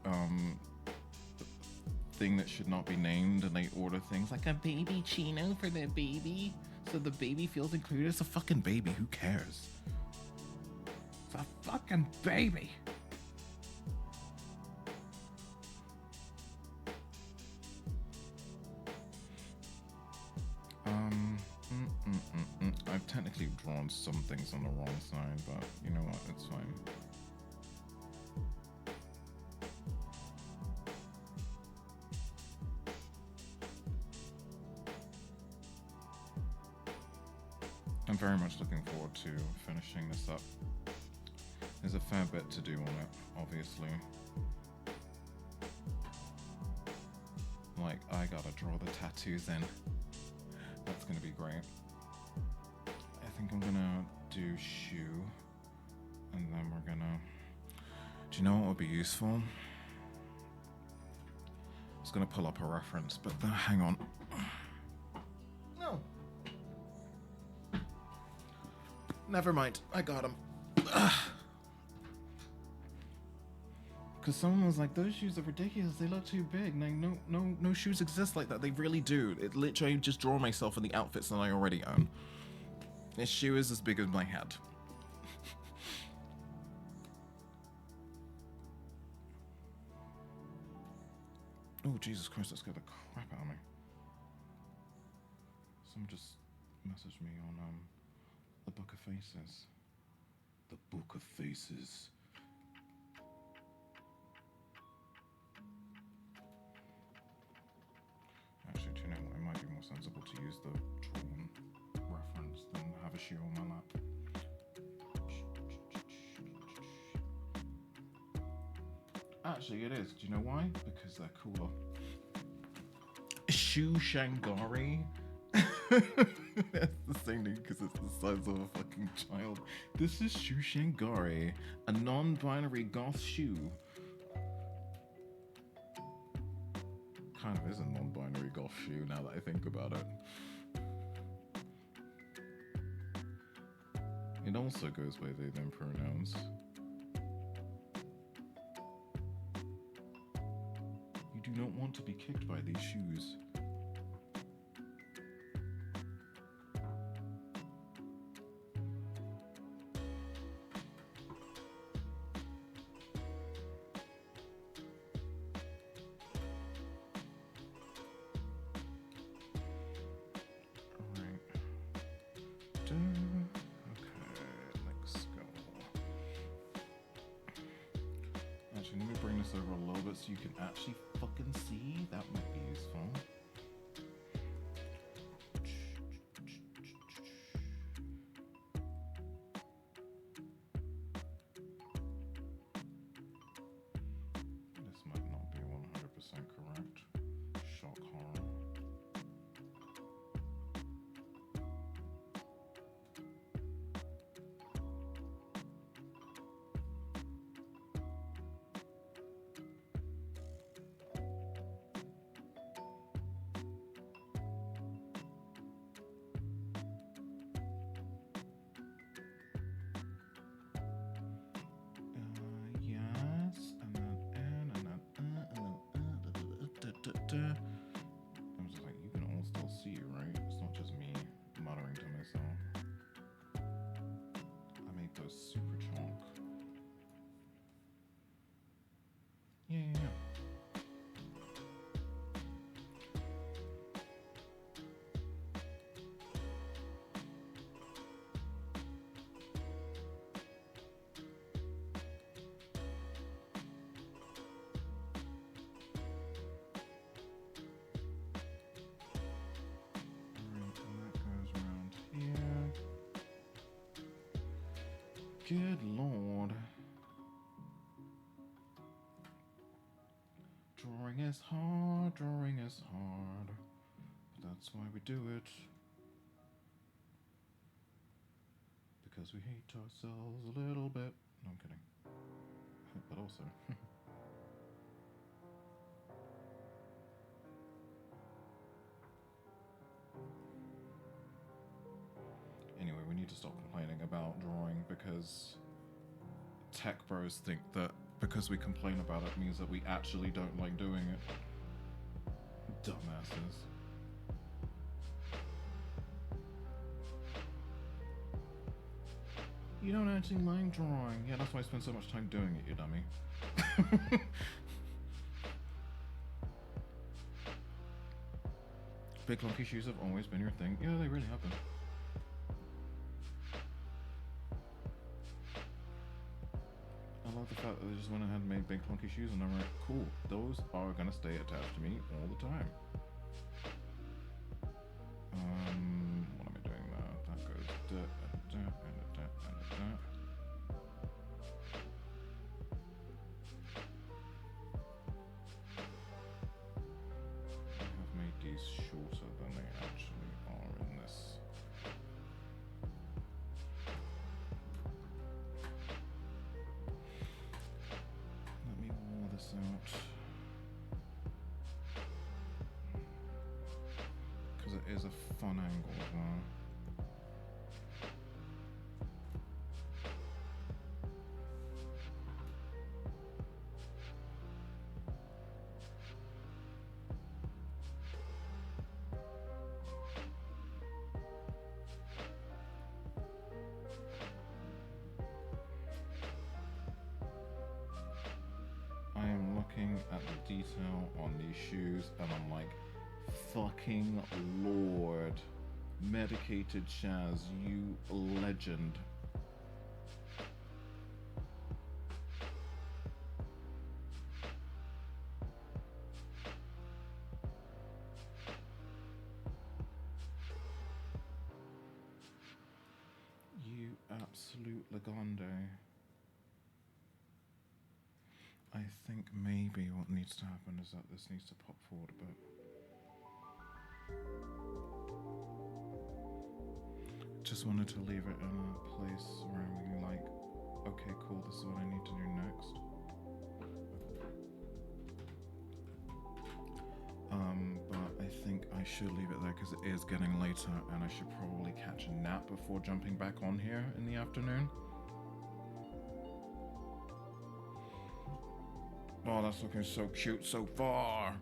thing that should not be named and they order things like a baby chino for their baby. So the baby feels included. It's a fucking baby. Who cares? It's a fucking baby. I've technically drawn some things on the wrong side, but you know what? It's fine. I'm very much looking forward to finishing this up. There's a fair bit to do on it, obviously. Like, I gotta draw the tattoos in. That's gonna be great. I think I'm gonna do shoe, and then we're gonna... Do you know what would be useful? I was gonna pull up a reference, but hang on. No. Never mind, I got him. Because someone was like, those shoes are ridiculous, they look too big. Like, no shoes exist like that. They really do. It literally just draw myself in the outfits that I already own. This shoe is as big as my head. Oh, Jesus Christ, that scared the crap out of me. Someone just messaged me on the Book of Faces. The Book of Faces. Actually, do you know what? It might be more sensible to use the drawn reference than have a shoe on my lap. Actually, it is. Do you know why? Because they're cooler. Shoe Shangari. That's the same thing because it's the size of a fucking child. This is Shoe Shangari, a non-binary goth shoe. Kind of is a non-binary goth shoe now that I think about it. It also goes by they them pronouns. You do not want to be kicked by these shoes. Over a little bit so you can actually fucking see. That might be useful. This might not be 100% correct. Shock horror. I was just like, you can all still see, right? It's not just me muttering to myself. I made those super chonk. Yeah. And that goes around here. Good lord. Drawing is hard, drawing is hard. But that's why we do it. Because we hate ourselves a little bit. No, I'm kidding. But also. Anyway, we need to stop complaining about drawing because tech bros think that because we complain about it means that we actually don't like doing it. Dumbasses. You don't actually like drawing. Yeah, that's why I spend so much time doing it, you dummy. Big clunky shoes have always been your thing. Yeah, they really have been. I love the fact that they just went ahead and made big clunky shoes and I'm like, cool, those are gonna stay attached to me all the time. What am I doing now? That goes da, da, da, da, da, da. I have made these shorter than they actually are in this. Let me wall this out. Because it is a fun angle as well. I am looking at the detail on these shoes and I'm like, fucking lord. Medicated Shaz, you legend. You absolute Legando. I think maybe what needs to happen is that this needs to pop forward a bit. Just wanted to leave it in a place where I'm really like, okay, cool, this is what I need to do next. But I think I should leave it there because it is getting later and I should probably catch a nap before jumping back on here in the afternoon. Oh, that's looking so cute so far.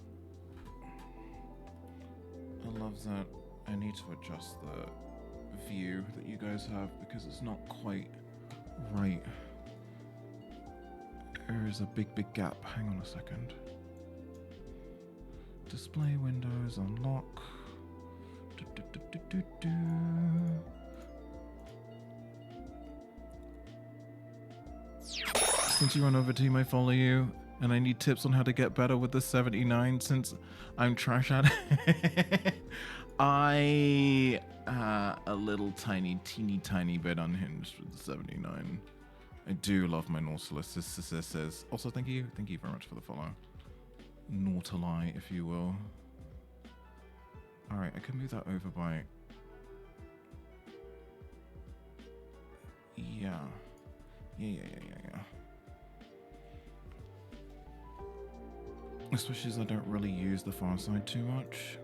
I love that. I need to adjust the view that you guys have because it's not quite right. There is a big gap. Hang on a second. Display windows unlock. Since you run over team, I follow you, and I need tips on how to get better with the 79 since I'm trash at it. I a little teeny tiny bit unhinged with the 79. I do love my Nautilus. Also, thank you very much for the follow. Nautili, if you will. All right, I can move that over by. Yeah. Especially as I don't really use the far side too much.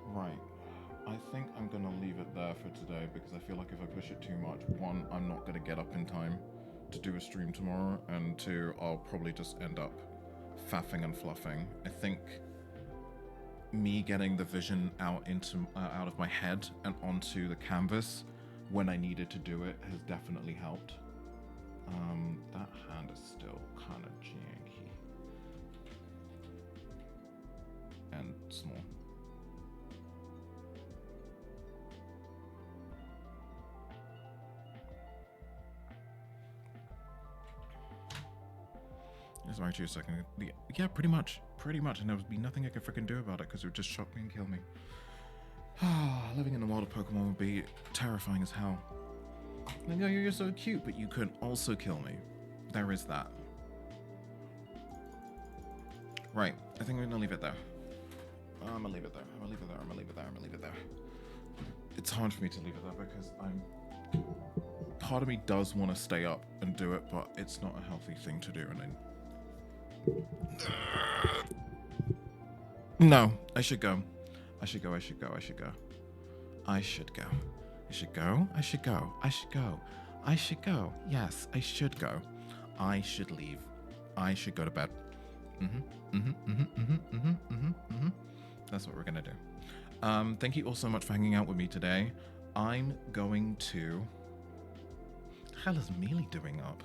Right. I think I'm gonna leave it there for today because I feel like if I push it too much, one, I'm not gonna get up in time to do a stream tomorrow, and two, I'll probably just end up faffing and fluffing. I think me getting the vision out of my head and onto the canvas when I needed to do it has definitely helped. That hand is still kind of janky and small. Just mark you a second. Yeah, pretty much. Pretty much. And there would be nothing I could freaking do about it because it would just shock me and kill me. Living in the world of Pokemon would be terrifying as hell. Like, oh, you're so cute, but you could also kill me. There is that. Right. I think we're gonna leave it there. I'm gonna leave it there. I'm gonna leave it there. I'm gonna leave it there. I'm gonna leave it there. It's hard for me to leave it there because part of me does want to stay up and do it, but it's not a healthy thing to do, no, I should go. I should go. I should go. I should go. I should go. I should go. I should go. I should go. I should go. Yes, I should go. I should leave. I should go to bed. That's what we're gonna do. Thank you all so much for hanging out with me today. I'm going to... What the hell is Mealy doing up?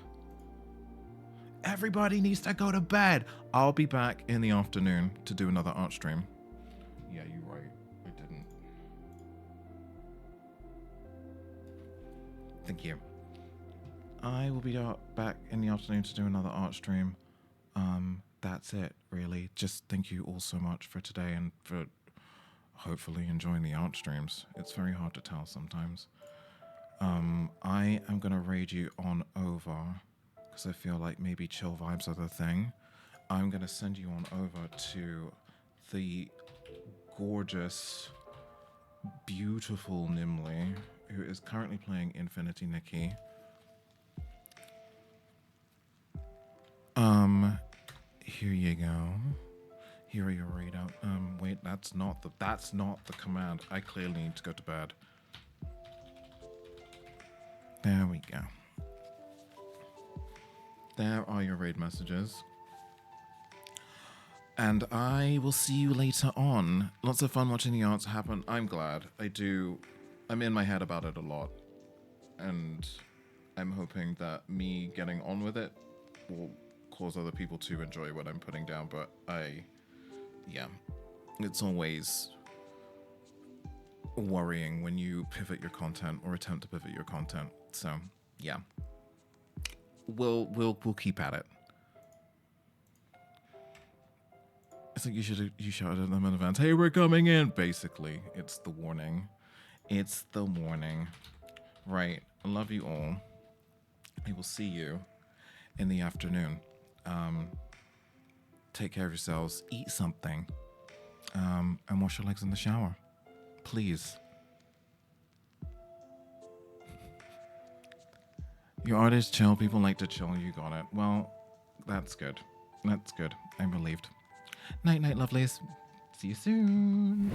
Everybody needs to go to bed. I'll be back in the afternoon to do another art stream. Yeah, you're right. I didn't. Thank you. I will be back in the afternoon to do another art stream. That's it, really. Just thank you all so much for today and for hopefully enjoying the art streams. It's very hard to tell sometimes. I am going to raid you on over because I feel like maybe chill vibes are the thing. I'm going to send you on over to the gorgeous, beautiful Nimley, who is currently playing Infinity Nikki. Here you go. Here are your readout. Wait, that's not the command. I clearly need to go to bed. There we go. There are your raid messages. And I will see you later on. Lots of fun watching the arts happen. I'm glad. I'm in my head about it a lot. And I'm hoping that me getting on with it will cause other people to enjoy what I'm putting down. But yeah, it's always worrying when you pivot your content or attempt to pivot your content. So yeah, we'll keep at it. It's like you shouted at them in advance, hey, we're coming in. Basically, it's the warning. It's the warning. Right. I love you all. I will see you in the afternoon. Take care of yourselves. Eat something. And wash your legs in the shower. Please. Your art is chill. People like to chill. You got it. Well, that's good. That's good. I'm relieved. Night, night, lovelies. See you soon.